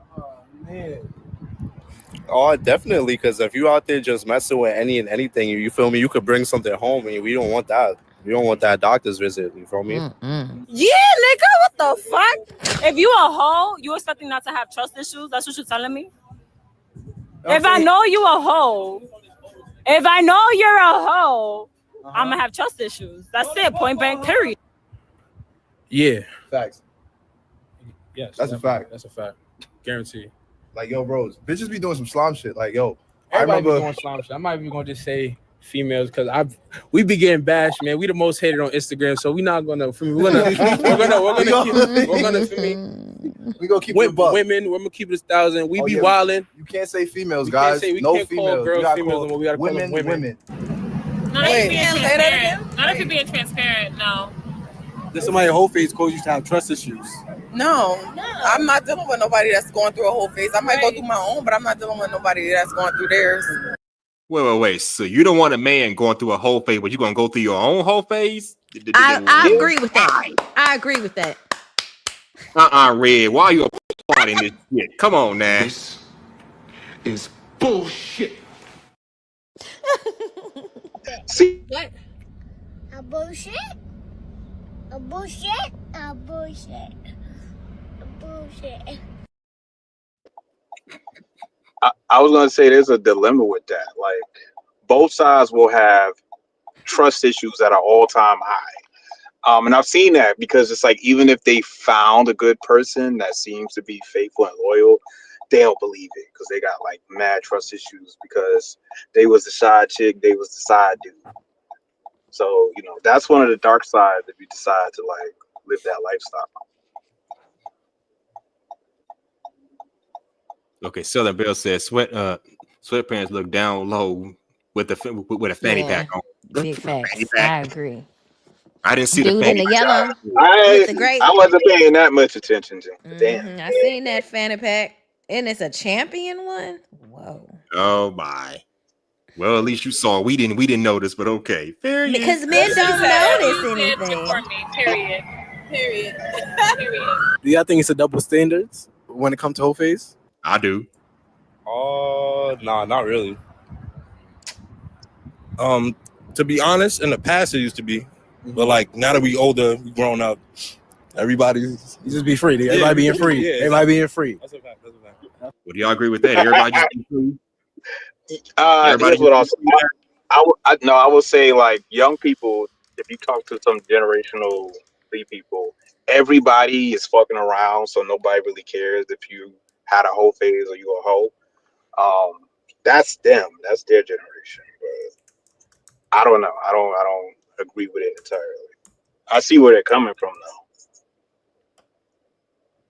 Man. Oh, definitely, because if you out there just messing with any and anything, you feel me, you could bring something home, and we don't want that. We don't want that doctor's visit, you feel me? Yeah, nigga, what the fuck? If you a hoe, you expecting not to have trust issues? That's what you're telling me? If I know you a hoe, if I know you're a hoe, I'm gonna have trust issues. That's it. Point blank. Period. Yeah. Facts. Yes. That's a fact. That's a fact. Guarantee. Like, yo, bros, bitches be doing some slime shit. Like, yo, Everybody be doing slime shit. I'm not even gonna just say females because we be getting bashed, man. We the most hated on Instagram, so we not gonna. We're gonna keep it a buck. Women. We're gonna keep it 1,000. We be yeah, wilding. You can't say females, We guys. can't say, we no can't females. call girls You gotta females call no more. We gotta call them women. Not if you're being transparent. Not if you're being transparent. No. There's somebody whole face cause you to have trust issues. No, I'm not dealing with nobody that's going through a whole phase. I might go through my own, but I'm not dealing with nobody that's going through theirs. Wait. So you don't want a man going through a whole phase, but you gonna go through your own whole phase? I agree with that. I agree with that. Red. Why are you applauding this shit? Come on, now. This is bullshit. See what? A bullshit? A bullshit? A bullshit. A bullshit. I was gonna say there's a dilemma with that. Like both sides will have trust issues at an all-time high. And I've seen that because it's like even if they found a good person that seems to be faithful and loyal, they don't believe it because they got like mad trust issues because they was the side chick, they was the side dude. So, you know, that's one of the dark sides if you decide to like live that lifestyle. Okay, Southern Belle says sweatpants look down low with a fanny pack on. Big facts. I agree. I didn't see Dude the fanny in the pack. yellow. I wasn't paying that much attention to. Damn. I seen that fanny pack, and it's a champion one. Whoa. Oh my. Well, at least you saw. We didn't notice, but okay. Fair use. Because men don't notice anything. Period. Period. Do y'all think it's a double standards when it comes to whole face? I do. Nah, not really. To be honest, in the past it used to be, but like now that we older, we grown up, everybody's you just be free. Everybody being free. Yeah. Everybody being free. That's a fact. That's a fact. Well, do y'all agree with that? Everybody just be free? Here's what I would say like young people, if you talk to some generational people, everybody is fucking around, so nobody really cares if you had a whole phase or you a hoe. That's them. That's their generation. But I don't know. I don't agree with it entirely. I see where they're coming from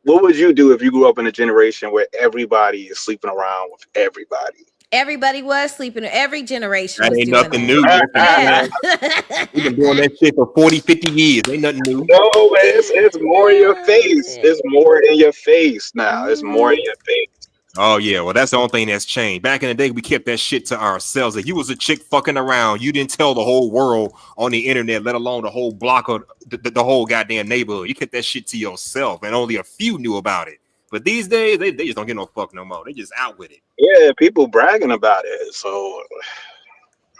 though. What would you do if you grew up in a generation where everybody is sleeping around with everybody? Everybody was sleeping. Every generation That was ain't doing nothing that. new. We've been doing that shit for 40, 50 years. Ain't nothing new. No, it's more in your face. It's more in your face now. It's more in your face. Oh yeah, well that's the only thing that's changed. Back in the day, we kept that shit to ourselves. If you was a chick fucking around, you didn't tell the whole world on the internet, let alone the whole block or the whole goddamn neighborhood. You kept that shit to yourself, and only a few knew about it. But these days, they just don't get no fuck no more. They just out with it. Yeah, people bragging about it. So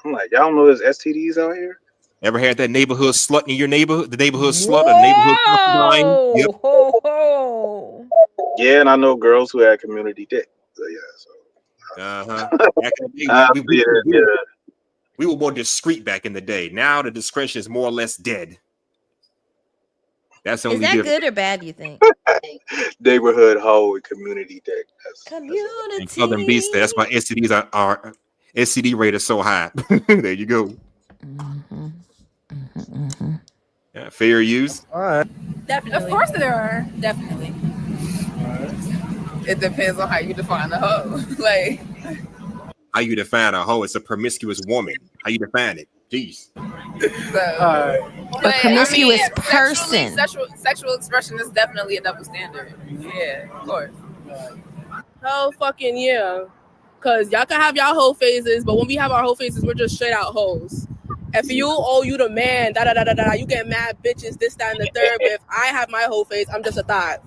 I'm like, y'all know there's STDs out here? Ever had that neighborhood slut in your neighborhood? The neighborhood slut, the neighborhood concubine? Yep. Ho, ho. Yeah, and I know girls who had community dick. So yeah, Back in the day, we were more discreet back in the day. Now the discretion is more or less dead. That's only Is that different. good or bad, you think? Neighborhood hoe and community dick. Community. Southern Beast. That's why STDs are STD rate is so high. There you go. Yeah, fair use. All right. Definitely. Of course there are. Definitely. It depends on how you define a hoe. Like How you define a hoe? It's a promiscuous woman. How you define it? Jeez. So, A promiscuous person. Sexual expression is definitely a double standard. Yeah, of course. Hell fucking yeah. Cause y'all can have y'all whole phases, but when we have our whole phases, we're just straight out hoes. If you you the man, you get mad bitches, this, that, and the third. But if I have my whole phase, I'm just a thought.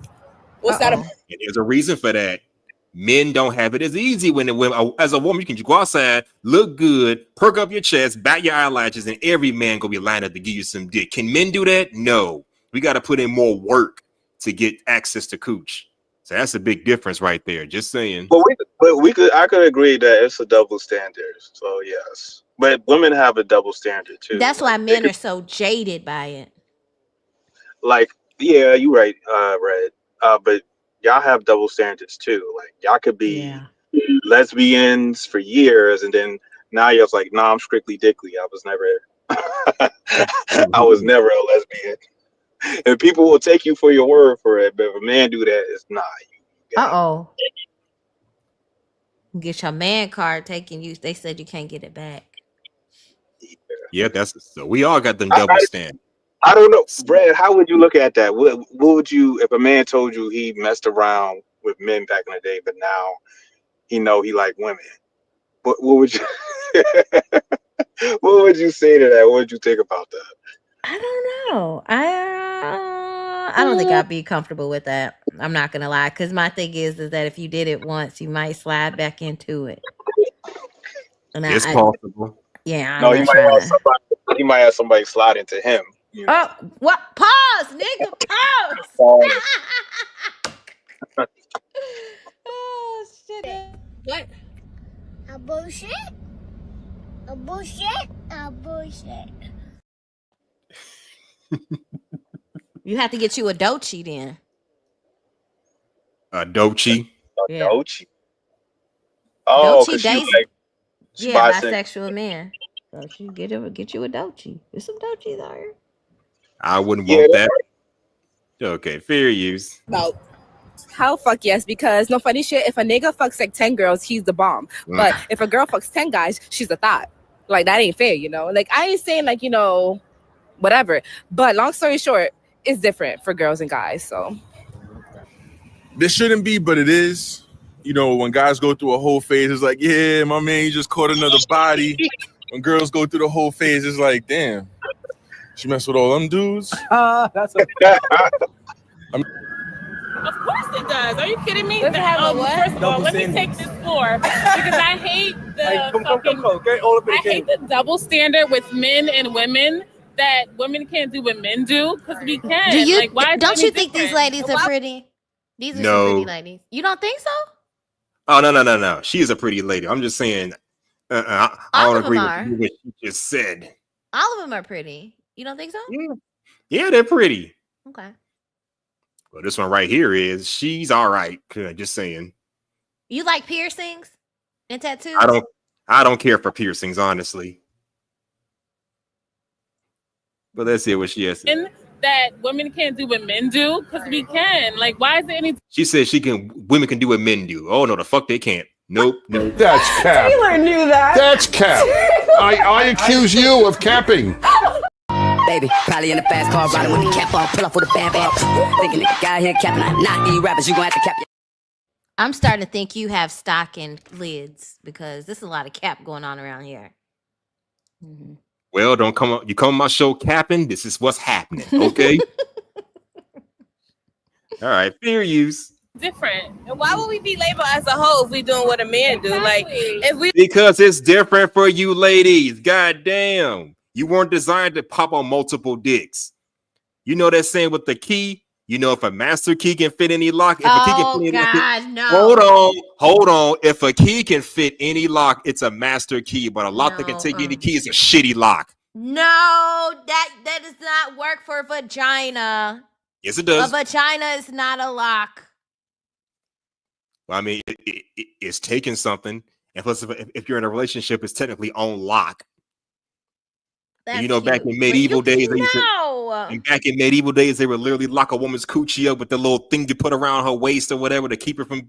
What's that about? And there's a reason for that. Men don't have it as easy when as a woman, you can go outside, look good, perk up your chest, bat your eyelashes, and every man gonna be lined up to give you some dick. Can men do that? No. We got to put in more work to get access to cooch. So that's a big difference right there. Just saying. But I could agree that it's a double standard. So yes, but women have a double standard too. That's why men are so jaded by it. Like, yeah, you're right, Red. But y'all have double standards too. Like, y'all could be lesbians for years, and then now you're like, nah, I'm strictly dickly. I was never, I was never a lesbian. And people will take you for your word for it. But if a man do that, it's not. Uh-oh. Get your man card taken. They said you can't get it back. Yeah, that's so. We all got them double standards. I don't know, Brad. How would you look at that? What would you, if a man told you he messed around with men back in the day, but now he like women? What would you? What would you say to that? What would you think about that? I don't know. I don't think I'd be comfortable with that. I'm not gonna lie, because my thing is that if you did it once, you might slide back into it. And it's possible. Yeah, no, he might have somebody slide into him. Oh, what? Pause, nigga. Pause. Oh shit. What? A bullshit? A bullshit? A bullshit. You have to get you a dochi then. A dochi. Yeah. Dochi. Oh, Dochi dates. Yeah, bisexual men. So she get you a dochi. There's some dochis out here. I wouldn't want that. Okay, fair use. About how fuck yes, because no funny shit. If a nigga fucks like 10 girls, he's the bomb. But if a girl fucks 10 guys, she's a thought. Like that ain't fair, you know. Like I ain't saying like whatever. But long story short, it's different for girls and guys. So This shouldn't be, but it is. When guys go through a whole phase, it's like, yeah, my man, he just caught another body. When girls go through the whole phase, it's like, damn, she messed with all them dudes. That's a Of course it does. Are you kidding me? Does it have a what? First of all, Double let me standard. take this floor because I hate the I hate the double standard with men and women that women can't do what men do because we can. Do you? Why Don't you think these ladies are pretty? These are some pretty ladies. You don't think so? Oh no. She is a pretty lady. I'm just saying. I don't agree with what she just said. All of them are pretty. You don't think so? Yeah, they're pretty. Okay. Well, this one right here she's all right. Just saying. You like piercings and tattoos? I don't care for piercings, honestly. But let's see what she has to say. That women can't do what men do because we can. Like, why is it any? She said women can do what men do. Oh no, the fuck they can't. Nope. That's cap. Taylor knew that. That's cap. I accuse you of capping. Baby, probably in the fast car riding with the cap off, pull off with a bad bag. Thinking nigga guy here capping, I'm not these rappers, you gonna have to cap. I'm starting to think you have stock in lids because there's a lot of cap going on around here. Mm-hmm. Well, don't come on. You come on my show capping. This is what's happening. Okay. All right. Fair use. Different. And why would we be labeled as a hoe if we doing what a man do? Like if we Because it's different for you ladies. God damn. You weren't designed to pop on multiple dicks. You know that saying with the key? If a master key can fit any lock, if a key can fit any lock, hold on. If a key can fit any lock, it's a master key. But a lock that can take any key is a shitty lock. No, that does not work for a vagina. Yes, it does. A vagina is not a lock. I mean, it's taking something. And plus, if you're in a relationship, it's technically on lock. And back in medieval days, back in medieval days, they would literally lock a woman's coochie up with the little thing you put around her waist or whatever to keep her from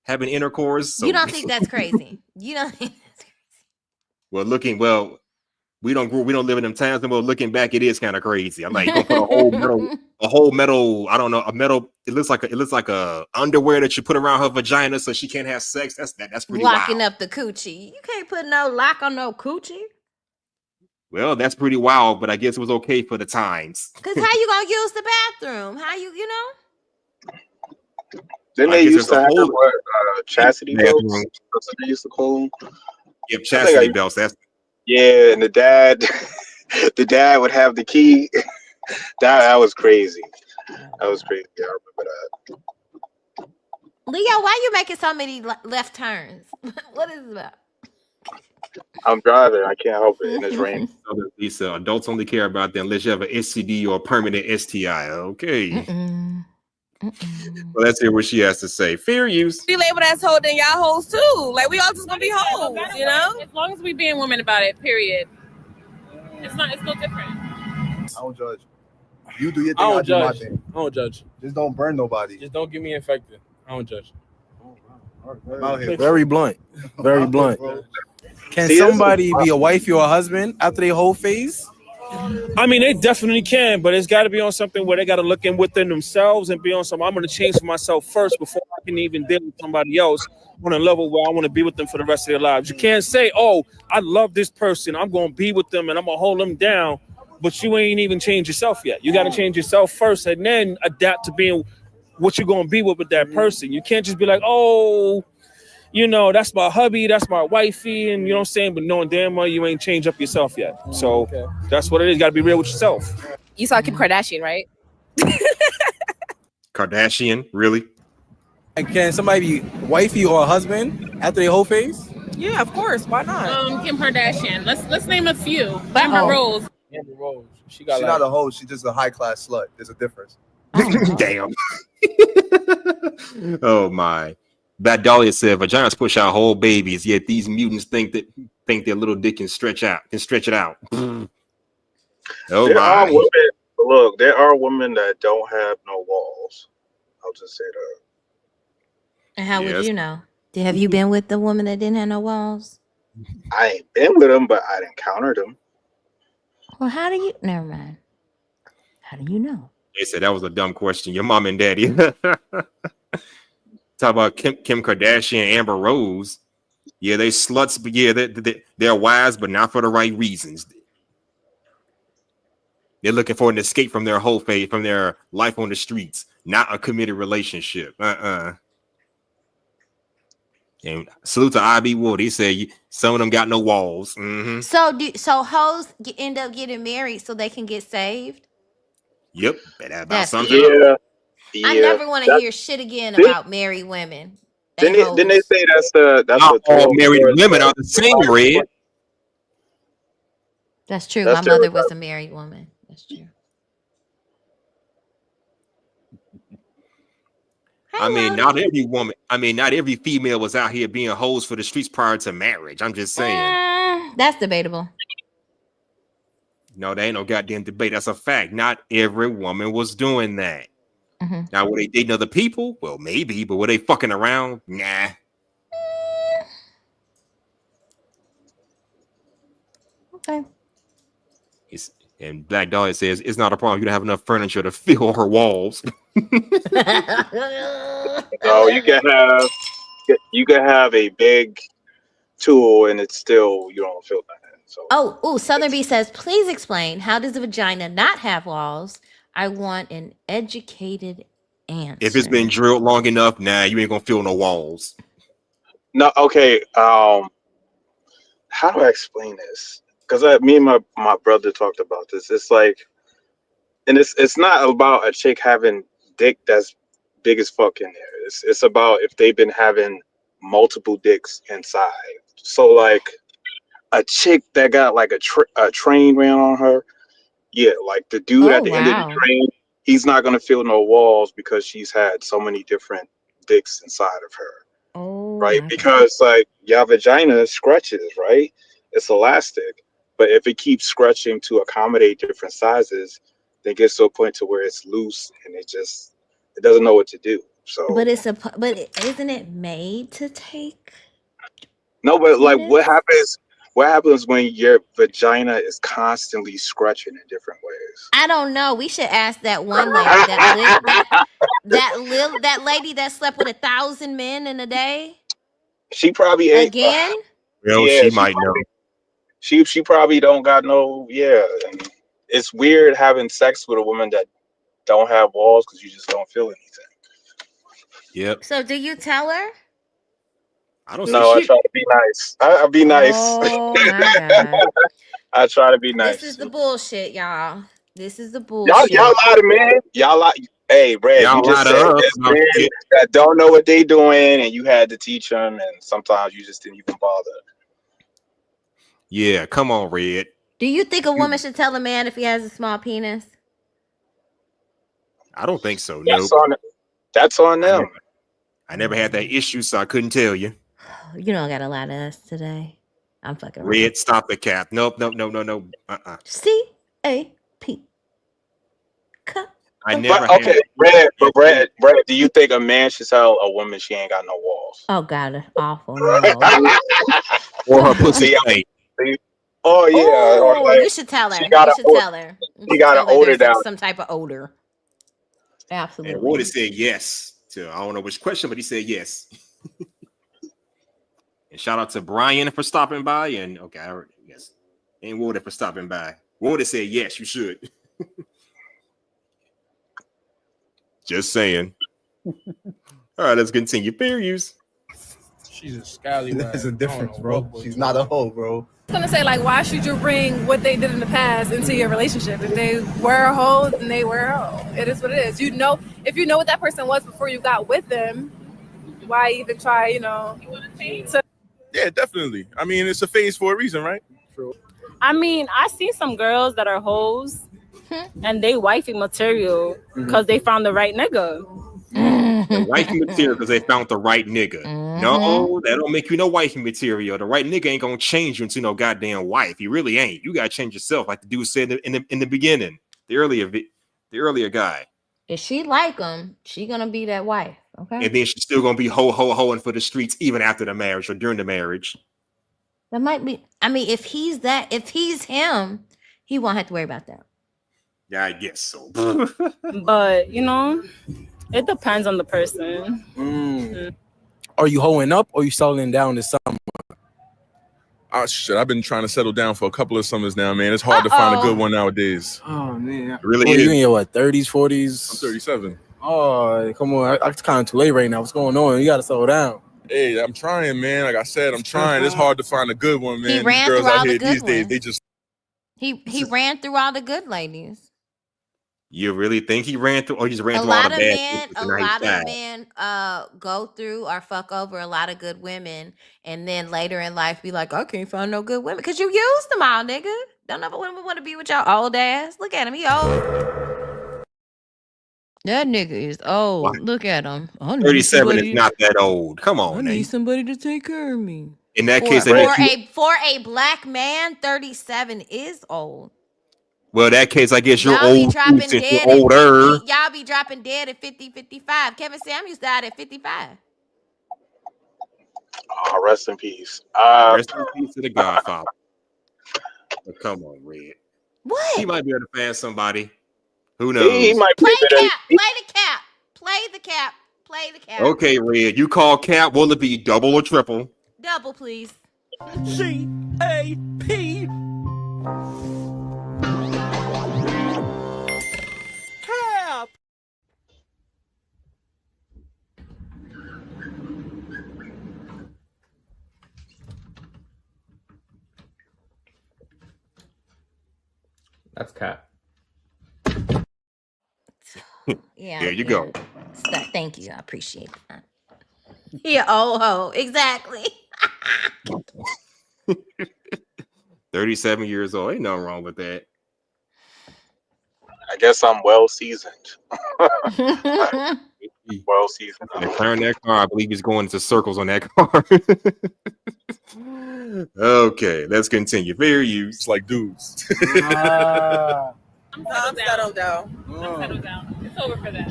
having intercourse. So. You don't think that's crazy? You don't think that's crazy? Well, we don't live in them times, but looking back, it is kind of crazy. I'm like, you gonna put a whole metal. I don't know, a metal. It looks like a underwear that you put around her vagina so she can't have sex. That's pretty locking wild. up the coochie. You can't put no lock on no coochie. Well, that's pretty wild, but I guess it was okay for the times. Cause how you gonna use the bathroom? How you Didn't they used to have chastity belts? That's what they used to call them. Yep, chastity belts. That's and the dad would have the key. that was crazy. That was crazy. I remember that. Leo, why you making so many left turns? What is it about? I'm driving. I can't help it. And it's raining. Lisa, adults only care about that unless you have an STD or a permanent STI. Okay. Well, let's hear what she has to say. Fair use. Be labeled as hoes, then y'all hoes too. Like we all just gonna be hoes, you know? As long as we being women about it, period. It's no different. I don't judge. You do your thing, I I don't do my judge. thing. I don't judge. Just don't burn nobody. Just don't get me infected. I don't judge. I'm out here. Very blunt. Very blunt. Can somebody be a wifey or a husband after they whole phase? I mean, they definitely can, but it's got to be on something where they got to look in within themselves and be on something. I'm going to change for myself first before I can even deal with somebody else on a level where I want to be with them for the rest of their lives. You can't say, oh, I love this person, I'm going to be with them and I'm going to hold them down, but you ain't even changed yourself yet. You got to change yourself first and then adapt to being what you're going to be with that person. You can't just be like, oh, you know, that's my hubby, that's my wifey, and you know what I'm saying, but knowing damn well you ain't changed up yourself yet. So that's what it is. You got to be real with yourself. You saw Kim Kardashian, right? Kardashian, really? And can somebody be wifey or a husband after they whole phase? Yeah, of course. Why not? Kim Kardashian. Let's name a few. Amber Rose. Amber Rose. She's not a hoe. She's just a high class slut. There's a difference. Damn. Oh my. Bad Dahlia said vaginas push out whole babies, yet these mutants think their little dick can stretch it out. Oh There are my. women. Look, there are women that don't have no walls. I'll just say that. And how would you know? Have you been with the woman that didn't have no walls? I ain't been with them, but I'd encountered them. Well, how do you? Never mind. How do you know? They said that was a dumb question. Your mom and daddy. Talk about Kim Kardashian, Amber Rose. Yeah, they sluts, but yeah, they're wise, but not for the right reasons. They're looking for an escape from their whole phase, from their life on the streets, not a committed relationship. And salute to IB Wood. He said some of them got no walls. Mm-hmm. So hoes end up getting married so they can get saved? Yep. About That's something. Yeah. I never want to hear shit again about married women. Then they say that's not all married women are the same, Red. That's true. My mother was a married woman. That's true. Not every female was out here being hoes for the streets prior to marriage. I'm just saying. That's debatable. No, there ain't no goddamn debate. That's a fact. Not every woman was doing that. Mm-hmm. Now, were they dating other people? Well, maybe, but were they fucking around? Nah. Okay. And Black Dahlia says it's not a problem. You don't have enough furniture to fill her walls. No, you can have a big tool and it's still you don't feel that. So Southern Bee says, please explain, how does a vagina not have walls? I want an educated answer. If it's been drilled long enough, you ain't gonna feel no walls. No, okay. How do I explain this? Because me and my brother talked about this. It's like, and it's not about a chick having dick that's big as fuck in there. It's about if they've been having multiple dicks inside. So like a chick that got like a train ran on her, yeah, like the dude at the end of the train, he's not gonna feel no walls because she's had so many different dicks inside of her. Right? Because like your vagina scratches, right? It's elastic, but if it keeps scratching to accommodate different sizes, then it gets to a point to where it's loose and it doesn't know what to do. So, but isn't it made to take? No, but like what happens? What happens when your vagina is constantly scratching in different ways? I don't know. We should ask that one lady, that lady that slept with 1,000 men in a day. She probably again. She might know. She probably don't got no. Yeah, and it's weird having sex with a woman that don't have walls because you just don't feel anything. Yep. So do you tell her? I don't. No, I try to be nice. I'll be nice. Oh my god. I try to be nice. This is the bullshit, y'all. This is the bullshit. Y'all lie to men. Y'all lie. Hey, Brad, Y'all you just lie to said us there's about men shit. that don't know what they doing, and you had to teach them, and sometimes you just didn't even bother. Yeah, come on, Red. Do you think a woman should tell a man if he has a small penis? I don't think so. That's Nope. on. That's on them. I never had that issue, so I couldn't tell you. You don't got a lot of us today. I'm fucking around. Red, stop the cap. Nope. C-A-P. I never But okay, had. Brad, do you think a man should tell a woman she ain't got no walls? Oh God, that's awful. No. Or her pussy stank. Oh yeah. Or Oh, like, you should tell her. she You got should tell her. She got an odor down. Some type of odor. And Absolutely. Woody said yes to, I don't know which question, but he said yes. And shout out to Brian for stopping by. And okay, I already yes. And Woody for stopping by. Woody said yes, you should. Just saying. All right, let's continue. Fair use. She's a scallywag. There's a difference, bro. She's not a hoe, bro. I was gonna say, like, why should you bring what they did in the past into your relationship? If they were a hoe, then they were a hoe. It is what it is. You know, if you know what that person was before you got with them, why even try? You know, to Yeah, definitely. I mean, it's a phase for a reason, right? True. I mean, I see some girls that are hoes and they wifey material because they found the right nigga. The wifey material because they found the right nigga. No, that don't make you no wifey material. The right nigga ain't gonna change you into no goddamn wife. He really ain't. You gotta change yourself, like the dude said in the beginning. The earlier guy. If she like him, she gonna be that wife. Okay. And then she's still gonna be hoeing for the streets even after the marriage or during the marriage. That might be. I mean, if he's him, he won't have to worry about that. Yeah, I guess so. But you know, it depends on the person. Are you hoeing up or you settling down to something? Oh shit, I've been trying to settle down for a couple of summers now, man. It's hard to find a good one nowadays. Oh man, It really you is. in your what, 30s, 40s? I'm 37. Oh, come on. It's kind of too late right now. What's going on? You got to settle down. Hey, I'm trying, man. Like I said, I'm trying. It's hard to find a good one, man. He ran These girls through all out the here good these days, ones. they just He ran through all the good ladies. You really think he ran through, or he just ran A through all lot the of bad men, bitches a and now lot he's of sad? men go through or fuck over a lot of good women, and then later in life be like, I can't find no good women because you used them all, nigga. Don't know women want to be with your old ass. Look at him, he old. That nigga is old. Why? Look at him. 37 is not that old. Come on, I Nate. need somebody to take care of me. In that For, case, that for makes you, for a black man, 37 is old. well, in that case, I guess you're Y'all be old too, dropping since you're dead at older. 50. Y'all be dropping dead at 50, 55. Kevin Samuels died at 55. Oh, rest in peace. Rest in peace to the Godfather. But come on, Red. What? He might be able to find somebody. Who He knows? might Play be the better. cap. Play the cap. Play the cap. Play the cap. Okay, Red. You call Cap. Will it be double or triple? Double, please. C-A-P. Cap. That's cap. Yeah. There you go. Thank you. I appreciate that. Yeah, oh ho. Exactly. 37 years old. Ain't nothing wrong with that. I guess I'm well seasoned. Well seasoned. And turn that car. I believe he's going into circles on that car. Okay, let's continue. Fair use. It's like dudes. I'm settled down. I'm settled down. It's over for that.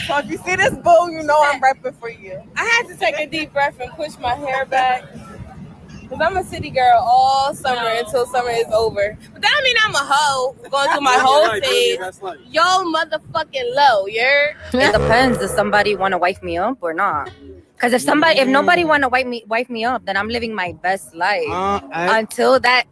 So if you see this bull, you know I'm repping for you. I had to take a deep breath and push my hair back. Because I'm a city girl all summer until summer is over. But that don't mean I'm a hoe going through my whole phase. Yo, motherfucking low, you're. It depends. Does somebody want to wife me up or not? Because if nobody want to wife me up, then I'm living my best life until that.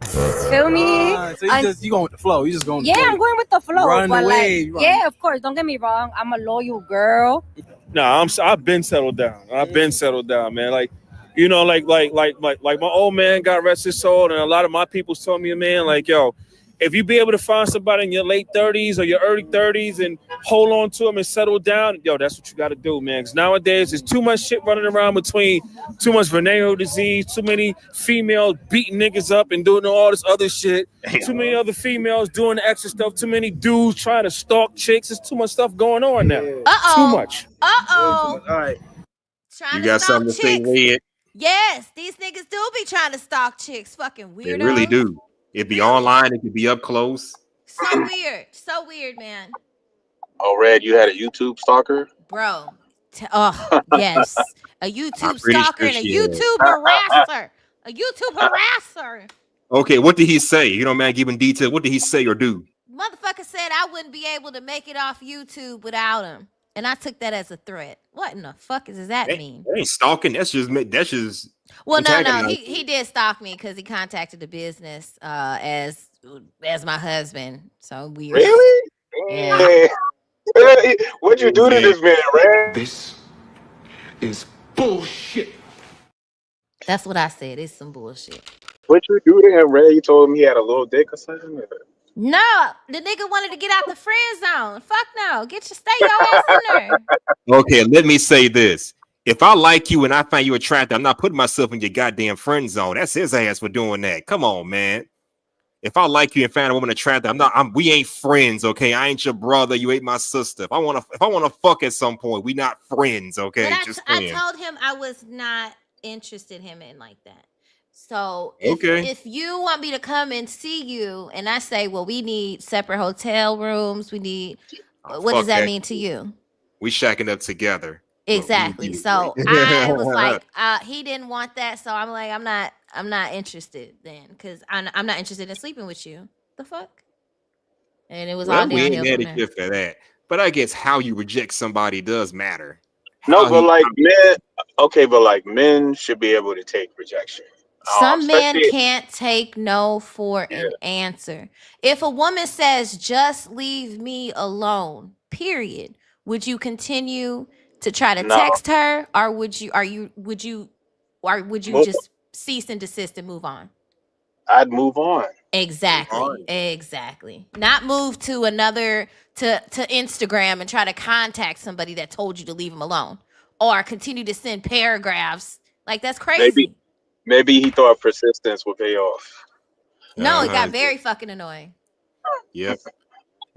Feel me? So you going with the flow? You just going? Yeah, I'm going with the flow. Run but away, like, yeah, of course. Don't get me wrong. I'm a loyal girl. Nah, I've been settled down. I've been settled down, man. Like, you know, like my old man, God rest his soul, and a lot of my people told me, man, like, yo, if you be able to find somebody in your late 30s or your early 30s and hold on to them and settle down, yo, that's what you got to do, man. Because nowadays there's too much shit running around between too much venereal disease, too many females beating niggas up and doing all this other shit, too many other females doing the extra stuff, too many dudes trying to stalk chicks. There's too much stuff going on now. Too much. Uh-oh. All right. Trying You to got stalk something to say, chicks. Red? Yes, these niggas do be trying to stalk chicks. Fucking weirdos. They really do. It be online. It could be up close. So weird. So weird, man. Oh, Red, you had a YouTube stalker? Bro. Yes. A YouTube pretty stalker sure and a she YouTube harasser. A YouTube harasser. Okay, what did he say? You don't mind giving detail. What did he say or do? Motherfucker said I wouldn't be able to make it off YouTube without him. And I took that as a threat. What in the fuck does that mean? That ain't stalking. That's just Well, no. He did stalk me because he contacted the business as my husband. So weird. Really? Yeah. What'd you do to this man, Red? This is bullshit. That's what I said. It's some bullshit. What'd you do to him, Red? You told him he had a little dick or something? No, the nigga wanted to get out the friend zone. Fuck no. Stay your ass in there. Okay, let me say this. If I like you and I find you attractive, I'm not putting myself in your goddamn friend zone. That's his ass for doing that. Come on, man. If I like you and find a woman attractive, we ain't friends, okay? I ain't your brother. You ain't my sister. If I wanna fuck at some point, we not friends, okay? But I told him I was not interested in him in like that. So if you want me to come and see you and I say, well, we need separate hotel rooms, what does that mean to you? We shacking up together. Exactly. So I was like, he didn't want that. So I'm like, I'm not interested then because I'm not interested in sleeping with you. The fuck? And it was all we ain't downhill mad at you for that. But I guess how you reject somebody does matter. No, but men should be able to take rejection. Some men can't take no for an answer. If a woman says, just leave me alone, period, would you continue to try to text her or would you just cease and desist and move on? I'd move on. Exactly. Not move to Instagram and try to contact somebody that told you to leave him alone or continue to send paragraphs. Like that's crazy. Maybe he thought persistence would pay off. No, it got very fucking annoying. Yep.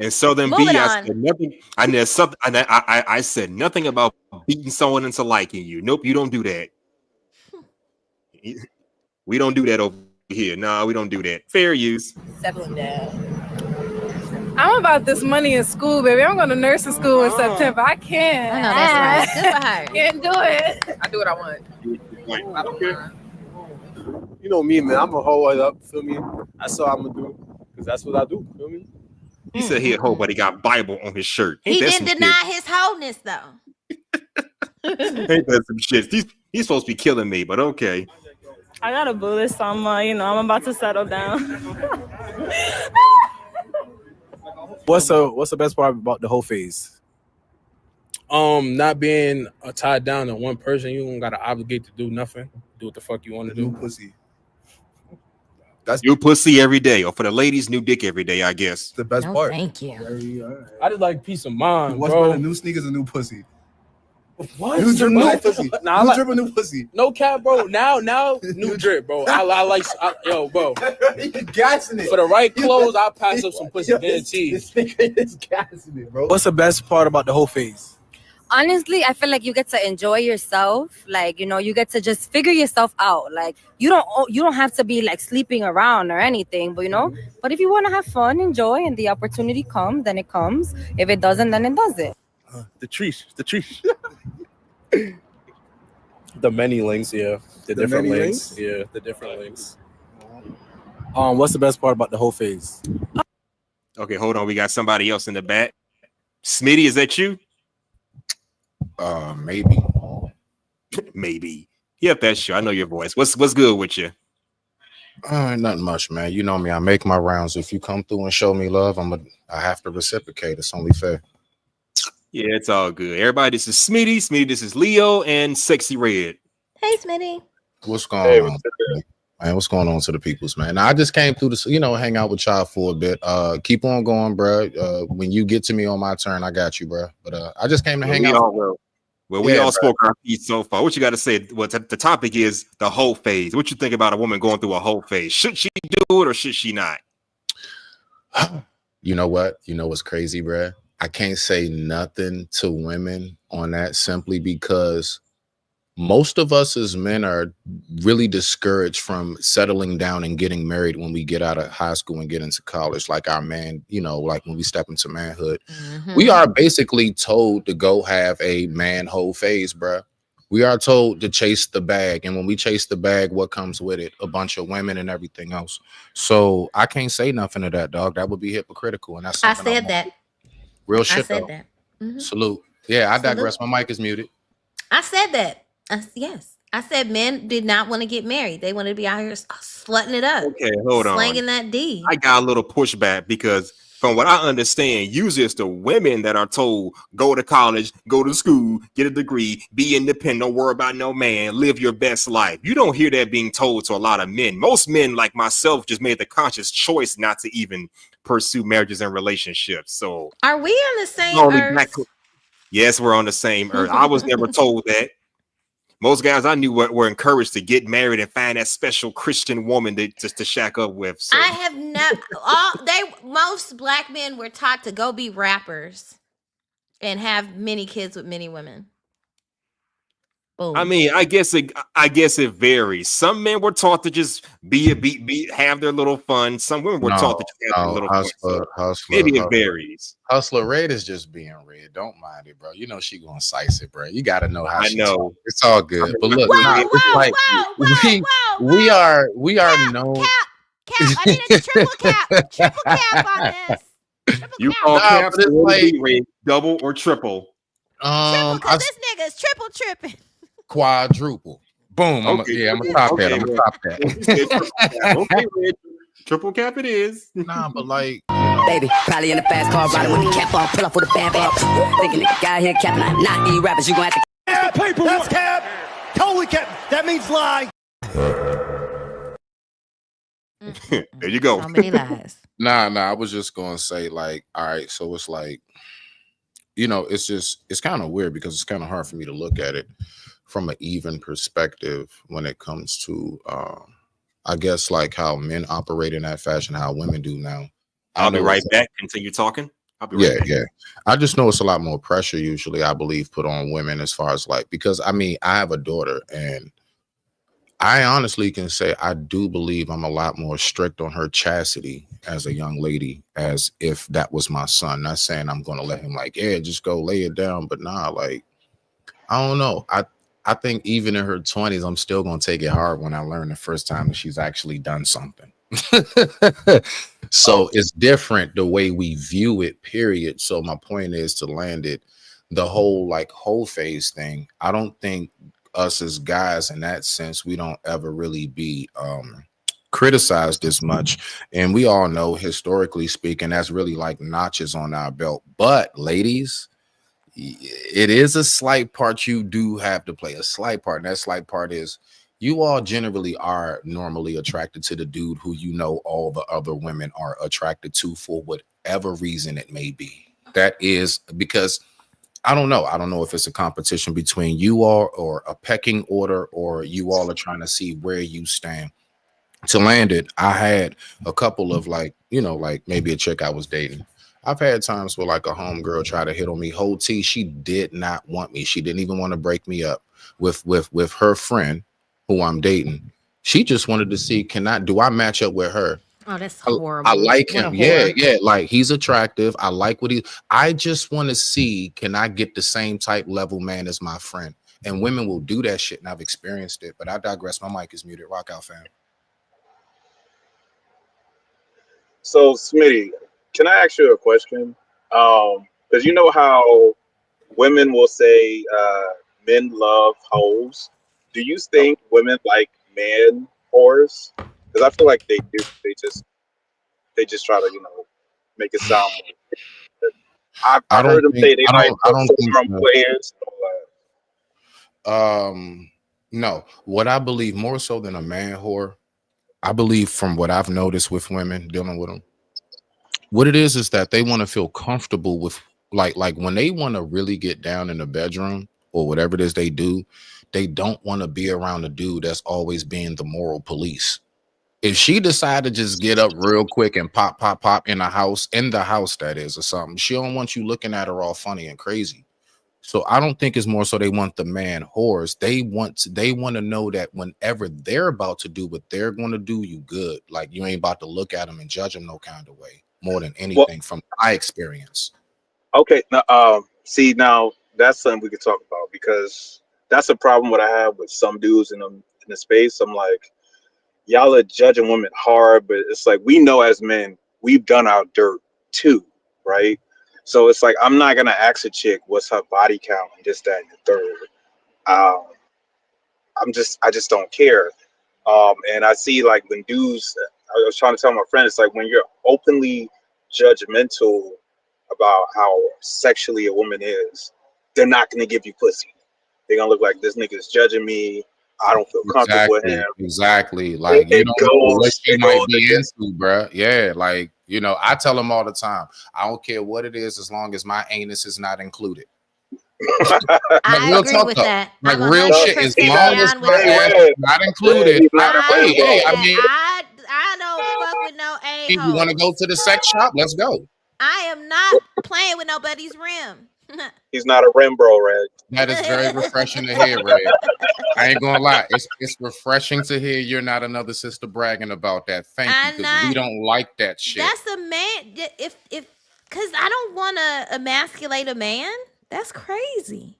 And so then Moving I said nothing. I said nothing about beating someone into liking you. Nope, you don't do that. We don't do that over here. No, we don't do that. Fair use. Settling down. I'm about this money in school, baby. I'm going to nursing school in September. I can't. I know that's right. Good for her. Can't do it. I do what I want. I don't mind. You know me, man. I'm a hold it up. Feel me? That's all I'm gonna do because that's what I do. Feel me? He said he a hoe, but he got Bible on his shirt. He didn't deny his wholeness though. Ain't that some shit? He's supposed to be killing me, but okay. I got a bullet, so I'm about to settle down. What's the best part about the whole phase? Not being tied down to one person. You don't gotta obligate to do nothing. Do what the fuck you want to do. New pussy. That's new pussy every day, or for the ladies, new dick every day. I guess the best part. Thank you. I just like peace of mind, What's bro. better, new sneakers or new pussy? What? New drip, new pussy. Nah, New drip or new pussy? No cap, bro. Now, new drip, bro. Yo, bro. You're gassing it. For the right clothes, I'll pass up some pussy. Guaranteed. This nigga is gassing it, bro. What's the best part about the whole phase? Honestly, I feel like you get to enjoy yourself. Like, you get to just figure yourself out. Like, you don't have to be like sleeping around or anything, but but if you want to have fun, enjoy, and the opportunity comes, then it comes. If it doesn't, then it doesn't. The trees. The many links, yeah. The different links. Yeah, the different links. What's the best part about the whole phase? Okay, hold on. We got somebody else in the back. Smitty, is that you? Maybe. Maybe. Yep, that's you. I know your voice. What's good with you? Nothing much, man. You know me. I make my rounds. If you come through and show me love, I have to reciprocate. It's only fair. Yeah, it's all good. Everybody, this is Smitty. Smitty, this is Leo and Sexy Red. Hey, Smitty. What's going on? Man, what's going on to the peoples, man? Now, I just came through this, hang out with y'all for a bit. Keep on going, bro. When you get to me on my turn, I got you, bro. But I just came to hang out. We all spoke our piece so far. What you got to say? What the topic is? The whole phase. What you think about a woman going through a whole phase? Should she do it or should she not? You know what? You know what's crazy, bro? I can't say nothing to women on that simply because most of us as men are really discouraged from settling down and getting married when we get out of high school and get into college. Like our man, like when we step into manhood, we are basically told to go have a man whole phase, bruh. We are told to chase the bag. And when we chase the bag, what comes with it? A bunch of women and everything else. So I can't say nothing to that, dog. That would be hypocritical. And that's I something said that. Real shit, I said though. that. Mm-hmm. Salute. Yeah, I Salute. digress. My mic is muted. I said that. Yes. I said men did not want to get married. They wanted to be out here slutting it up. Okay, hold on. Slanging that D. I got a little pushback because from what I understand, usually it's the women that are told, go to college, go to school, get a degree, be independent, don't worry about no man, live your best life. You don't hear that being told to a lot of men. Most men like myself just made the conscious choice not to even pursue marriages and relationships. So are we on the same earth? Yes, we're on the same earth. I was never told that. Most guys I knew were encouraged to get married and find that special Christian woman to shack up with. So. I have never. Most black men were taught to go be rappers and have many kids with many women. Boom. I mean, I guess it varies. Some men were taught to just have their little fun. Some women were taught to just have their little fun. So maybe it varies. Hustler Red is just being red. Don't mind it, bro. You know she gonna size it, bro. You got to know how. I know talks. It's all good. But look, we are known. Cap. I need a triple cap on this. You call caps like double or triple? Triple, because this nigga is triple tripping. Quadruple. Boom. Okay. I'm gonna top that. I'm gonna top that. Okay, Red. Triple cap it is. Nah, but like, baby, probably in the fast car riding with the cap off, pull off with a bad bag. Thinking nigga guy here capping, I not these rappers. You gonna have to. Yeah, paper. That's cap. Totally cap. That means lie. There you go. So many lies. Nah. I was just gonna say, like, all right, so it's like, it's kind of weird because it's kind of hard for me to look at it from an even perspective when it comes to I guess like how men operate in that fashion, how women do now. I'll be right back. Continue talking. I'll be right back. Yeah. I just know it's a lot more pressure usually, I believe, put on women as far as like, because I mean, I have a daughter and I honestly can say I do believe I'm a lot more strict on her chastity as a young lady as if that was my son. Not saying I'm going to let him like, yeah, just go lay it down. But nah, like, I don't know. I think even in her 20s, I'm still going to take it hard when I learn the first time that she's actually done something. So it's different the way we view it, period. So my point is to land it, the whole like whole phase thing. I don't think us as guys in that sense, we don't ever really be criticized as much. And we all know, historically speaking, that's really like notches on our belt. But ladies, it is a slight part you do have to play, a slight part. And that slight part is you all generally are normally attracted to the dude who all the other women are attracted to for whatever reason it may be. That is because I don't know. I don't know if it's a competition between you all or a pecking order, or you all are trying to see where you stand. To land it, I had a couple of like maybe a chick I was dating. I've had times where like a homegirl tried to hit on me. Whole T, she did not want me. She didn't even want to break me up with her friend who I'm dating. She just wanted to see, do I match up with her? Oh, that's horrible. I like him. Yeah. Like he's attractive. I like what I just want to see, can I get the same type level man as my friend? And women will do that shit, and I've experienced it. But I digress. My mic is muted. Rock out, fam. So, Smitty, can I ask you a question? Because you know how women will say men love hoes. Do you think women like man whores? Because I feel like they do. They just try to make it sound. I heard them say they like from players. No, what I believe more so than a man whore, I believe from what I've noticed with women dealing with them, what it is that they want to feel comfortable with, like when they want to really get down in the bedroom or whatever it is they do, they don't want to be around a dude that's always being the moral police. If she decide to just get up real quick and pop in the house that is, or something, she don't want you looking at her all funny and crazy. So I don't think it's more so they want the man whores. They want to know that whenever they're about to do what they're going to do, you good. Like you ain't about to look at them and judge them no kind of way. More than anything, from my experience. Okay, now, see, now that's something we could talk about because that's a problem what I have with some dudes in the space. I'm like, y'all are judging women hard, but it's like we know as men we've done our dirt too, right? So it's like I'm not gonna ask a chick what's her body count and this, that, and the third. I just don't care. And I see like when dudes, I was trying to tell my friend, it's like when you're openly judgmental about how sexually a woman is, they're not gonna give you pussy. They're gonna look like this nigga's judging me. I don't feel comfortable with him. Exactly. Like you don't know what she might be into, bro. Yeah, like I tell them all the time. I don't care what it is, as long as my anus is not included. I agree with that. Like I'm real shit. As long as my ass is not included. I don't fuck with no you want to go to the sex shop? Let's go. I am not playing with nobody's rim. He's not a rim bro, Red. That is very refreshing to hear, Red. I ain't gonna lie. It's refreshing to hear you're not another sister bragging about that. Thank you, because we don't like that shit. That's a man. If because I don't want to emasculate a man. That's crazy.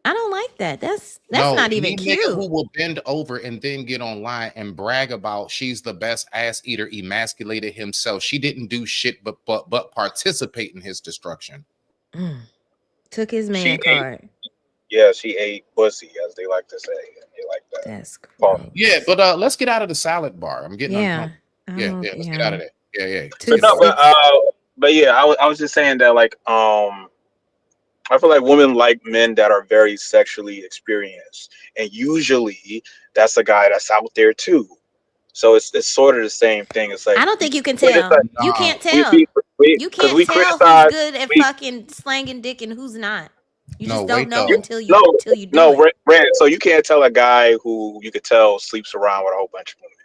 I don't like that. That's not even cute. Nigga who will bend over and then get online and brag about she's the best ass eater, emasculated himself. She didn't do shit but participate in his destruction. Took his man card. Yeah, she ate pussy, as they like to say. They like that. That's cool. Yeah, but let's get out of the salad bar. I'm getting uncomfortable. Yeah, let's get out of that. Yeah. But yeah, I was just saying that like I feel like women like men that are very sexually experienced, and usually that's a guy that's out there too. So it's sort of the same thing. It's like I don't think you can tell. You can't tell. You can't tell who's good at fucking slanging dick and who's not. You just don't know until you do it. Red, so you can't tell a guy who you could tell sleeps around with a whole bunch of women.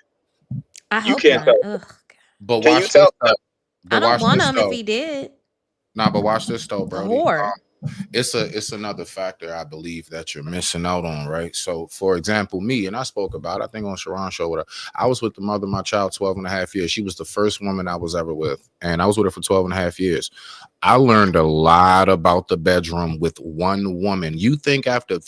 I hope can't not. tell. But can watch you tell? I don't want him if he did. Nah, but watch this though, bro. Whore. It's another factor I believe that you're missing out on, right? So, for example, me, and I spoke about, I think on Sharon's show with her, I was with the mother of my child 12 and a half years. She was the first woman I was ever with, and I was with her for 12 and a half years. I learned a lot about the bedroom with one woman. You think after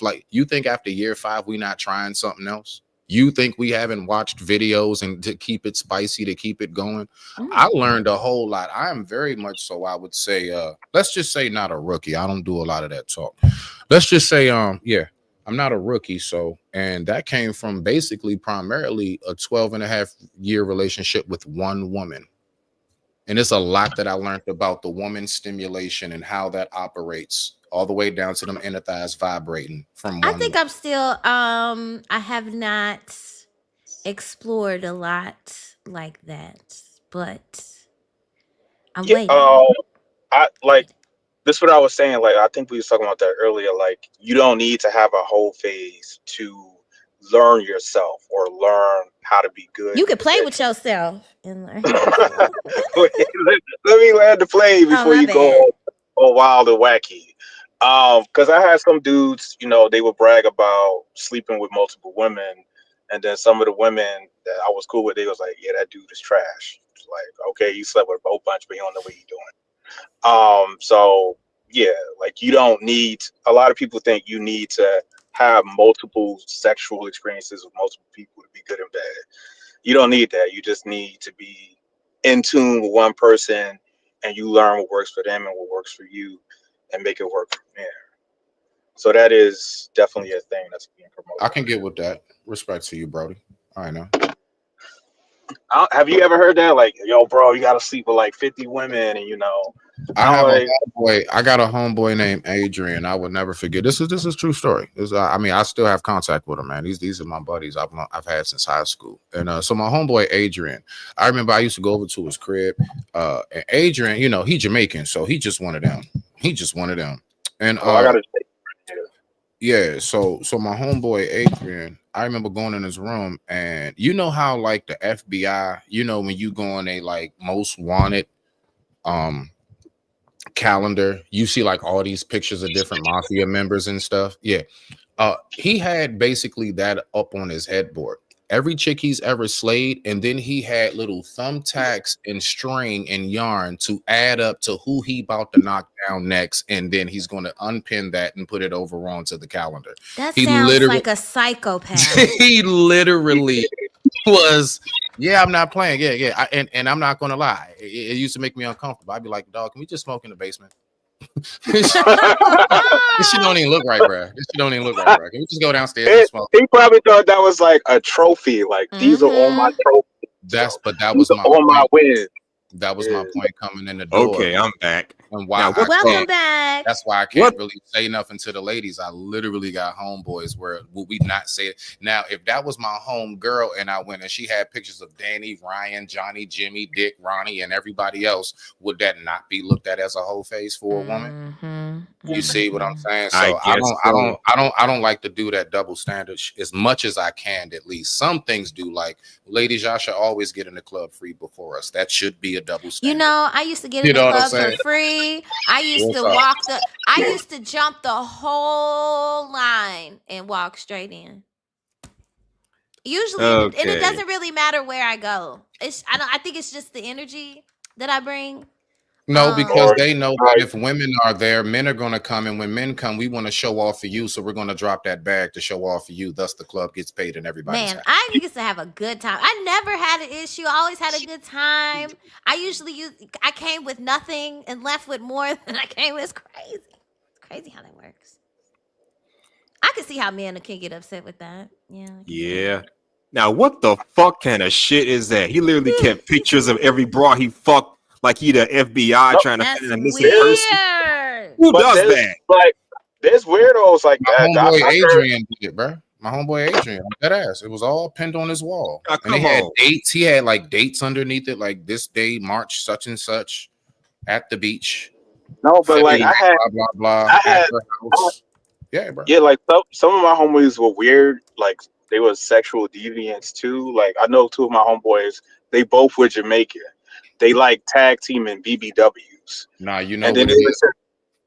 year 5 we not trying something else? You think we haven't watched videos and to keep it spicy, to keep it going? I learned a whole lot. I am very much so, I would say, let's just say not a rookie. I don't do a lot of that talk. Let's just say, yeah, I'm not a rookie. So, and that came from basically primarily a 12 and a half year relationship with one woman. And it's a lot that I learned about the woman's stimulation and how that operates, all the way down to them inner thighs vibrating from one. I think I'm still I have not explored a lot like that, but I'm waiting. I like this is what I was saying. Like I think we was talking about that earlier. Like you don't need to have a whole phase to learn yourself or learn how to be good. You can play with yourself and learn. Let me land the plane before you go wild and wacky. Because I had some dudes, they would brag about sleeping with multiple women, and then some of the women that I was cool with, they was like, "Yeah, that dude is trash." It's like, okay, you slept with a whole bunch, but you don't know what you're doing. So yeah, like you don't need. A lot of people think you need to have multiple sexual experiences with multiple people to be good and bad. You don't need that. You just need to be in tune with one person, and you learn what works for them and what works for you, and make it work from there. So that is definitely a thing that's being promoted. I can get with that. Respect to you, Brody. I know. Have you ever heard that? Like, yo, bro, you got to sleep with like 50 women, and I got a homeboy named Adrian. I would never forget. This is true story. I mean, I still have contact with him, man. These are my buddies I've had since high school. And so my homeboy Adrian, I remember I used to go over to his crib. And Adrian, you know, he Jamaican, so he just one of them. And I got it. yeah, so my homeboy Adrian, I remember going in his room, and you know how like the FBI, you know, when you go on a like most wanted calendar, you see like all these pictures of different mafia members and stuff. Yeah. He had basically that up on his headboard. Every chick he's ever slayed, and then he had little thumbtacks and string and yarn to add up to who he about to knock down next, and then he's going to unpin that and put it over onto the calendar. That sounds like a psychopath. He literally was. Yeah, I'm not playing. Yeah. And I'm not gonna lie. It used to make me uncomfortable. I'd be like, dog, can we just smoke in the basement? This shit don't even look right, bro. Can we just go downstairs and smoke? He probably thought that was like a trophy. Like these are all my trophies. That was my wins. That was my point coming in the door. Okay, I'm back. And why welcome back. That's why I can't really say nothing to the ladies. I literally got homeboys where would we not say it? Now, if that was my home girl and I went and she had pictures of Danny, Ryan, Johnny, Jimmy, Dick, Ronnie, and everybody else, would that not be looked at as a whole face for a woman? You see what I'm saying? So I don't like to do that double standard as much as I can. At least some things do. Like ladies, y'all should always get in the club free before us. That should be a double standard. You know, I used to get in the club for free. I used to jump the whole line and walk straight in. Usually, and it doesn't really matter where I go. I think it's just the energy that I bring. No, because they know that if women are there, men are going to come. And when men come, we want to show off for you. So we're going to drop that bag to show off for you. Thus, the club gets paid and everybody's happy. I used to have a good time. I never had an issue. I always had a good time. I came with nothing and left with more than I came with. It's crazy. It's crazy how that works. I can see how men can get upset with that. Yeah. Now, what the fuck kind of shit is that? He literally kept pictures of every bra he fucked. Like he the FBI trying to find a missing person. Who does that? Like there's weirdos like that. My homeboy Adrian did it, bro. My homeboy Adrian, that ass. It was all pinned on his wall. And he had dates. He had like dates underneath it, like this day, March such and such, at the beach. No, but like I had blah blah blah. Yeah, bro. Yeah, like some of my homies were weird. Like they were sexual deviants too. Like I know two of my homeboys. They both were Jamaican. They like tag team in BBWs. Nah, you know and what then it is.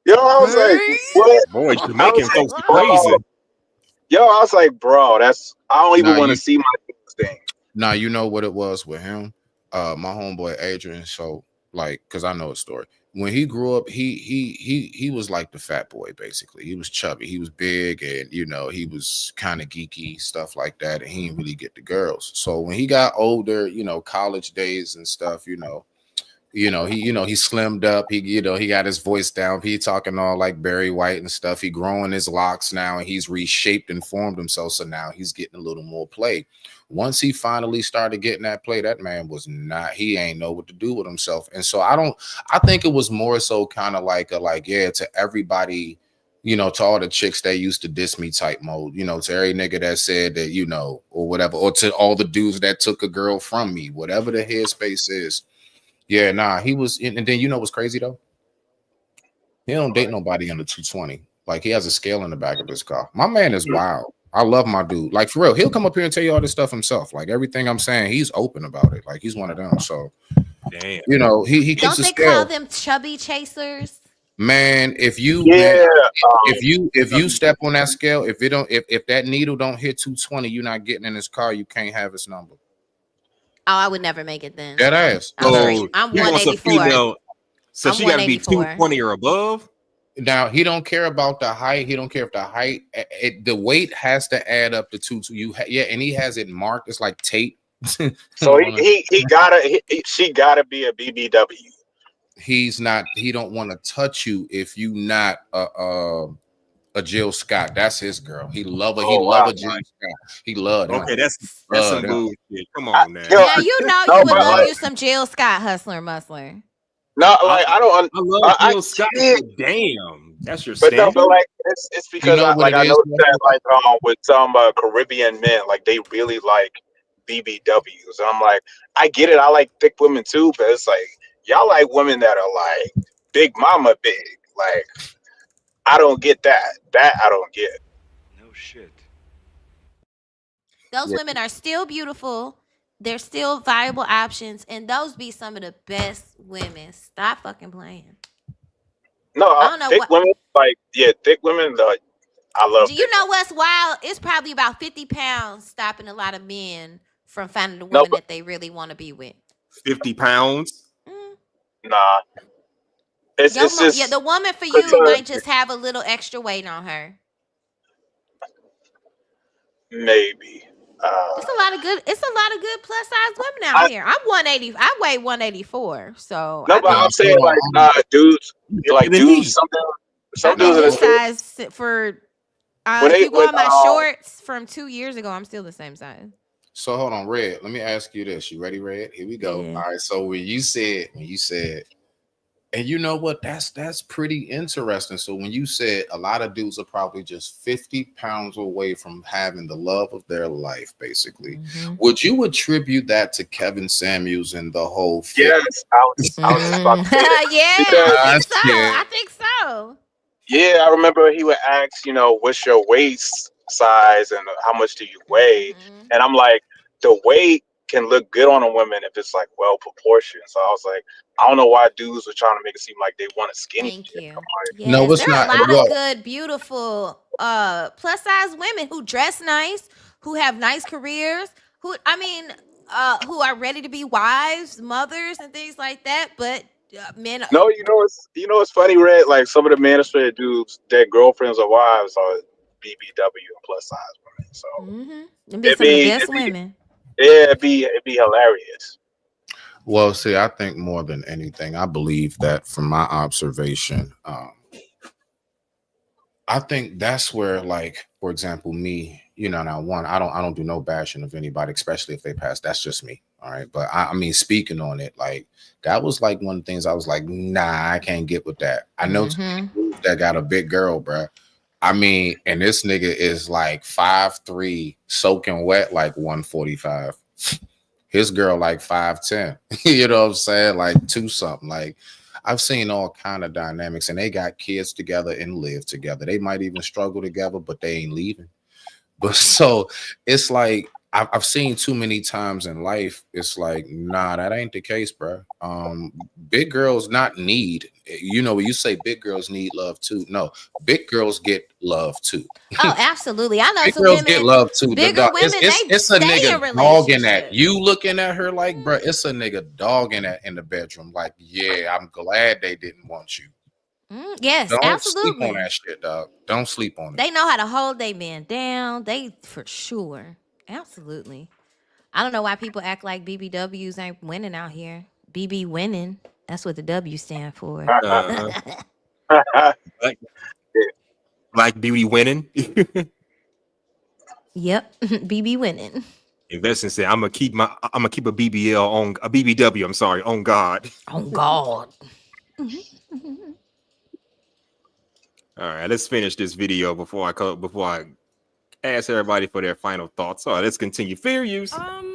Yo, I was like, what? Boy, Jamaican folks are crazy. Yo, I was like, bro, I don't even want to see my thing. Nah, you know what it was with him? My homeboy Adrian. So, like, cause I know his story. When he grew up, he was like the fat boy, basically. He was chubby, he was big, and you know, he was kind of geeky, stuff like that, and he didn't really get the girls. So when he got older, you know, college days and stuff, he slimmed up, he got his voice down, he talking all like Barry White and stuff. He growing his locks now, and he's reshaped and formed himself. So now he's getting a little more play. Once he finally started getting that play, that man he ain't know what to do with himself. And so I think it was more so kind of like to everybody, you know, to all the chicks that used to diss me type mode, you know, to every nigga that said that, you know, or whatever, or to all the dudes that took a girl from me, whatever the headspace is. Yeah, nah, he was, and then you know what's crazy though? He don't date nobody under 220. Like he has a scale in the back of his car. My man is wild. I love my dude. Like for real, he'll come up here and tell you all this stuff himself. Like everything I'm saying, he's open about it. Like he's one of them. So, damn, you know, he keeps don't a they scale. call them chubby chasers? Man, if you step on that scale, if that needle don't hit 220, you're not getting in his car. You can't have his number. Oh, I would never make it then. That ass. I'm 184. So she got to be 220 or above. Now he don't care about the height. He don't care if the height, the weight has to add up to 2. And he has it marked. It's like tape. So she gotta be a BBW. He's not. He don't want to touch you if you not a Jill Scott. That's his girl. He love her. He love a Jill Scott. He loved her. Okay, that's some bullshit. Come on, man. Yeah, you know you would love you some Jill Scott hustler muscler. No, like I don't. I love I Bill Scott, get it. but damn, that's your But no, standard. but like it's You because know what it I is? noticed that like with some Caribbean men, like they really like BBWs, and I'm like, I get it. I like thick women too, but it's like y'all like women that are like big mama big. Like I don't get that. That I don't get. No shit. Those Yeah. women are still beautiful. They're still viable options, and those be some of the best women. Stop fucking playing. No, I don't know thick what. women like thick women. Like I love Do you thick know women. what's wild? It's probably about 50 pounds stopping a lot of men from finding the No, woman but that they really want to be with. 50 pounds. nah, it's Yeah, just the woman for you because might just have a little extra weight on her. maybe. It's a lot of good. It's a lot of good plus size women out I here. I'm 180. I weigh 184, so no, I but Yo, I'm think saying hold on. like dudes, Heavier than me. some I'm dudes in good this size for. when If they you go when on my shorts from 2 years ago, I'm still the same size. So hold on, Red. Let me ask you this. You ready, Red? Here we go. Yeah. All right. So when you said, and you know what? That's pretty interesting. So when you said a lot of dudes are probably just 50 pounds away from having the love of their life, basically, would you attribute that to Kevin Samuels and the whole fit? yes, I was just about to say that Yeah, because I think so. I think so. yeah, I remember he would ask, what's your waist size and how much do you weigh, and I'm like, the weight can look good on a woman if it's like well proportioned. So I was like, I don't know why dudes were trying to make it seem like they want a skinny Thank chick. you. I'm like, No, Yes, it's there are a not. lot of Well, good, beautiful, plus size women who dress nice, who have nice careers, who are ready to be wives, mothers, and things like that. But men, no, it's funny, Red. Like some of the manosphere dudes, their girlfriends or wives are BBW and plus size women. So them be some of the best women. it'd be hilarious. well, see, I think more than anything, I believe that from my observation, I think that's where, like, for example, me, now one, I don't do no bashing of anybody, especially if they pass. That's just me. All right. But I mean, speaking on it, like that was like one of the things I was like, nah, I can't get with that. I know too many dudes that got a big girl, bruh. I mean, and this nigga is like 5'3", soaking wet, like 145. His girl like 5'10". You know what I'm saying? Like 2 something. Like I've seen all kind of dynamics, and they got kids together and live together. They might even struggle together, but they ain't leaving. But so it's like I've seen too many times in life. It's like, nah, that ain't the case, bro. Big girls not need. When you say big girls need love too. No, big girls get love too. Oh, absolutely. I know Big some girls get women, love too. bigger women, they It's a stay in nigga dogging at relationships. you, looking at her like, bro. It's a nigga dogging at in the bedroom. Like, yeah, I'm glad they didn't want you. Yes, Don't sleep on absolutely. that shit, dog. Don't sleep on it. They know how to hold their man down. They for sure. Absolutely. I don't know why people act like BBWs ain't winning out here. BB winning. That's what the W stand for. Like beauty winning. Yep, BB winning. Investment said, I'm gonna keep a BBL on a BBW. I'm sorry, on God. On God. All right, let's finish this video before I ask everybody for their final thoughts. All right, let's continue. Fair use.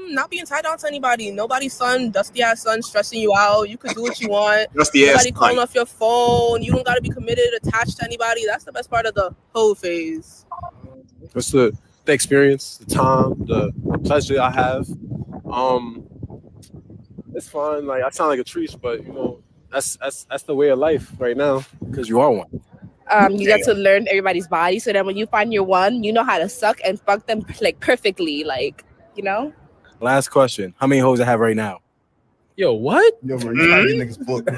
Not being tied down to anybody. Nobody's son, dusty ass son, stressing you out. You could do what you want. Dusty ass Nobody calling son. off your phone. You don't got to be committed, attached to anybody. That's the best part of the hoe phase. What's the experience, the time, the pleasure I have? It's fine. Like I sound like a trees, but that's the way of life right now because you are one. You get to learn everybody's body, so that when you find your one, you know how to suck and fuck them like perfectly, like Last question: how many hoes I have right now? Yo, what? Yo, bro, you got these niggas booked.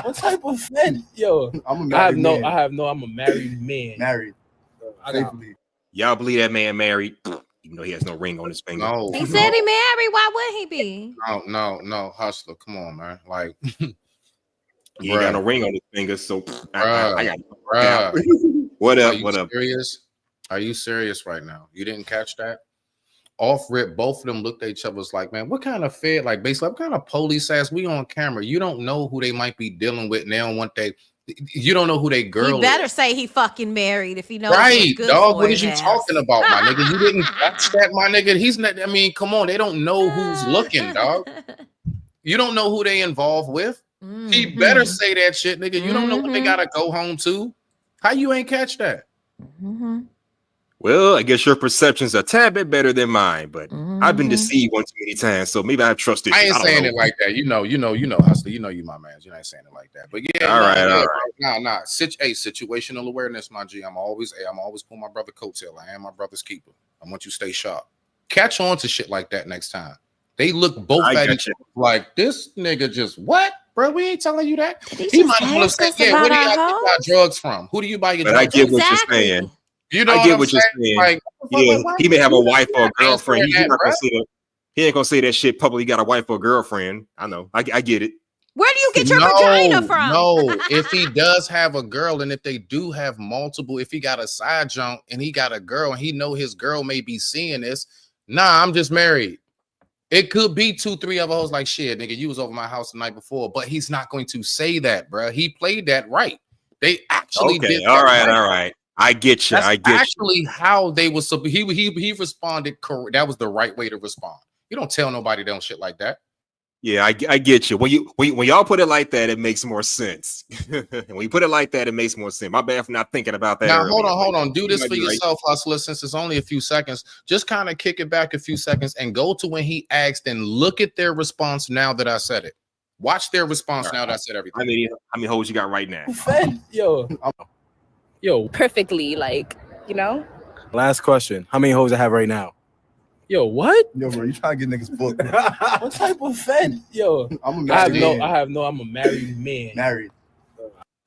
What type of fan? Yo, I'm a married man. I'm a married man. Married. Faithfully. Y'all believe that man married, even though he has no ring on his finger? No. He said he married. Why would he be? No, hustler. Come on, man. Like, he ain't got no ring on his finger, so I got bruh. What up? Are you serious? Are you serious right now? You didn't catch that? off rip, both of them looked at each other was like, man, what kind of fed, like basically, what kind of police ass we on camera? You don't know who they might be dealing with now. You don't know who they girl He better is. say he fucking married if he knows Right, what's good dog. for What his is you ass. talking about, my nigga? You didn't catch that, my nigga. He's not, I mean, come on, they don't know who's looking, dog. You don't know who they involved with. He better say that shit, nigga. You don't know what they gotta go home to. How you ain't catch that? Well, I guess your perception's a tad bit better than mine, but I've been deceived one too many times, so maybe I trust this. I ain't don't saying know. it like that. You know, Hustler. You know you my man. You ain't saying it like that. But yeah, all right. Nah. Situational awareness, my G. I'm always pull my brother coattail. I am my brother's keeper. I want you to stay sharp. Catch on to shit like that next time. They look both at each other like, this nigga just what? Bro, we ain't telling you that. He might as well say, yeah, where do y'all get your drugs from? Who do you buy your drugs from? But I get what you're saying. You know I get what you're I'm saying. Like, yeah, he may have a wife or a girlfriend. He's that, not gonna say that. He ain't gonna say that shit publicly. He got a wife or a girlfriend. I know. I get it. Where do you get your vagina from? No, if he does have a girl, and if they do have multiple, if he got a side junk and he got a girl and he know his girl may be seeing this, nah, I'm just married. It could be 2-3 of hoes like, shit, nigga, you was over my house the night before, but he's not going to say that, bro. He played that right. They actually did that all right. right. I get you. That's actually how they was. So he responded correct. That was the right way to respond. You don't tell nobody don't shit like that. Yeah, I get you. When y'all put it like that, it makes more sense. When you put it like that, it makes more sense. My bad for not thinking about that. Now earlier. hold on. Do this for yourself, Hustler. Since it's only a few seconds, just kind of kick it back a few seconds and go to when he asked and look at their response now that I said it. Watch their response now that I said everything. How many hoes you got right now? Yo, perfectly, like, you know. Last question. How many hoes I have right now? Yo, what? Yo, bro, you trying to get niggas booked? What type of fed? Yo, I'm a married man. Married.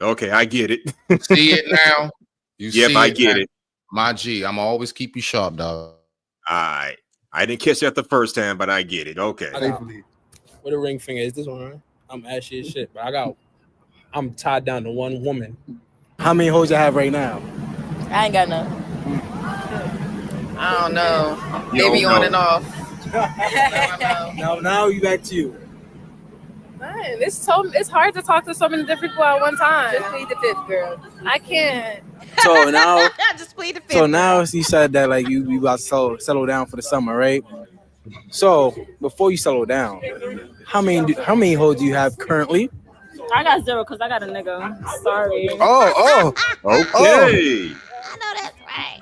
Okay, I get it. See it now. Yep, I get it. My G, I'm always keep you sharp, dog. I didn't catch that the first time, but I get it. Okay. What a ring finger is this one, right? I'm ashy as shit, but I'm tied down to one woman. How many hoes I have right now? I ain't got none. I don't know. Maybe on and off. Now you back to you. Man, it's hard to talk to so many different people at one time. Just plead the fifth, girl. I can't. So now, just plead the fifth. So now you said that like you about to settle down for the summer, right? So before you settle down, how many hoes do you have currently? I got 0 because I got a nigga. Sorry. Okay. I know that's right.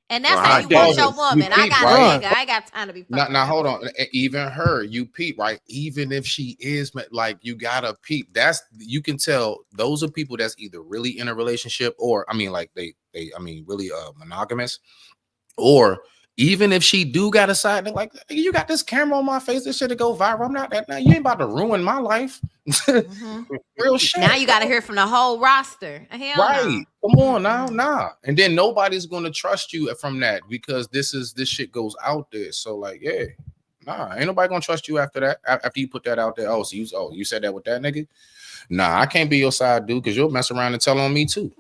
And that's how you want your woman. I got a nigga. I ain't got time to be fucking. Now hold on. Even her, you peep, right? Even if she is like, you gotta peep. You can tell those are people that's either really in a relationship or like they really monogamous, or even if she do got a side, they're like, you got this camera on my face, this shit to go viral. I'm not that now. You ain't about to ruin my life. Real shit. Now you got to hear from the whole roster. Hell right. No. Come on now. Nah. And then nobody's going to trust you from that because this shit goes out there. So like, yeah, nah, ain't nobody going to trust you after that. After you put that out there. Oh, so you said that with that nigga? Nah, I can't be your side dude because you'll mess around and tell on me too.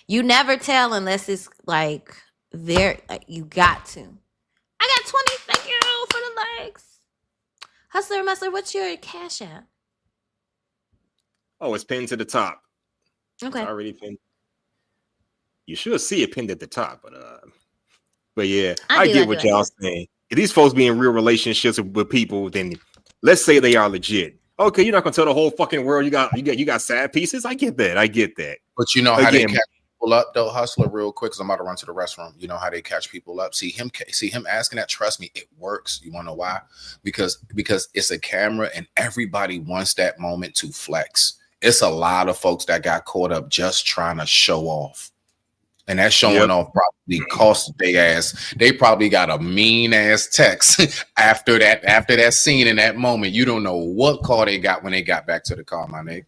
You never tell unless it's like you got to. I got 20. Thank you for the likes. Hustler Muscle, what's your cash app? Oh, it's pinned to the top. Okay. It's already pinned. You should see it pinned at the top, but yeah, I get what y'all saying. If these folks be in real relationships with people, then let's say they are legit. Okay, you're not gonna tell the whole fucking world you got sad pieces. I get that. But you know how they catch people up though, Hustler, real quick, because I'm about to run to the restroom. You know how they catch people up. See him asking that. Trust me, it works. You want to know why? Because it's a camera and everybody wants that moment to flex. It's a lot of folks that got caught up just trying to show off. And that showing off probably cost their ass. They probably got a mean ass text after that scene in that moment. You don't know what call they got when they got back to the car, my nigga.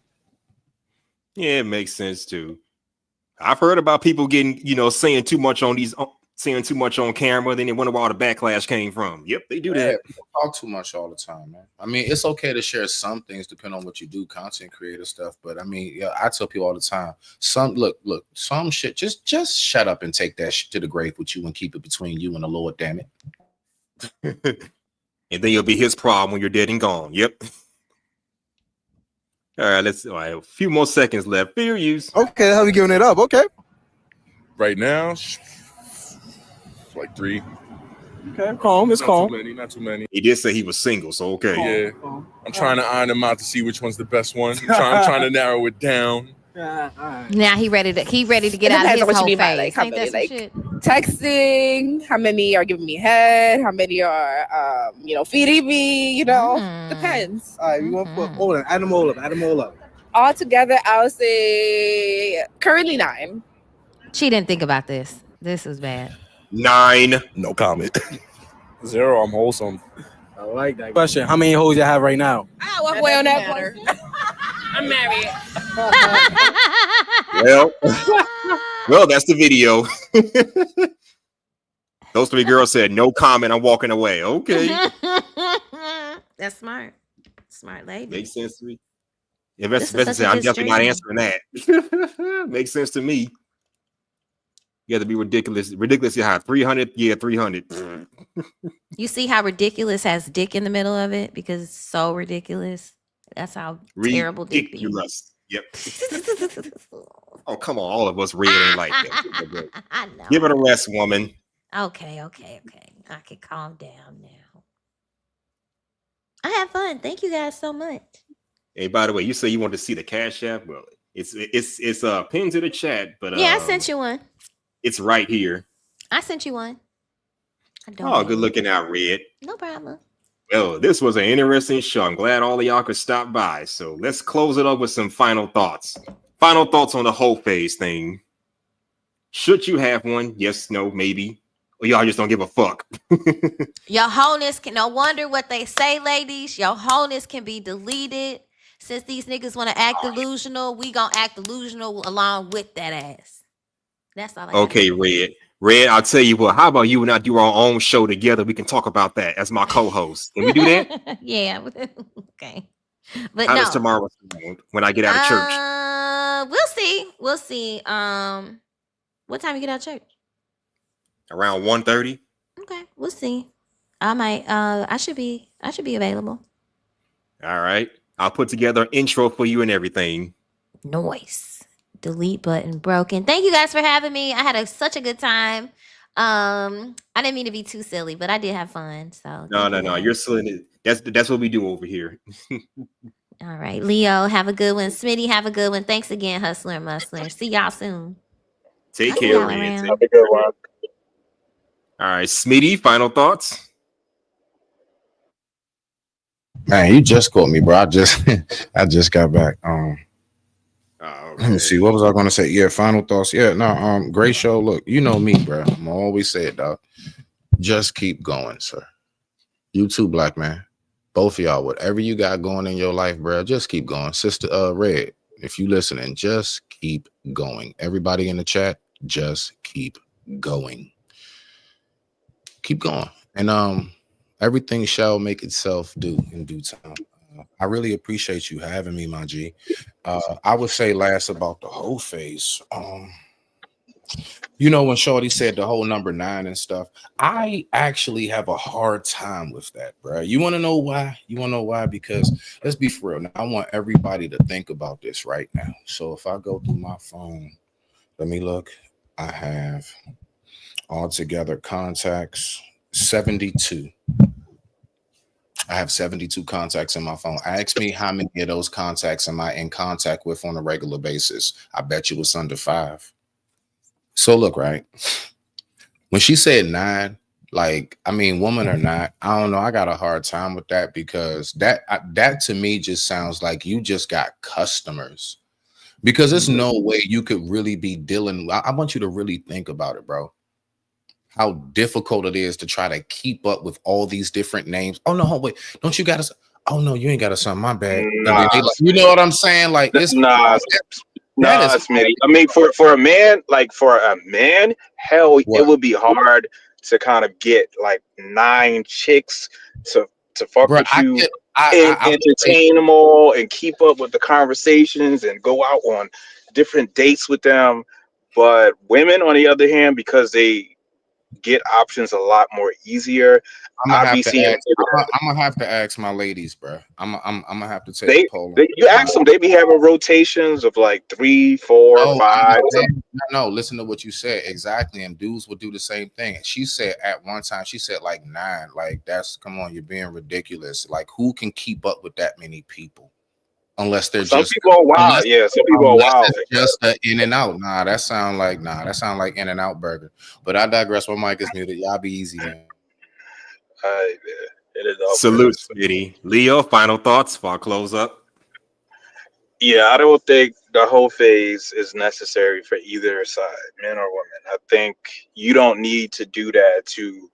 Yeah, it makes sense too. I've heard about people getting, saying too much on these saying too much on camera, then they wonder where all the backlash came from. Yep, they do that. People talk too much all the time, man. I mean, it's okay to share some things depending on what you do, content creator stuff. But I mean, yeah, I tell people all the time, some shit, just shut up and take that shit to the grave with you and keep it between you and the Lord, damn it. And then you'll be his problem when you're dead and gone. Yep. All right, a few more seconds left. Fair use. Okay, how we giving it up? Okay. Right now, like 3. Okay, calm. It's calm. Not too many. He did say he was single, so okay. Yeah. I'm trying to iron them out to see which one's the best one. I'm trying to narrow it down. Now he ready to get out of his whole phase. Like, how Ain't that many, some shit? texting, how many are giving me head, how many are feeding me, depends. All right, we want to put all add them all up. All together, I would say currently 9. She didn't think about this. This was bad. 9. No comment. 0. I'm wholesome. I like that question. How many hoes you have right now? I walk away on that question. I'm married. Well, that's the video. Those 3 girls said no comment. I'm walking away. Okay. That's smart. Smart lady. Makes sense to me. Yeah, I'm definitely not answering that. Makes sense to me. You have to be ridiculous. Ridiculously high. 300. Yeah, 300. You see how ridiculous has dick in the middle of it because it's so ridiculous. That's how terrible dick be. Ridiculous. Yep. Oh, come on. All of us read ain't like that. I know. Give it a rest, woman. Okay. I can calm down now. I had fun. Thank you guys so much. Hey, by the way, you say you want to see the Cash App? Well, it's pinned to the chat, but yeah, I sent you one. It's right here. I sent you one. Good looking out, Red. No problem. Well, this was an interesting show. I'm glad all of y'all could stop by. So let's close it up with some final thoughts. Final thoughts on the hoe-phase thing. Should you have one? Yes, no, maybe. Or y'all just don't give a fuck. Your wholeness can, no wonder what they say, ladies. Your wholeness can be deleted. Since these niggas want to act delusional, we gonna act delusional along with that ass. That's all I got. Okay, Red, I'll tell you what. How about you and I do our own show together? We can talk about that as my co-host. Can we do that? Yeah. Okay. But How does tomorrow when I get out of church? We'll see. What time you get out of church? Around 1:30. Okay, we'll see. I might. I should be available. All right. I'll put together an intro for you and everything. Noise. Delete button broken. Thank you guys for having me. I had such a good time. I didn't mean to be too silly, but I did have fun. So no. You're silly. That's what we do over here. All right, Leo, have a good one. Smitty, have a good one. Thanks again, Hustler and Musler. See y'all soon. Take care, Red. Have a good one. All right, Smitty, final thoughts. Man, you just caught me, bro. I just got back. Let me see. What was I going to say? Yeah, final thoughts. Yeah, no. Great show. Look, you know me, bro. I'm always say it, dog. Just keep going, sir. You too, black man. Both of y'all, whatever you got going in your life, bro, just keep going. Sister Red, if you listening, just keep going. Everybody in the chat, just keep going. Keep going. And everything shall make itself do in due time. I really appreciate you having me, my G. I would say last about the whole phase. When Shorty said the whole number 9 and stuff, I actually have a hard time with that, bro. You want to know why? Because let's be for real. Now, I want everybody to think about this right now. So if I go through my phone, let me look. I have altogether contacts 72. I have 72 contacts in my phone. Ask me how many of those contacts am I in contact with on a regular basis. I bet you it's under 5. So look, right? When she said 9, woman or not, I don't know. I got a hard time with that because that to me just sounds like you just got customers. Because there's no way you could really be dealing. I want you to really think about it, bro. How difficult it is to try to keep up with all these different names. Oh no, wait, don't you got to? Oh no, you ain't got to son. My bad. Nah. You know what I'm saying? Like this. Nah. Nah, Smitty. I mean, for a man, hell, it would be hard to kind of get like 9 chicks to fuck Bro, with you and entertain them all and keep up with the conversations and go out on different dates with them. But women, on the other hand, because they get options a lot more easier, I'm gonna have to ask. I'm gonna have to ask my ladies, bro. I'm gonna have to take a poll. You ask them, they be having rotations of like 3, 4, 5. No, listen to what you said exactly, and dudes will do the same thing. She said at one time, she said like 9. Like that's come on, you're being ridiculous. Like who can keep up with that many people? Unless they're Some just people are wild. Some people are wild. It's just an in and out. That sound like In and Out burger. But I digress. My mic is muted. Y'all be easy, man. It is all Salute, Smitty. Leo, final thoughts before I close up. Yeah, I don't think the whole phase is necessary for either side, men or women. I think you don't need to do that to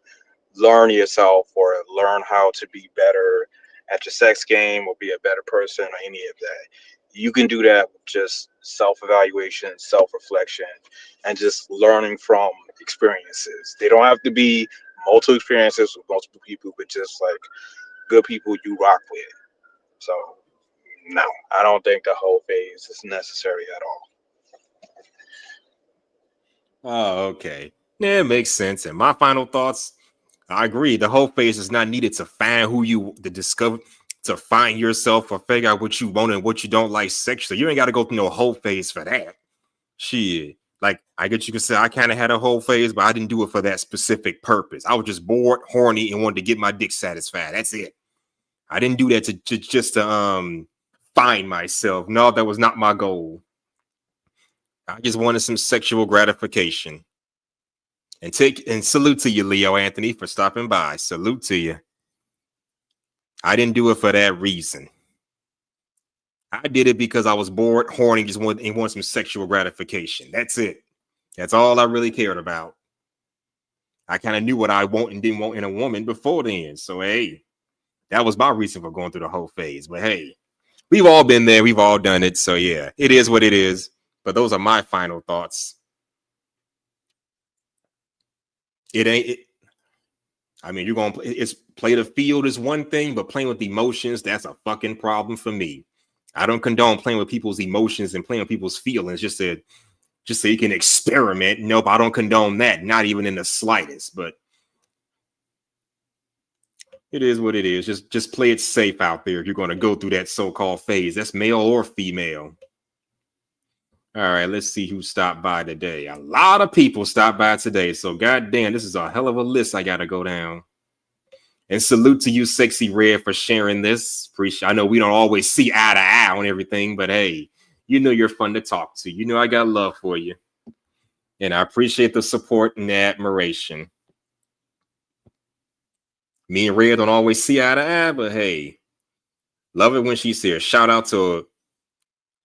learn yourself or learn how to be better at your sex game or be a better person or any of that. You can do that with just self-evaluation, self-reflection, and just learning from experiences. They don't have to be multiple experiences with multiple people, but just like good people you rock with. So no, I don't think the whole phase is necessary at all. Oh, okay. Yeah, it makes sense. And my final thoughts, I agree. The whole phase is not needed to find to find yourself or figure out what you want and what you don't like sexually. You ain't got to go through no whole phase for that. Shit. Like, I guess you could say I kind of had a whole phase, but I didn't do it for that specific purpose. I was just bored, horny, and wanted to get my dick satisfied. That's it. I didn't do that to find myself. No, that was not my goal. I just wanted some sexual gratification. And salute to you, Leo Anthony, for stopping by. Salute to you. I didn't do it for that reason. I did it because I was bored, horny, just wanted some sexual gratification. That's it. That's all I really cared about. I kind of knew what I want and didn't want in a woman before then. So, hey, that was my reason for going through the whole phase. But, hey, we've all been there. We've all done it. So, yeah, it is what it is. But those are my final thoughts. It ain't. I mean, you're going to play the field is one thing, but playing with emotions, that's a fucking problem for me. I don't condone playing with people's emotions and playing with people's feelings just so you can experiment. Nope, I don't condone that. Not even in the slightest, but it is what it is. Just play it safe out there if you're going to go through that so-called phase. That's male or female. All right, let's see who stopped by today. A lot of people stopped by today. So, goddamn, this is a hell of a list I got to go down. And salute to you, Sexy Red, for sharing this. I know we don't always see eye to eye on everything, but hey, you know you're fun to talk to. You know I got love for you. And I appreciate the support and the admiration. Me and Red don't always see eye to eye, but hey, love it when she's here. Shout out to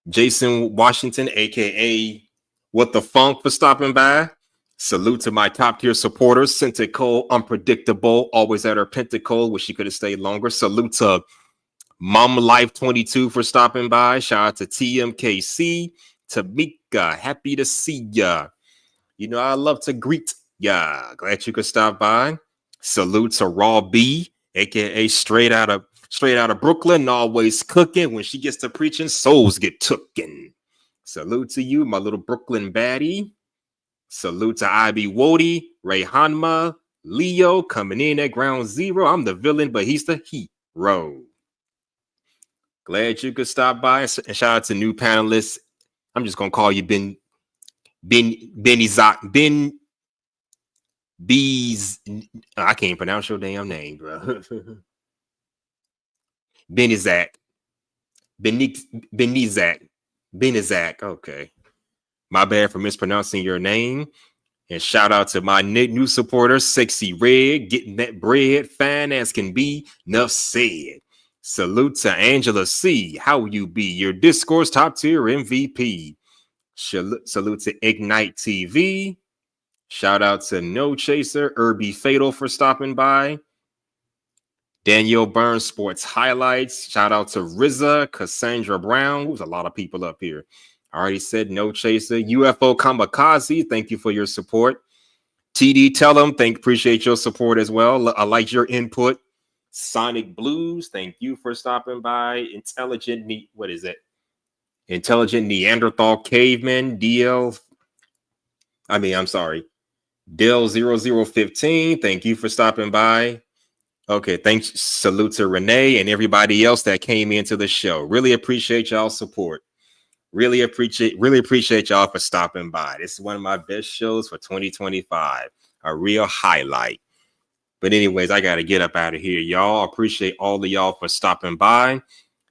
Jason Washington, aka What the Funk, for stopping by. Salute to my top tier supporters, Centico, Unpredictable, always at her pentacle, wish she could have stayed longer. Salute to Mom Life 22 for stopping by. Shout out to TMKC, Tamika, happy to see ya. You know I love to greet ya. Glad you could stop by. Salute to Raw B, aka straight out of Brooklyn, always cooking. When she gets to preaching, souls get tooken. Salute to you, my little Brooklyn baddie. Salute to IB Wody, Ray Hanma, Leo coming in at ground zero. I'm the villain, but he's the hero. Glad you could stop by, and shout out to new panelists. I'm just gonna call you Bees. I can't pronounce your damn name, bro. Benizak. Okay. My bad for mispronouncing your name. And shout out to my new supporter, Sexy Red, getting that bread, fine as can be. Enough said. Salute to Angela C. How you be? Your Discourse top tier MVP. Salute to Ignite TV. Shout out to No Chaser, Irby Fatal for stopping by. Danielle Burns Sports Highlights. Shout out to Riza, Cassandra Brown. There's a lot of people up here. I already said no chaser. UFO Kamikaze, thank you for your support. TD Tell them, appreciate your support as well. I like your input. Sonic Blues, thank you for stopping by. Intelligent Neanderthal Caveman, Dell0015, thank you for stopping by. Okay, thanks. Salute to Renee and everybody else that came into the show. Really appreciate y'all's support. Really appreciate y'all for stopping by. This is one of my best shows for 2025. A real highlight. But anyways, I got to get up out of here, y'all. Appreciate all of y'all for stopping by.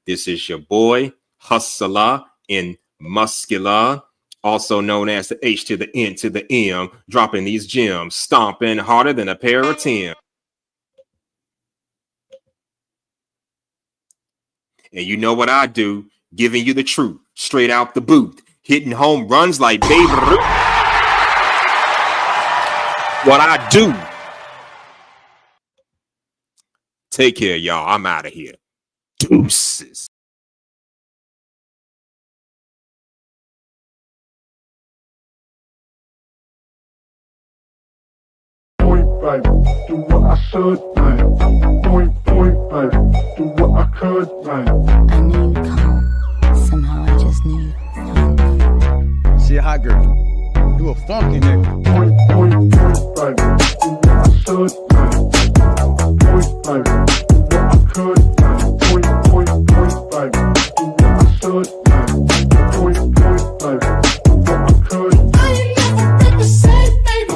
This is your boy, Hustler in Muscular, also known as the H to the N to the M, dropping these gems, stomping harder than a pair of Tim. And you know what I do, giving you the truth straight out the booth, hitting home runs like Babe Ruth. What I do. Take care, y'all. I'm out of here. Deuces. Baby, do what I should, man. Point, baby, do what I could, man. I knew you'd come. Somehow I just knew you'd find me. She a hot girl. You a funky nigga. Point, baby, do what I should, man. Point, baby, do what I could, man. Point, baby, do what I should, man. Point, baby, do what I could. I ain't never represent, baby.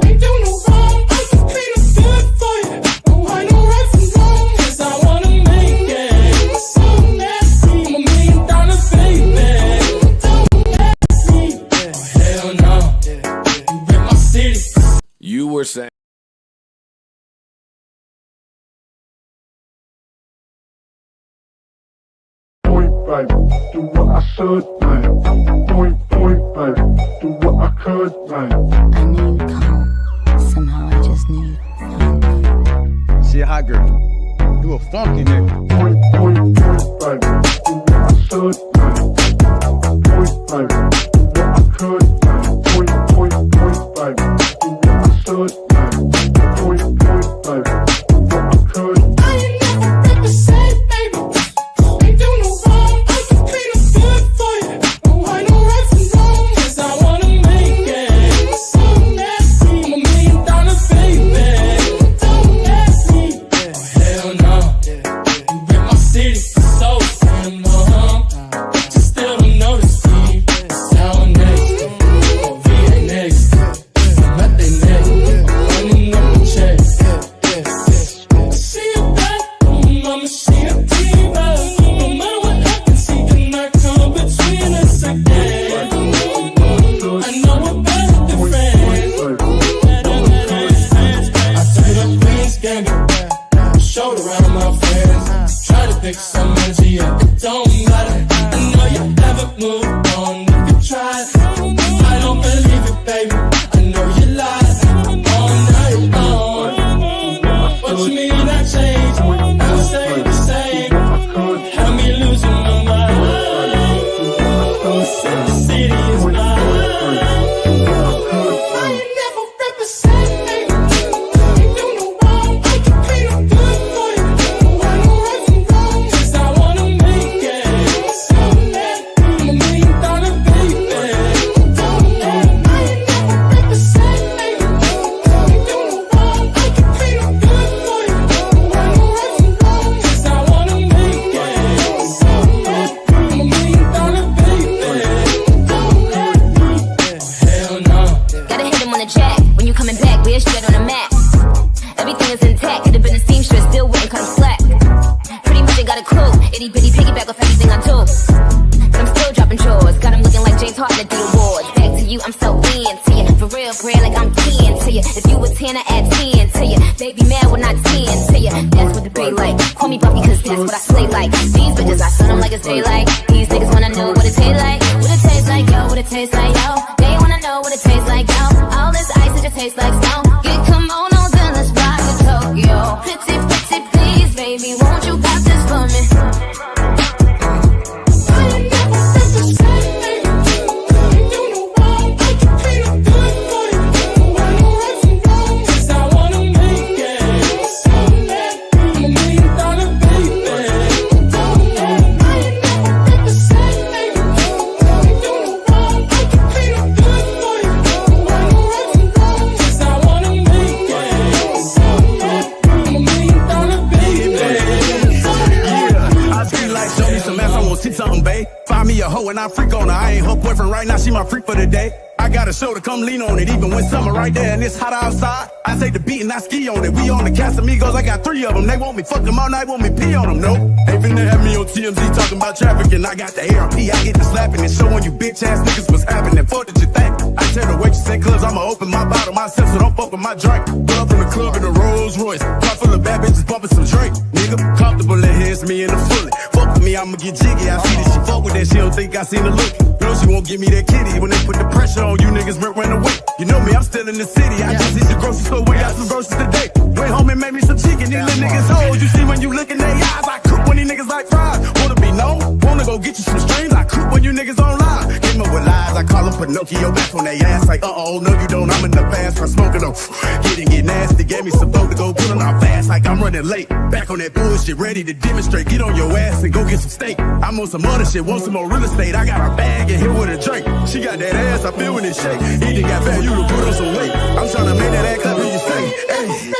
Ain't do no wrong. I can clean up good for you. Don't want no right from wrong. 'Cause I wanna make it. So nasty. I'm $1 million baby. Don't ask me. Oh, hell no. You rip my city. You were saying. Baby, do what I should, man. Point, baby, do what I could, man. I knew you'd come. Somehow I just knew you'd find me. She a hot girl. You a funky nigga. Point, baby, do what I should, man. Point, baby, do what I could, man. Point, baby, do what I should, man. Point, baby, do what I could. I ain't never represent, baby. Ain't do no wrong. I can clean up good for you. Don't want no right from wrong. 'Cause I wanna make it. So nasty. I'm $1 million baby. Don't ask me. Oh, hell no. You rip my city. So damn just still don't notice me. Sound next. Or VA next. Nothing next. Running up the check. See you back. Mama, she a diva. No matter what happens, she cannot come between us again. I know we're better than friends. I straight up Queen's Gambit. Showed around my friends. Try to pick some energy up. It don't matter. I know you haven't moved on. If you tried, I don't believe it, baby. I know you lied all night long. What you mean I changed? Never say the same. Had me losing my mind. Said the city is mine. I ain't never represent, baby. Ain't do no wrong. I can clean up good for you. Don't want no right from wrong. 'Cause I wanna make it. So nasty. I'm $1 million baby. Don't let me. I ain't never represent, baby. Ain't do no wrong. I can clean up good for you. Don't want no right from wrong. 'Cause I wanna make it. So nasty. I'm $1 million baby. Don't let me. Oh, hell no. Gotta hit him on the jack. When you coming back, we're straight on the map. Everything is intact. Could have been a seamstress, still wouldn't cut him slack. Pretty much ain't got a clue. Itty bitty piggyback off everything I do. But I'm still dropping drawers. Got him looking like James Harden at the awards. Back to you, I'm so into you. For real, bread, like I'm 10 to you. If you was 10, I add 10 to you. They be mad when I 10 to you. That's what the bay like. Call me Buffy, cause that's what I slay like. These bitches, I sun them like it's daylight. These niggas wanna know what it tastes like. What it tastes like, yo, what it tastes like, yo. They wanna know what it tastes like, yo. All this ice, it just tastes like snow. Get kimonos and let's rock to Tokyo. Pretty, pretty, please, baby, won't you got this for me? I ain't never represent, baby. hoe and I freak on her. I ain't her boyfriend right now, she my freak for the day. I got a shoulder, come lean on it, even when summer right there and it's hot outside. I take the beat and I ski on it. We on the Casamigos, I got 3 of them. They want me fuck them all night, want me pee on them, no. Ain't finna have me on TMZ talking about trafficking. I got the ARP, I get the slapping and showing you bitch ass niggas what's happening. Fuck did you think? I tell the waitress at clubs, I'ma open my bottle myself, so don't fuck with my drink. Pull up in the club in a Rolls Royce, car full of bad bitches bumping some drink. Nigga, comfortable in here, it's me in the fully. Fuck with me, I'ma get jiggy. I see that she fuck with that, she don't think I seen her look. No, she won't give me that kitty when they put the pressure on you niggas, run away. You know me, I'm still in the city. I just hit the grocery store, we got some groceries today. Went home and made me some chicken. These little niggas hoes. You see when you look in their eyes, I cook when these niggas like fries. Wanna be known? Wanna go get you some streams? I cook when you niggas on live. Came up with lies, I call them Pinocchio, back on their ass like, uh-oh, no you don't. I'm in the fast for smoking them. Get nasty, gave me some dope to go pulling out fast like I'm running late. Back on that bullshit, ready to demonstrate. Get on your ass and go get some steak. I'm on some other shit, want some more real estate. I got a bag and here with a drink. She got that ass, I feel when it shake. He just got value to put on some weight. I'm trying to make that act up when you say, hey.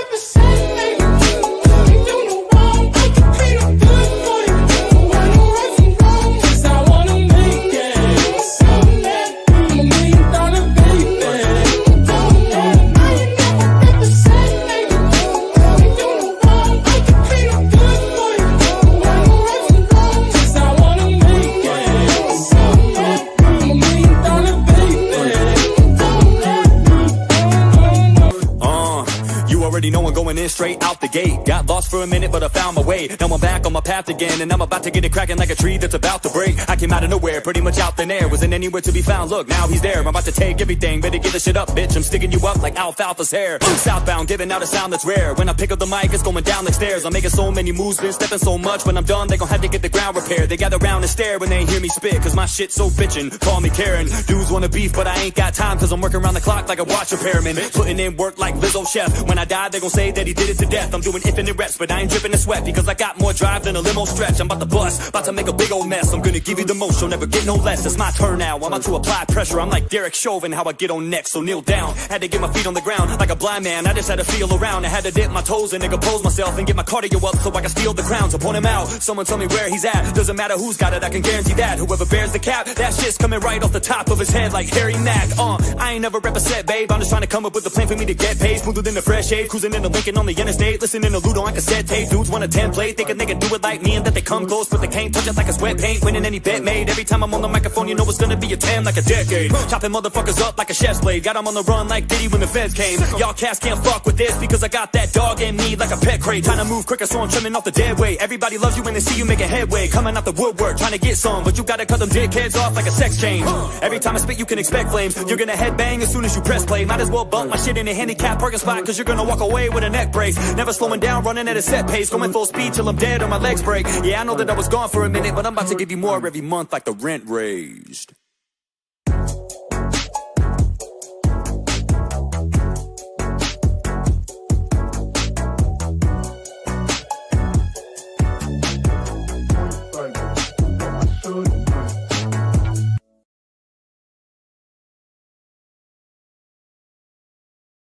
Know I'm going in straight out the gate. Got lost for a minute, but I found my way. Now I'm back on my path again, and I'm about to get it cracking like a tree that's about to break. I came out of nowhere, pretty much out thin air. Wasn't anywhere to be found. Look, now he's there. I'm about to take everything. Better get the shit up, bitch. I'm sticking you up like alfalfa's hair. Southbound, giving out a sound that's rare. When I pick up the mic, it's going down like stairs. I'm making so many moves, been stepping so much. When I'm done, they gon' have to get the ground repaired. They gather round and stare when they hear me spit, cause my shit's so bitchin'. Call me Karen. Dudes wanna beef, but I ain't got time, cause I'm working around the clock like a watch repairman. Putting in work like Lizzo Chef. When I die, they gon' say that he did it to death. I'm doing infinite reps, but I ain't dripping in sweat, because I got more drive than a limo stretch. I'm about to bust, about to make a big old mess. I'm gonna give you the most, you'll never get no less. It's my turn now, I'm about to apply pressure. I'm like Derek Chauvin, how I get on next, so kneel down. Had to get my feet on the ground, like a blind man, I just had to feel around. I had to dip my toes and nigga pose myself and get my cardio up so I can steal the crown. So point him out, someone tell me where he's at. Doesn't matter who's got it, I can guarantee that whoever bears the cap, that shit's coming right off the top of his head like Harry Mack. I ain't never represent, babe, I'm just trying to come up with a plan for me to get paid. Smoother than the fresh shave, cruising in the Lincoln on the interstate. Listening to Ludo on cassette tape. Dudes want a template, thinking they can do it like me and that they come close, but they can't touch it like a sweat paint. Winning any bet made. Every time I'm on the microphone, you know it's gonna be a 10 like a decade. Chopping motherfuckers up like a chef's blade. Got them on the run like Diddy when the feds came. Y'all cats can't fuck with this because I got that dog in me like a pet crate. Trying to move quicker, so I'm trimming off the dead weight. Everybody loves you when they see you making headway. Coming out the woodwork, trying to get some, but you gotta cut them dickheads off like a sex change. Every time I spit, you can expect flames. You're gonna headbang as soon as you press play. Might as well bump my shit in a handicap parking spot, cause you're gonna walk away with a neck brace. Never slowing down, running at a set pace. Going full speed till I'm dead or my legs break. Yeah, I know that I was gone for a minute, but I'm about to give you more every month like the rent raised.